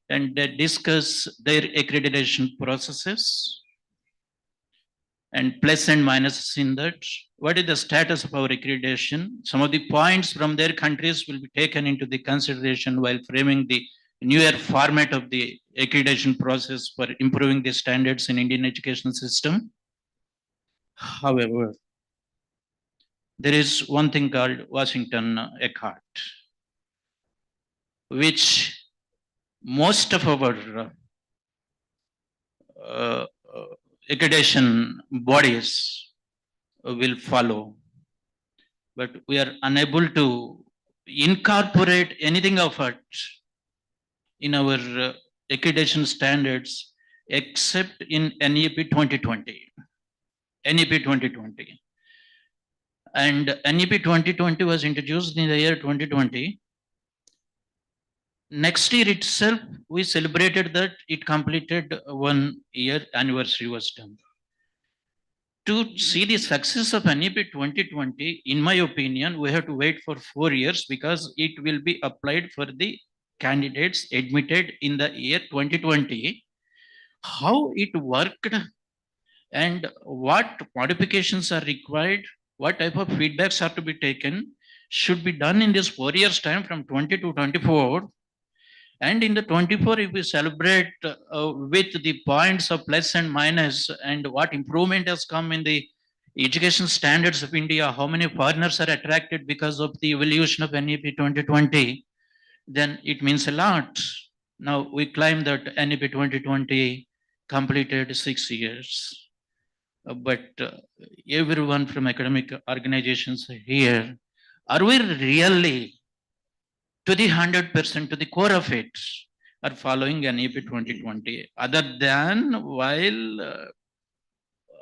and they discuss their accreditation processes and plus and minuses in that. What is the status of our accreditation? Some of the points from their countries will be taken into the consideration while framing the newer format of the accreditation process for improving the standards in Indian education system. However, there is one thing called Washington Accord, which most of our accreditation bodies will follow, but we are unable to incorporate anything of it in our accreditation standards except in NEP 2020. NEP 2020. And NEP 2020 was introduced in the year 2020. Next year itself, we celebrated that it completed 1 year anniversary was done. To see the success of NEP 2020, in my opinion, we have to wait for 4 years because it will be applied for the candidates admitted in the year 2020. How it worked and what modifications are required, what type of feedbacks are to be taken, should be done in this 4 years time from 20 to 24. And in the 24, if we celebrate with the points of plus and minus and what improvement has come in the education standards of India, how many foreigners are attracted because of the evolution of NEP 2020, then it means a lot. Now we claim that NEP 2020 completed 6 years. But everyone from academic organizations here, are we really to the 100%, to the core of it, are following NEP 2020, other than while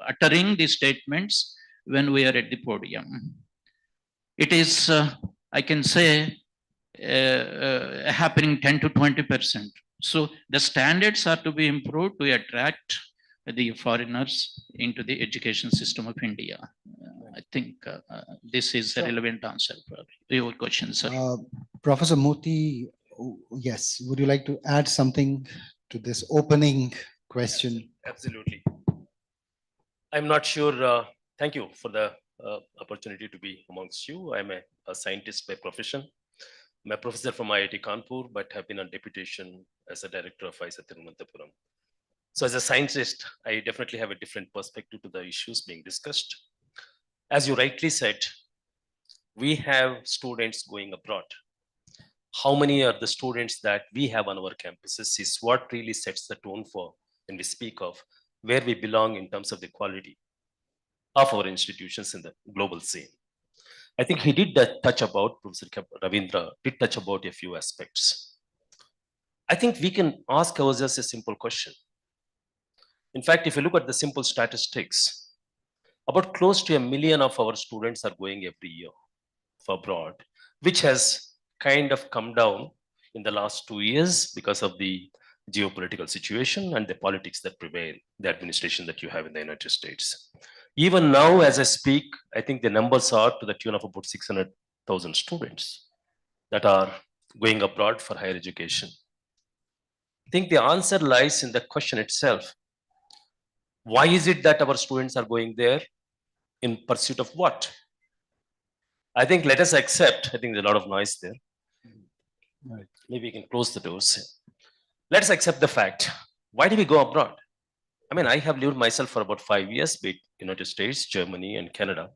uttering the statements when we are at the podium? It is, I can say, happening 10 to 20%. So the standards are to be improved to attract the foreigners into the education system of India. I think this is a relevant answer for your question, sir. Professor Moti, yes, would you like to add something to this opening question? Absolutely. I'm not sure. Thank you for the opportunity to be amongst you. I'm a scientist by profession. I'm a professor from IIT Kanpur, but have been on deputation as a director of IISA Thiruvananthapuram. So as a scientist, I definitely have a different perspective to the issues being discussed. As you rightly said, we have students going abroad. How many are the students that we have on our campuses is what really sets the tone for when we speak of where we belong in terms of the quality of our institutions in the global scene. I think he did touch about, Professor Ravindra did touch about a few aspects. I think we can ask ourselves a simple question. In fact, if you look at the simple statistics, about close to 1 million of our students are going every year for abroad, which has kind of come down in the last 2 years because of the geopolitical situation and the politics that prevail, the administration that you have in the United States. Even now, as I speak, I think the numbers are to the tune of about 600,000 students that are going abroad for higher education. I think the answer lies in the question itself. Why is it that our students are going there? In pursuit of what? I think let us accept, I think there's a lot of noise there. Right. Maybe we can close the doors. Let's accept the fact. Why do we go abroad? I mean, I have lived myself for about 5 years, be it United States, Germany, and Canada.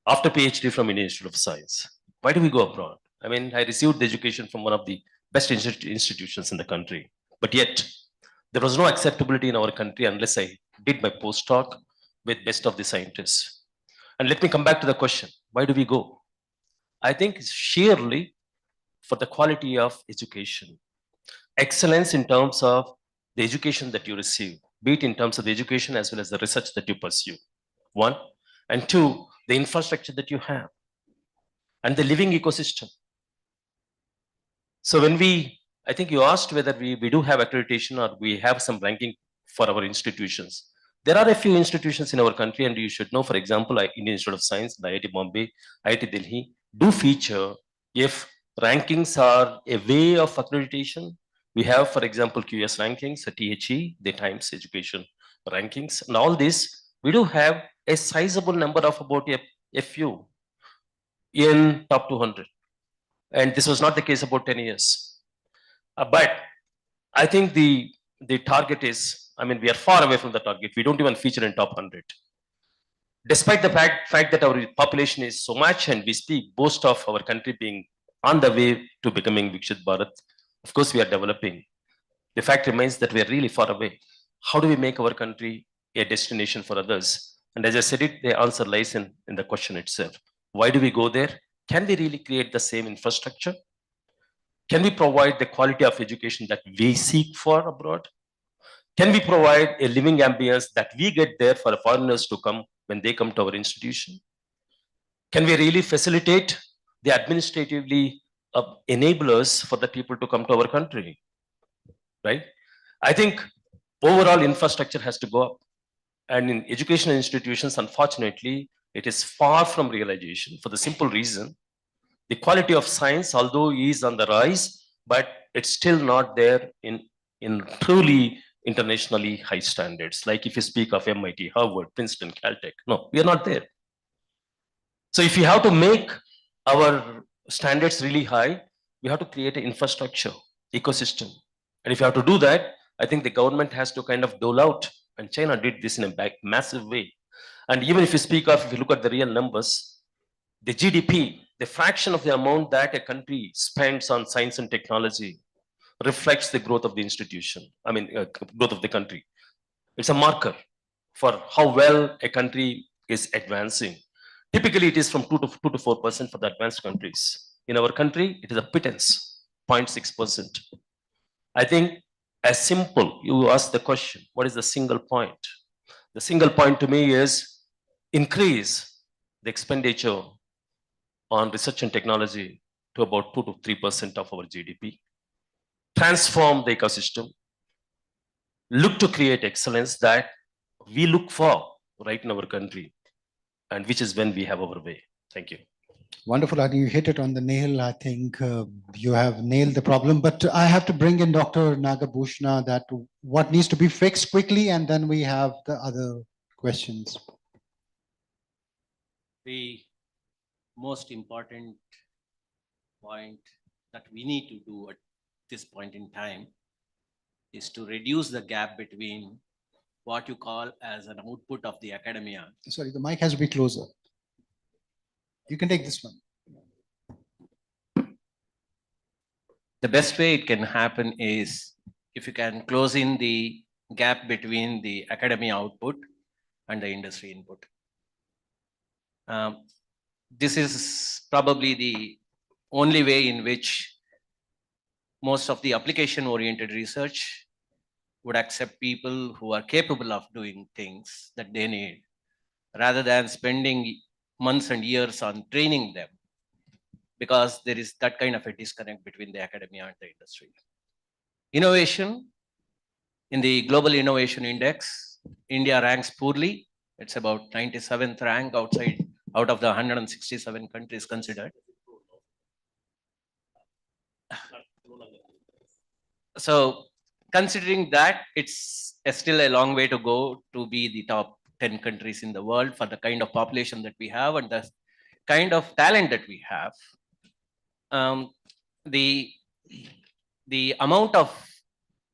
after PhD from Indian Institute of Science. Why do we go abroad? I mean, I received the education from one of the best institutions in the country, but yet there was no acceptability in our country unless I did my postdoc with best of the scientists. And let me come back to the question, why do we go? I think it's sheerly for the quality of education. Excellence in terms of the education that you receive, be it in terms of the education as well as the research that you pursue. One. And two, the infrastructure that you have and the living ecosystem. So when I think you asked whether we do have accreditation or we have some ranking for our institutions. There are a few institutions in our country, and you should know, for example, Indian Institute of Science, IIT Bombay, IIT Delhi, do feature if rankings are a way of accreditation. We have, for example, QS rankings, THE, the Times Education rankings, and all this. We do have a sizable number of about a few in top 200. And this was not the case about 10 years. But I think the target is, I mean, we are far away from the target. We don't even feature in top 100. Despite the fact that our population is so much and we boast of our country being on the way to becoming Vikshit Bharat, of course we are developing. The fact remains that we are really far away. How do we make our country a destination for others? And as I said it, the answer lies in the question itself. Why do we go there? Can we really create the same infrastructure? Can we provide the quality of education that we seek for abroad? Can we provide a living ambience that we get there for foreigners to come when they come to our institution? Can we really facilitate the administratively enablers for the people to come to our country? Right? I think overall infrastructure has to go up. And in educational institutions, unfortunately, it is far from realization for the simple reason the quality of science, although is on the rise, but it's still not there in truly internationally high standards. Like if you speak of MIT, Harvard, Princeton, Caltech, no, we are not there. So if we have to make our standards really high, we have to create an infrastructure, ecosystem. And if you have to do that, I think the government has to kind of dole out, and China did this in a massive way. And even if you look at the real numbers, the GDP, the fraction of the amount that a country spends on science and technology reflects the growth of the institution, growth of the country. It's a marker for how well a country is advancing. Typically, it is from 2 to 4% for the advanced countries. In our country, it is a pittance, 0.6%. I think as simple, you ask the question, what is the single point? The single point to me is increase the expenditure on research and technology to about 2 to 3% of our GDP. Transform the ecosystem. Look to create excellence that we look for right in our country, and which is when we have our way. Thank you. Wonderful, Adi. You hit it on the nail. I think you have nailed the problem. But I have to bring in Dr. Nagabhushna that what needs to be fixed quickly, and then we have the other questions. The most important point that we need to do at this point in time is to reduce the gap between what you call as an output of the academia. Sorry, the mic has to be closer. You can take this one. The best way it can happen is if you can close in the gap between the academia output and the industry input. This is probably the only way in which most of the application-oriented research would accept people who are capable of doing things that they need, rather than spending months and years on training them, because there is that kind of a disconnect between the academia and the industry. Innovation, in the Global Innovation Index, India ranks poorly. It's about 97th rank out of the 167 countries considered. So considering that, it's still a long way to go to be the top 10 countries in the world for the kind of population that we have and the kind of talent that we have. The amount of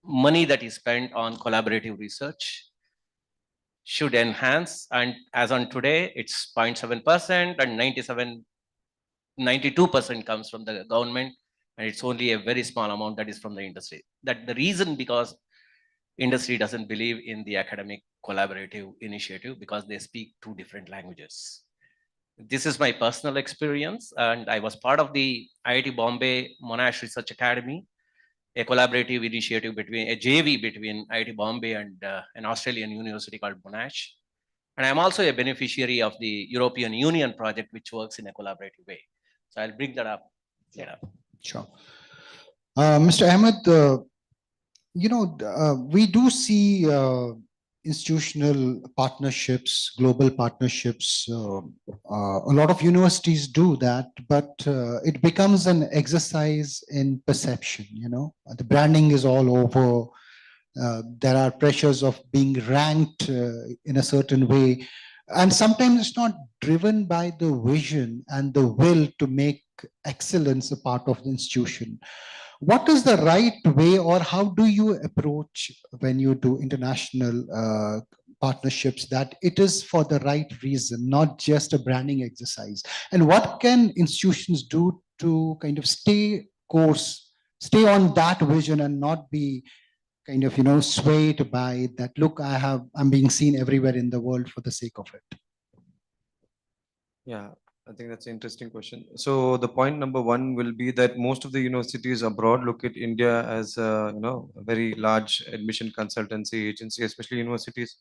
money that is spent on collaborative research should enhance. And as on today, it's 0.7% and 92% comes from the government. And it's only a very small amount that is from the industry. That the reason because industry doesn't believe in the academic collaborative initiative because they speak two different languages. This is my personal experience, and I was part of the IIT Bombay Monash Research Academy, a collaborative initiative between a JV between IIT Bombay and an Australian university called Monash. And I'm also a beneficiary of the European Union project, which works in a collaborative way. So I'll bring that up later. Sure. Mr. Ahmed, we do see institutional partnerships, global partnerships. A lot of universities do that, but it becomes an exercise in perception. The branding is all over. There are pressures of being ranked in a certain way. And sometimes it's not driven by the vision and the will to make excellence a part of the institution. What is the right way, or how do you approach when you do international partnerships that it is for the right reason, not just a branding exercise? And what can institutions do to kind of stay course, stay on that vision and not be kind of, swayed by that, look, I'm being seen everywhere in the world for the sake of it? Yeah, I think that's an interesting question. So the point number one will be that most of the universities abroad look at India as a very large admission consultancy agency, especially universities.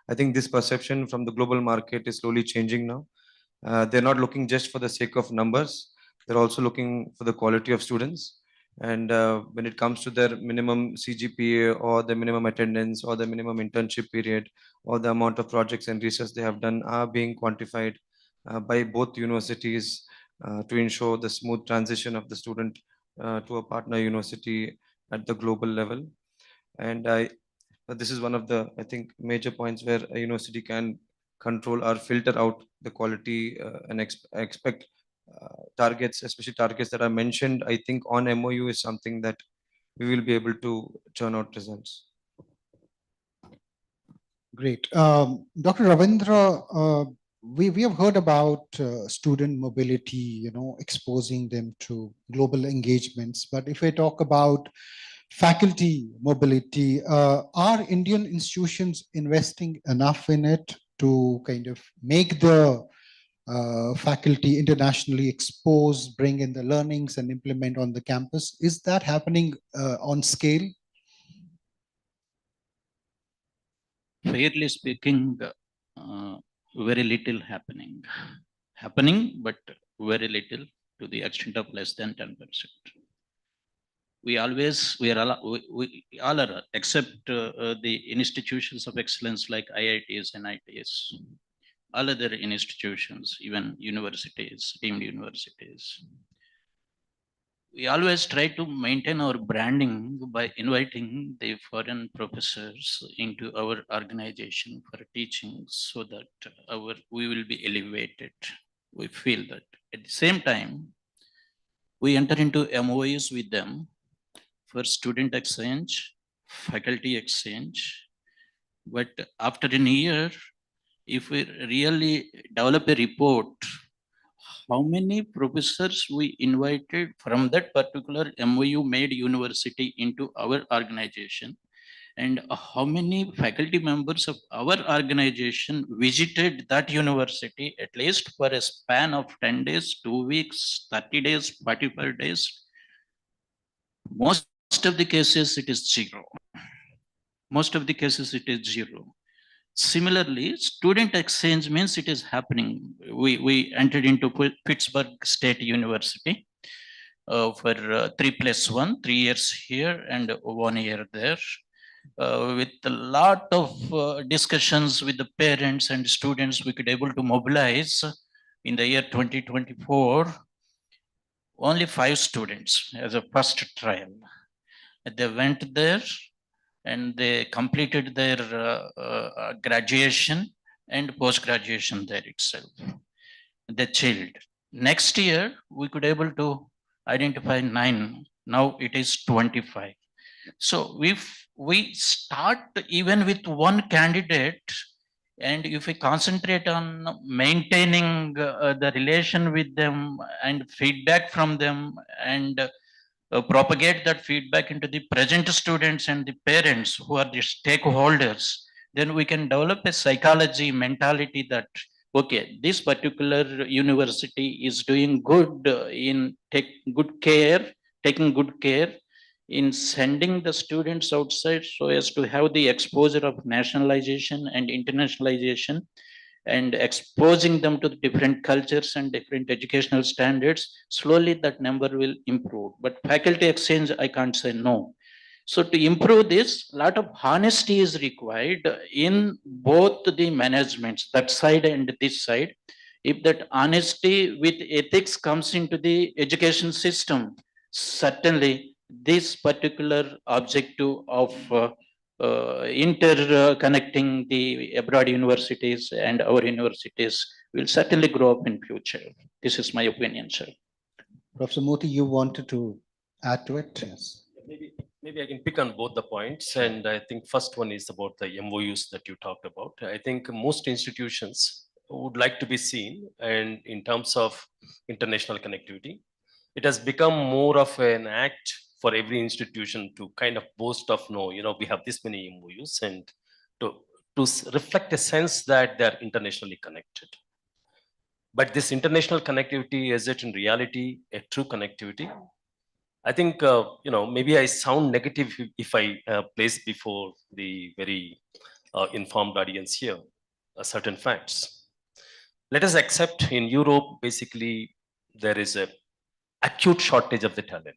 I think this perception from the global market is slowly changing now. They're not looking just for the sake of numbers. They're also looking for the quality of students. And when it comes to their minimum CGPA or the minimum attendance or the minimum internship period or the amount of projects and research they have done are being quantified by both universities to ensure the smooth transition of the student to a partner university at the global level. And this is one of the, I think, major points where a university can control or filter out the quality and expect targets, especially targets that are mentioned, I think, on MOU is something that we will be able to churn out results. Great. Dr. Ravindra, we have heard about student mobility, exposing them to global engagements. But if I talk about faculty mobility, are Indian institutions investing enough in it to kind of make the faculty internationally exposed, bring in the learnings and implement on the campus? Is that happening on scale? Fairly speaking, very little happening, but very little, to the extent of less than 10%. We all are, except the institutions of excellence like IITs and ITs, all other institutions, even universities, deemed universities. We always try to maintain our branding by inviting the foreign professors into our organization for teaching so that we will be elevated. We feel that. At the same time, we enter into MOUs with them for student exchange, faculty exchange. But after a year, if we really develop a report, how many professors we invited from that particular MOU made university into our organization, and how many faculty members of our organization visited that university at least for a span of 10 days, 2 weeks, 30 days, 45 days. Most of the cases it is zero. Most of the cases it is zero. Similarly, student exchange means it is happening. We entered into Pittsburgh State University for 3+1, 3 years here and 1 year there, with a lot of discussions with the parents and students. We could able to mobilize in the year 2024 only 5 students as a first trial. They went there and they completed their graduation and post-graduation there itself. They chilled. Next year, we could able to identify 9. Now it is 25. So if we start even with one candidate, And if we concentrate on maintaining the relation with them and feedback from them and propagate that feedback into the present students and the parents who are the stakeholders, then we can develop a psychology mentality that, okay, this particular university is doing good in taking good care in sending the students outside so as to have the exposure of nationalization and internationalization and exposing them to the different cultures and different educational standards. Slowly that number will improve. But faculty exchange, I can't say no. So to improve this, a lot of honesty is required in both the managements, that side and this side. If that honesty with ethics comes into the education system, certainly this particular objective of interconnecting the abroad universities and our universities will certainly grow up in future. This is my opinion, sir. Professor Moti, you wanted to add to it? Yes. Maybe I can pick on both the points. And I think first one is about the MOUs that you talked about. I think most institutions would like to be seen, and in terms of international connectivity, it has become more of an act for every institution to kind of boast of, no, we have this many MOUs, and to reflect a sense that they're internationally connected. But this international connectivity, is it in reality a true connectivity? I think, maybe I sound negative if I place before the very informed audience here certain facts. Let us accept in Europe, basically, there is a acute shortage of the talent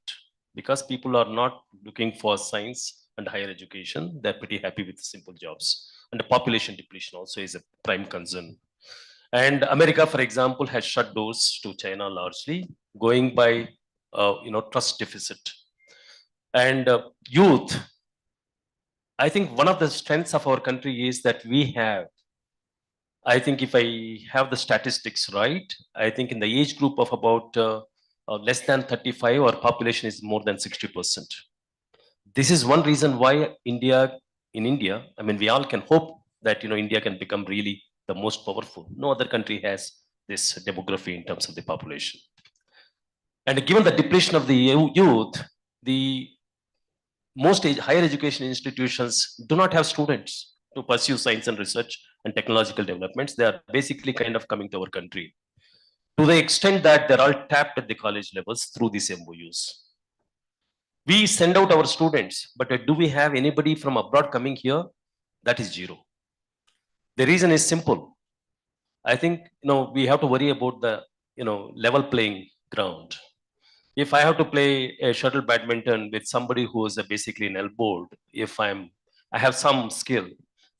because people are not looking for science and higher education. They're pretty happy with simple jobs. And the population depletion also is a prime concern. And America, for example, has shut doors to China largely, going by trust deficit. And youth, I think one of the strengths of our country is that we have, I think if I have the statistics right, I think in the age group of about less than 35, our population is more than 60%. This is one reason why in India, I mean, we all can hope that, India can become really the most powerful. No other country has this demography in terms of the population. And given the depletion of the youth, the most higher education institutions do not have students to pursue science and research and technological developments. They are basically kind of coming to our country to the extent that they're all tapped at the college levels through these MOUs. We send out our students, but do we have anybody from abroad coming here? That is zero. The reason is simple. I think, we have to worry about the, level playing ground. If I have to play a shuttle badminton with somebody who is basically an elbowed, if I have some skill,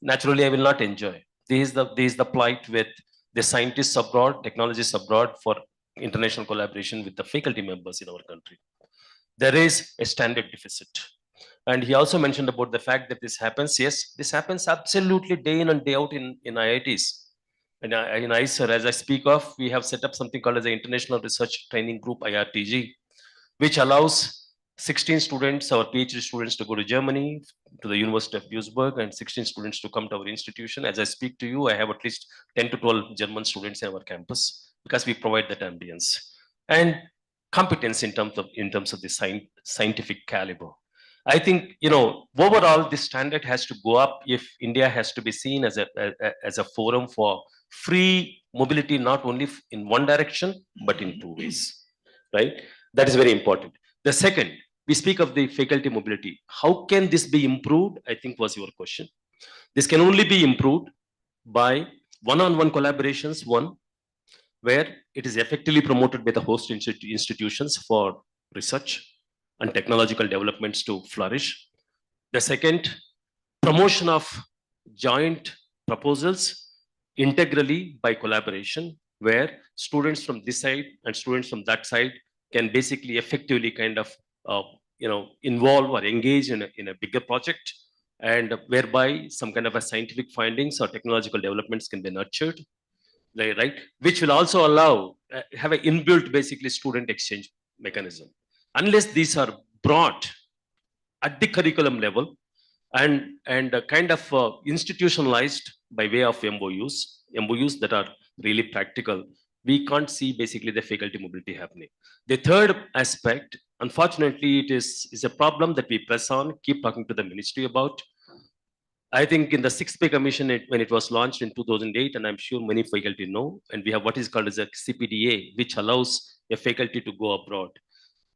naturally I will not enjoy. This is the plight with the scientists abroad, technologists abroad for international collaboration with the faculty members in our country. There is a standard deficit. And he also mentioned about the fact that this happens. Yes, this happens absolutely day in and day out in IITs. And in ICER, as I speak of, we have set up something called as the International Research Training Group, IRTG, which allows 16 students, our PhD students, to go to Germany, to the University of Duisburg, and 16 students to come to our institution. As I speak to you, I have at least 10 to 12 German students in our campus because we provide that ambience and competence in terms of the scientific caliber. I think, overall, this standard has to go up if India has to be seen as a forum for free mobility, not only in one direction, but in two ways, right? That is very important. The second, we speak of the faculty mobility. How can this be improved? I think was your question. This can only be improved by one-on-one collaborations, one, where it is effectively promoted by the host institutions for research and technological developments to flourish. The second, promotion of joint proposals integrally by collaboration, where students from this side and students from that side can basically effectively kind of involve or engage in a bigger project, and whereby some kind of a scientific findings or technological developments can be nurtured, right? Which will also allow have an inbuilt basically student exchange mechanism. Unless these are brought at the curriculum level, and kind of institutionalized by way of MOUs that are really practical. We can't see basically the faculty mobility happening. The third aspect, unfortunately, is a problem that we press on, keep talking to the ministry about. I think in the sixth pay commission, when it was launched in 2008, and I'm sure many faculty know, and we have what is called as a CPDA, which allows a faculty to go abroad.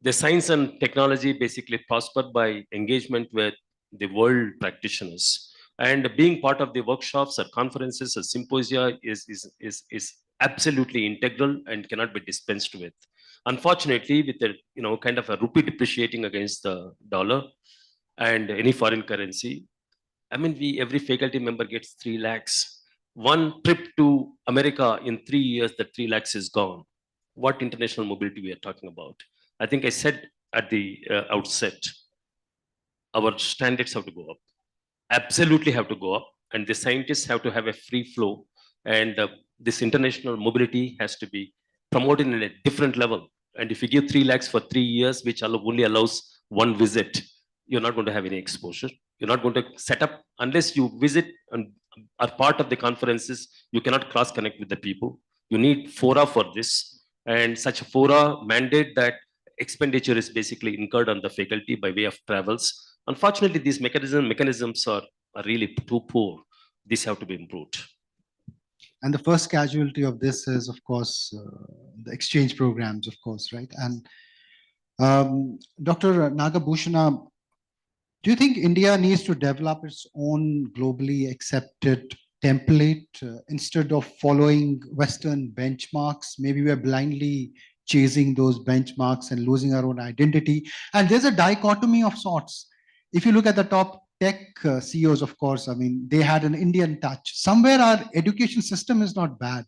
The science and technology basically prospered by engagement with the world practitioners. And being part of the workshops or conferences or symposia is absolutely integral and cannot be dispensed with. Unfortunately, with the kind of a rupee depreciating against the dollar and any foreign currency, I mean, every faculty member gets 3 lakhs. One trip to America in 3 years, the 3 lakhs is gone. What international mobility we are talking about? I think I said at the outset, our standards have to go up. Absolutely have to go up. And the scientists have to have a free flow. And this international mobility has to be promoted in a different level. And if you give 3 lakhs for 3 years, which only allows one visit, you're not going to have any exposure. You're not going to set up, unless you visit and are part of the conferences, you cannot cross connect with the people. You need fora for this. And such a fora mandate that expenditure is basically incurred on the faculty by way of travels. Unfortunately, these mechanisms are really too poor. These have to be improved. And the first casualty of this is, of course, the exchange programs, of course, right? And Dr. Nagabhushana, do you think India needs to develop its own globally accepted template instead of following Western benchmarks? Maybe we're blindly chasing those benchmarks and losing our own identity. And there's a dichotomy of sorts. If you look at the top tech CEOs, of course, I mean, they had an Indian touch. Somewhere our education system is not bad,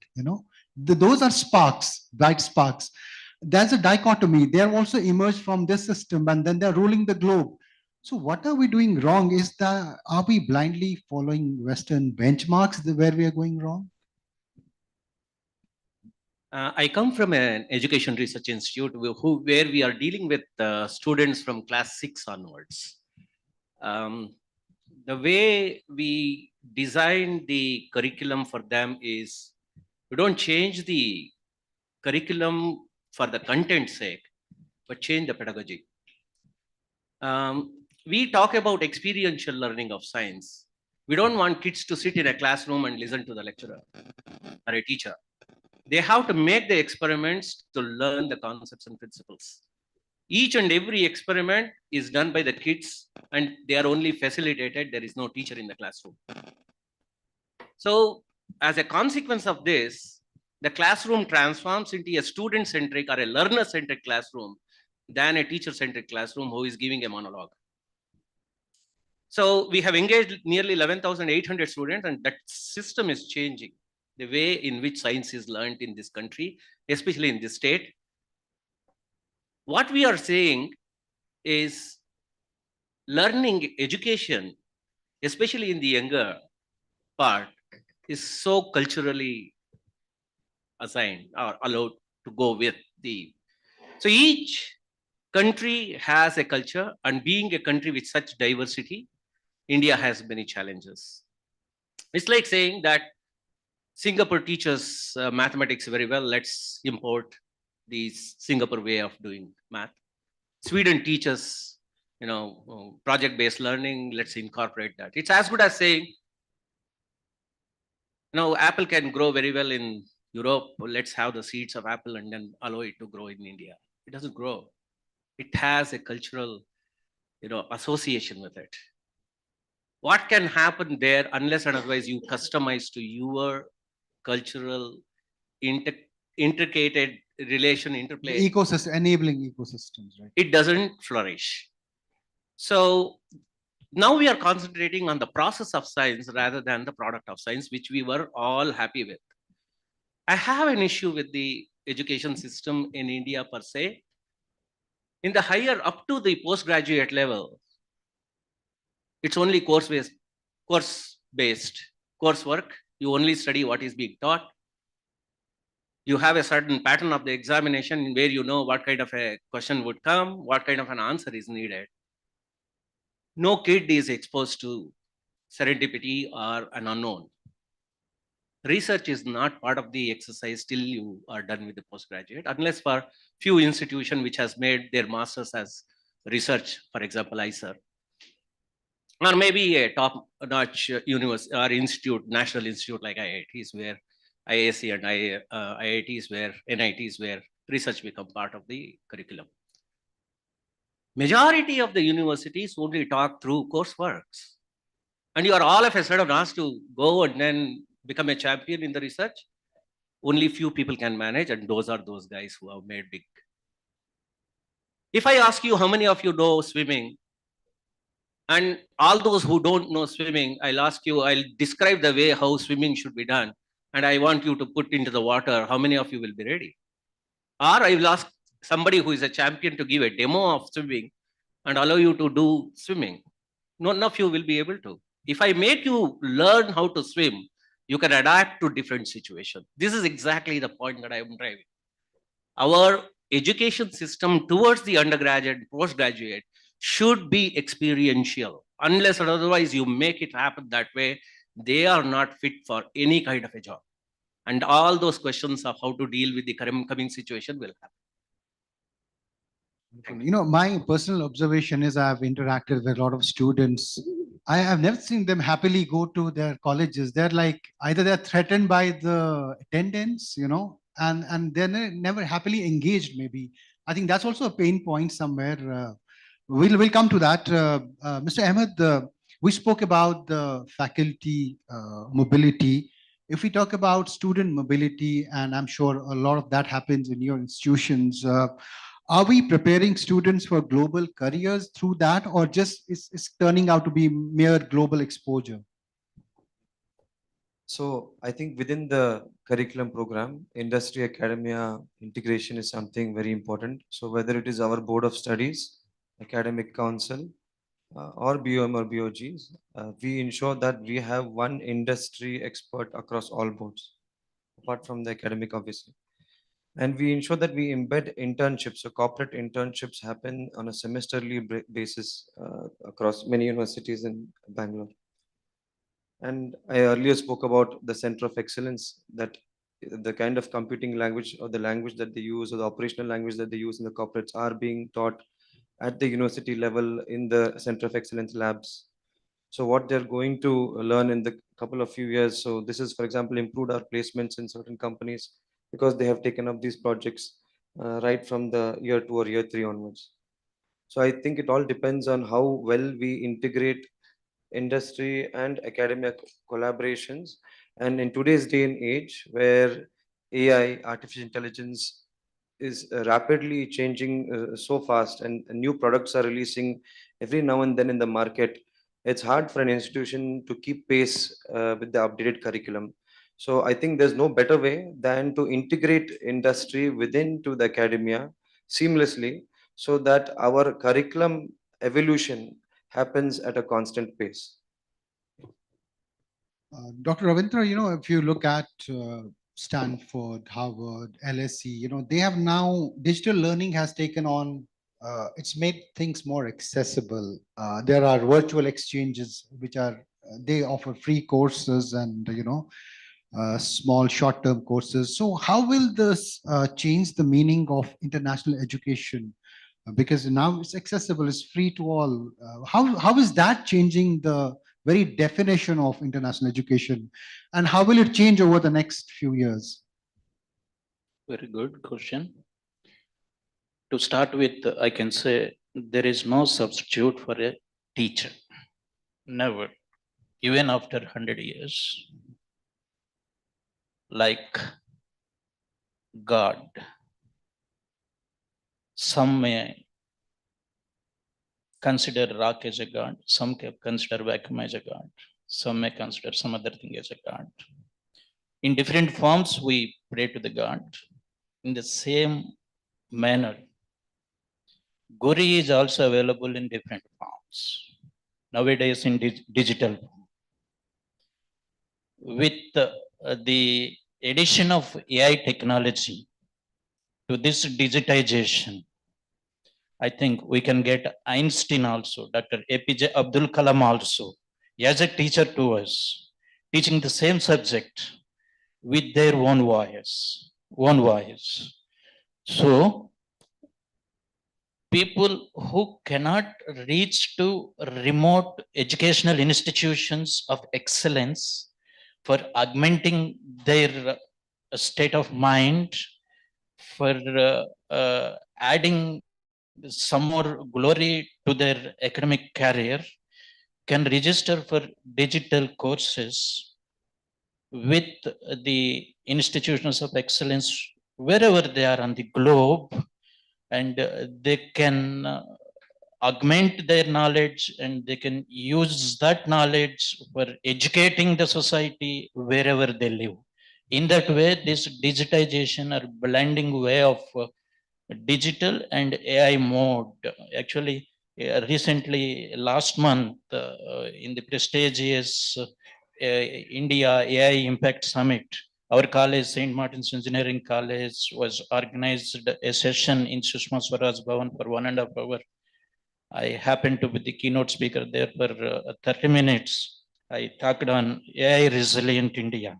those are sparks, bright sparks. There's a dichotomy. They have also emerged from this system and then they're ruling the globe. So what are we doing wrong? Are we blindly following Western benchmarks where we are going wrong? I come from an education research institute where we are dealing with students from class 6 onwards. The way we design the curriculum for them is we don't change the curriculum for the content's sake, but change the pedagogy. We talk about experiential learning of science. We don't want kids to sit in a classroom and listen to the lecturer or a teacher. They have to make the experiments to learn the concepts and principles. Each and every experiment is done by the kids and they are only facilitated. There is no teacher in the classroom. So as a consequence of this, the classroom transforms into a student-centric or a learner-centric classroom than a teacher-centric classroom who is giving a monologue. So we have engaged nearly 11,800 students, and that system is changing. The way in which science is learned in this country, especially in this state. What we are saying is learning education, especially in the younger part, is so culturally assigned or allowed to go with the. So each country has a culture, and being a country with such diversity, India has many challenges. It's like saying that Singapore teaches mathematics very well. Let's import the Singapore way of doing math. Sweden teaches, project-based learning. Let's incorporate that. It's as good as saying, Apple can grow very well in Europe. Let's have the seeds of Apple and then allow it to grow in India. It doesn't grow. It has a cultural, association with it. What can happen there unless and otherwise you customize to your cultural, intricate relation interplay? The ecosystem, enabling ecosystems, right? It doesn't flourish. So now we are concentrating on the process of science rather than the product of science, which we were all happy with. I have an issue with the education system in India per se. In the higher up to the postgraduate level, it's only course-based coursework. You only study what is being taught. You have a certain pattern of the examination where you know what kind of a question would come, what kind of an answer is needed. No kid is exposed to serendipity or an unknown. Research is not part of the exercise till you are done with the postgraduate, unless for few institution which has made their masters as research, for example, ISER, or maybe a top-notch university or institute, national institute like IITs, where IAC and IITs, where NITs, where research become part of the curriculum. Majority of the universities only talk through courseworks, and you are all of a sudden asked to go and then become a champion in the research. Only few people can manage, and those are those guys who have made big. If I ask you how many of you know swimming, and all those who don't know swimming, I'll describe the way how swimming should be done, and I want you to put into the water, how many of you will be ready? Or I will ask somebody who is a champion to give a demo of swimming and allow you to do swimming. None of you will be able to. If I make you learn how to swim, you can adapt to different situations. This is exactly the point that I am driving. Our education system towards the undergraduate and postgraduate should be experiential. Unless or otherwise you make it happen that way, they are not fit for any kind of a job. And all those questions of how to deal with the coming situation will happen. My personal observation is I've interacted with a lot of students. I have never seen them happily go to their colleges. They're like either they're threatened by the attendance, and they're never happily engaged. Maybe I think that's also a pain point somewhere. We'll come to that, Mr. Ahmed. We spoke about the faculty mobility. If we talk about student mobility, and I'm sure a lot of that happens in your institutions. Are we preparing students for global careers through that, or just is turning out to be mere global exposure? So I think within the curriculum program, industry academia integration is something very important. So whether it is our board of studies, academic council, or BOM or BOGs, we ensure that we have one industry expert across all boards, apart from the academic, obviously. And we ensure that we embed internships. So corporate internships happen on a semesterly basis across many universities in Bangalore. And I earlier spoke about the center of excellence, that the kind of computing language or the language that they use or the operational language that they use in the corporates are being taught at the university level in the center of excellence labs. So what they're going to learn in the couple of few years. So this is, for example, improved our placements in certain companies because they have taken up these projects right from the year 2 or year 3 onwards. So I think it all depends on how well we integrate industry and academic collaborations. And in today's day and age, where AI, artificial intelligence, is rapidly changing so fast, and new products are releasing every now and then in the market, it's hard for an institution to keep pace with the updated curriculum. So I think there's no better way than to integrate industry within to the academia seamlessly, so that our curriculum evolution happens at a constant pace. Dr. Ravindra, if you look at Stanford, Harvard, LSE, they have now, digital learning has taken on, it's made things more accessible. There are virtual exchanges, which are, they offer free courses and, small short-term courses. So how will this change the meaning of international education? Because now it's accessible, it's free to all. How is that changing the very definition of international education, and how will it change over the next few years? Very good question. To start with, I can say there is no substitute for a teacher. Never. Even after 100 years. Like God. Some may consider rock as a god, some can consider vacuum as a god, some may consider some other thing as a god. In different forms, we pray to the god. In the same manner, Guri is also available in different forms. Nowadays in digital. With the addition of AI technology to this digitization, I think we can get Einstein also, Dr. APJ Abdul Kalam also, as a teacher to us, teaching the same subject with their own voice, own voice. So people who cannot reach to remote educational institutions of excellence for augmenting their state of mind, for adding some more glory to their academic career, can register for digital courses with the institutions of excellence wherever they are on the globe, and they can augment their knowledge and they can use that knowledge for educating the society wherever they live. In that way, this digitization or blending way of digital and AI mode. Actually, recently, last month, in the prestigious India AI Impact Summit, our college, St. Martin's Engineering College, was organized a session in Sushma Swaraj Bhavan for 1.5 hours. I happened to be the keynote speaker there for 30 minutes. I talked on AI resilient India.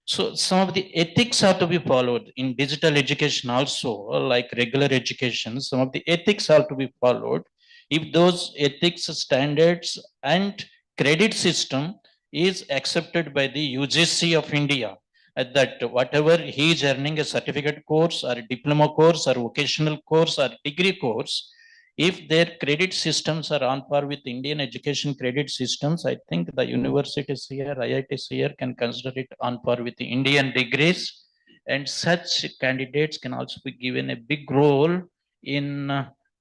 So some of the ethics are to be followed in digital education also, like regular education. Some of the ethics are to be followed. If those ethics, standards, and credit system is accepted by the UGC of India, that whatever he is earning a certificate course or a diploma course or vocational course or degree course, if their credit systems are on par with Indian education credit systems, I think the universities here, IITs here, can consider it on par with the Indian degrees. And such candidates can also be given a big role in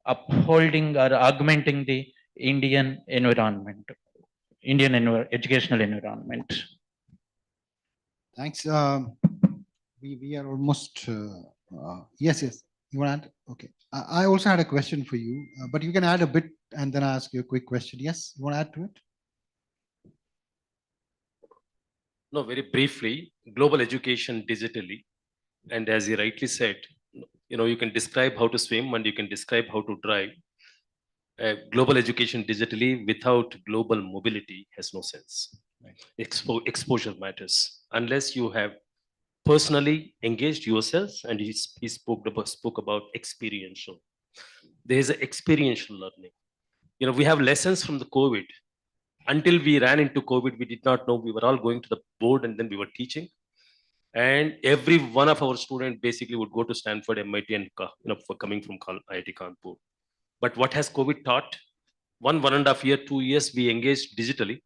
upholding or augmenting the Indian environment, educational environment. Thanks. We are almost, yes, yes. You want to add? Okay. I also had a question for you, but you can add a bit and then I'll ask you a quick question. Yes, you want to add to it? No, very briefly, global education digitally. And as you rightly said, you can describe how to swim and you can describe how to drive. Global education digitally without global mobility has no sense. Right. Exposure matters. Unless you have personally engaged yourselves, and he spoke about experiential. There is an experiential learning. We have lessons from the COVID. Until we ran into COVID, we did not know. We were all going to the board and then we were teaching. And every one of our students basically would go to Stanford, MIT, and for coming from IIT Kanpur. But what has COVID taught? 1.5 year, 2 years, we engaged digitally.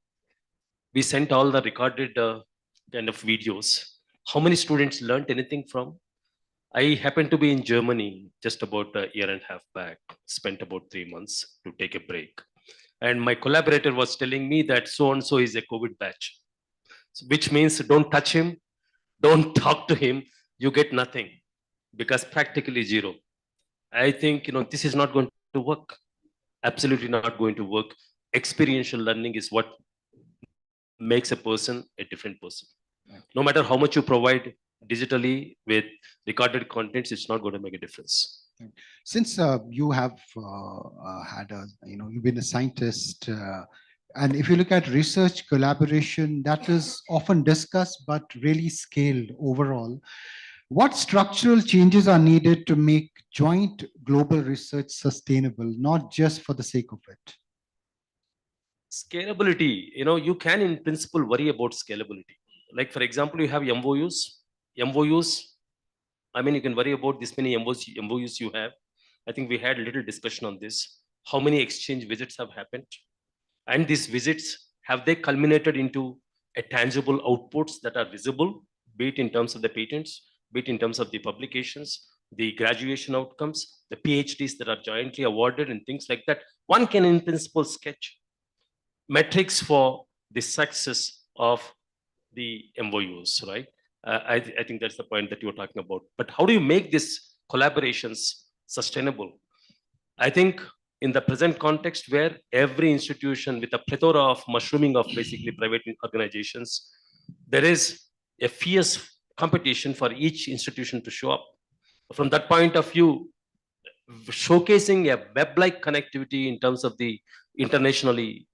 We sent all the recorded kind of videos. How many students learned anything from? I happened to be in Germany just about a year and a half back, spent about 3 months to take a break. And my collaborator was telling me that so-and-so is a COVID batch, which means don't touch him, don't talk to him, you get nothing, because practically zero. I think, this is not going to work. Absolutely not going to work. Experiential learning is what makes a person a different person. Right. No matter how much you provide digitally with recorded contents, it's not going to make a difference. Since you have you've been a scientist, and if you look at research collaboration, that is often discussed but really scaled overall. What structural changes are needed to make joint global research sustainable, not just for the sake of it? Scalability, you can in principle worry about scalability. Like, for example, you have MOUs. I mean, you can worry about this many MOUs you have. I think we had a little discussion on this. How many exchange visits have happened? And these visits, have they culminated into a tangible outputs that are visible, be it in terms of the patents, be it in terms of the publications, the graduation outcomes, the PhDs that are jointly awarded and things like that? One can in principle sketch metrics for the success of the MOUs, right? I think that's the point that you're talking about. But how do you make these collaborations sustainable? I think in the present context where every institution with a plethora of mushrooming of basically private organizations, there is a fierce competition for each institution to show up. From that point of view, showcasing a web-like connectivity in terms of the internationally,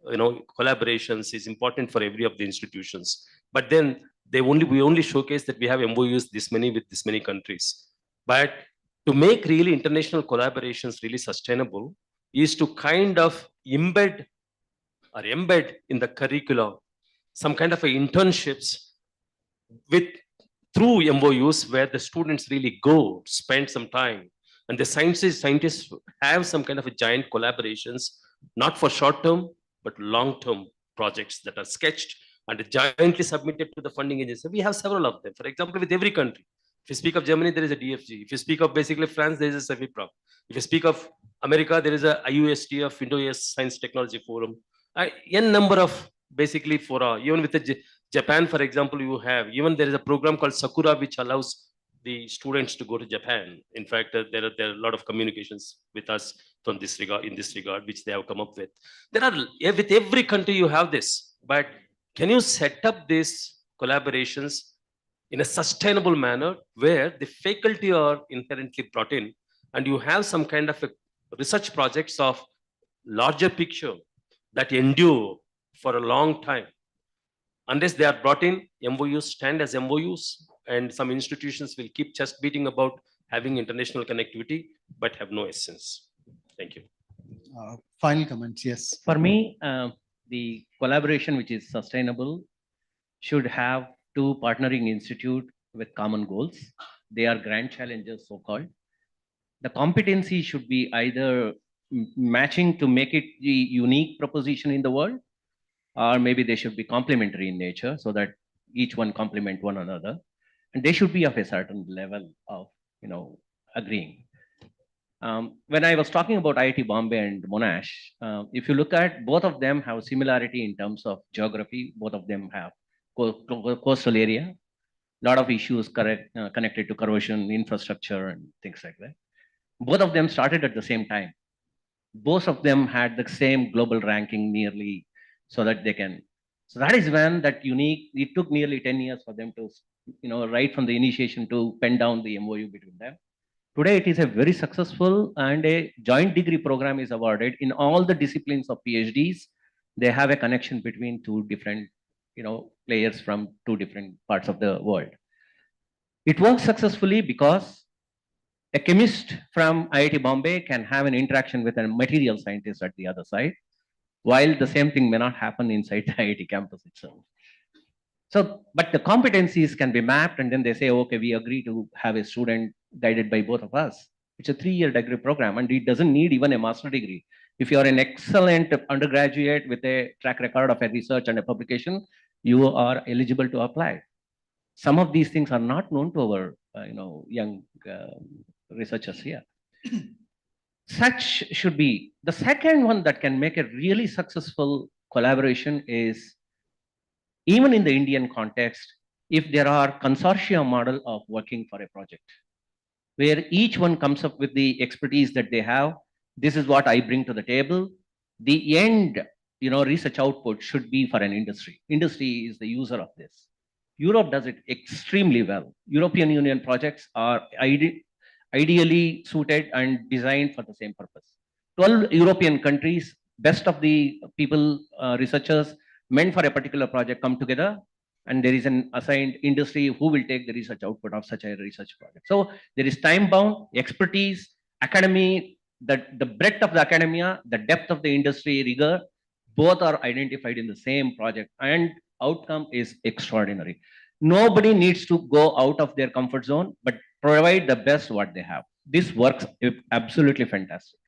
collaborations is important for every of the institutions. But then we only showcase that we have MOUs this many with this many countries. But to make really international collaborations really sustainable is to kind of embed in the curriculum some kind of internships with through MOUs where the students really go spend some time, and the scientists have some kind of a giant collaborations, not for short term but long term projects that are sketched and giantly submitted to the funding agency. We have several of them. For example, with every country. If you speak of Germany, there is a DFG. If you speak of basically France, there is a CEVIPROC. If you speak of America, there is a IUST of Indo-US Science Technology Forum. N number of basically fora. Even with the Japan, for example, even there is a program called Sakura, which allows the students to go to Japan. In fact, there are a lot of communications with us from this regard, which they have come up with. With every country you have this, but can you set up these collaborations in a sustainable manner where the faculty are inherently brought in and you have some kind of a research projects of larger picture that endure for a long time? Unless they are brought in, MOUs stand as MOUs, and some institutions will keep just beating about having international connectivity, but have no essence. Thank you. Final comments, yes. For me, the collaboration which is sustainable should have two partnering institute with common goals. They are grand challenges, so-called. The competency should be either matching to make it the unique proposition in the world, or maybe they should be complementary in nature so that each one complement one another. And they should be of a certain level of, agreeing. When I was talking about IIT Bombay and Monash, if you look at both of them have similarity in terms of geography. Both of them have coastal area, lot of issues connected to corrosion, infrastructure, and things like that. Both of them started at the same time. Both of them had the same global ranking nearly, so that they can. So that is when that unique. It took nearly 10 years for them to, right from the initiation to pen down the MOU between them. Today, it is a very successful, and a joint degree program is awarded in all the disciplines of PhDs. They have a connection between two different, players from two different parts of the world. It works successfully because a chemist from IIT Bombay can have an interaction with a material scientist at the other side, while the same thing may not happen inside the IIT campus itself. So, but the competencies can be mapped, and then they say, okay, we agree to have a student guided by both of us. It's a 3-year degree program, and it doesn't need even a master degree. If you are an excellent undergraduate with a track record of a research and a publication, you are eligible to apply. Some of these things are not known to our, young researchers here. Such should be. The second one that can make a really successful collaboration is, even in the Indian context, if there are consortia model of working for a project, where each one comes up with the expertise that they have. This is what I bring to the table. The end, research output should be for an industry. Industry is the user of this. Europe does it extremely well. European Union projects are ideally suited and designed for the same purpose. 12 European countries, best of the people, researchers meant for a particular project come together, and there is an assigned industry who will take the research output of such a research project. So there is time bound, expertise, academy, the breadth of the academia, the depth of the industry rigor, both are identified in the same project, and outcome is extraordinary. Nobody needs to go out of their comfort zone, but provide the best what they have. This works absolutely fantastic.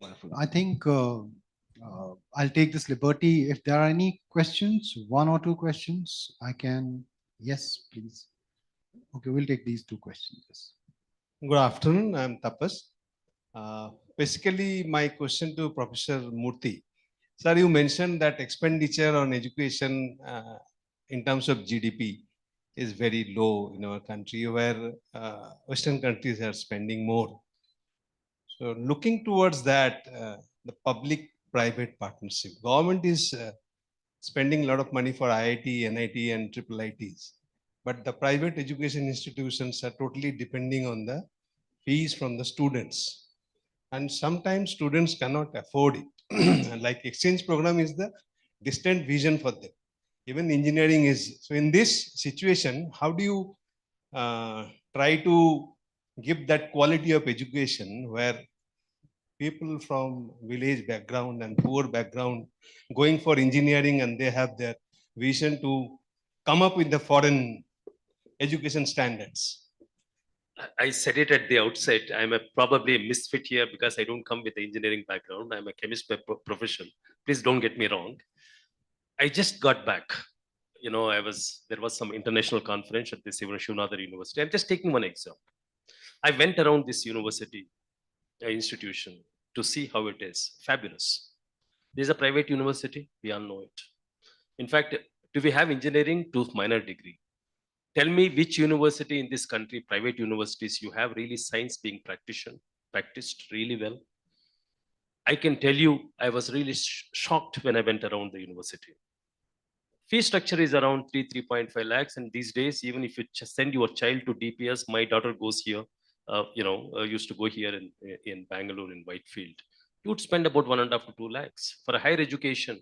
Wonderful. I think I'll take this liberty. If there are any questions, 1 or 2 questions, I can. Yes, please. Okay, we'll take these 2 questions. Yes. Good afternoon. I'm Tapas. Basically, my question to Professor Murthy. Sir, you mentioned that expenditure on education in terms of GDP is very low in our country, where Western countries are spending more. So looking towards that, the public-private partnership, government is spending a lot of money for IIT, NIT, and triple ITs, but the private education institutions are totally depending on the fees from the students. and sometimes students cannot afford it. And like exchange program is the distant vision for them. Even engineering is. So in this situation, how do you try to give that quality of education where people from village background and poor background going for engineering and they have their vision to come up with the foreign education standards? I said it at the outset. I'm probably a misfit here because I don't come with an engineering background. I'm a chemist by profession. Please don't get me wrong. I just got back. You know, there was some international conference at this Shivnadar University. I'm just taking one example. I went around this university institution to see how it is. Fabulous. There's a private university. We all know it. In fact, do we have engineering to minor degree? Tell me which university in this country, private universities, you have really science being practiced really well. I can tell you, I was really shocked when I went around the university. Fee structure is around 3.5 lakhs. And these days, even if you send your child to DPS, my daughter goes here, used to go here in Bangalore, in Whitefield, you would spend about 1.5 to 2 lakhs for a higher education.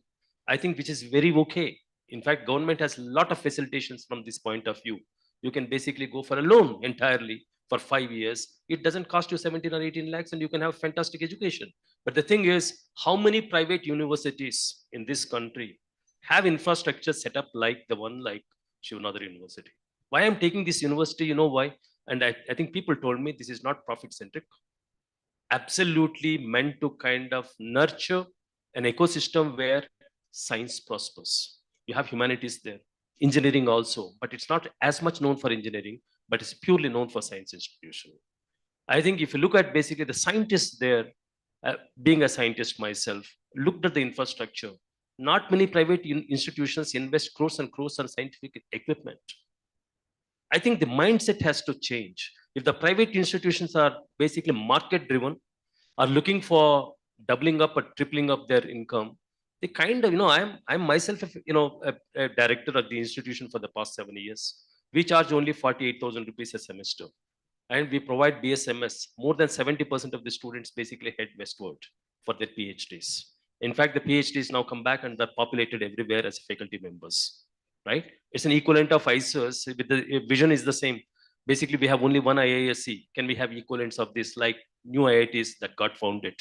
I think which is very okay. In fact, government has a lot of facilitations from this point of view. You can basically go for a loan entirely for 5 years. It doesn't cost you 17 or 18 lakhs and you can have fantastic education. But the thing is, how many private universities in this country have infrastructure set up like the one like Shivnadar University? Why I'm taking this university, you know why? And I think people told me this is not profit-centric. Absolutely meant to kind of nurture an ecosystem where science prospers. You have humanities there, engineering also, but it's not as much known for engineering, but it's purely known for science institution. I think if you look at basically the scientists there, being a scientist myself, looked at the infrastructure. Not many private institutions invest crores and crores on scientific equipment. I think the mindset has to change. If the private institutions are basically market driven, are looking for doubling up or tripling up their income, they kind of, I'm myself, a director of the institution for the past 7 years. We charge only 48,000 rupees a semester. And we provide BSMS. More than 70% of the students basically head westward for their PhDs. In fact, the PhDs now come back and they're populated everywhere as faculty members, right? It's an equivalent of ICERS. With the vision is the same. Basically, we have only one IISc. Can we have equivalents of this, like new IITs that got founded,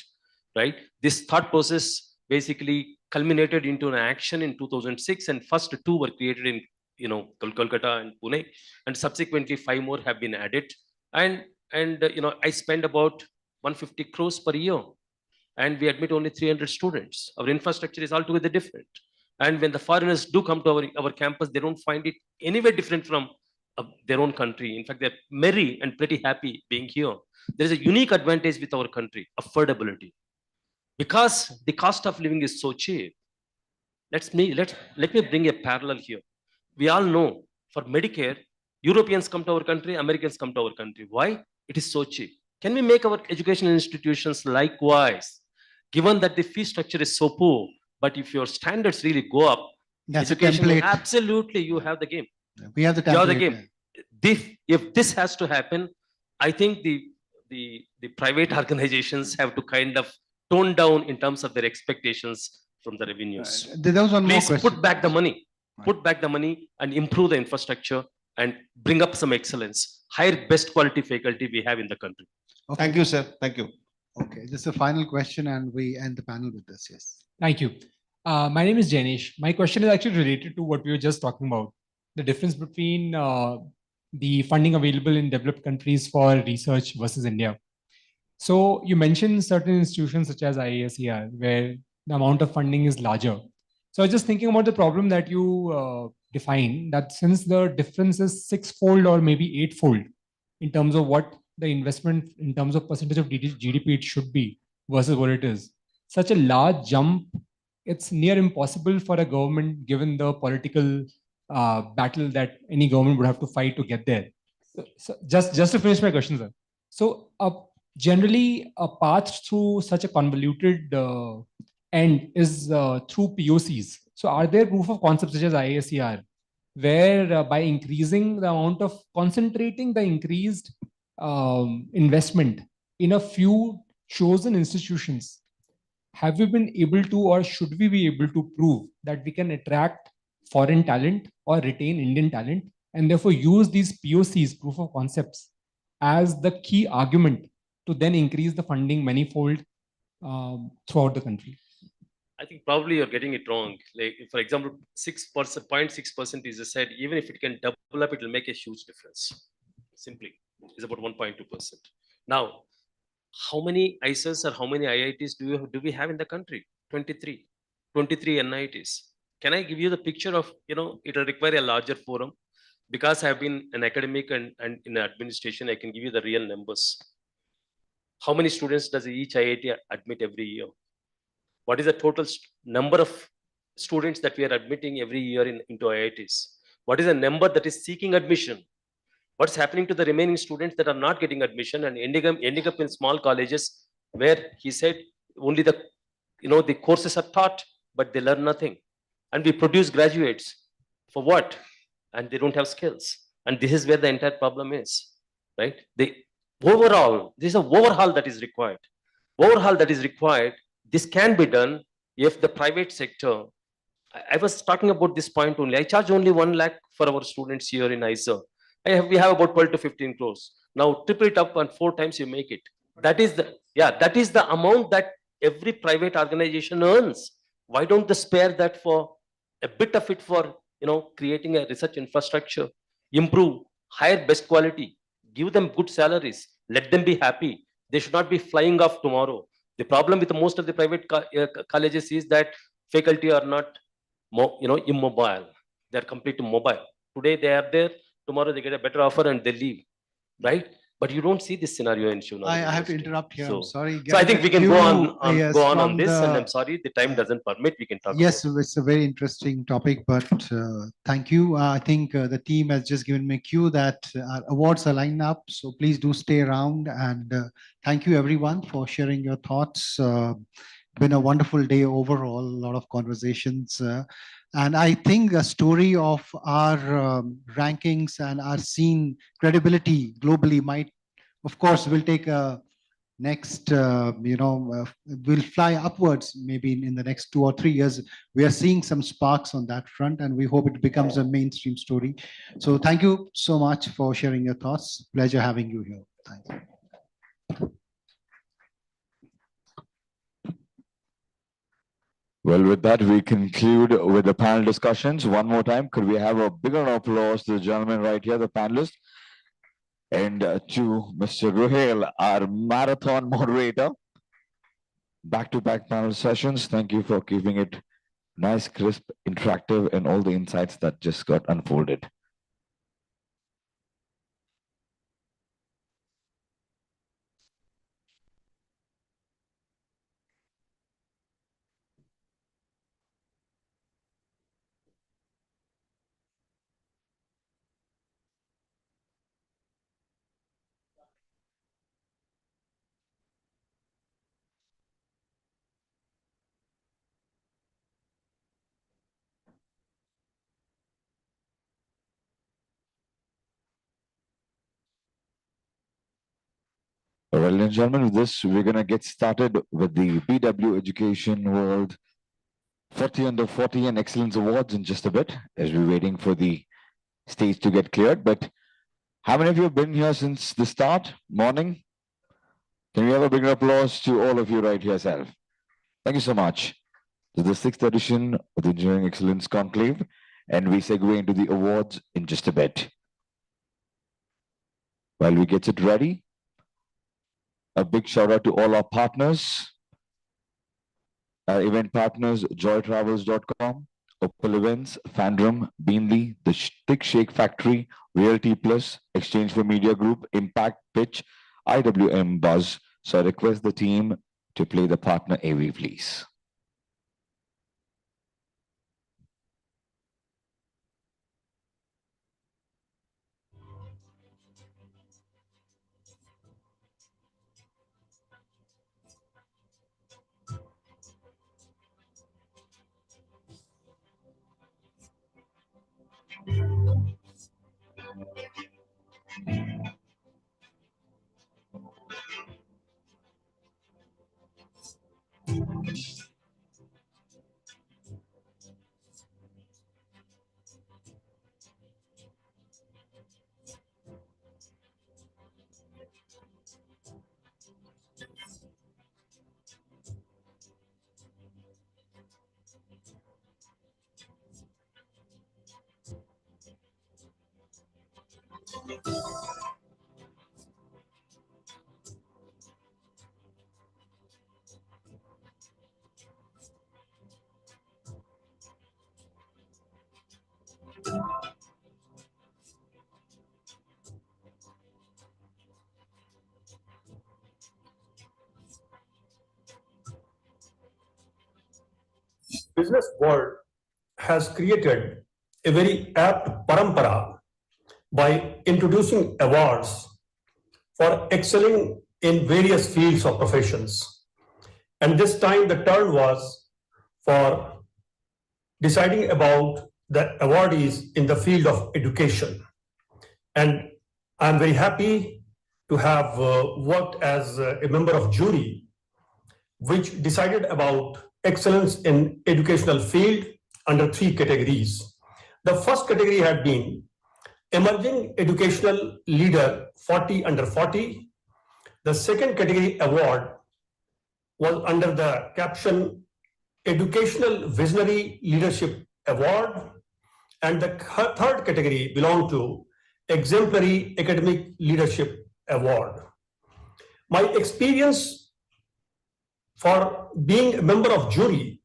right? This thought process basically culminated into an action in 2006, and first 2 were created in, Kolkata and Pune, and subsequently 5 more have been added. And I spend about 150 crores per year, and we admit only 300 students. Our infrastructure is altogether different. And when the foreigners do come to our campus, they don't find it anywhere different from their own country. In fact, they're merry and pretty happy being here. There is a unique advantage with our country, affordability. Because the cost of living is so cheap. Let me bring a parallel here. We all know for Medicare, Europeans come to our country, Americans come to our country. Why? It is so cheap. Can we make our educational institutions likewise? Given that the fee structure is so poor, but if your standards really go up, that's education, a template. Absolutely, you have the game. We have the template. You have the game. If this has to happen, I think the private organizations have to kind of tone down in terms of their expectations from the revenues. There was one more Please question. put back the money. Put back the money and improve the infrastructure and bring up some excellence. Hire best quality faculty we have in the country. Okay. Thank you, sir. Thank you. Okay, this is the final question and we end the panel with this, yes. Thank you. My name is Janish. My question is actually related to what we were just talking about. The difference between the funding available in developed countries for research versus India. So you mentioned certain institutions such as IASER, where the amount of funding is larger. So I was just thinking about the problem that you define, that since the difference is 6-fold or maybe 8-fold in terms of what the investment in terms of percentage of GDP it should be versus what it is, such a large jump, it's near impossible for a government given the political battle that any government would have to fight to get there. So just to finish my question, sir. So generally a path through such a convoluted end is through POCs. So are there proof of concepts such as IACR, where by increasing the amount of concentrating the increased investment in a few chosen institutions, have we been able to, or should we be able to prove that we can attract foreign talent or retain Indian talent, and therefore use these POCs, proof of concepts, as the key argument to then increase the funding manifold throughout the country? I think probably you're getting it wrong. Like, for example, 6%, 0.6% is said, even if it can double up, it will make a huge difference. Simply, it's about 1.2%. Now, how many ISS or how many IITs do we have in the country? 23. 23 NITs. Can I give you the picture of, it'll require a larger forum. Because I've been an academic and in administration, I can give you the real numbers. How many students does each IIT admit every year? What is the total number of students that we are admitting every year into IITs? What is the number that is seeking admission? What's happening to the remaining students that are not getting admission and ending up in small colleges where he said only the courses are taught, but they learn nothing. And we produce graduates for what? And they don't have skills. And this is where the entire problem is, right? This is an overhaul that is required. Overhaul that is required. This can be done if the private sector. I was talking about this point only. I charge only 1 lakh for our students here in ISA. We have about 12 to 15 crores. Now triple it up and 4 times you make it. That is the amount that every private organization earns. Why don't they spare that for a bit of it for creating a research infrastructure, improve, hire best quality, give them good salaries, let them be happy. They should not be flying off tomorrow. The problem with most of the private colleges is that faculty are not immobile. They're completely mobile. Today they are there, tomorrow they get a better offer and they leave, right? But you don't see this scenario in Shivnagari I have to University. interrupt here. I'm sorry. So I think we can go on Yes, go on from this, and the- I'm sorry the time doesn't permit. We can talk. Yes, about it. it's a very interesting topic, but thank you. I think the team has just given me a cue that our awards are lined up, so please do stay around. And thank you everyone for sharing your thoughts. Been a wonderful day overall, a lot of conversations. And I think a story of our rankings and our seen credibility globally might, of course, will take a next, will fly upwards maybe in the next 2 or 3 years. We are seeing some sparks on that front, and we hope it becomes a mainstream story. So thank you so much for sharing your thoughts. Pleasure having you here. Thanks. Well, with that, we conclude with the panel discussions. One more time, could we have a bigger applause to the gentleman right here, the panelist? And to Mr. Ruhail, our marathon moderator. Back-to-back panel sessions. Thank you for keeping it nice, crisp, interactive, and all the insights that just got unfolded. Well, ladies and gentlemen, with this, we're going to get started with the BW Education World 40 under 40 and Excellence Awards in just a bit, as we're waiting for the stage to get cleared. But how many of you have been here since the start, morning? Can we have a big applause to all of you right here, Self? Thank you so much. This is the 6th edition of the Engineering Excellence Conclave, and we segue into the awards in just a bit. While we get it ready, a big shout out to all our partners, our event partners, joytravels.com, Opal Events, Fandom, Beanly, the Thick Shake Factory, Realty Plus, Exchange for Media Group, Impact, Pitch, IWM Buzz. So I request the team to play the partner AV, please. Business world has created a very apt parampara by introducing awards for excelling in various fields of professions. And this time the turn was for deciding about the awardees in the field of education. And I'm very happy to have worked as a member of jury, which decided about excellence in educational field under 3 categories. The first category had been Emerging Educational Leader 40 under 40. The second category award was under the caption Educational Visionary Leadership Award. And the third category belonged to Exemplary Academic Leadership Award. My experience for being a member of jury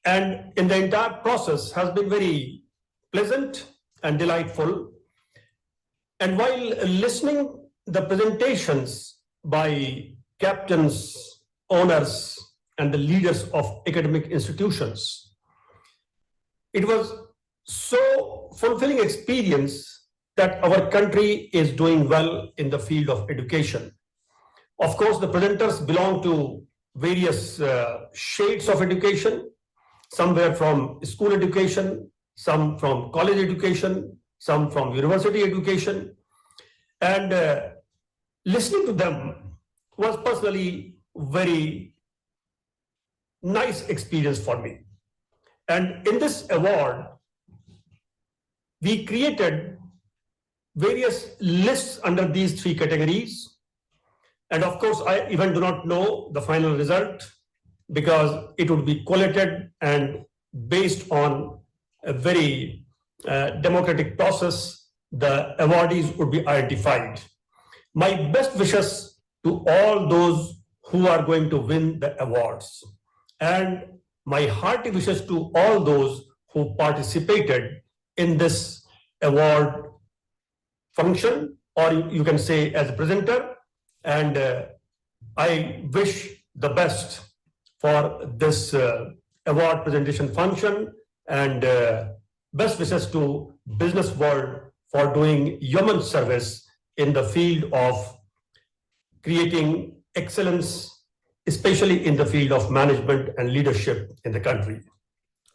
and in the entire process has been very pleasant and delightful. And while listening the presentations by captains, owners, and the leaders of academic institutions, it was so fulfilling experience that our country is doing well in the field of education. Of course, the presenters belong to various shades of education. Some were from school education, some from college education, some from university education. And listening to them was personally very nice experience for me. And in this award, we created various lists under these 3 categories. And of course, I even do not know the final result because it would be collated and based on a very democratic process, the awardees would be identified. My best wishes to all those who are going to win the awards, and my hearty wishes to all those who participated in this award function, or you can say as a presenter. And I wish the best for this award presentation function, and best wishes to business world for doing human service in the field of creating excellence, especially in the field of management and leadership in the country.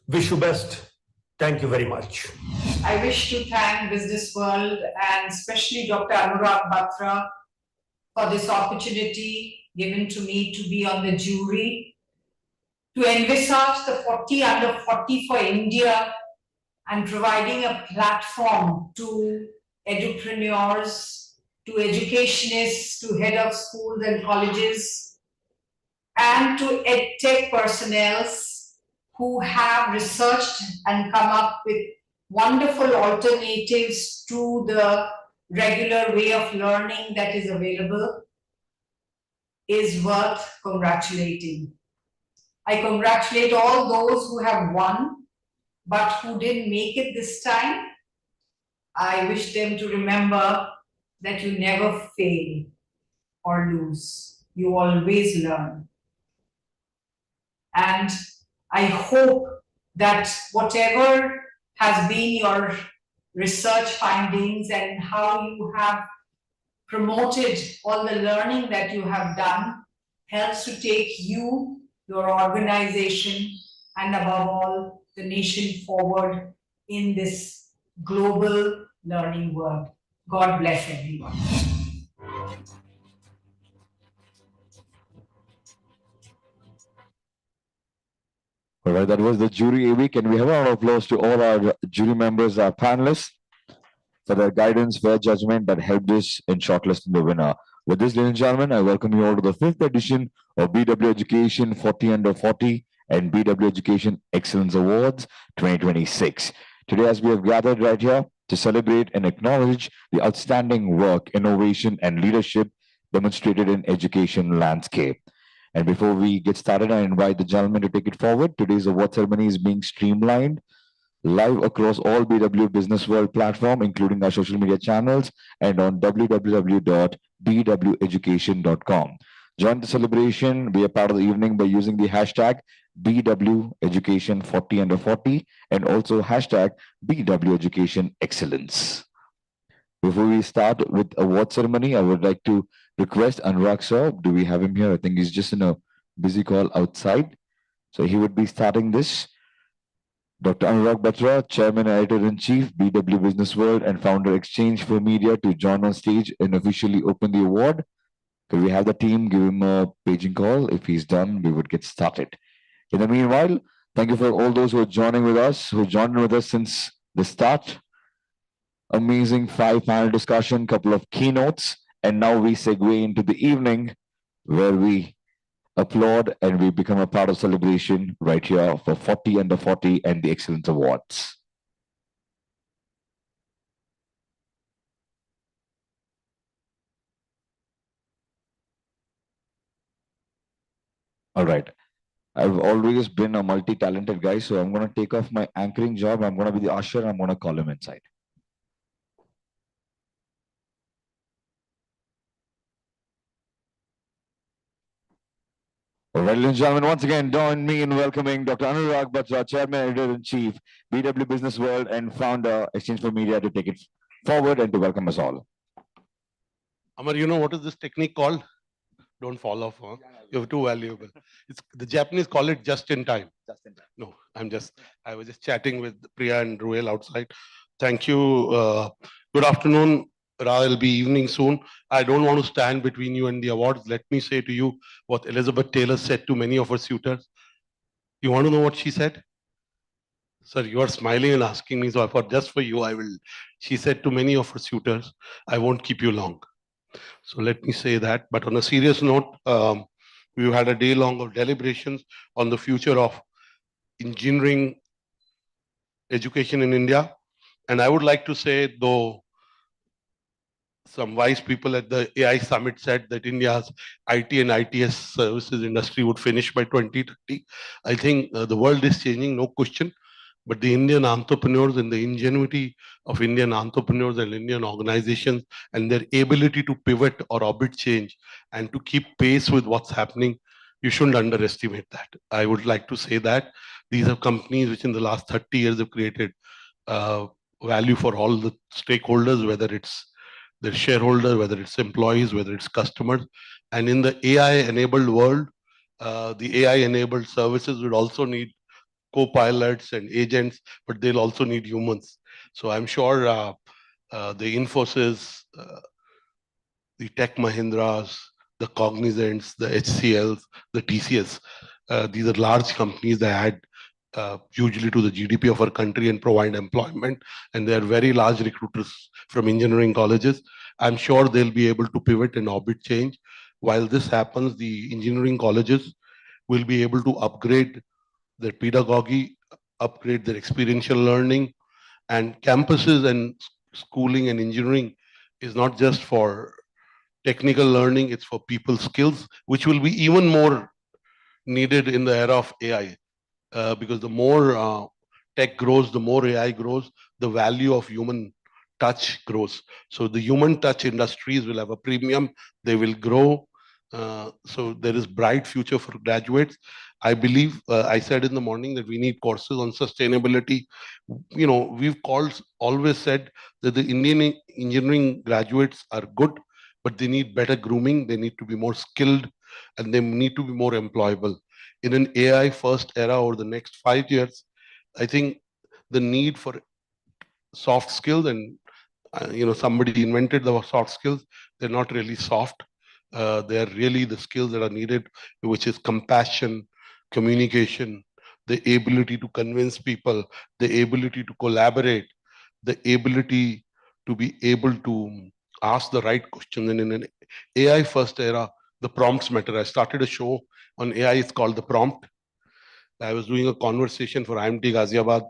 Wish you best. Thank you very much. I wish to thank Business World and especially Dr. Anurag Batra for this opportunity given to me to be on the jury, to envisage the 40 under 40 for India and providing a platform to edupreneurs, to educationists, to head of schools and colleges, and to edtech personnel who have researched and come up with wonderful alternatives to the regular way of learning that is available, is worth congratulating. I congratulate all those who have won, but who didn't make it this time. I wish them to remember that you never fail or lose. You always learn. And I hope that whatever has been your research findings and how you have promoted all the learning that you have done helps to take you, your organization, and above all, the nation forward in this global learning world. God bless everyone. All right, that was the jury AV. Can we have a round of applause to all our jury members, our panelists, for their guidance, fair judgment that helped us in shortlisting the winner. With this, ladies and gentlemen, I welcome you all to the 5th edition of BW Education 40 under 40 and BW Education Excellence Awards 2026. Today, as we have gathered right here, to celebrate and acknowledge the outstanding work, innovation, and leadership demonstrated in education landscape. And before we get started, I invite the gentleman to take it forward. Today's award ceremony is being streamlined live across all BW Business World platform, including our social media channels and on www.bweducation.com. Join the celebration, be a part of the evening by using the hashtag BW Education 40 under 40 and also hashtag BW Education Excellence. Before we start with award ceremony, I would like to request Anurag sir. Do we have him here? I think he's just in a busy call outside. So he would be starting this. Dr. Anurag Batra, Chairman and Editor-in-Chief, BW Business World and Founder Exchange for Media, to join on stage and officially open the award. Could we have the team give him a paging call? If he's done, we would get started. In the meanwhile, thank you for all those who are joining with us, who joined with us since the start. Amazing 5-panel discussion, couple of keynotes, and now we segue into the evening where we applaud and we become a part of celebration right here for 40 under 40 and the Excellence Awards. All right. I've always been a multi-talented guy, so I'm going to take off my anchoring job. I'm going to be the usher. I'm going to call him inside. All right, ladies and gentlemen, once again, join me in welcoming Dr. Anurag Batra, Chairman, Editor-in-Chief, BW Business World and Founder, Exchange for Media, to take it forward and to welcome us all. Amar, you know what is this technique called? Don't fall off. Huh? You're too valuable. It's, the Japanese call it just in time. Just in time. No, I was just chatting with Priya and Ruel outside. Thank you. Good afternoon. It'll be evening soon. I don't want to stand between you and the awards. Let me say to you what Elizabeth Taylor said to many of her suitors. You want to know what she said? Sir, you are smiling and asking me, so I thought just for you, I will. She said to many of her suitors, I won't keep you long. So let me say that. But on a serious note, we've had a day long of deliberations on the future of engineering education in India. And I would like to say, though some wise people at the AI summit said that India's IT and ITS services industry would finish by 2030. I think the world is changing, no question. But the Indian entrepreneurs and the ingenuity of Indian entrepreneurs and Indian organizations and their ability to pivot or orbit change and to keep pace with what's happening, you shouldn't underestimate that. I would like to say that these are companies which in the last 30 years have created value for all the stakeholders, whether it's their shareholders, whether it's employees, whether it's customers. And in the AI-enabled world, the AI-enabled services would also need co-pilots and agents, but they'll also need humans. So I'm sure the Infosys, the Tech Mahindras, the Cognizants, the HCLs, the TCS, these are large companies that add hugely to the GDP of our country and provide employment. And they are very large recruiters from engineering colleges. I'm sure they'll be able to pivot and orbit change. While this happens, the engineering colleges will be able to upgrade their pedagogy, upgrade their experiential learning, and campuses and schooling and engineering is not just for technical learning, it's for people skills, which will be even more needed in the era of AI. Because the more tech grows, the more AI grows, the value of human touch grows. So the human touch industries will have a premium, they will grow. So there is bright future for graduates. I believe, I said in the morning that we need courses on sustainability. You know, we've always said that the Indian engineering graduates are good, but they need better grooming, they need to be more skilled, and they need to be more employable. In an AI first era over the next 5 years, I think the need for soft skills and somebody invented the soft skills, they're not really soft. They are really the skills that are needed, which is compassion, communication, the ability to convince people, the ability to collaborate, the ability to be able to ask the right question. And in an AI first era, the prompts matter. I started a show on AI, it's called The Prompt. I was doing a conversation for IMT Ghaziabad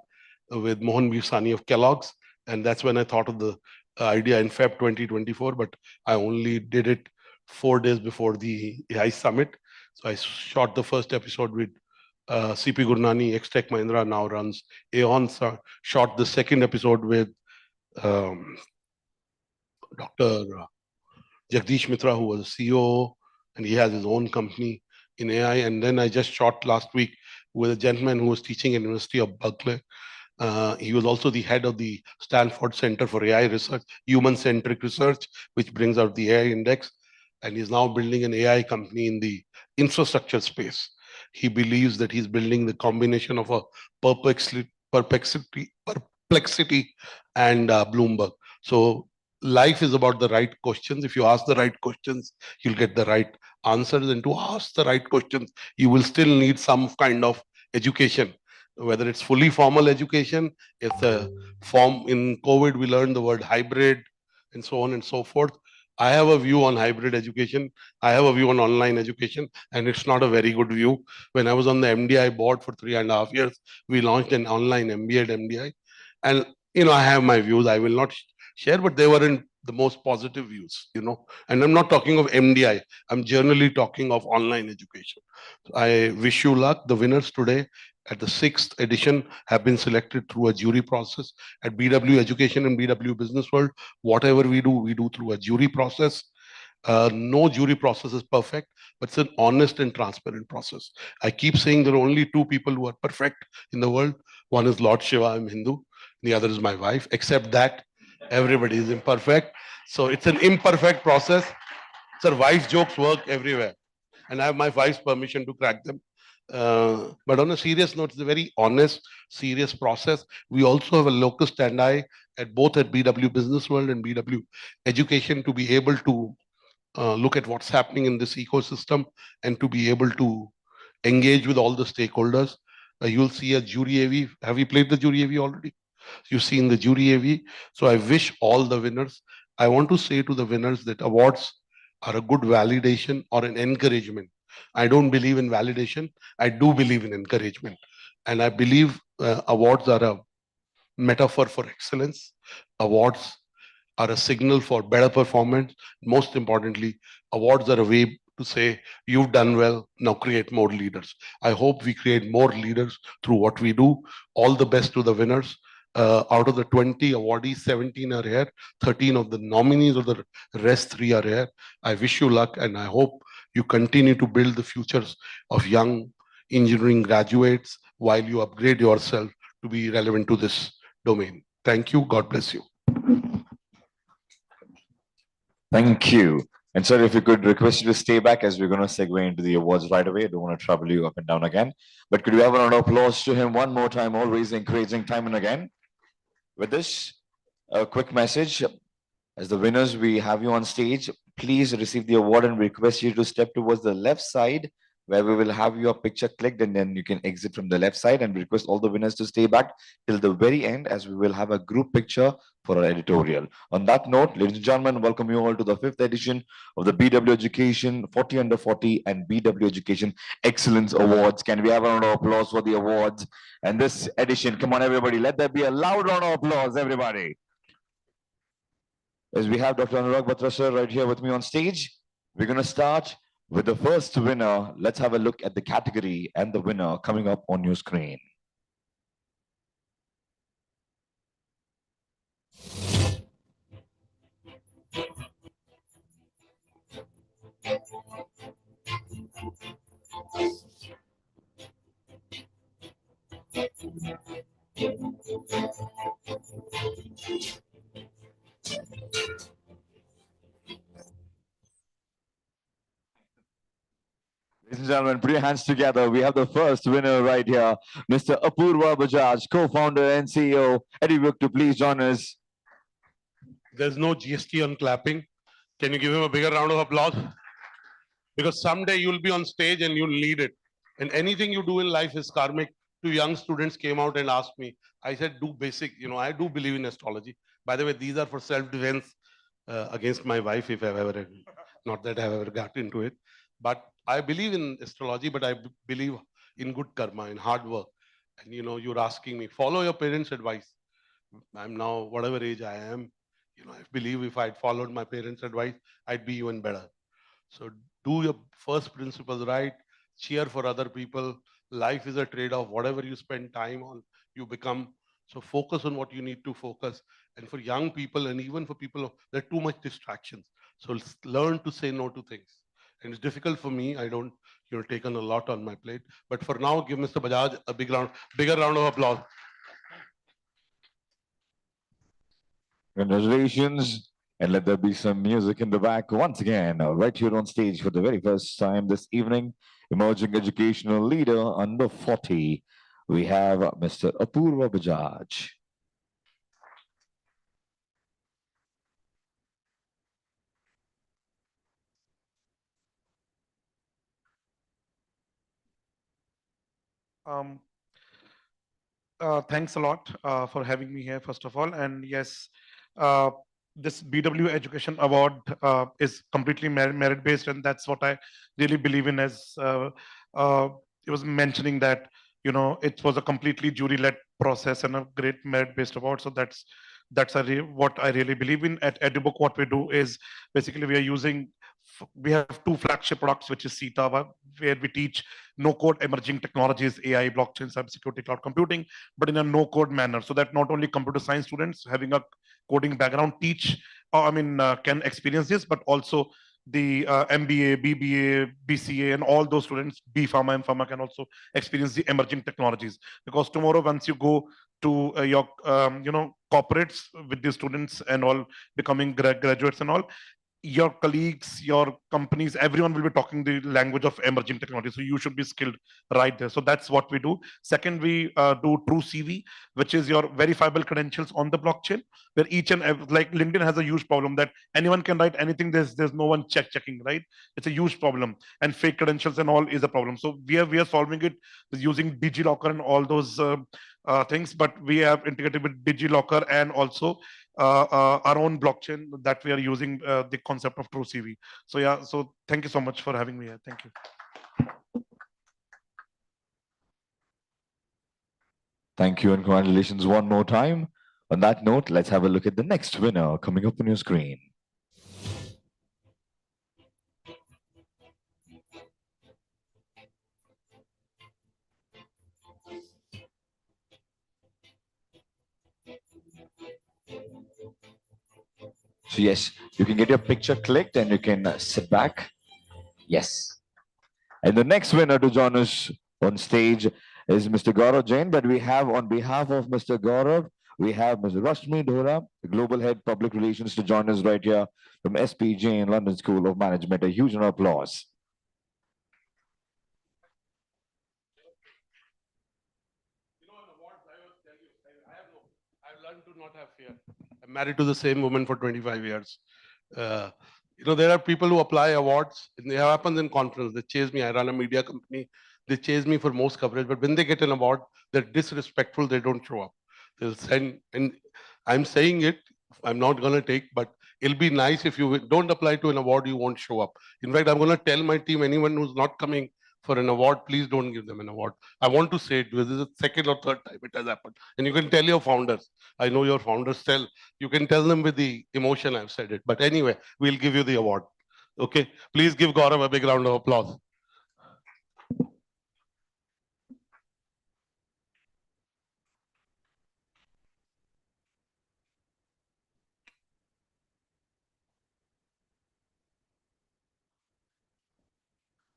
with Mohan Birsani of Kellogg's, And that's when I thought of the idea in Feb 2024, but I only did it 4 days before the AI summit. So I shot the first episode with CP Gurnani, ex-Tech Mahindra, now runs Aeon. Shot the second episode with Dr. Jagdish Mitra, who was CEO, and he has his own company in AI. And then I just shot last week with a gentleman who was teaching at University of Berkeley. He was also the head of the Stanford Center for AI Research, Human-Centric Research, which brings out the AI Index. And he's now building an AI company in the infrastructure space. He believes that he's building the combination of a perplexity and Bloomberg. So life is about the right questions. If you ask the right questions, you'll get the right answers. And to ask the right questions, you will still need some kind of education, whether it's fully formal education, it's a form. In COVID, we learned the word hybrid and so on and so forth. I have a view on hybrid education. I have a view on online education, and it's not a very good view. When I was on the MDI board for 3.5 years, we launched an online MBA at MDI. And, I have my views. I will not share, but they weren't the most positive views, And I'm not talking of MDI. I'm generally talking of online education. I wish you luck. The winners today at the 6th edition have been selected through a jury process at BW Education and BW Business World. Whatever we do through a jury process. No jury process is perfect, but it's an honest and transparent process. I keep saying there are only 2 people who are perfect in the world. One is Lord Shiva, I'm Hindu. The other is my wife. Except that, everybody is imperfect. So it's an imperfect process. Sir, wife jokes work everywhere. And I have my wife's permission to crack them. But on a serious note, it's a very honest, serious process. We also have a locus standi at both at BW Business World and BW Education to be able to look at what's happening in this ecosystem and to be able to engage with all the stakeholders. You'll see a jury AV. Have you played the jury AV already? You've seen the jury AV. So I wish all the winners. I want to say to the winners that awards are a good validation or an encouragement. I don't believe in validation. I do believe in encouragement. And I believe awards are a metaphor for excellence. Awards are a signal for better performance. Most importantly, awards are a way to say, you've done well, now create more leaders. I hope we create more leaders through what we do. All the best to the winners. Out of the 20 awardees, 17 are here. 13 of the nominees of the rest 3 are here. I wish you luck, and I hope you continue to build the futures of young engineering graduates while you upgrade yourself to be relevant to this domain. Thank you. God bless you. Thank you. And sir, if you could request you to stay back as we're going to segue into the awards right away. I don't want to trouble you up and down again. But could we have a round of applause to him one more time, always encouraging time and again. With this, a quick message. As the winners, we have you on stage. Please receive the award and request you to step towards the left side where we will have your picture clicked, and then you can exit from the left side, and request all the winners to stay back till the very end as we will have a group picture for our editorial. On that note, ladies and gentlemen, welcome you all to the 5th edition of the BW Education 40 Under 40 and BW Education Excellence Awards. Can we have a round of applause for the awards and this edition? Come on, everybody, let there be a loud round of applause, everybody. As we have Dr. Anurag Batra sir right here with me on stage, we're going to start with the first winner. Let's have a look at the category and the winner coming up on your screen. Ladies and gentlemen, put your hands together. We have the first winner right here, Mr. Apurva Bajaj, co-founder and CEO. Eddie Book to please join us. There's no GST on clapping. Can you give him a bigger round of applause? Because someday you'll be on stage and you'll need it. And anything you do in life is karmic. 2 young students came out and asked me. I said, do basic. I do believe in astrology. By the way, these are for self-defense against my wife, if I've ever, not that I've ever got into it. But I believe in astrology, but I believe in good karma, in hard work. And you're asking me, follow your parents' advice. I'm now whatever age I am. I believe if I'd followed my parents' advice, I'd be even better. So do your first principles right. Cheer for other people. Life is a trade-off. Whatever you spend time on, you become. So focus on what you need to focus. And for young people and even for people, there are too much distractions. So learn to say no to things. And it's difficult for me. I don't, taken a lot on my plate. But for now, give Mr. Bajaj a bigger round of applause. Congratulations. And let there be some music in the back once again, right here on stage for the very first time this evening, emerging educational leader under 40. We have Mr. Apurva Bajaj. Um, Thanks a lot for having me here, first of all. And yes, this BW Education Award is completely merit-based, and that's what I really believe in. As it was mentioning that it was a completely jury-led process and a great merit-based award. So that's what I really believe in. At EduBook, what we do is basically we have two flagship products, which is Sita, where we teach no-code emerging technologies, AI, blockchain, cybersecurity, cloud computing, but in a no-code manner, so that not only computer science students having a coding background can experience this, but also the MBA, BBA, BCA, and all those students, B Pharma and Pharma, can also experience the emerging technologies. Because tomorrow, once you go to your corporates with the students and all becoming graduates and all, your colleagues, your companies, everyone will be talking the language of emerging technology. So you should be skilled right there. So that's what we do. Second, we do True CV, which is your verifiable credentials on the blockchain, where like LinkedIn has a huge problem that anyone can write anything. There's no one checking, right? It's a huge problem, and fake credentials and all is a problem. So we are solving it using DigiLocker and all those things. But we have integrated with DigiLocker and also our own blockchain that we are using the concept of True CV. So yeah, so thank you so much for having me here. Thank you. Thank you and congratulations one more time. On that note, let's have a look at the next winner coming up on your screen. So yes, you can get your picture clicked and you can sit back. Yes. And the next winner to join us on stage is Mr. Gaurav Jain, but we have on behalf of Mr. Gaurav, we have Ms. Rashmi Dhora, the Global Head Public Relations, to join us right here from SP Jain, London School of Management. A huge round of applause. I've learned to not have fear. I'm married to the same woman for 25 years. There are people who apply awards, and it happens in conference. They chase me. I run a media company. They chase me for most coverage, but when they get an award, they're disrespectful. They don't show up. They'll send, and I'm saying it. I'm not going to take, but it'll be nice if you don't apply to an award, you won't show up. In fact, I'm going to tell my team, anyone who's not coming for an award, please don't give them an award. I want to say it because this is the second or third time it has happened. And you can tell your founders. I know your founders you can tell them with the emotion I've said it. But anyway, we'll give you the award. Okay. Please give Gaurav a big round of applause.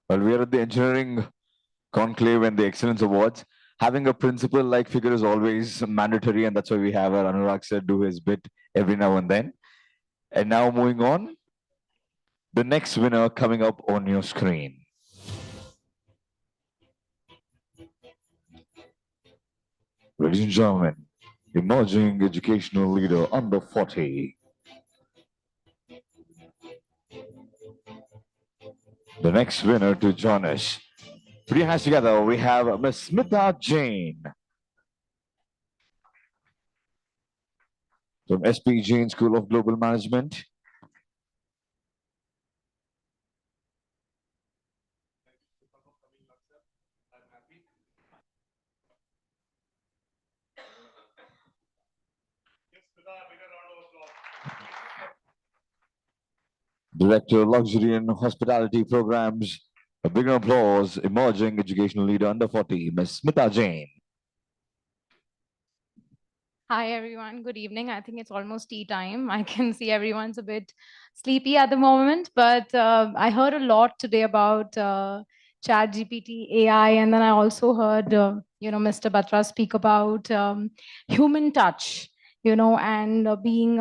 Well, we are at the engineering conclave and the excellence awards. Having a principal like figure is always mandatory, and that's why we have our Anurag sir do his bit every now and then. And now moving on, the next winner coming up on your screen. Ladies and gentlemen, emerging educational leader under 40. The next winner to join us. Put your hands together. We have Ms. Smita Jain from SP Jain School of Global Management. Director, Luxury and Hospitality Programs. A big applause, emerging educational leader under 40, Ms. Smita Jain. Hi, everyone. Good evening. I think it's almost tea time. I can see everyone's a bit sleepy at the moment, but I heard a lot today about Chat GPT, AI, and then I also heard, Mr. Batra speak about human touch, and being,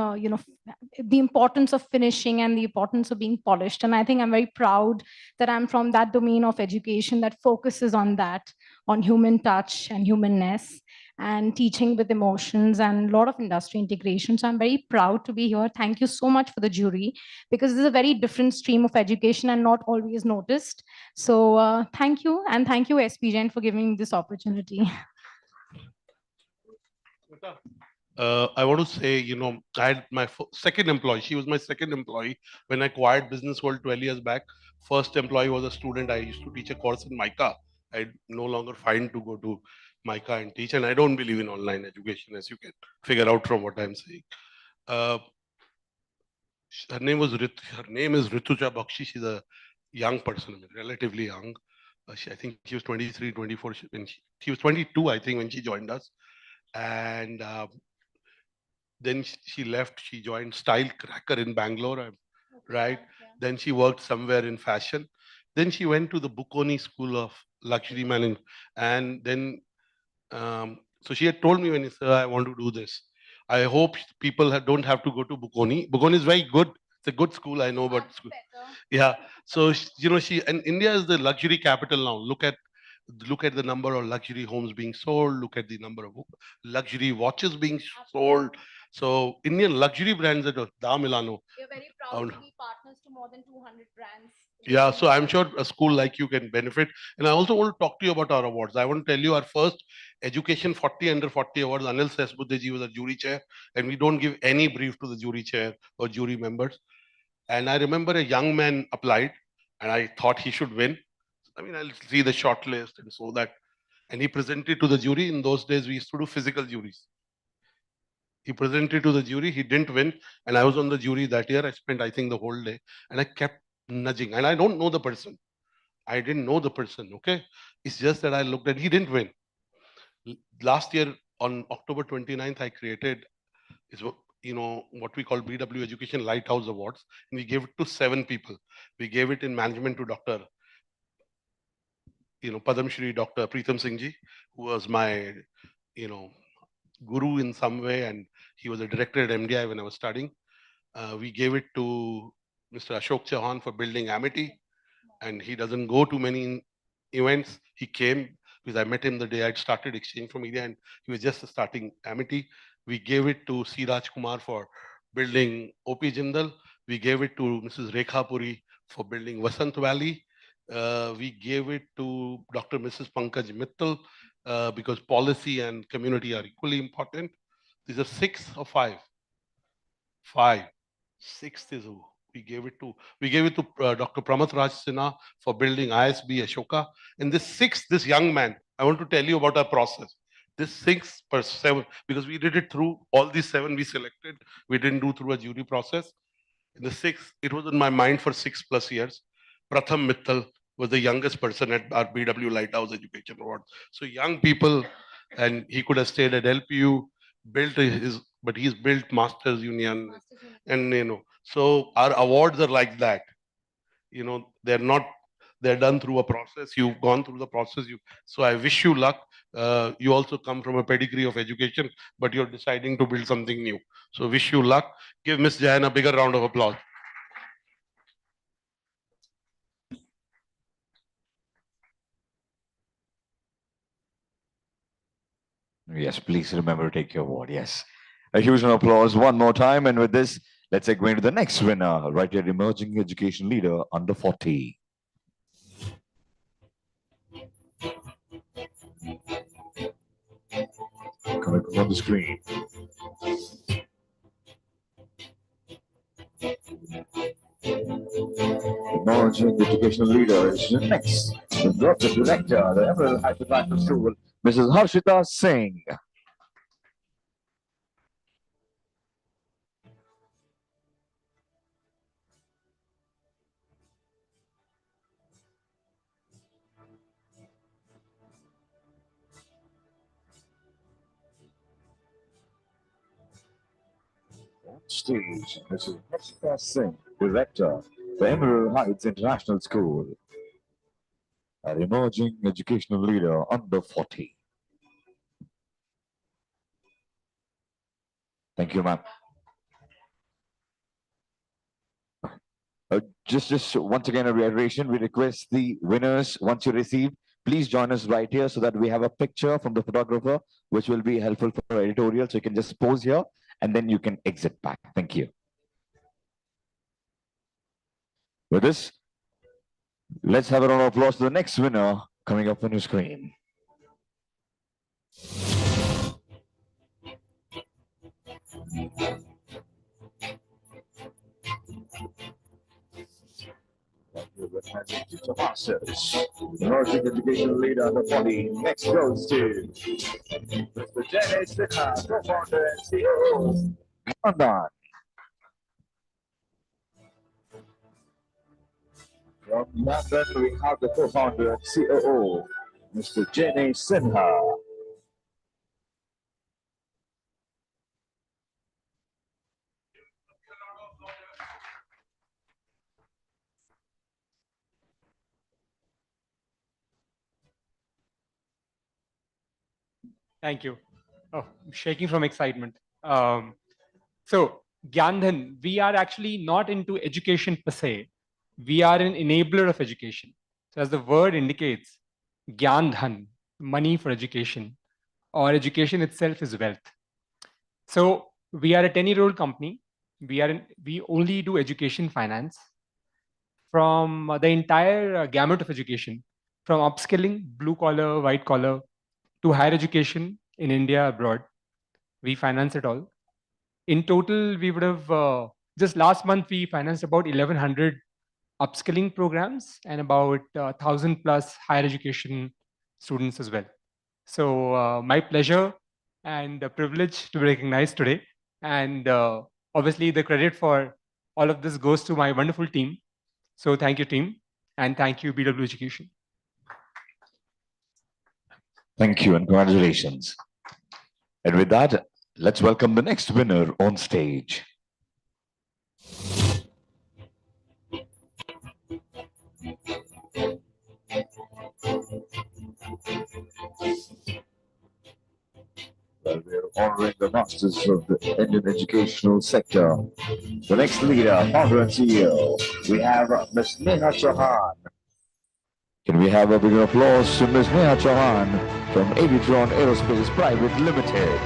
the importance of finishing and the importance of being polished. And I think I'm very proud that I'm from that domain of education that focuses on that, on human touch and humanness, and teaching with emotions and a lot of industry integration. So I'm very proud to be here. Thank you so much for the jury, because this is a very different stream of education and not always noticed. So thank you. And thank you, SP Jain, for giving me this opportunity. I want to say, I had my second employee. She was my second employee when I acquired Business World 12 years back. First employee was a student. I used to teach a course in MICA. I no longer find to go to MICA and teach, and I don't believe in online education, as you can figure out from what I'm saying. Her name is Rituja Bakshi. She's a young person, I mean, relatively young. I think she was 23, 24. She was 22, I think, when she joined us. And then she left. She joined Style Cracker in Bangalore, right? Then she worked somewhere in fashion. Then she went to the Bocconi School of Luxury Management. And then, so she had told me when he said, I want to do this. I hope people don't have to go to Bocconi. Bocconi is very good. It's a good school, I know, but yeah. So, and India is the luxury capital now. Look at the number of luxury homes being sold. Look at the number of luxury watches being sold. So Indian luxury brands at Da Milano. We're very proud to be partners to more than 200 brands. Yeah, so I'm sure a school like you can benefit. And I also want to talk to you about our awards. I want to tell you our first Education 40 under 40 awards. Anil Sesbuddheji was a jury chair, and we don't give any brief to the jury chair or jury members. And I remember a young man applied, and I thought he should win. I mean, I'll see the short list and so that. And he presented to the jury. In those days, we used to do physical juries. He presented to the jury. He didn't win. And I was on the jury that year. I spent, I think, the whole day. And I kept nudging. And I don't know the person. I didn't know the person, okay? It's just that I looked at, he didn't win. Last year, on October 29th, I created, what we call BW Education Lighthouse Awards. And we gave it to 7 people. We gave it in management to Dr. Padam Shri Dr. Preetham Singh ji, who was my, guru in some way, and he was a director at MDI when I was studying. We gave it to Mr. Ashok Chauhan for building Amity, and he doesn't go to many events. He came because I met him the day I'd started Exchange for Media, and he was just starting Amity. We gave it to C. Raj Kumar for building OP Jindal. We gave it to Mrs. Rekha Puri for building Vasant Valley. We gave it to Dr. Mrs. Pankaj Mittal because policy and community are equally important. These are 6 or 5. 5. 6th is who we gave it to. We gave it to Dr. Pramath Raj Sinha for building ISB Ashoka. And this 6th, this young man, I want to tell you about our process. This 6 per 7, because we did it through all these 7 we selected. We didn't do through a jury process. In the 6th, it was in my mind for 6+ years. Pratham Mittal was the youngest person at our BW Lighthouse Education Award. So young people, and he could have stayed at LPU, but he's built Masters Union, and so our awards are like that. They're done through a process. You've gone through the process. So I wish you luck. You also come from a pedigree of education, but you're deciding to build something new. So wish you luck. Give Miss Jain a bigger round of applause. Yes, please remember to take your award. Yes. A huge round of applause one more time. And with this, let's segue into the next winner, right here, emerging education leader under 40. Coming up on the screen. Emerging educational leader is next. The Project Director, the Emerald Hyperactive School, Mrs. Harshita Singh. Stage, Mrs. Heshika Singh, Director, the Emerald Heights International School, an emerging educational leader under 40. Thank you, ma'am. Just once again, a reiteration, we request the winners, once you receive, please join us right here so that we have a picture from the photographer, which will be helpful for editorial. So you can just pose here and then you can exit back. Thank you. With this, let's have a round of applause to the next winner coming up on your screen. Emerging education leader under 40. Next goes to Mr. Janesh Sinha, co-founder and CEO. London. From London, we have the co-founder and COO, Mr. Janesh Sinha. Thank you. Oh, I'm shaking from excitement. So, Gyandhan, we are actually not into education per se. We are an enabler of education. So, as the word indicates, Gyandhan, money for education, or education itself is wealth. So, we are a 10-year-old company. We only do education finance from the entire gamut of education, from upskilling, blue collar, white collar, to higher education in India, abroad. We finance it all. In total, we would have, just last month, we financed about 1,100 upskilling programs and about 1,000 plus higher education students as well. So my pleasure and a privilege to be recognized today. And obviously the credit for all of this goes to my wonderful team. So thank you, team. And thank you, BW Education. Thank you and congratulations. And with that, let's welcome the next winner on stage. Well, we're honoring the masters of the Indian educational sector. The next leader, founder and CEO, we have Ms. Neha Chauhan. Can we have a big applause to Ms. Neha Chauhan from Aviatron Aerospace Private Limited.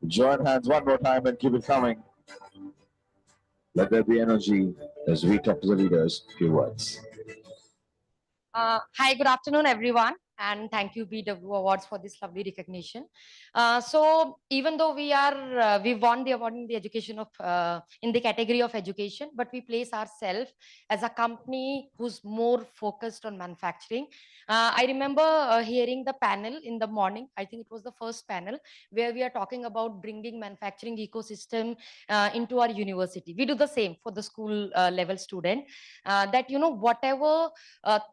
Join hands one more time and keep it coming. Let there be energy as we talk to the leaders. Few words. Hi, good afternoon, everyone. And thank you, BW Awards, for this lovely recognition. So even though we won the award in the education of, in the category of education, but we place ourselves as a company who's more focused on manufacturing. I remember hearing the panel in the morning. I think it was the first panel where we are talking about bringing manufacturing ecosystem into our university. We do the same for the school level student, that, you know, whatever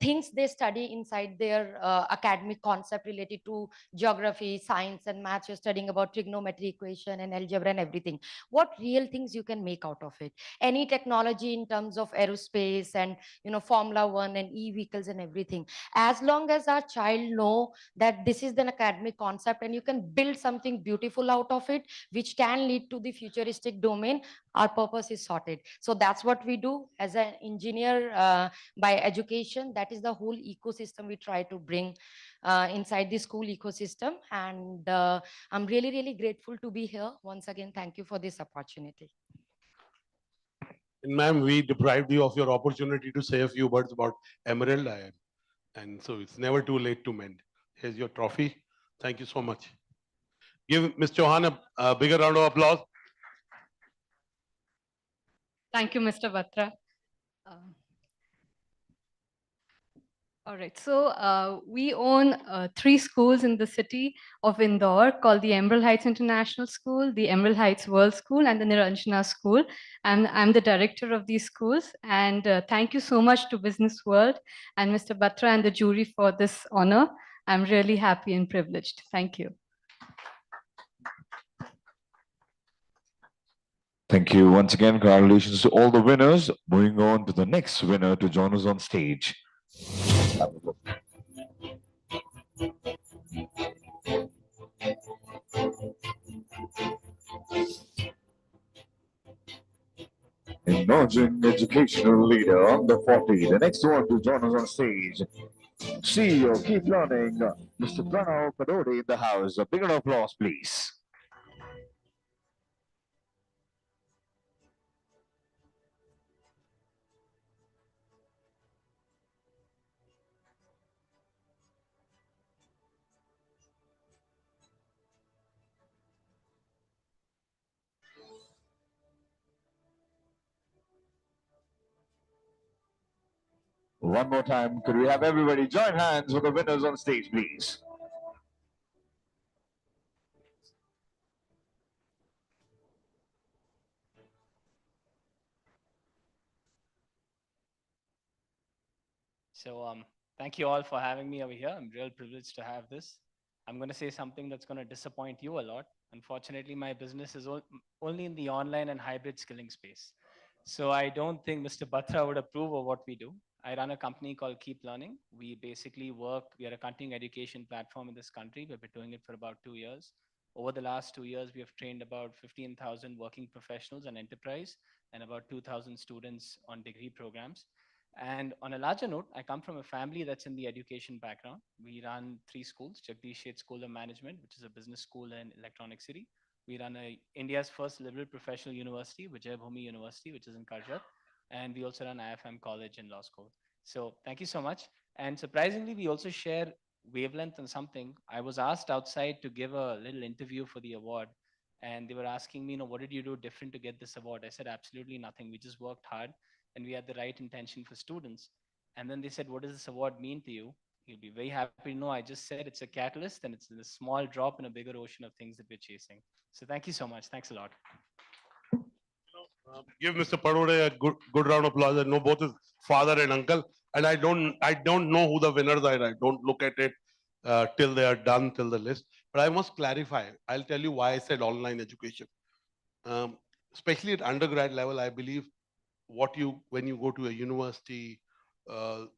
things they study inside their academic concept related to geography, science, and maths. You're studying about trigonometry equation and algebra and everything. What real things you can make out of it? Any technology in terms of aerospace and, you know, Formula One and e-vehicles and everything. As long as our child know that this is an academic concept and you can build something beautiful out of it, which can lead to the futuristic domain, our purpose is sorted. So that's what we do as an engineer by education. That is the whole ecosystem we try to bring inside the school ecosystem. And I'm really, really grateful to be here. Once again, thank you for this opportunity. And ma'am, we deprived you of your opportunity to say a few words about Emerald. And so it's never too late to mend. Here's your trophy. Thank you so much. Give Ms. Chauhan a bigger round of applause. Thank you, Mr. Batra. All right. So we own 3 schools in the city of Indore called the Emerald Heights International School, the Emerald Heights World School, and the Niranjana School. And I'm the director of these schools. And thank you so much to Business World and Mr. Batra and the jury for this honor. I'm really happy and privileged. Thank you. Thank you once again. Congratulations to all the winners. Moving on to the next winner to join us on stage. Emerging educational leader under 40. The next one to join us on stage. CEO, keep learning. Mr. Pranav Kadode in the house. A big round of applause, please. One more time, could we have everybody join hands with the winners on stage, please? So thank you all for having me over here. I'm real privileged to have this. I'm going to say something that's going to disappoint you a lot. Unfortunately, my business is only in the online and hybrid skilling space. So I don't think Mr. Batra would approve of what we do. I run a company called Keep Learning. We basically we are a continuing education platform in this country. We've been doing it for about 2 years. Over the last 2 years, we have trained about 15,000 working professionals and enterprise and about 2,000 students on degree programs. And on a larger note, I come from a family that's in the education background. We run 3 schools, Jagdish Sheth School of Management, which is a business school in Electronic City. We run India's first liberal professional university, Vijay Bhumi University, which is in Karjat. And we also run IFM College and Law School. So thank you so much. And surprisingly, we also share wavelength on something. I was asked outside to give a little interview for the award. And they were asking me, what did you do different to get this award? I said, absolutely nothing. We just worked hard and we had the right intention for students. And then they said, what does this award mean to you? You'll be very happy to know I just said it's a catalyst and it's a small drop in a bigger ocean of things that we're chasing. So thank you so much. Thanks a lot. Give Mr. Padode a good round of applause. I know both his father and uncle, and I don't know who the winners are. I don't look at it till they are done, till the list. But I must clarify. I'll tell you why I said online education. Especially at undergrad level, I believe when you go to a university, and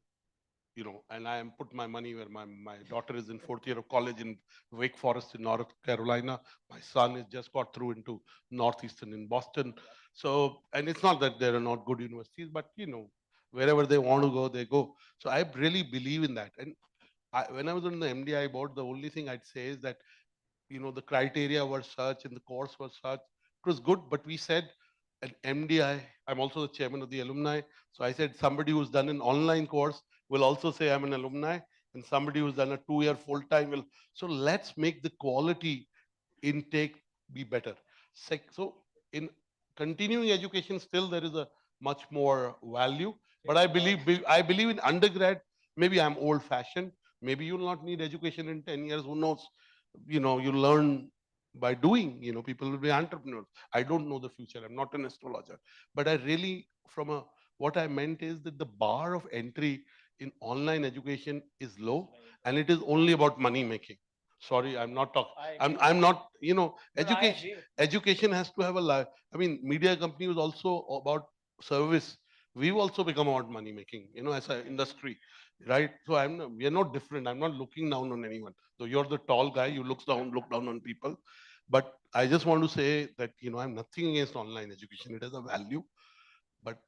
I am put my money where my daughter is in 4th year of college in Wake Forest in North Carolina. My son has just got through into Northeastern in Boston. So, and it's not that there are not good universities, but wherever they want to go, they go. So I really believe in that. And when I was on the MDI board, the only thing I'd say is that, the criteria were such and the course was such. It was good, but we said at MDI, I'm also the chairman of the alumni. So I said somebody who's done an online course will also say I'm an alumni, and somebody who's done a 2-year full-time will. So let's make the quality intake be better. So in continuing education, still there is a much more value. But I believe in undergrad. Maybe I'm old-fashioned. Maybe you'll not need education in 10 years. Who knows? You learn by doing. People will be entrepreneurs. I don't know the future. I'm not an astrologer. But I really, what I meant is that the bar of entry in online education is low, and it is only about money making. Sorry, I'm not talking. I'm not. Education has to have a life. I mean, media company was also about service. We've also become about money making. As an industry, right? So we are not different. I'm not looking down on anyone. So you're the tall guy. You look down on people. But I just want to say that I'm nothing against online education. It has a value, but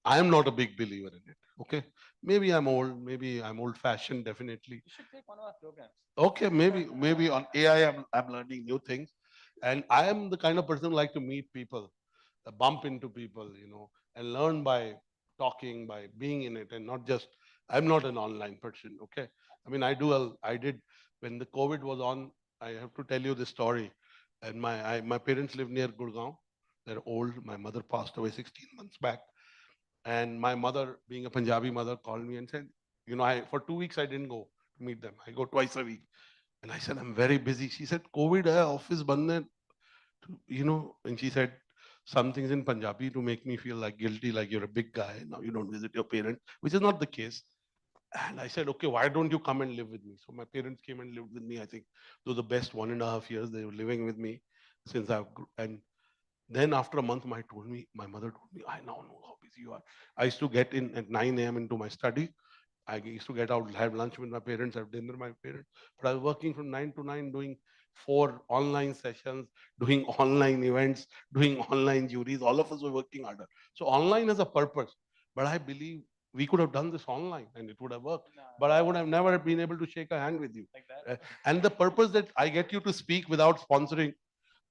I am not a big believer in it. Okay, maybe I'm old. Maybe I'm old-fashioned. Definitely. You should take one of our programs. Okay, maybe on AI I'm learning new things, and I am the kind of person who like to meet people, bump into people, and learn by talking, by being in it, and not just. I'm not an online person. Okay, I mean I did when the COVID was on. I have to tell you the story, and my parents live near Gurgaon. They're old. My mother passed away 16 months back. And my mother, being a Punjabi mother, called me and said, For 2 weeks, I didn't go to meet them. I go twice a week. And I said, I'm very busy. She said, COVID hai, office band hai, and she said some things in Punjabi to make me feel like guilty, like you're a big guy. Now you don't visit your parents, which is not the case. And I said, okay, why don't you come and live with me? So my parents came and lived with me. I think those were the best 1.5 years they were living with me since and then after a month, my mother told me, I now know how busy you are. I used to get in at 9 a.m. into my study. I used to get out, have lunch with my parents, have dinner with my parents. But I was working from 9 to 9, doing 4 online sessions, doing online events, doing online juries. All of us were working harder. So online has a purpose. But I believe we could have done this online and it would have worked. But I would have never been able to shake a hand with you. Like that? And the purpose that I get you to speak without sponsoring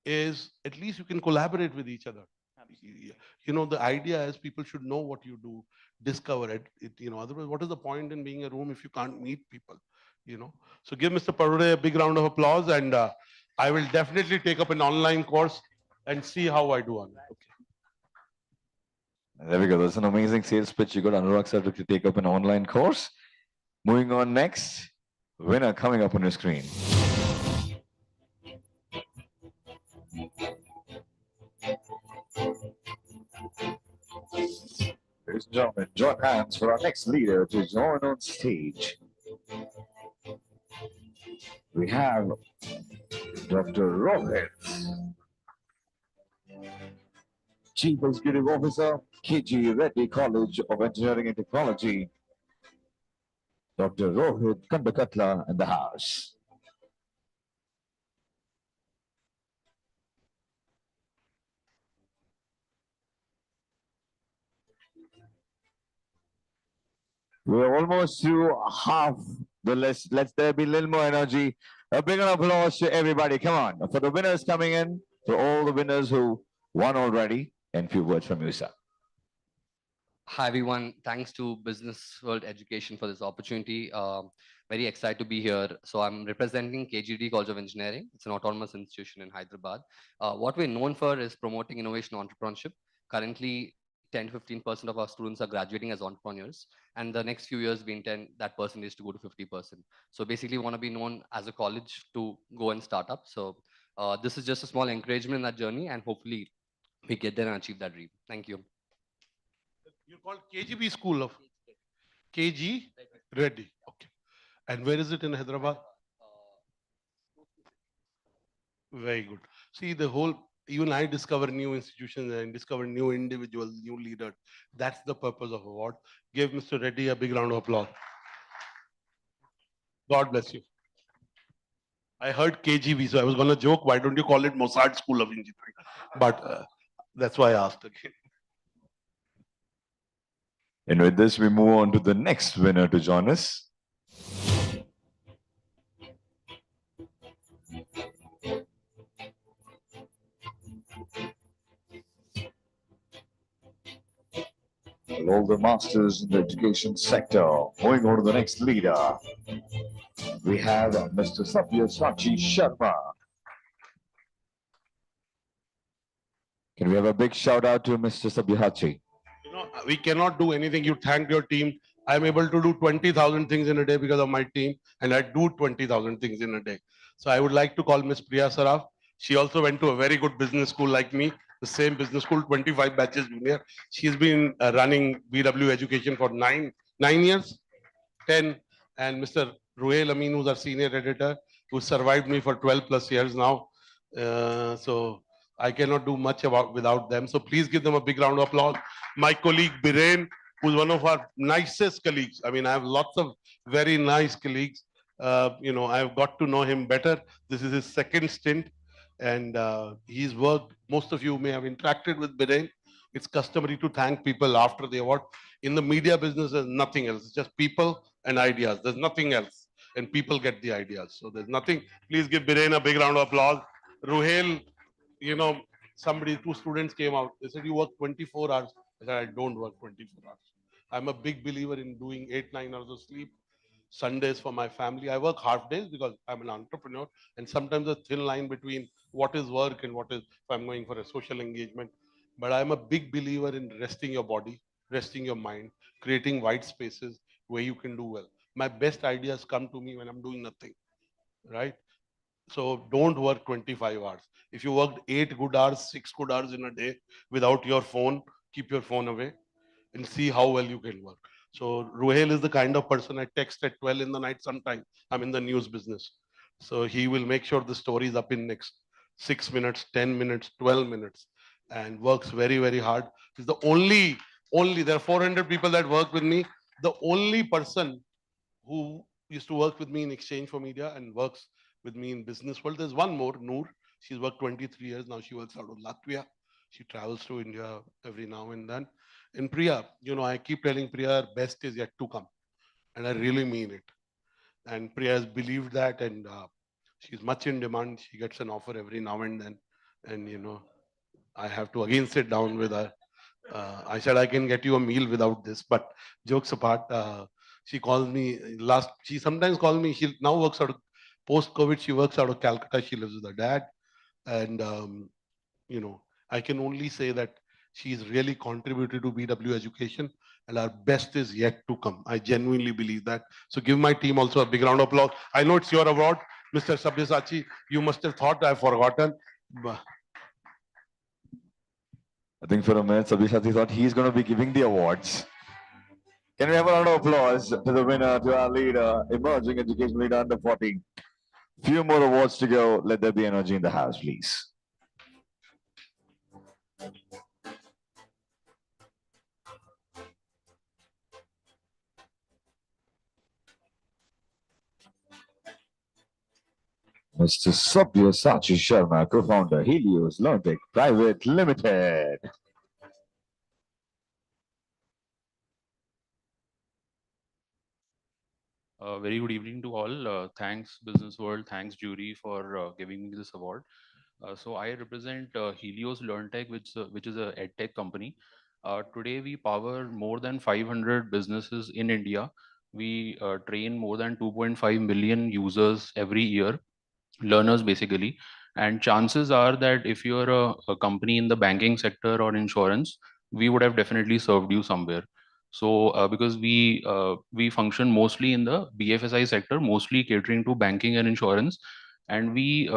is at least you can collaborate with each other. The idea is people should know what you do, discover it. Otherwise, what is the point in being a room if you can't meet people? So give Mr. Parure a big round of applause, and I will definitely take up an online course and see how I do on it. Okay. There we go. That's an amazing sales pitch. You got Anurag sir to take up an online course. Moving on next, winner coming up on your screen. Ladies and gentlemen, join hands for our next leader to join on stage. We have Dr. Rohit, Chief Executive Officer, KG Reddy College of Engineering and Technology. Dr. Rohit Kandakatla in the house. We're almost through half the list. Let's there be a little more energy. A big applause to everybody. Come on. For the winners coming in, for all the winners who won already, and few words from you, sir. Hi, everyone. Thanks to Business World Education for this opportunity. Very excited to be here. So I'm representing KGD College of Engineering. It's an autonomous institution in Hyderabad. What we're known for is promoting innovation entrepreneurship. Currently, 10 to 15% of our students are graduating as entrepreneurs. And the next few years, we intend that percentage to go to 50%. So basically, we want to be known as a college to go and start up. So this is just a small encouragement in that journey. And hopefully, we get there and achieve that dream. Thank you. You're called KGB School of KG Reddy. Okay. And where is it in Hyderabad? Very good. See, even I discover new institutions and discover new individuals, new leaders. That's the purpose of award. Give Mr. Reddy a big round of applause. God bless you. I heard KGB, so I was going to joke, why don't you call it Mossad School of Engineering? But that's why I asked again. And with this, we move on to the next winner to join us. All the masters in the education sector. Moving on to the next leader, we have Mr. Sabyasachi Sharma. Can we have a big shout out to Mr. Sabyasachi? We cannot do anything. You thank your team. I'm able to do 20,000 things in a day because of my team, and I do 20,000 things in a day. So I would like to call Miss Priya Saraf. She also went to a very good business school like me, the same business school, 25 batches junior. She's been running BW education for 9 years, 10. And Mr. Ruhail Amin, who's our senior editor, who survived me for 12 plus years now. So I cannot do much without them. So please give them a big round of applause. My colleague Biren, who's one of our nicest colleagues. I mean, I have lots of very nice colleagues. I've got to know him better. This is his second stint, and he's worked. Most of you may have interacted with Biren. It's customary to thank people after the award. In the media business, there's nothing else. It's just people and ideas. There's nothing else. And people get the ideas. So there's nothing. Please give Biren a big round of applause. Ruhail, two students came out. They said, you work 24 hours. I said, I don't work 24 hours. I'm a big believer in doing 8-9 hours of sleep. Sundays for my family. I work half days because I'm an entrepreneur. And sometimes a thin line between what is work and what is, if I'm going for a social engagement. But I'm a big believer in resting your body, resting your mind, creating white spaces, where you can do well. My best ideas come to me when I'm doing nothing, right? So don't work 25 hours. If you worked 8 good hours, 6 good hours in a day without your phone, keep your phone away and see how well you can work. So Ruhail is the kind of person I text at 12 in the night sometime. I'm in the news business. So he will make sure the story is up in next 6 minutes, 10 minutes, 12 minutes, and works very, very hard. He's the only, there are 400 people that work with me. The only person who used to work with me in exchange for media and works with me in business world. There's one more, Noor. She's worked 23 years. Now she works out of Latvia. She travels to India every now and then. And Priya, I keep telling Priya, best is yet to come. And I really mean it. And Priya has believed that, and she's much in demand. She gets an offer every now and then. And, I have to again sit down with her. I said, I can get you a meal without this. But jokes apart, she calls me she sometimes calls me, she now works out of, post-COVID, she works out of Calcutta. She lives with her dad. And, I can only say that she's really contributed to BW education, and our best is yet to come. I genuinely believe that. So give my team also a big round of applause. I know it's your award, Mr. Sabyasachi. You must have thought I've forgotten. I think for a minute, Sabyasachi thought he's going to be giving the awards. Can we have a round of applause to the winner, to our leader, emerging education leader under 40. Few more awards to go. Let there be energy in the house, please. Mr. Sabyasachi Sharma, co-founder, Helios Learntech Private Limited. Very good evening to all. Thanks, Business World. Thanks, jury, for giving me this award. So I represent Helios LearnTech, which is a edtech company. Today, we power more than 500 businesses in India. We train more than 2.5 million users every year, learners basically. And chances are that if you're a company in the banking sector or insurance, we would have definitely served you somewhere. So because we function mostly in the BFSI sector, mostly catering to banking and insurance, and we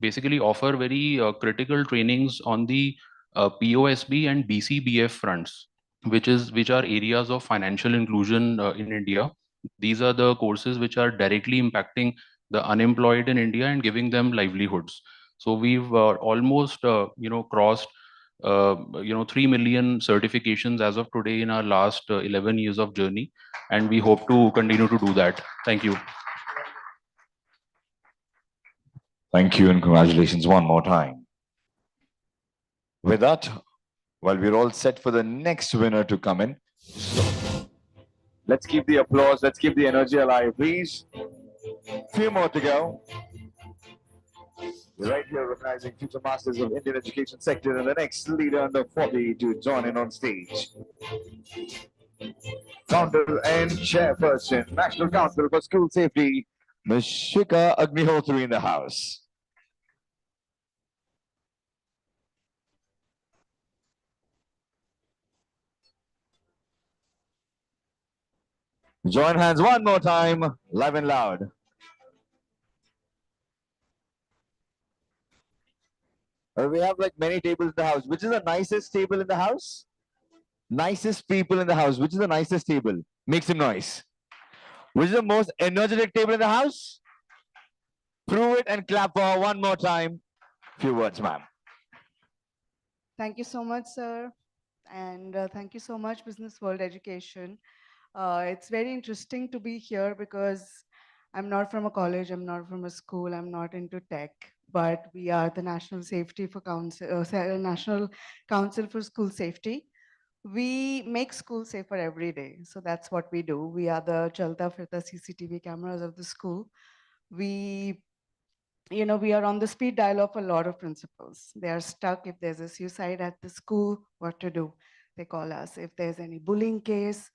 basically offer very critical trainings on the POSB and BCBF fronts, which are areas of financial inclusion in India. These are the courses which are directly impacting the unemployed in India and giving them livelihoods. So we've almost crossed 3 million certifications as of today in our last 11 years of journey, and we hope to continue to do that. Thank you. Thank you and congratulations one more time. With that, well, we're all set for the next winner to come in. So, let's keep the applause, let's keep the energy alive, please. Few more to go. Right here, recognizing future masters of Indian education sector and the next leader under 40 to join in on stage. Founder and chairperson, National Council for School Safety, Ms. Shika Agnihotri in the house. Join hands one more time, live and loud. We have like many tables in the house. Which is the nicest table in the house? Nicest people in the house. Which is the nicest table? Make some noise. Which is the most energetic table in the house? Prove it and clap for her one more time. Few words, ma'am. Thank you so much, sir. And thank you so much, Business World Education. It's very interesting to be here because I'm not from a college, I'm not from a school, I'm not into tech, but we are the National Safety for Council, National Council for School Safety. We make school safer every day. So that's what we do. We are the Chalta Firta CCTV cameras of the school. We are on the speed dial of a lot of principals. They are stuck. If there's a suicide at the school, what to do? They call us. If there's any bullying case,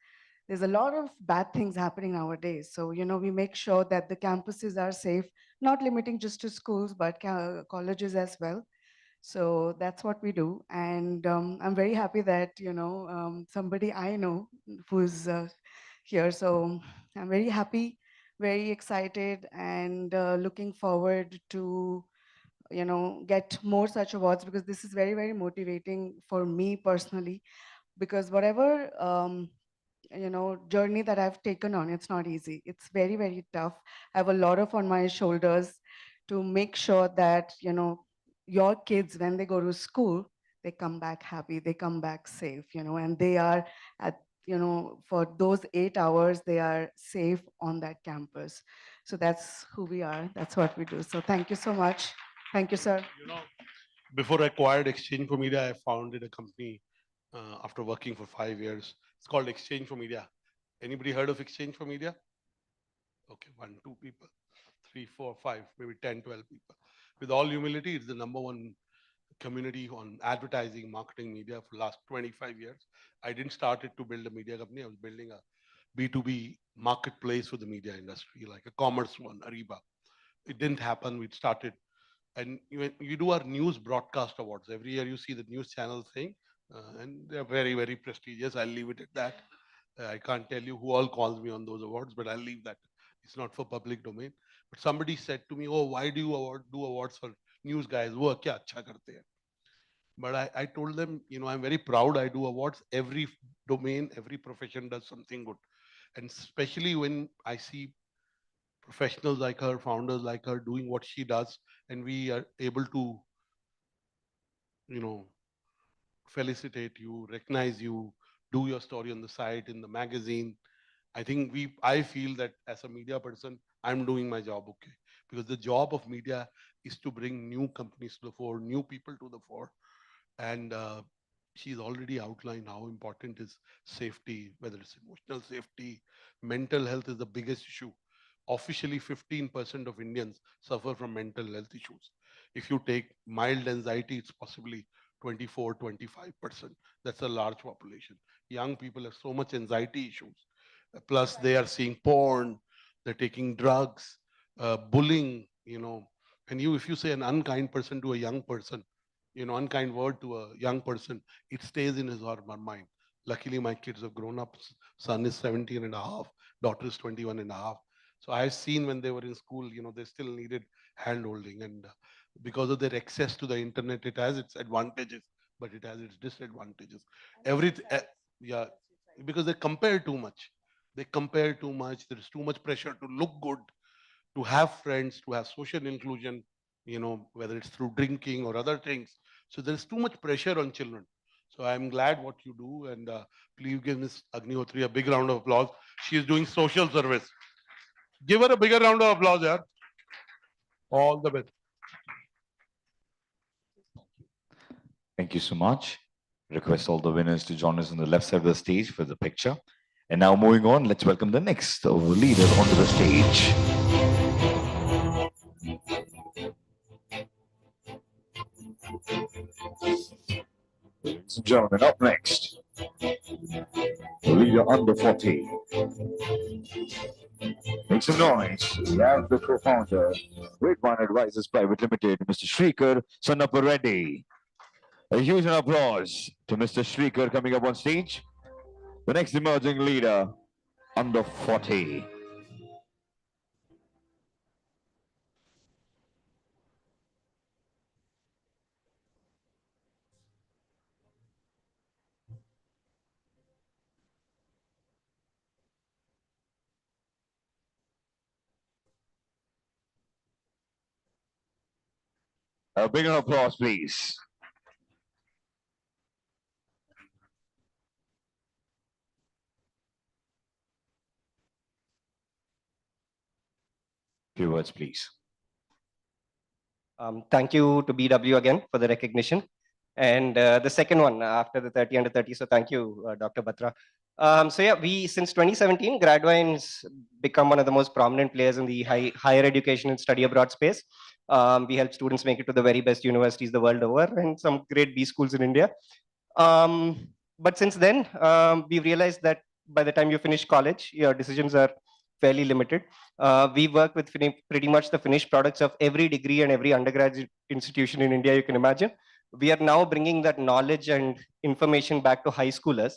there's a lot of bad things happening nowadays. So, we make sure that the campuses are safe, not limiting just to schools, but colleges as well. So that's what we do. And I'm very happy that, somebody I know who's here. So I'm very happy, very excited, and looking forward to get more such awards, because this is very, very motivating for me personally, because whatever journey that I've taken on, it's not easy. It's very, very tough. I have a lot of on my shoulders to make sure that your kids, when they go to school, they come back happy, they come back safe, and they are at for those 8 hours, they are safe on that campus. So that's who we are, that's what we do. So thank you so much. Thank you, sir. Before I acquired Exchange for Media, I founded a company after working for 5 years. It's called Exchange for Media. Anybody heard of Exchange for Media? Okay, 1, 2 people, 3, 4, 5, maybe 10, 12 people. With all humility, it's the #1 community on advertising, marketing, media for the last 25 years. I didn't start it to build a media company. I was building a B2B marketplace for the media industry, like a commerce one, Ariba. It didn't happen. We started, and you do our news broadcast awards. Every year you see the news channel thing, and they're very, very prestigious. I'll leave it at that. I can't tell you who all calls me on those awards, but I'll leave that. It's not for public domain. But somebody said to me, "Oh, why do you do awards for news guys? वो क्या अच्छा करते हैं?" But I told them, I'm very proud I do awards. Every domain, every profession does something good. And especially when I see professionals like her, founders like her doing what she does, and we are able to, felicitate you, recognize you, do your story on the site, in the magazine. I feel that as a media person, I'm doing my job okay. Because the job of media is to bring new companies to the fore, new people to the fore. And she's already outlined how important is safety, whether it's emotional safety, mental health is the biggest issue. Officially, 15% of Indians suffer from mental health issues. If you take mild anxiety, it's possibly 24, 25%. That's a large population. Young people have so much anxiety issues. Plus, they are seeing porn, they're taking drugs, bullying, And if you say an unkind person to a young person, unkind word to a young person, it stays in his or her mind. Luckily, my kids have grown up. Son is 17 and a half, daughter is 21 and a half. So I've seen when they were in school, they still needed hand holding. And because of their access to the internet, it has its advantages, but it has its disadvantages. Everything, yeah, because they compare too much. They compare too much. There's too much pressure to look good, to have friends, to have social inclusion, whether it's through drinking or other things. So there's too much pressure on children. So I'm glad what you do, and please give Ms. Agnihotri a big round of applause. She is doing social service. Give her a bigger round of applause, yeah. All the best. Thank you so much. Request all the winners to join us on the left side of the stage for the picture. And now moving on, let's welcome the next leader onto the stage. Ladies and gentlemen, up next, leader under 40. Make some noise. We have the co-founder, Grapevine Advisors Private Limited, Mr. Shrikar Sannappa Reddy. A huge applause to Mr. Shrikar coming up on stage. The next emerging leader under 40. A big applause, please. Few words, please. Thank you to BW again for the recognition. And the second one after the 30 under 30. So thank you, Dr. Batra. So yeah, since 2017, Gradvine's become one of the most prominent players in the higher education and study abroad space. We help students make it to the very best universities the world over and some great B schools in India. But since then, we've realized that by the time you finish college, your decisions are fairly limited. We work with pretty much the finished products of every degree and every undergraduate institution in India you can imagine. We are now bringing that knowledge and information back to high schoolers,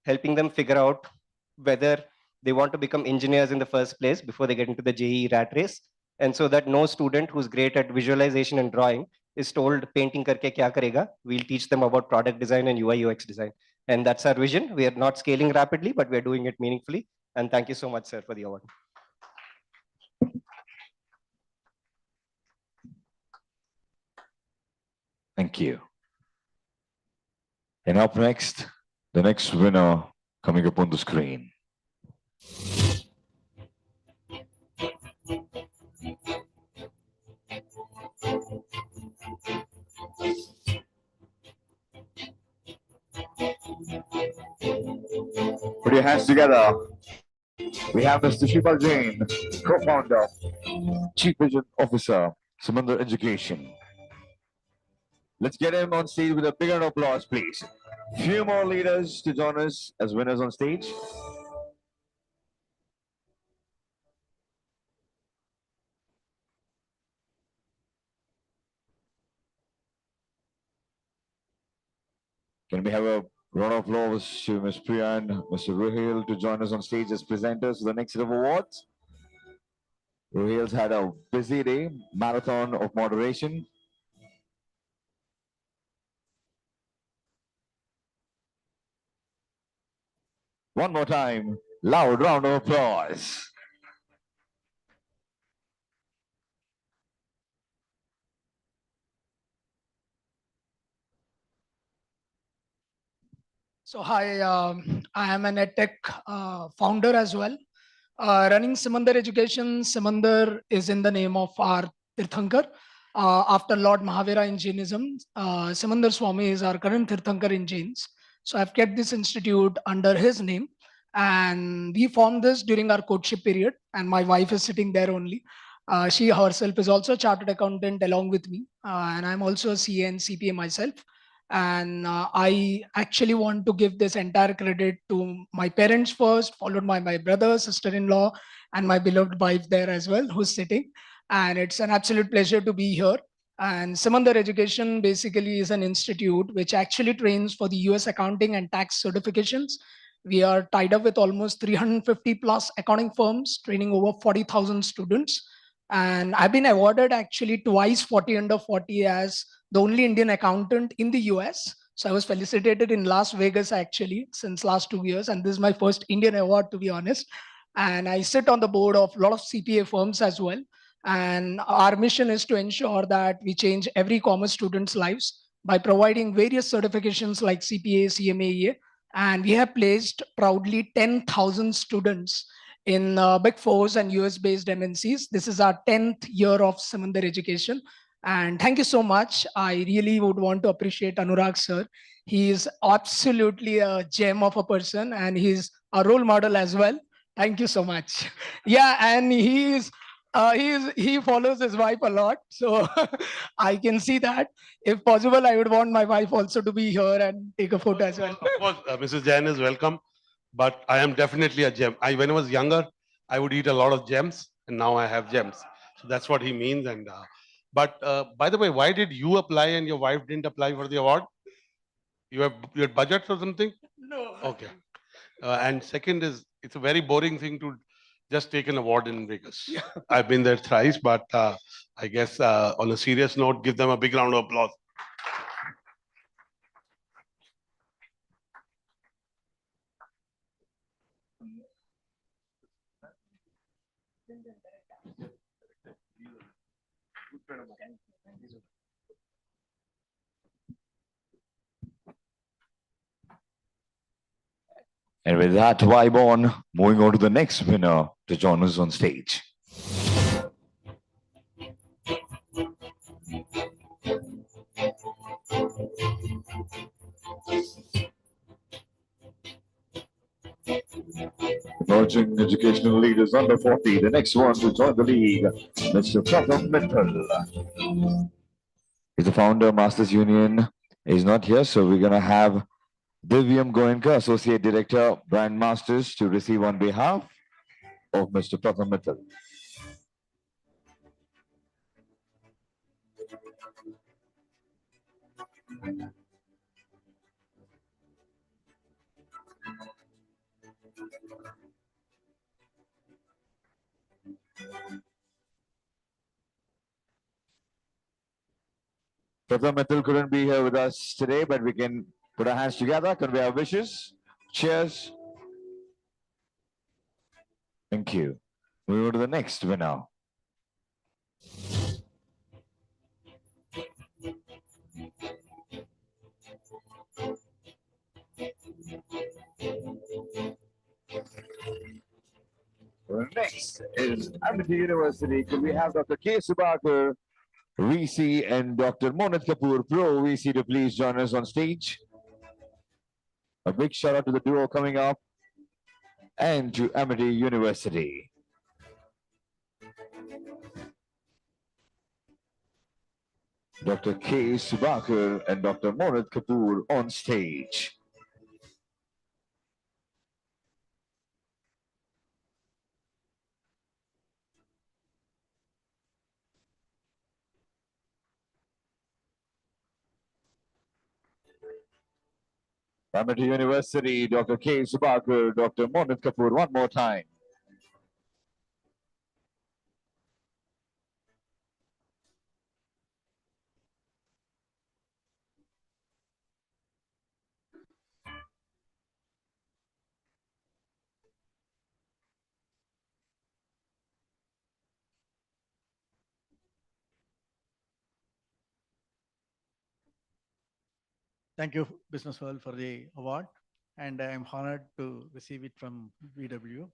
helping them figure out whether They want to become engineers in the first place before they get into the JEE rat race. And so that no student who's great at visualization and drawing is told painting karke kya karega. We'll teach them about product design and UI UX design. And that's our vision. We are not scaling rapidly, but we're doing it meaningfully. And thank you so much, sir, for the award. Thank you. And up next, the next winner coming up on the screen. Put your hands together. We have Mr. Shipal Jain, co-founder, Chief Vision Officer, Samandar Education. Let's get him on stage with a big round of applause, please. Few more leaders to join us as winners on stage. Can we have a round of applause to Ms. Priya and Mr. Ruhail to join us on stage as presenters for the next set of awards? Ruhail's had a busy day, marathon of moderation. One more time, loud round of applause. So hi, I am an edtech founder as well. Running Samandar Education, Samandar is in the name of our Tirthankar. After Lord Mahavira in Jainism, Samandar Swami is our current Tirthankar in Jains. So I've kept this institute under his name. And we formed this during our courtship period. And my wife is sitting there only. She herself is also a chartered accountant along with me. And I'm also a CA and CPA myself. And I actually want to give this entire credit to my parents first, followed by my brother, sister-in-law, and my beloved wife there as well, who's sitting. And it's an absolute pleasure to be here. And Samandar Education basically is an institute which actually trains for the US accounting and tax certifications. We are tied up with almost 350 plus accounting firms, training over 40,000 students. And I've been awarded actually twice 40 under 40 as the only Indian accountant in the US. So I was felicitated in Las Vegas actually since last 2 years. And this is my first Indian award, to be honest. And I sit on the board of a lot of CPA firms as well. And our mission is to ensure that we change every commerce student's lives by providing various certifications like CPA, CMA, and we have placed proudly 10,000 students in Big Fours and US-based MNCs. This is our 10th year of Samandar Education. And thank you so much. I really would want to appreciate Anurag sir. He is absolutely a gem of a person and he's a role model as well. Thank you so much. Yeah, and he follows his wife a lot. So I can see that. If possible, I would want my wife also to be here and take a photo as well. Of course, Mrs. Jain is welcome, but I am definitely a gem. When I was younger, I would eat a lot of gems, and now I have gems. So that's what he means. And but by the way, why did you apply and your wife didn't apply for the award? You had budgets or something? No. Okay. And second is, it's a very boring thing to just take an award in Vegas. I've been there thrice, but I guess on a serious note, give them a big round of applause. And with that vibe on, moving on to the next winner to join us on stage. Emerging educational leaders under 40, the next one to join the league, Mr. Pratham Mittal. He's the founder of Masters Union. He's not here, so we're going to have Divyam Goenka, Associate Director, Brand Masters, to receive on behalf of Mr. Pratham Mittal. Professor Mithil couldn't be here with us today, but we can put our hands together, convey our wishes. Cheers. Thank you. We go to the next winner. Next is Amity University. Could we have Dr. K. Subakar, VC, and Dr. Monit Kapoor, Pro VC, to please join us on stage? A big shout out to the duo coming up and to Amity University. Dr. K. Subakar and Dr. Monit Kapoor on stage. Amity University, Dr. K. Subakar, Dr. Monit Kapoor, one more time. Thank you, Business World, for the award. And I am honored to receive it from VW.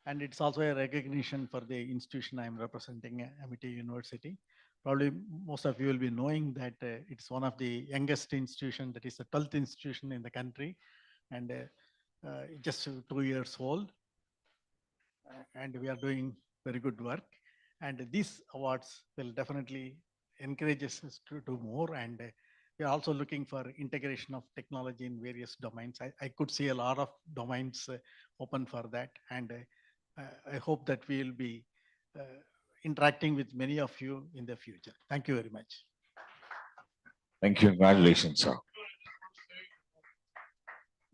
And it's also a recognition for the institution I'm representing, Amity University. Probably most of you will be knowing that it's one of the youngest institutions, that is the 12th institution in the country, and just 2 years old. And we are doing very good work. And these awards will definitely encourage us to do more. And we are also looking for integration of technology in various domains. I could see a lot of domains open for that. And I hope that we will be interacting with many of you in the future. Thank you very much. Thank you. Congratulations, sir.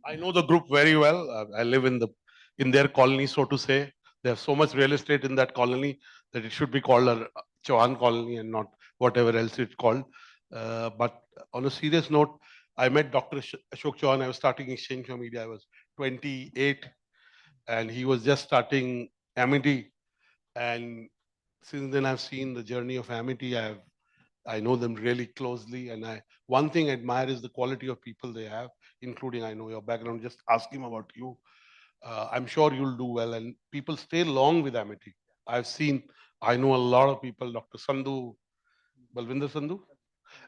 I know the group very well. I live in their colony, so to say. They have so much real estate in that colony that it should be called a Chauhan colony and not whatever else it's called. But on a serious note, I met Dr. Ashok Chauhan. I was starting Exchange for Media. I was 28, and he was just starting Amity. And since then, I've seen the journey of Amity. I know them really closely, and one thing I admire is the quality of people they have, including, I know your background. Just ask him about you. I'm sure you'll do well, and people stay long with Amity. I know a lot of people, Dr. Sandhu, Balvinder Sandhu,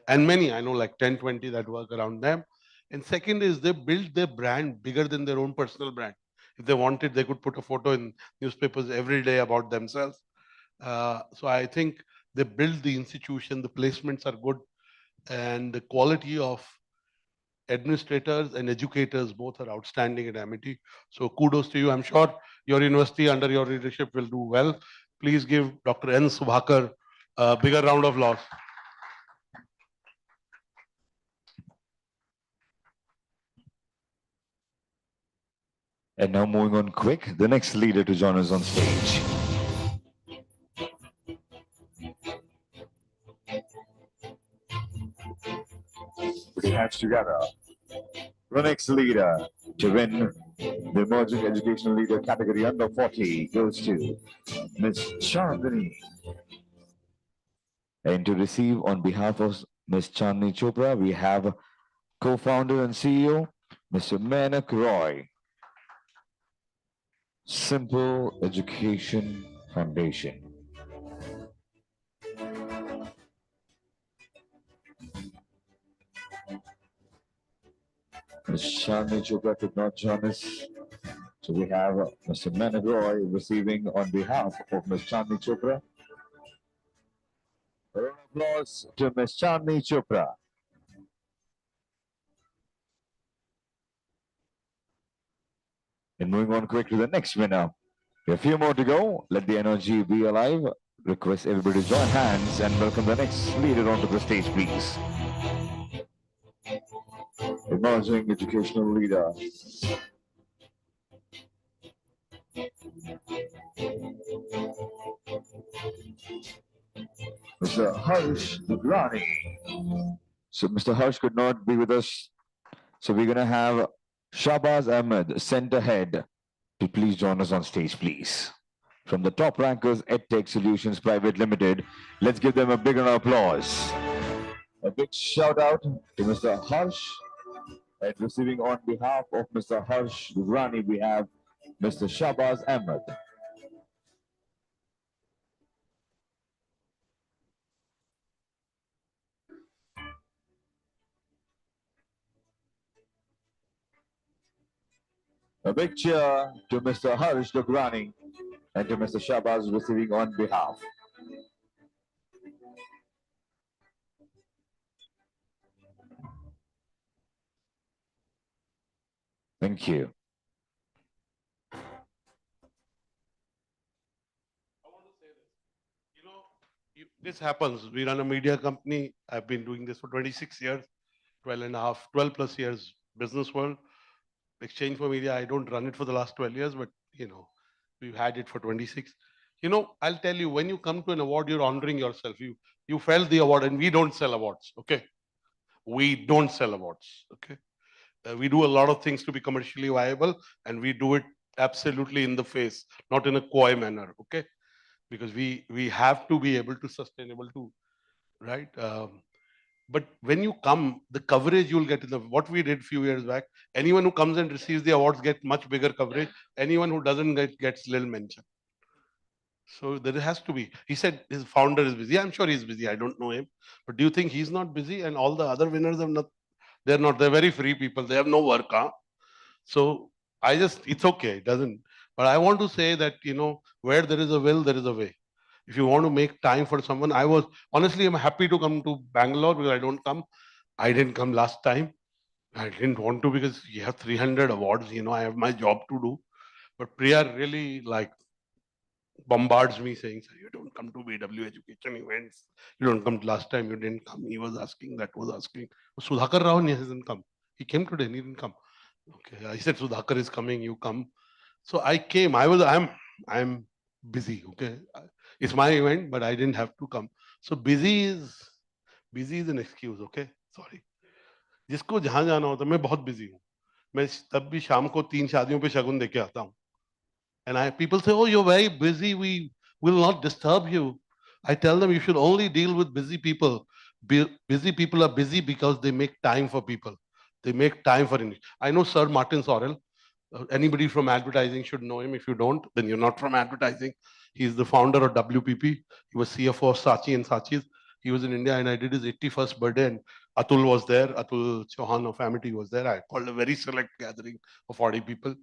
and many, I know like 10, 20 that work around them. And second is they build their brand bigger than their own personal brand. If they wanted, they could put a photo in newspapers every day about themselves. So I think they build the institution, the placements are good, and the quality of administrators and educators both are outstanding at Amity. So kudos to you. I'm sure your university under your leadership will do well. Please give Dr. N. Subakar a bigger round of applause. And now moving on quick, the next leader to join us on stage. Put your hands together. The next leader to win the Emerging Educational Leader category under 40 goes to Ms. Chandni. And to receive on behalf of Ms. Chandni Chopra, we have co-founder and CEO, Mr. Manak Roy. Simple Education Foundation. Ms. Chandni Chopra could not join us. So we have Mr. Manak Roy receiving on behalf of Ms. Chandni Chopra. A round of applause to Ms. Chandni Chopra. And moving on quick to the next winner. We have a few more to go. Let the energy be alive. Request everybody to join hands and welcome the next leader onto the stage, please. Emerging Educational Leader. Mr. Harsh Dugrani. So Mr. Harsh could not be with us. So we're gonna have Shahbaz Ahmed, center head, to please join us on stage, please. From the Top Rankers EdTech Solutions Private Limited, let's give them a big round of applause. A big shout out to Mr. Harsh. And receiving on behalf of Mr. Harsh Dugrani, we have Mr. Shahbaz Ahmed. A big cheer to Mr. Harsh Dugrani and to Mr. Shahbaz receiving on behalf. Thank you. This happens. We run a media company. I've been doing this for 26 years, 12 and a half, 12 plus years business world. Exchange for Media, I don't run it for the last 12 years, but we've had it for 26. I'll tell you, when you come to an award, you're honoring yourself. You felt the award, and we don't sell awards, okay? We don't sell awards, okay? We do a lot of things to be commercially viable, and we do it absolutely in the face, not in a coy manner, okay? Because we have to be able to sustainable too, right? But when you come, the coverage you'll get in what we did a few years back, anyone who comes and receives the awards get much bigger coverage. Anyone who doesn't gets little mention. So there has to be. He said his founder is busy. I'm sure he's busy. I don't know him. But do you think he's not busy? And all the other winners are not, they're not. They're very free people. They have no work. Huh? So it's okay. It doesn't. But I want to say that, where there is a will, there is a way. If you want to make time for someone, honestly, I'm happy to come to Bangalore because I don't come. I didn't come last time. I didn't want to because you have 300 awards, I have my job to do. But Priya really bombards me saying, "Sir, you don't come to BW education events. You don't come last time, you didn't come." He was asking, that was asking. Sudhakar Rao hasn't come. He came today, he didn't come. Okay, I said, Sudhakar is coming, you come. So I came. I'm busy. Okay, it's my event, but I didn't have to come. So busy is an excuse. Okay, sorry. जिसको जहां जाना होता है, मैं बहुत busy हूँ. मैं तब भी शाम को 3 शादियों पे शगुन देके आता हूँ. And people say, "Oh, you're very busy. We will not disturb you." I tell them, you should only deal with busy people. Busy people are busy because they make time for people. They make time for it. I know Sir Martin Sorrell. Anybody from advertising should know him. If you don't, then you're not from advertising. He's the founder of WPP. He was CFO of Saatchi and Saatchi's. He was in India, and I did his 81st birthday, and Atul was there. Atul Chauhan of Amity was there. I called a very select gathering of 40 people.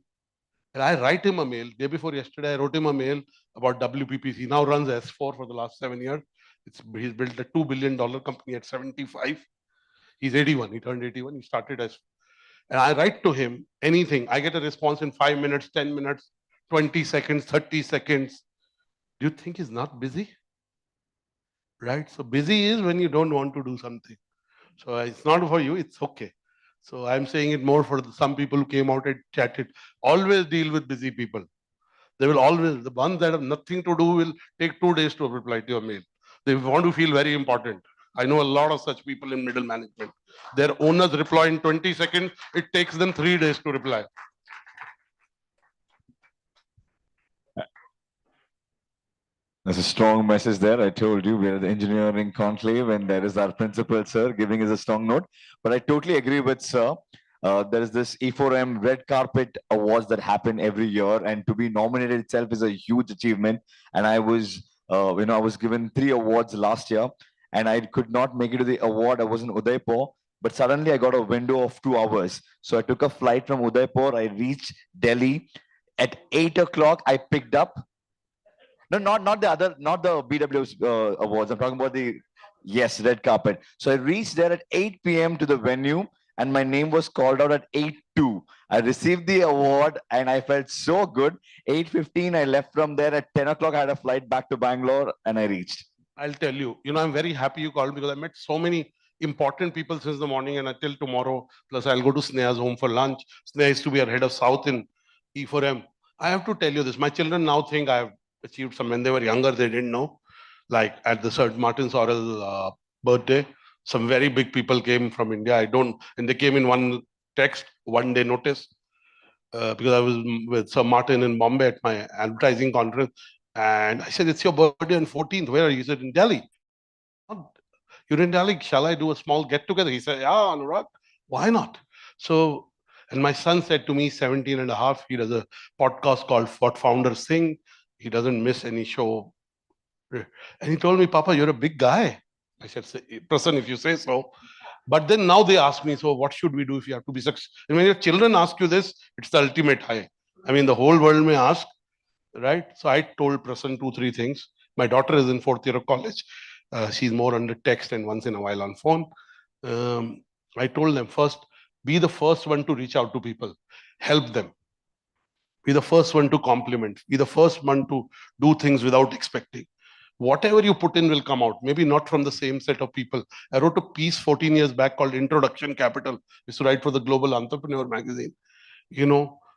And I write him a mail. Day before yesterday, I wrote him a mail about WPP. He now runs S4 for the last 7 years. He's built a $2 billion company at 75. He's 81. He turned 81. He started as, and I write to him anything. I get a response in 5 minutes, 10 minutes, 20 seconds, 30 seconds. Do you think he's not busy? Right? So busy is when you don't want to do something. So it's not for you. It's okay. So I'm saying it more for some people who came out and chatted. Always deal with busy people. They will always, the ones that have nothing to do will take 2 days to reply to your mail. They want to feel very important. I know a lot of such people in middle management. Their owners reply in 20 seconds. It takes them 3 days to reply. There's a strong message there. I told you we're the engineering conclave, and there is our principal, sir, giving us a strong note. But I totally agree with sir. There is this E4M red carpet awards that happen every year, and to be nominated itself is a huge achievement. And I was, I was given 3 awards last year, and I could not make it to the award. I was in Udaipur, but suddenly I got a window of 2 hours. So I took a flight from Udaipur. I reached Delhi at 8 o'clock. I picked up. No, not the BW awards. I'm talking about the, yes, red carpet. So I reached there at 8 p.m. to the venue, and my name was called out at 8:02. I received the award, and I felt so good. 8:15, I left from there. At 10 o'clock, I had a flight back to Bangalore, and I reached. I'll tell you, I'm very happy you called because I met so many important people since the morning and until tomorrow. Plus, I'll go to Sneha's home for lunch. Sneha used to be our head of South in E4M. I have to tell you this. My children now think I have achieved some. When they were younger, they didn't know. Like at the St. Martin Sorrell birthday, some very big people came from India. And they came in one text, 1 day notice, because I was with Sir Martin in Bombay at my advertising conference. And I said, it's your birthday on 14th. Where are you? He said, in Delhi. You're in Delhi. Shall I do a small get together? He said, yeah, Anurag, why not? So, and my son said to me, 17 and a half, he does a podcast called What Founders Sing. He doesn't miss any show. And he told me, Papa, you're a big guy. I said, Prasan, if you say so. But then now they ask me, so what should we do if you have to be successful? And when your children ask you this, it's the ultimate high. I mean, the whole world may ask, right? So I told Prasan 2, 3 things. My daughter is in 4th year of college. She's more under text and once in a while on phone. I told them, first, be the first one to reach out to people, help them. Be the first one to compliment. Be the first one to do things without expecting. Whatever you put in will come out. Maybe not from the same set of people. I wrote a piece 14 years back called Introduction Capital. I used to write for the Global Entrepreneur magazine.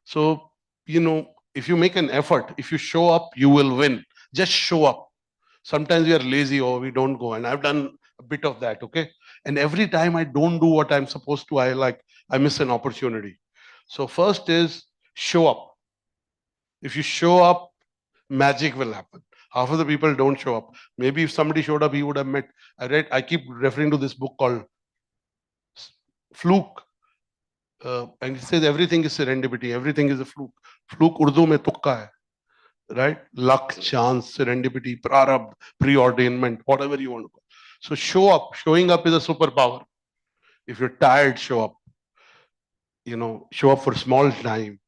So, if you make an effort, if you show up, you will win. Just show up. Sometimes we are lazy or we don't go. And I've done a bit of that, okay? And every time I don't do what I'm supposed to, I miss an opportunity. So first is show up. If you show up, magic will happen. Half of the people don't show up. Maybe if somebody showed up, he would have met. I keep referring to this book called Fluke. And it says everything is serendipity. Everything is a fluke. Fluke Urdu mein tukka hai. Right? Luck, chance, serendipity, prarabdh, preordainment, whatever you want to call. So show up. Showing up is a superpower. If you're tired, show up. Show up for small time.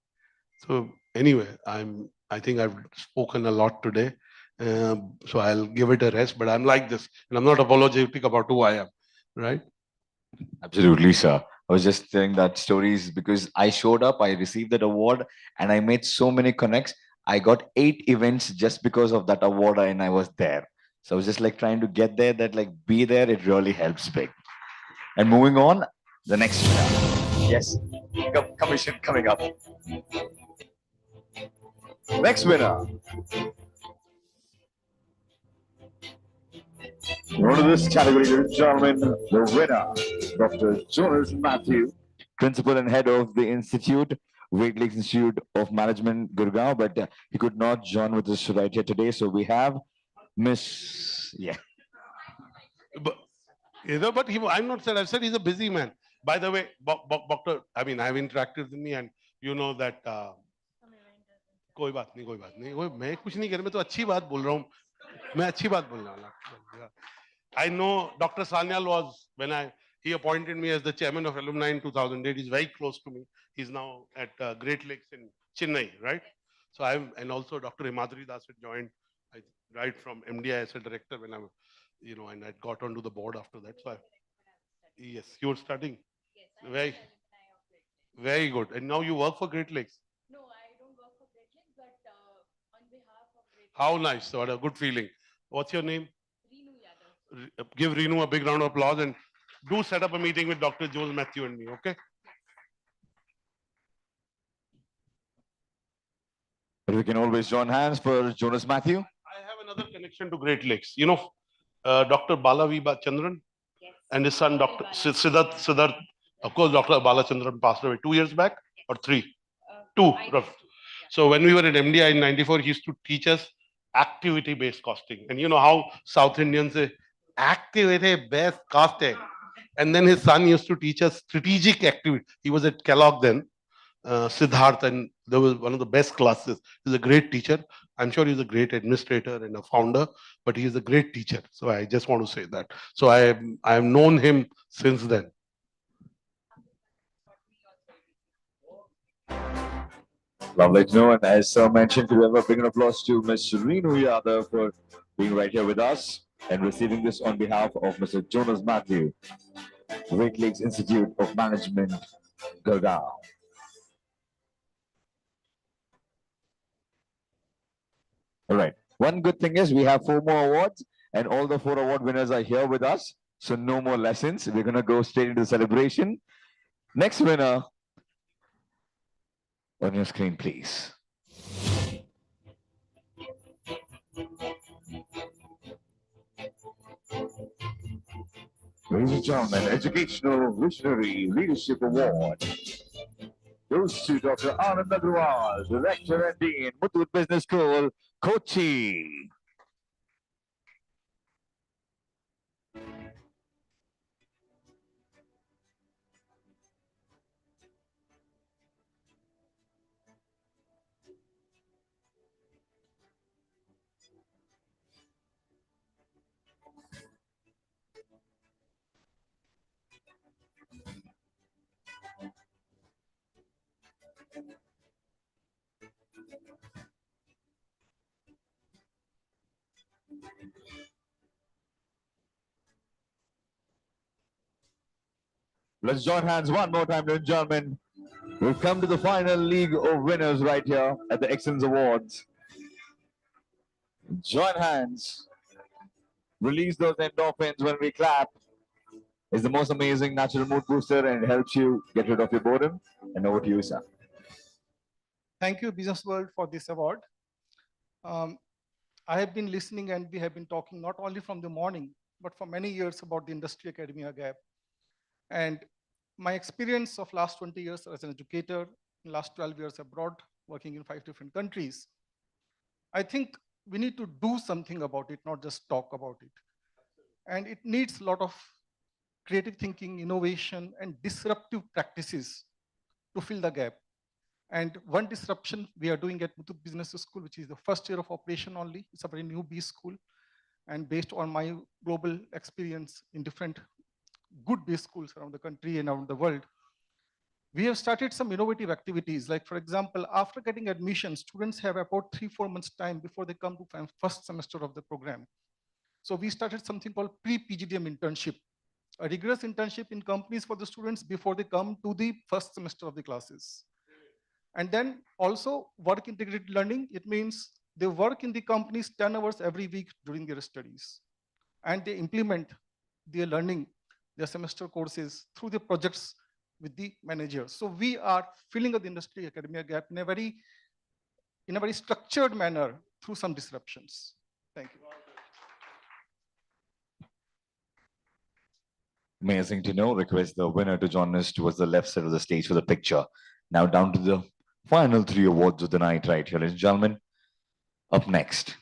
So anyway, I think I've spoken a lot today. So I'll give it a rest, but I'm like this. And I'm not apologetic about who I am. Right? Absolutely, sir. I was just saying that stories because I showed up, I received that award, and I made so many connects. I got 8 events just because of that award, and I was there. So I was just like trying to get there, that like be there, it really helps big. And moving on, the next winner. Yes, commission coming up. Next winner. One of this category, ladies and gentlemen, the winner, Dr. Jonas Matthew, Principal and Head of the Institute, Great Lakes Institute of Management, Gurgaon, but he could not join with us right here today. So we have Miss, But I'm not said. I've said he's a busy man. By the way, Doctor, I mean, I've interacted with me, and you know that. कोई बात नहीं. मैं कुछ नहीं कर रहा. मैं तो अच्छी बात बोल रहा हूँ. मैं अच्छी बात बोल रहा हूँ. I know Dr. Sanyal was when he appointed me as the chairman of alumni in 2008. He's very close to me. He's now at Great Lakes in Chennai, right? So and also Dr. Himadri Das had joined right from MDI as a director when I was, and I got onto the board after that. So yes, you were studying. Yes, very good. And now you work for Great Lakes. No, I don't work for Great Lakes, but on behalf of Great Lakes. How nice. What a good feeling. What's your name? Give Reenu a big round of applause and do set up a meeting with Dr. Jones Matthew and me, okay? But we can always join hands for Jonas Matthew. I have another connection to Great Lakes. Dr. Balaviba Chandran and his son, Dr. Siddharth. Of course, Dr. Balachandran passed away 2 years back or 3? 2. So when we were at MDI in 94, he used to teach us activity-based costing. And you know how South Indians say, activity-based costing. And then his son used to teach us strategic activity. He was at Kellogg then, Siddharth, and there was one of the best classes. He's a great teacher. I'm sure he's a great administrator and a founder, but he's a great teacher. So I just want to say that. So I have known him since then. Lovely to know. And as Sir mentioned, we have a big applause to Ms. Reenu Yadav for being right here with us and receiving this on behalf of Mr. Jonas Matthew, Great Lakes Institute of Management, Gurgaon. All right. One good thing is we have 4 more awards and all the 4 award winners are here with us. So no more lessons. We're going to go straight into the celebration. Next winner on your screen, please. Ladies and gentlemen, Educational Visionary Leadership Award goes to Dr. Anand Agrawal, Director and Dean, Muthoot Business School, Kochi. Let's join hands one more time, ladies and gentlemen. We've come to the final league of winners right here at the Excellence Awards. Join hands. Release those endorphins when we clap. It's the most amazing natural mood booster and it helps you get rid of your boredom. And over to you, sir. Thank you, Business World, for this award. I have been listening and we have been talking not only from the morning, but for many years about the industry academia gap. And my experience of last 20 years as an educator, last 12 years abroad, working in 5 different countries, I think we need to do something about it, not just talk about it. And it needs a lot of creative thinking, innovation, and disruptive practices to fill the gap. And one disruption we are doing at Muthoot Business School, which is the first year of operation only. It's a very new B school. And based on my global experience in different good B schools around the country and around the world, we have started some innovative activities. Like, for example, after getting admission, students have about 3-4 months time before they come to first semester of the program. So we started something called pre-PGDM internship, a rigorous internship in companies for the students before they come to the first semester of the classes. And then also work integrated learning. It means they work in the companies 10 hours every week during their studies. And they implement their learning, their semester courses through the projects with the managers. So we are filling up the industry academia gap in a very structured manner through some disruptions. Thank you. Amazing to know. Request the winner to join us towards the left side of the stage for the picture. Now down to the final 3 awards of the night right here, ladies and gentlemen. Up next.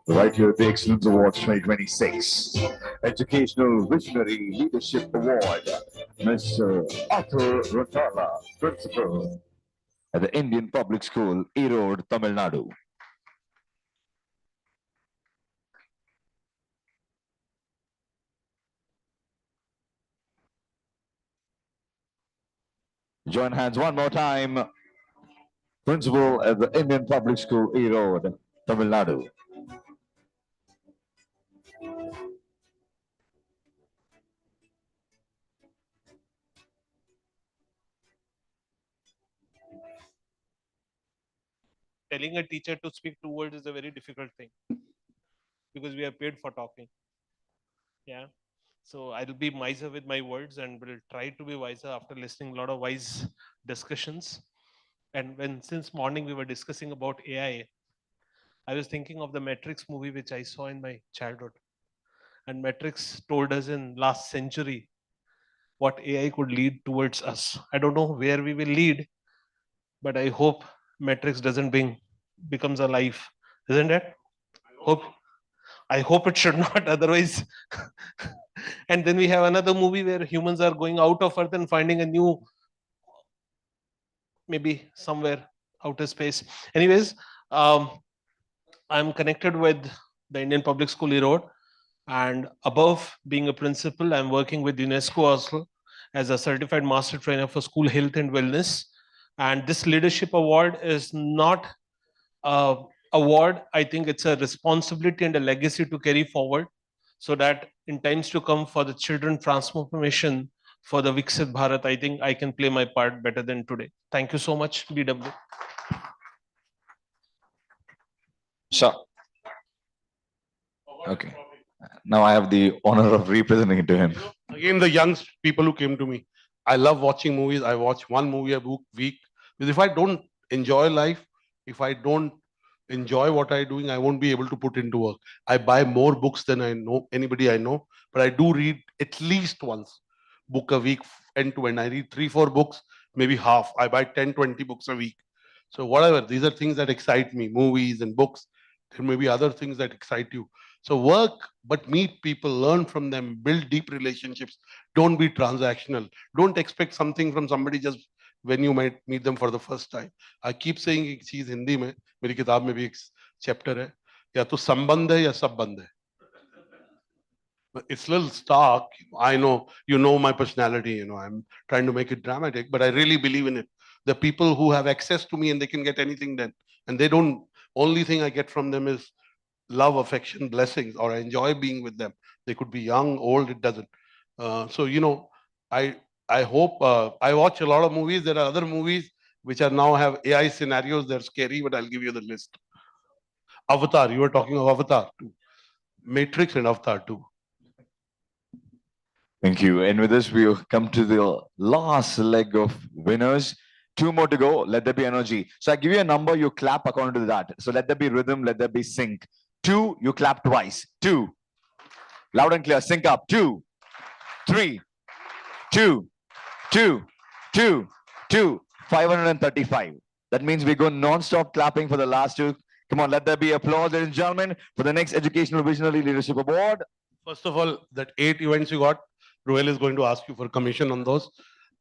Right here at the Excellence Awards 2026. Educational Visionary Leadership Award. Mr. Arthur Rotala, Principal at the Indian Public School, Erode, Tamil Nadu. Join hands one more time. Principal at the Indian Public School, Erode, Tamil Nadu. Telling a teacher to speak 2 words is a very difficult thing because we are paid for talking. Yeah. So I'll be wiser with my words and will try to be wiser after listening a lot of wise discussions. And since morning we were discussing about AI, I was thinking of the Matrix movie, which I saw in my childhood. And Matrix told us in last century what AI could lead towards us. I don't know where we will lead, but I hope Matrix doesn't becomes alive, isn't it? I hope it should not, otherwise. And then we have another movie where humans are going out of Earth and finding a new, maybe somewhere outer space. Anyways, I'm connected with the Indian Public School Erode, and above being a principal, I'm working with UNESCO also as a certified master trainer for school health and wellness. And this leadership award is not an award. I think it's a responsibility and a legacy to carry forward so that in times to come for the children transformation for the Viksit Bharat, I think I can play my part better than today. Thank you so much, BW. Sure. Okay. Now I have the honor of representing it to him. Again, the young people who came to me. I love watching movies. I watch one movie a week. Because if I don't enjoy life, if I don't enjoy what I'm doing, I won't be able to put into work. I buy more books than I know anybody I know, but I do read at least once book a week, end to end. I read 3-4 books, maybe half. I buy 10-20 books a week. So whatever, these are things that excite me, movies and books. There may be other things that excite you. So work, but meet people, learn from them, build deep relationships. Don't be transactional. Don't expect something from somebody just when you might meet them for the first time. I keep saying एक चीज हिंदी में, मेरी किताब में भी एक chapter है, या तो संबंध है या संबंध है. It's a little stark. I know, you know my personality, I'm trying to make it dramatic, but I really believe in it. The people who have access to me and they can get anything done. And they don't, only thing I get from them is love, affection, blessings, or I enjoy being with them. They could be young, old, it doesn't. So, I hope, I watch a lot of movies. There are other movies which are now have AI scenarios. They're scary, but I'll give you the list. Avatar, you were talking of Avatar too. Matrix and Avatar too. Thank you. And with this, we'll come to the last leg of winners. 2 more to go. Let there be energy. So I give you a number, you clap according to that. So let there be rhythm, let there be sync. 2, you clap twice. 2. Loud and clear. Sync up. 2, 3, 2, 2, 2, 2. 535. That means we go non-stop clapping for the last 2. Come on, let there be applause, ladies and gentlemen, for the next Educational Visionary Leadership Award. First of all, that 8 events you got, Ruel is going to ask you for commission on those.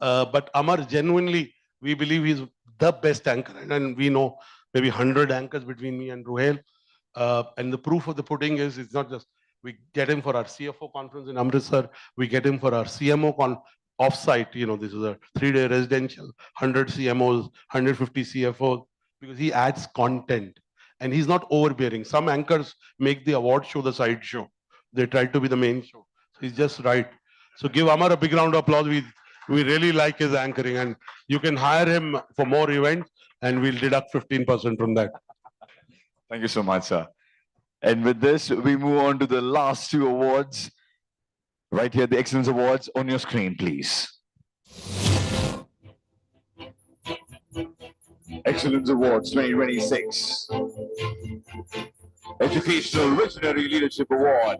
But Amar, genuinely, we believe he's the best anchor. And we know maybe 100 anchors between me and Ruel. And the proof of the pudding is, it's not just, we get him for our CFO conference in Amritsar. We get him for our CMO offsite. This is a 3-day residential, 100 CMOs, 150 CFOs, because he adds content. And he's not overbearing. Some anchors make the award show the side show. They try to be the main show. So he's just right. So give Amar a big round of applause. We really like his anchoring, and you can hire him for more events and we'll deduct 15% from that. Thank you so much, sir. And with this, we move on to the last 2 awards. Right here, the Excellence Awards on your screen, please. Excellence Awards 2026. Educational Visionary Leadership Award.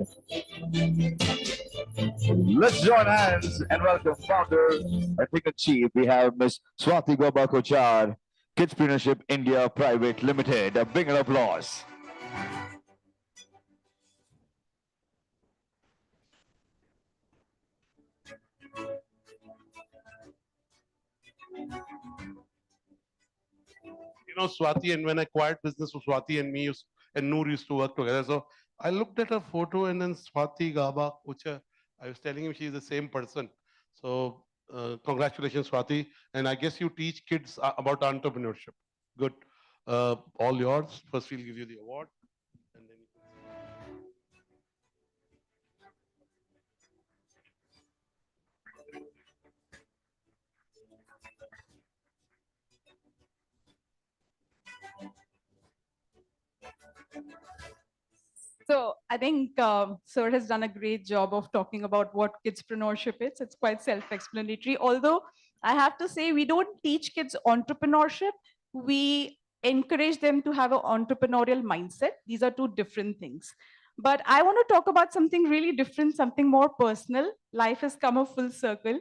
Let's join hands and welcome founder and chief. We have Ms. Swati Goba-Kochar, Kidspreneurship India Private Limited. A big applause. Swati, and when I acquired business with Swati and me and Noor used to work together. So I looked at her photo and then Swati Gaba Kucha. I was telling him she's the same person. So congratulations, Swati. And I guess you teach kids about entrepreneurship. Good. All yours. First, we'll give you the award. And then So I think Sir has done a great job of talking about what kidspreneurship is. It's quite self-explanatory. Although I have to say, we don't teach kids entrepreneurship. We encourage them to have an entrepreneurial mindset. These are 2 different things. But I want to talk about something really different, something more personal. Life has come a full circle.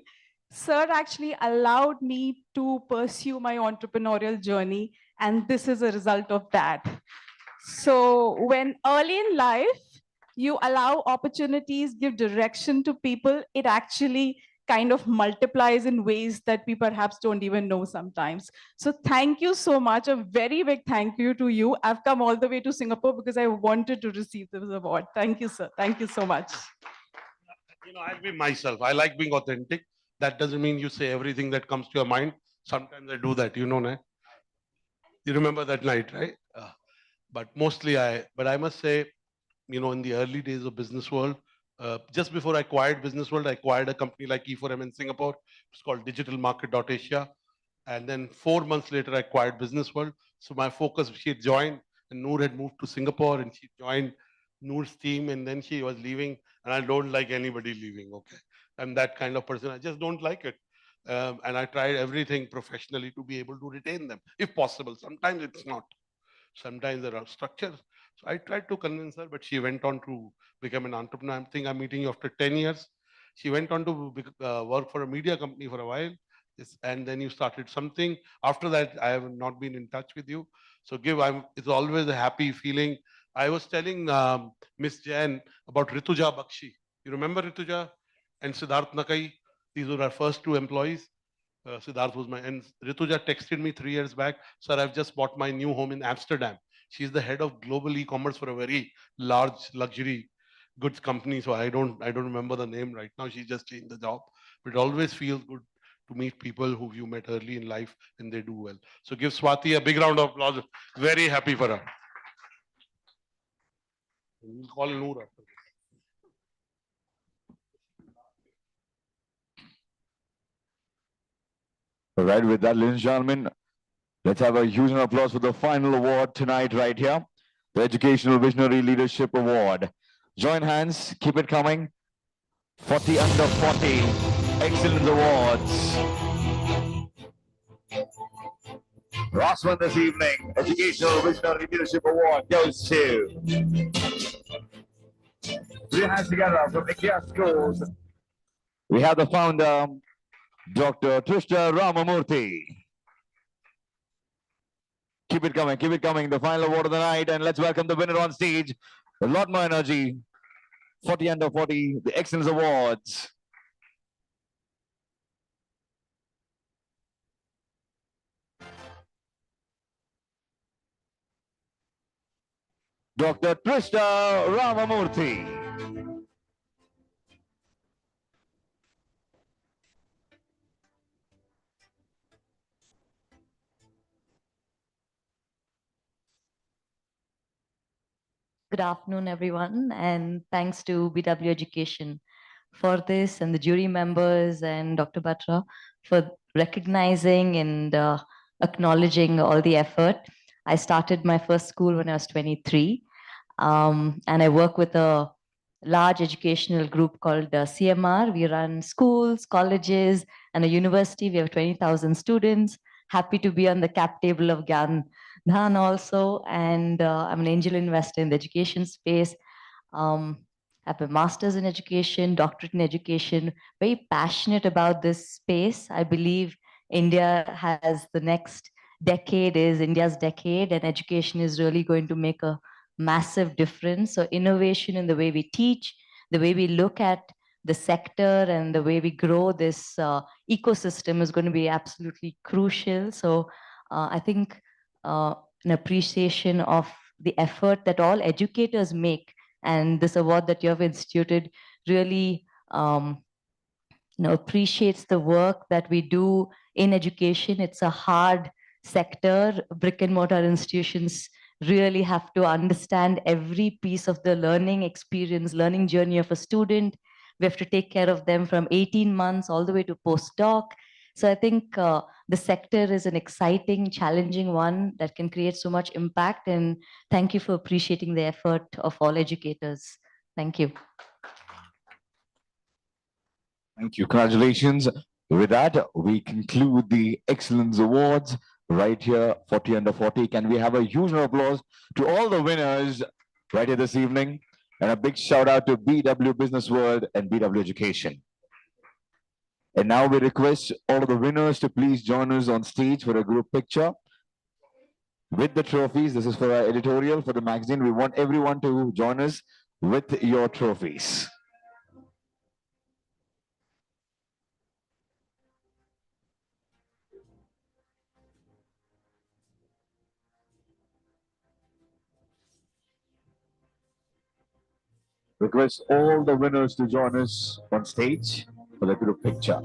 Sir actually allowed me to pursue my entrepreneurial journey, and this is a result of that. So when early in life, you allow opportunities, give direction to people, it actually kind of multiplies in ways that we perhaps don't even know sometimes. So thank you so much. A very big thank you to you. I've come all the way to Singapore because I wanted to receive this award. Thank you, sir. Thank you so much. I'll be myself. I like being authentic. That doesn't mean you say everything that comes to your mind. Sometimes I do that, na? You remember that night, right? But mostly but I must say, in the early days of business world, just before I acquired business world, I acquired a company like E4M in Singapore. It's called digitalmarket.asia. And then 4 months later, I acquired business world. So my focus, she had joined, and Noor had moved to Singapore, and she joined Noor's team, and then she was leaving. And I don't like anybody leaving, okay? I'm that kind of person. I just don't like it. And I tried everything professionally to be able to retain them, if possible. Sometimes it's not. Sometimes there are structures. So I tried to convince her, but she went on to become an entrepreneur. I think I'm meeting you after 10 years. She went on to work for a media company for a while. And then you started something. After that, I have not been in touch with you. So it's always a happy feeling. I was telling Miss Jain about Rituja Bakshi. You remember Rituja and Siddharth Nakai? These were our first two employees. Siddharth was and Rituja texted me 3 years back, sir, I've just bought my new home in Amsterdam. She's the head of global e-commerce for a very large luxury goods company. So I don't remember the name right now. She just changed the job. But it always feels good to meet people who you met early in life and they do well. So give Swati a big round of applause. Very happy for her. We'll call Noor after this. All right, with that, ladies and gentlemen, let's have a huge applause for the final award tonight right here, the Educational Visionary Leadership Award. Join hands, keep it coming. 40 under 40 Excellence Awards. Last one this evening, Educational Visionary Leadership Award goes to... Put your hands together from India Schools. We have the founder, Dr. Trishna Ramamurthy. Keep it coming, the final award of the night, and let's welcome the winner on stage. A lot more energy. 40 under 40, the Excellence Awards. Dr. Trishna Ramamurthy. Good afternoon, everyone, and thanks to BW Education for this, and the jury members and Dr. Batra for recognizing and acknowledging all the effort. I started my first school when I was 23, and I work with a large educational group called CMR. We run schools, colleges, and a university. We have 20,000 students. Happy to be on the cap table of Gyan Dhan also, and I'm an angel investor in the education space. I have a master's in education, doctorate in education, very passionate about this space. I believe India has the next decade is India's decade, and education is really going to make a massive difference. So innovation in the way we teach, the way we look at the sector, and the way we grow this ecosystem is going to be absolutely crucial. So I think an appreciation of the effort that all educators make, and this award that you have instituted really appreciates the work that we do in education. It's a hard sector. Brick and mortar institutions really have to understand every piece of the learning experience, learning journey of a student. We have to take care of them from 18 months all the way to postdoc. So I think the sector is an exciting, challenging one that can create so much impact. And thank you for appreciating the effort of all educators. Thank you. Thank you. Congratulations. With that, we conclude the Excellence Awards right here, 40 under 40. Can we have a huge applause to all the winners right here this evening? And a big shout out to BW Business World and BW Education. And now we request all of the winners to please join us on stage for a group picture with the trophies. This is for our editorial for the magazine. We want everyone to join us with your trophies. Request all the winners to join us on stage for the group picture.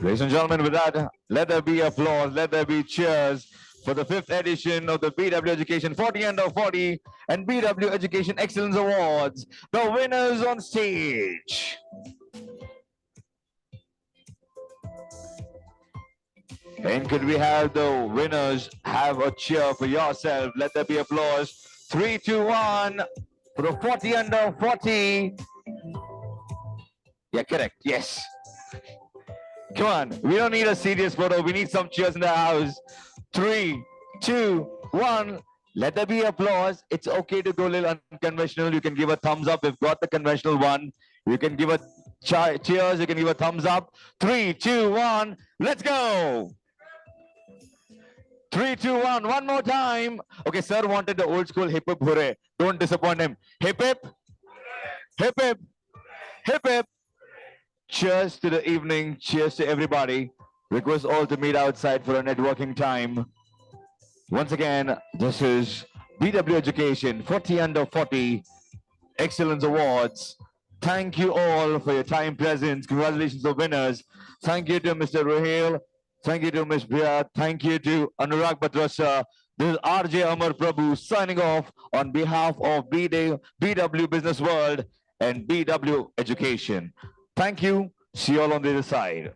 Ladies and gentlemen, with that, let there be applause, let there be cheers for the 5th edition of the BW Education 40 Under 40 and BW Education Excellence Awards. The winners on stage. And could we have the winners have a cheer for yourself? Let there be applause. 3, 2, 1 for the 40 Under 40. Yeah, correct. Yes. Come on, we don't need a serious photo. We need some cheers in the house. 3, 2, 1. Let there be applause. It's okay to go a little unconventional. You can give a thumbs up. We've got the conventional one. You can give a cheers. You can give a thumbs up. 3, 2, 1. Let's go. 3, 2, 1. One more time. Okay, sir wanted the old school hip hip hooray. Don't disappoint him. Hip hip. Hip hip. Hip hip. Cheers to the evening. Cheers to everybody. Request all to meet outside for a networking time. Once again, this is BW Education 40 Under 40 Excellence Awards. Thank you all for your time presence. Congratulations to winners. Thank you to Mr. Rohil. Thank you to Ms. Bria. Thank you to Anurag Batra sir. This is RJ Amar Prabhu signing off on behalf of BW Business World and BW Education. Thank you. See you all on the other side.